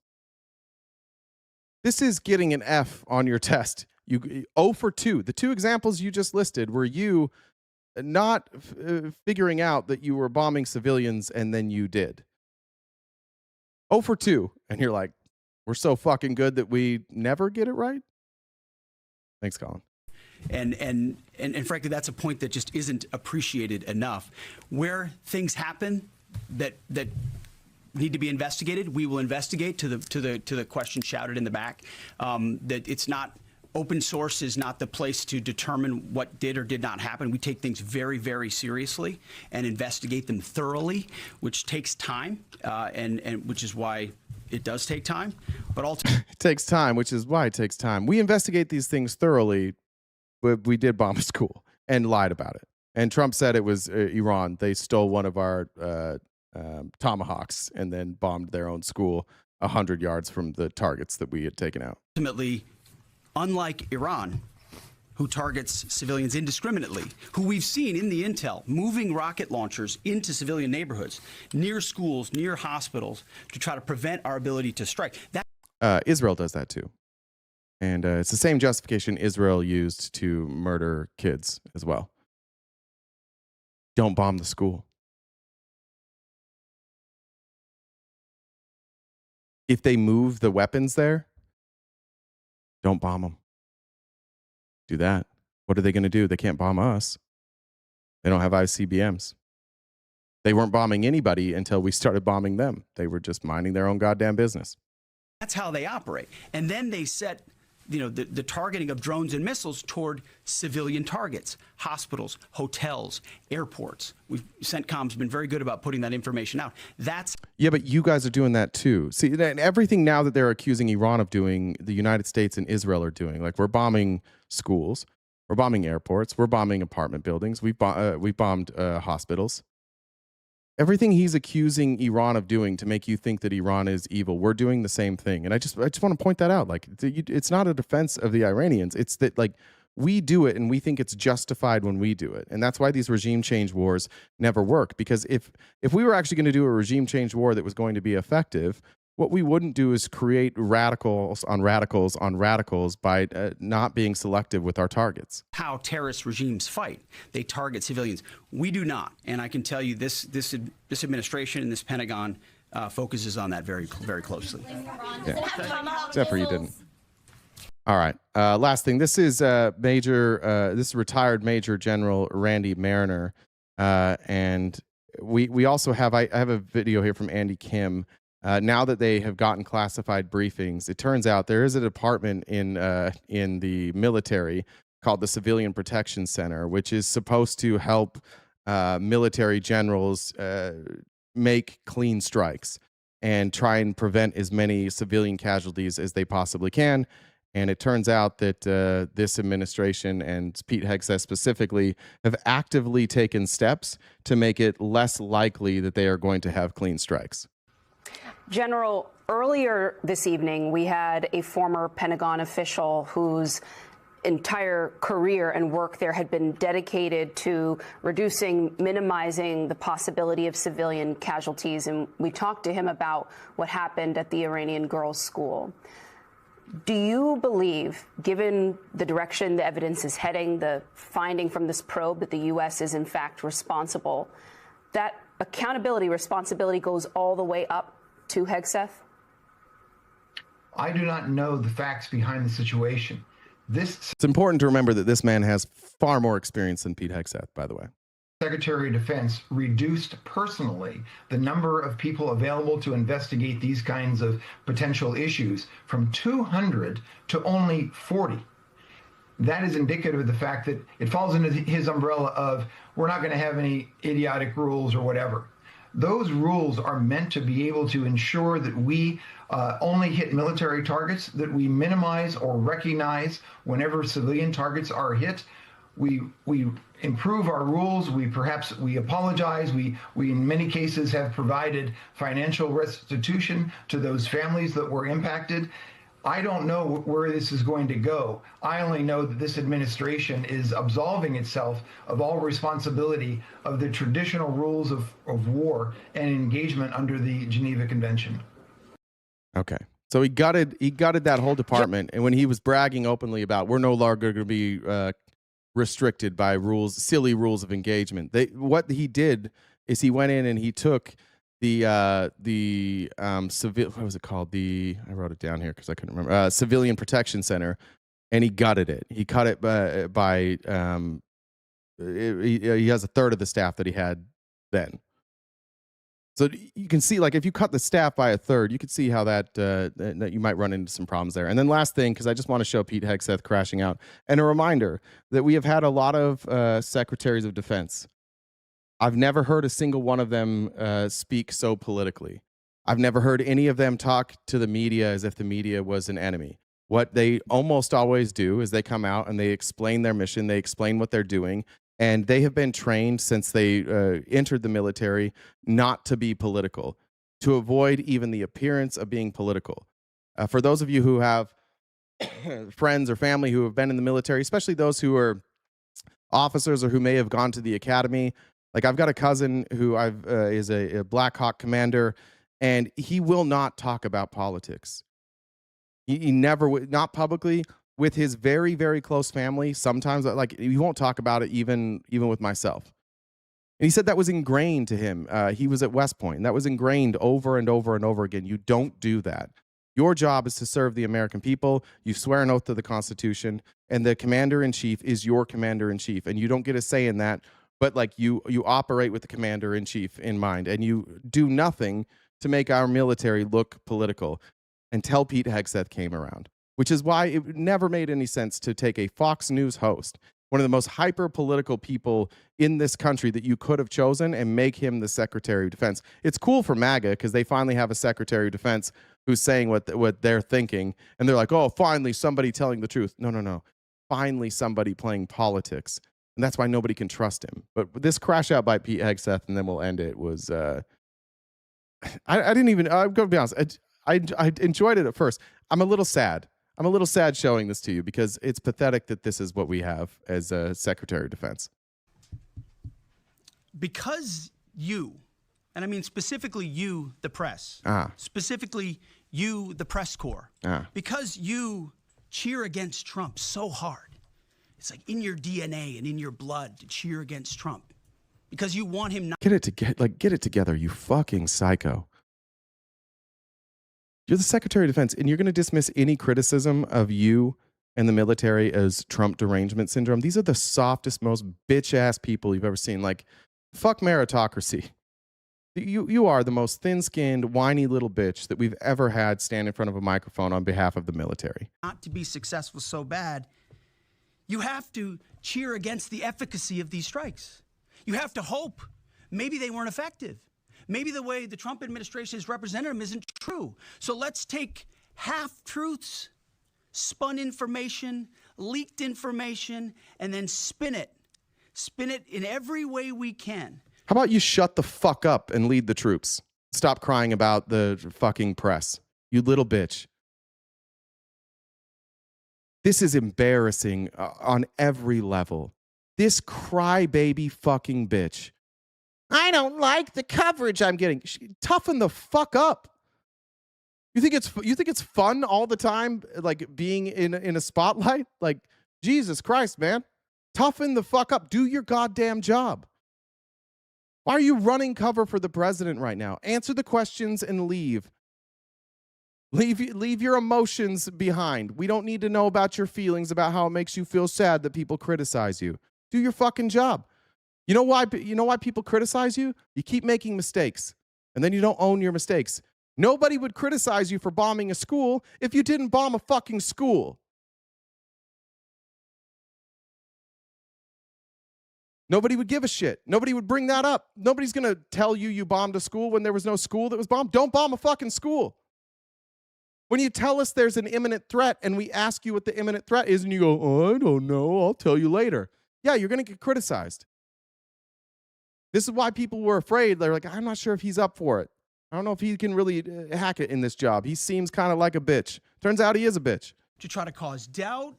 [SPEAKER 1] This is getting an F on your test. You 0 for 2. The 2 examples you just listed were you not figuring out that you were bombing civilians and then you did. 0 for 2. And you're like, we're so fucking good that we never get it right? Thanks, Colin.
[SPEAKER 17] And frankly, that's a point that just isn't appreciated enough. Where things happen that need to be investigated, we will investigate to the question shouted in the back. That it's not open source is not the place to determine what did or did not happen. We take things very, very seriously and investigate them thoroughly, which takes time, and which is why it does take time. But ultimately,
[SPEAKER 1] it takes time, which is why it takes time. We investigate these things thoroughly, but we did bomb a school and lied about it. And Trump said it was Iran. They stole one of our Tomahawks and then bombed their own school 100 yards from the targets that we had taken out.
[SPEAKER 17] Ultimately, unlike Iran, who targets civilians indiscriminately, who we've seen in the intel moving rocket launchers into civilian neighborhoods, near schools, near hospitals, to try to prevent our ability to strike.
[SPEAKER 1] Israel does that too. And it's the same justification Israel used to murder kids as well. Don't bomb the school. If they move the weapons there, Don't bomb them. Do that. What are they going to do? They can't bomb us. They don't have ICBMs. They weren't bombing anybody until we started bombing them. They were just minding their own goddamn business.
[SPEAKER 17] That's how they operate. And then they set, the targeting of drones and missiles toward civilian targets, hospitals, hotels, airports. CENTCOM's been very good about putting that information out.
[SPEAKER 1] Yeah, but you guys are doing that too. See, and everything now that they're accusing Iran of doing, the United States and Israel are doing. Like, we're bombing schools, we're bombing airports, we're bombing apartment buildings, we bombed hospitals. Everything he's accusing Iran of doing to make you think that Iran is evil, we're doing the same thing. And I just want to point that out. Like, it's not a defense of the Iranians. It's that, like, we do it and we think it's justified when we do it. And that's why these regime change wars never work. Because if we were actually going to do a regime change war that was going to be effective, what we wouldn't do is create radicals on radicals on radicals by not being selective with our targets.
[SPEAKER 17] How terrorist regimes fight. They target civilians. We do not. And I can tell you this administration and this Pentagon focuses on that very, very closely.
[SPEAKER 1] Yeah. Except for you didn't. All right. Last thing. This is retired Major General Randy Mariner. And we also have, I have a video here from Andy Kim. Now that they have gotten classified briefings, it turns out there is a department in the military called the Civilian Protection Center, which is supposed to help military generals make clean strikes and try and prevent as many civilian casualties as they possibly can. And it turns out that this administration and Pete Hegseth specifically have actively taken steps to make it less likely that they are going to have clean strikes.
[SPEAKER 20] General, earlier this evening, we had a former Pentagon official whose entire career and work there had been dedicated to minimizing the possibility of civilian casualties. And we talked to him about what happened at the Iranian girls' school. Do you believe, given the direction the evidence is heading, the finding from this probe that the U.S. is in fact responsible, that responsibility goes all the way up to Hegseth?
[SPEAKER 21] I do not know the facts behind the situation.
[SPEAKER 1] It's important to remember that this man has far more experience than Pete Hegseth, by the way.
[SPEAKER 21] Secretary of Defense reduced personally the number of people available to investigate these kinds of potential issues from 200 to only 40. That is indicative of the fact that it falls into his umbrella of, we're not going to have any idiotic rules or whatever. Those rules are meant to be able to ensure that we only hit military targets, that we minimize or recognize whenever civilian targets are hit. We improve our rules. We apologize. We in many cases have provided financial restitution to those families that were impacted. I don't know where this is going to go. I only know that this administration is absolving itself of all responsibility of the traditional rules of war and engagement under the Geneva Convention.
[SPEAKER 1] Okay. So he gutted that whole department. And when he was bragging openly about, we're no longer going to be restricted by silly rules of engagement. What he did is he went in and he took what was it called? I wrote it down here because I couldn't remember. Civilian Protection Center, and he gutted it. He cut it by he has a third of the staff that he had then. So you can see, like, if you cut the staff by a third, you can see how that you might run into some problems there. And then last thing, because I just want to show Pete Hegseth crashing out, and a reminder that we have had a lot of secretaries of defense. I've never heard a single one of them speak so politically. I've never heard any of them talk to the media as if the media was an enemy. What they almost always do is they come out and they explain their mission, they explain what they're doing, and they have been trained since they entered the military not to be political, to avoid even the appearance of being political. For those of you who have friends or family who have been in the military, especially those who are officers or who may have gone to the academy, like, I've got a cousin who is a Black Hawk commander, and he will not talk about politics. He never, not publicly, with his very, very close family. Sometimes, like, he won't talk about it even with myself. And he said that was ingrained to him. He was at West Point, and that was ingrained over and over and over again. You don't do that. Your job is to serve the American people. You swear an oath to the Constitution, and the commander-in-chief is your commander-in-chief, and you don't get a say in that, but like you operate with the commander-in-chief in mind, and you do nothing to make our military look political until Pete Hegseth came around, which is why it never made any sense to take a Fox News host, one of the most hyper-political people in this country that you could have chosen, and make him the Secretary of Defense. It's cool for MAGA because they finally have a Secretary of Defense who's saying what they're thinking, and they're like, oh, finally somebody telling the truth. No. Finally somebody playing politics, and that's why nobody can trust him. But this crash out by Pete Hegseth, and then we'll end it, was... I didn't even... I'm going to be honest. I enjoyed it at first. I'm a little sad. I'm a little sad showing this to you because it's pathetic that this is what we have as a Secretary of Defense.
[SPEAKER 17] Because you, and I mean specifically you, the press, specifically you, the press corps, because you cheer against Trump so hard, it's like in your DNA and in your blood to cheer against Trump because you want him not.
[SPEAKER 1] Get it together, you fucking psycho. You're the Secretary of Defense, and you're going to dismiss any criticism of you and the military as Trump derangement syndrome. These are the softest, most bitch-ass people you've ever seen. Like, fuck meritocracy. You are the most thin-skinned, whiny little bitch that we've ever had stand in front of a microphone on behalf of the military.
[SPEAKER 17] Not to be successful so bad, you have to cheer against the efficacy of these strikes. You have to hope maybe they weren't effective. Maybe the way the Trump administration has represented them isn't true. So let's take half-truths, spun information, leaked information, and then spin it. Spin it in every way we can.
[SPEAKER 1] How about you shut the fuck up and lead the troops? Stop crying about the fucking press. You little bitch. This is embarrassing on every level. This crybaby fucking bitch. I don't like the coverage I'm getting. Toughen the fuck up. You think it's fun all the time, like being in a spotlight? Like, Jesus Christ, man. Toughen the fuck up. Do your goddamn job. Why are you running cover for the president right now? Answer the questions and leave. Leave your emotions behind. We don't need to know about your feelings, about how it makes you feel sad that people criticize you. Do your fucking job. You know why people criticize you? You keep making mistakes, and then you don't own your mistakes. Nobody would criticize you for bombing a school if you didn't bomb a fucking school. Nobody would give a shit. Nobody would bring that up. Nobody's going to tell you bombed a school when there was no school that was bombed. Don't bomb a fucking school. When you tell us there's an imminent threat and we ask you what the imminent threat is and you go, oh, I don't know, I'll tell you later. Yeah, you're going to get criticized. This is why people were afraid. They're like, I'm not sure if he's up for it. I don't know if he can really hack it in this job. He seems kind of like a bitch. Turns out he is a bitch.
[SPEAKER 17] To try to cause doubt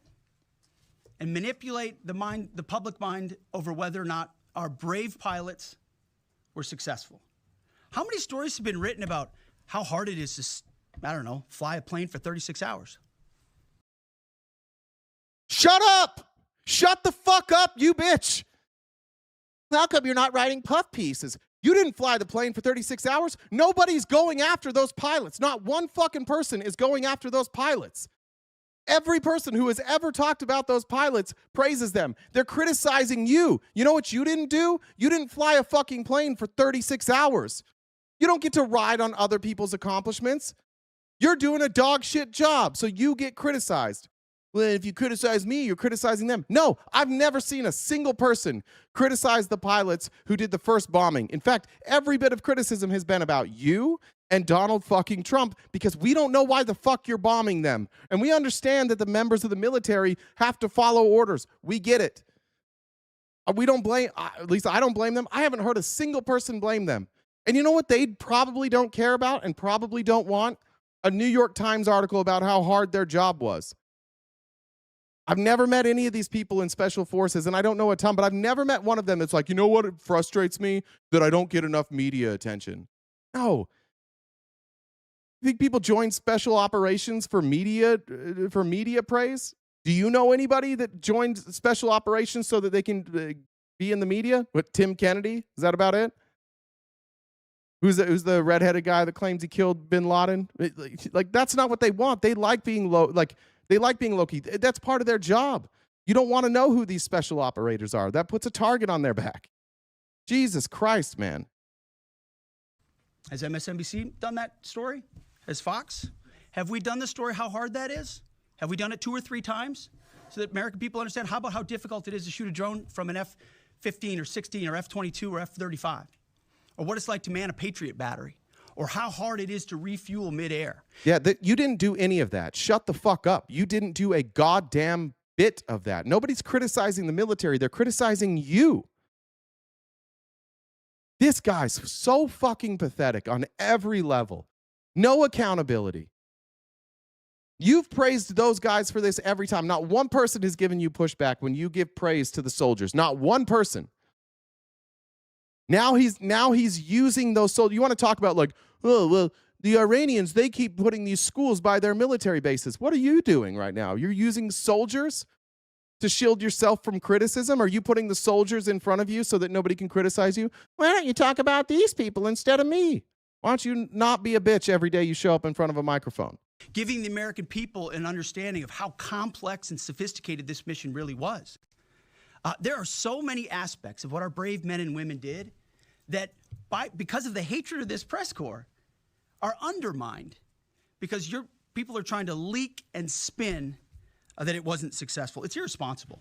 [SPEAKER 17] and manipulate the public mind over whether or not our brave pilots were successful. How many stories have been written about how hard it is to, I don't know, fly a plane for 36 hours?
[SPEAKER 18] Shut up! Shut the fuck up, you bitch! How come you're not writing puff pieces?
[SPEAKER 1] You didn't fly the plane for 36 hours. Nobody's going after those pilots. Not one fucking person is going after those pilots. Every person who has ever talked about those pilots praises them. They're criticizing you. You know what you didn't do? You didn't fly a fucking plane for 36 hours. You don't get to ride on other people's accomplishments. You're doing a dog shit job, so you get criticized. Well, if you criticize me, you're criticizing them. No, I've never seen a single person criticize the pilots who did the first bombing. In fact, every bit of criticism has been about you and Donald fucking Trump because we don't know why the fuck you're bombing them. And we understand that the members of the military have to follow orders. We get it. We don't blame, at least I don't blame them. I haven't heard a single person blame them. And you know what they probably don't care about and probably don't want? A New York Times article about how hard their job was. I've never met any of these people in special forces, and I don't know a ton, but I've never met one of them that's like, you know what, it frustrates me that I don't get enough media attention. No. You think people join special operations for media praise? Do you know anybody that joined special operations so that they can be in the media? What, Tim Kennedy? Is that about it? Who's the redheaded guy that claims he killed bin Laden? Like that's not what they want. They like being they like being low key. That's part of their job. You don't want to know who these special operators are. That puts a target on their back. Jesus Christ, man.
[SPEAKER 17] Has MSNBC done that story? Has Fox? Have we done the story how hard that is? Have we done it 2 or 3 times so that American people understand how about how difficult it is to shoot a drone from an F-15 or 16 or F-22 or F-35? Or what it's like to man a Patriot battery? Or how hard it is to refuel midair?
[SPEAKER 1] Yeah, you didn't do any of that. Shut the fuck up. You didn't do a goddamn bit of that. Nobody's criticizing the military. They're criticizing you. This guy's so fucking pathetic on every level. No accountability. You've praised those guys for this every time. Not one person has given you pushback when you give praise to the soldiers. Not one person. Now he's using those soldiers. You want to talk about like, oh, well, the Iranians, they keep putting these schools by their military bases. What are you doing right now? You're using soldiers to shield yourself from criticism? Are you putting the soldiers in front of you so that nobody can criticize you? Why don't you talk about these people instead of me? Why don't you not be a bitch every day you show up in front of a microphone?
[SPEAKER 17] Giving the American people an understanding of how complex and sophisticated this mission really was. There are so many aspects of what our brave men and women did that because of the hatred of this press corps are undermined because your people are trying to leak and spin that it wasn't successful. It's irresponsible.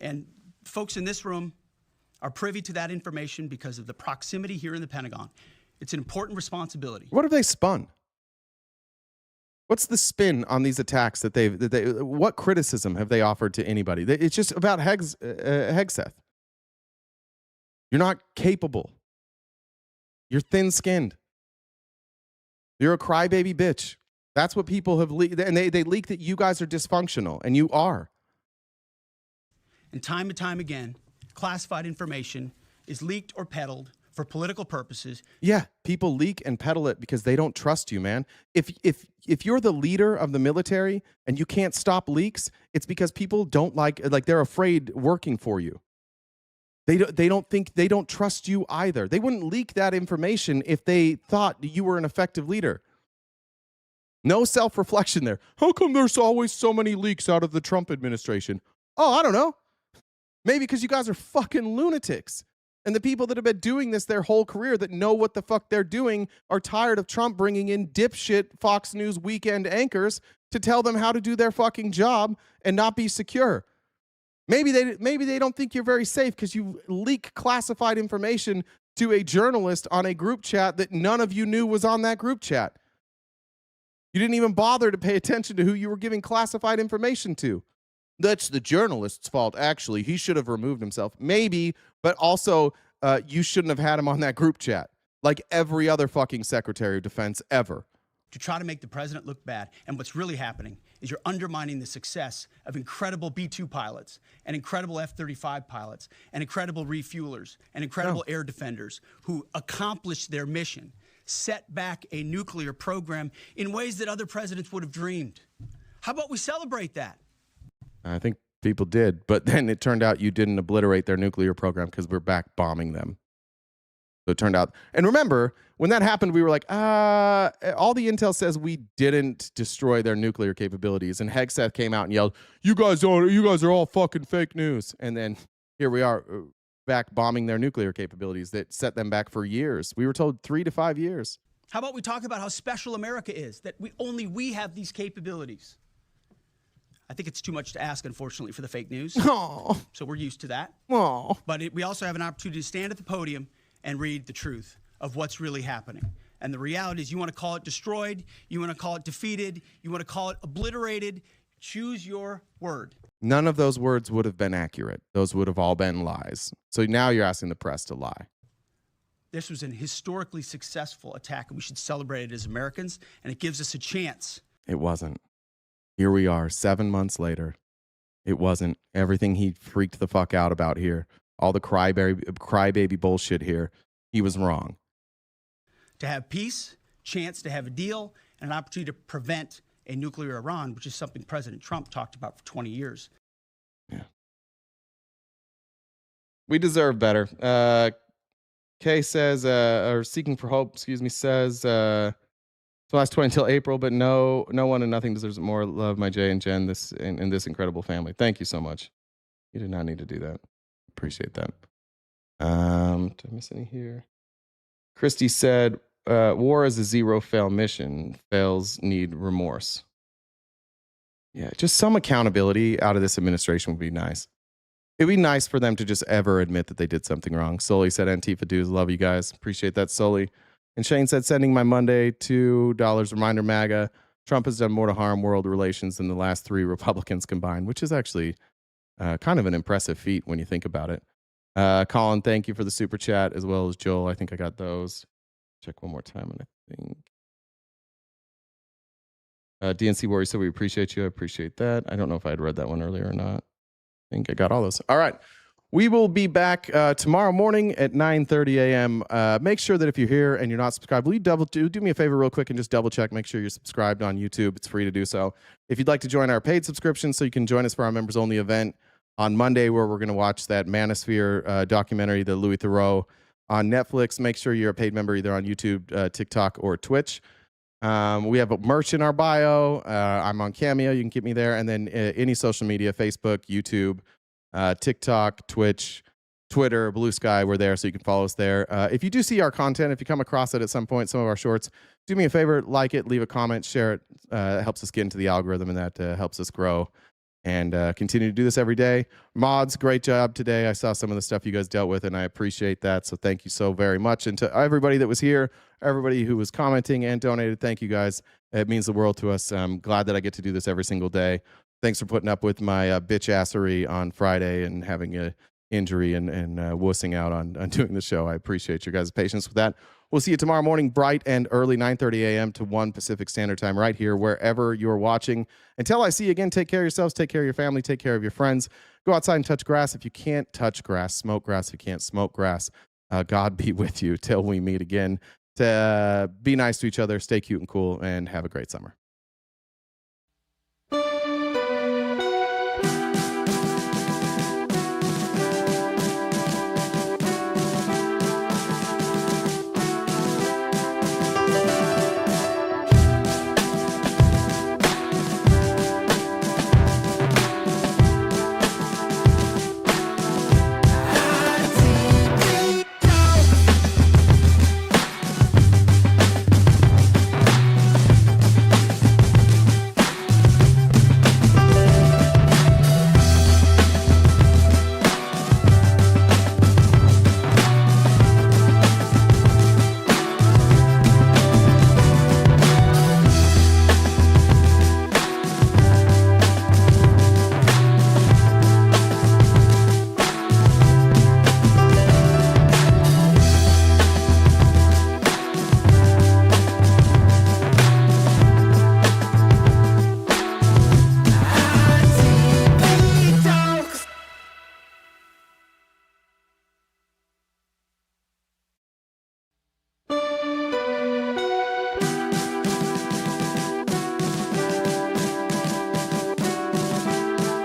[SPEAKER 17] And folks in this room are privy to that information because of the proximity here in the Pentagon. It's an important responsibility.
[SPEAKER 1] What have they spun? What's the spin on these attacks what criticism have they offered to anybody? It's just about Hegseth. You're not capable. You're thin-skinned. You're a crybaby bitch. That's what people have leaked. And they leak that you guys are dysfunctional, and you are.
[SPEAKER 17] And time again, classified information is leaked or peddled for political purposes.
[SPEAKER 1] Yeah, people leak and peddle it because they don't trust you, man. If you're the leader of the military and you can't stop leaks, it's because people don't like they're afraid working for you. They don't trust you either. They wouldn't leak that information if they thought you were an effective leader. No self-reflection there. How come there's always so many leaks out of the Trump administration? Oh, I don't know. Maybe because you guys are fucking lunatics. And the people that have been doing this their whole career that know what the fuck they're doing are tired of Trump bringing in dipshit Fox News weekend anchors to tell them how to do their fucking job and not be secure. Maybe they don't think you're very safe because you leak classified information to a journalist on a group chat that none of you knew was on that group chat. You didn't even bother to pay attention to who you were giving classified information to. That's the journalist's fault. Actually, he should have removed himself. Maybe, but also you shouldn't have had him on that group chat like every other fucking Secretary of Defense ever.
[SPEAKER 17] To try to make the president look bad. And what's really happening is you're undermining the success of incredible B-2 pilots and incredible F-35 pilots and incredible refuelers and incredible air defenders who accomplished their mission, set back a nuclear program in ways that other presidents would have dreamed. How about we celebrate that?
[SPEAKER 1] I think people did, but then it turned out you didn't obliterate their nuclear program because we're back bombing them. So it turned out, and remember, when that happened, we were like, all the intel says we didn't destroy their nuclear capabilities. And Hegseth came out and yelled, you guys are all fucking fake news. And then here we are back bombing their nuclear capabilities that set them back for years. We were told 3 to 5 years.
[SPEAKER 17] How about we talk about how special America is, that we have these capabilities? I think it's too much to ask, unfortunately, for the fake news.
[SPEAKER 1] Oh.
[SPEAKER 17] So we're used to that.
[SPEAKER 1] Oh.
[SPEAKER 17] But we also have an opportunity to stand at the podium and read the truth of what's really happening. And the reality is, you want to call it destroyed, you want to call it defeated, you want to call it obliterated, choose your word.
[SPEAKER 1] None of those words would have been accurate. Those would have all been lies. So now you're asking the press to lie.
[SPEAKER 17] This was an historically successful attack, and we should celebrate it as Americans, and it gives us a chance.
[SPEAKER 1] It wasn't. Here we are, 7 months later. It wasn't. Everything he freaked the fuck out about here, all the crybaby bullshit here, he was wrong.
[SPEAKER 17] To have peace, chance to have a deal, and an opportunity to prevent a nuclear Iran, which is something President Trump talked about for 20 years.
[SPEAKER 1] Yeah. We deserve better. Kay says, or Seeking for Hope, excuse me, says, so last 20 until April, but no one and nothing deserves it more. Love my Jay and Jen in this incredible family. Thank you so much. You did not need to do that. Appreciate that. Did I miss any here? Christy said, war is a zero fail mission. Fails need remorse. Yeah, just some accountability out of this administration would be nice. It'd be nice for them to just ever admit that they did something wrong. Sully said, Antifa dudes, love you guys. Appreciate that, Sully. And Shane said, sending my Monday $2 reminder MAGA. Trump has done more to harm world relations than the last 3 Republicans combined, which is actually kind of an impressive feat when you think about it. Colin, thank you for the super chat, as well as Joel. I think I got those. Check one more time, and I think DNC Warrior said, we appreciate you. I appreciate that. I don't know if I had read that one earlier or not. I think I got all those. All right. We will be back tomorrow morning at 9:30 a.m. Make sure that if you're here and you're not subscribed, will you do me a favor real quick and just double check, make sure you're subscribed on YouTube. It's free to do so. If you'd like to join our paid subscription so you can join us for our members only event on Monday, where we're going to watch that Manosphere documentary, the Louis Theroux, on Netflix, make sure you're a paid member either on YouTube, TikTok, or Twitch. We have a merch in our bio. I'm on Cameo. You can get me there. And then any social media, Facebook, YouTube, TikTok, Twitch, Twitter, Blue Sky, we're there, so you can follow us there. If you do see our content, if you come across it at some point, some of our shorts, do me a favor, like it, leave a comment, share it. It helps us get into the algorithm, and that helps us grow and continue to do this every day. Mods, great job today. I saw some of the stuff you guys dealt with, and I appreciate that, so thank you so very much. And to everybody that was here, everybody who was commenting and donated, thank you guys. It means the world to us. I'm glad that I get to do this every single day. Thanks for putting up with my bitch assery on Friday and having an injury and wussing out on doing the show. I appreciate your guys' patience with that. We'll see you tomorrow morning, bright and early, 9:30 a.m. to 1 Pacific Standard Time, right here, wherever you're watching. Until I see you again, take care of yourselves, take care of your family, take care of your friends. Go outside and touch grass. If you can't touch grass, smoke grass. If you can't smoke grass, God be with you till we meet again. Be nice to each other, stay cute and cool, and have a great summer.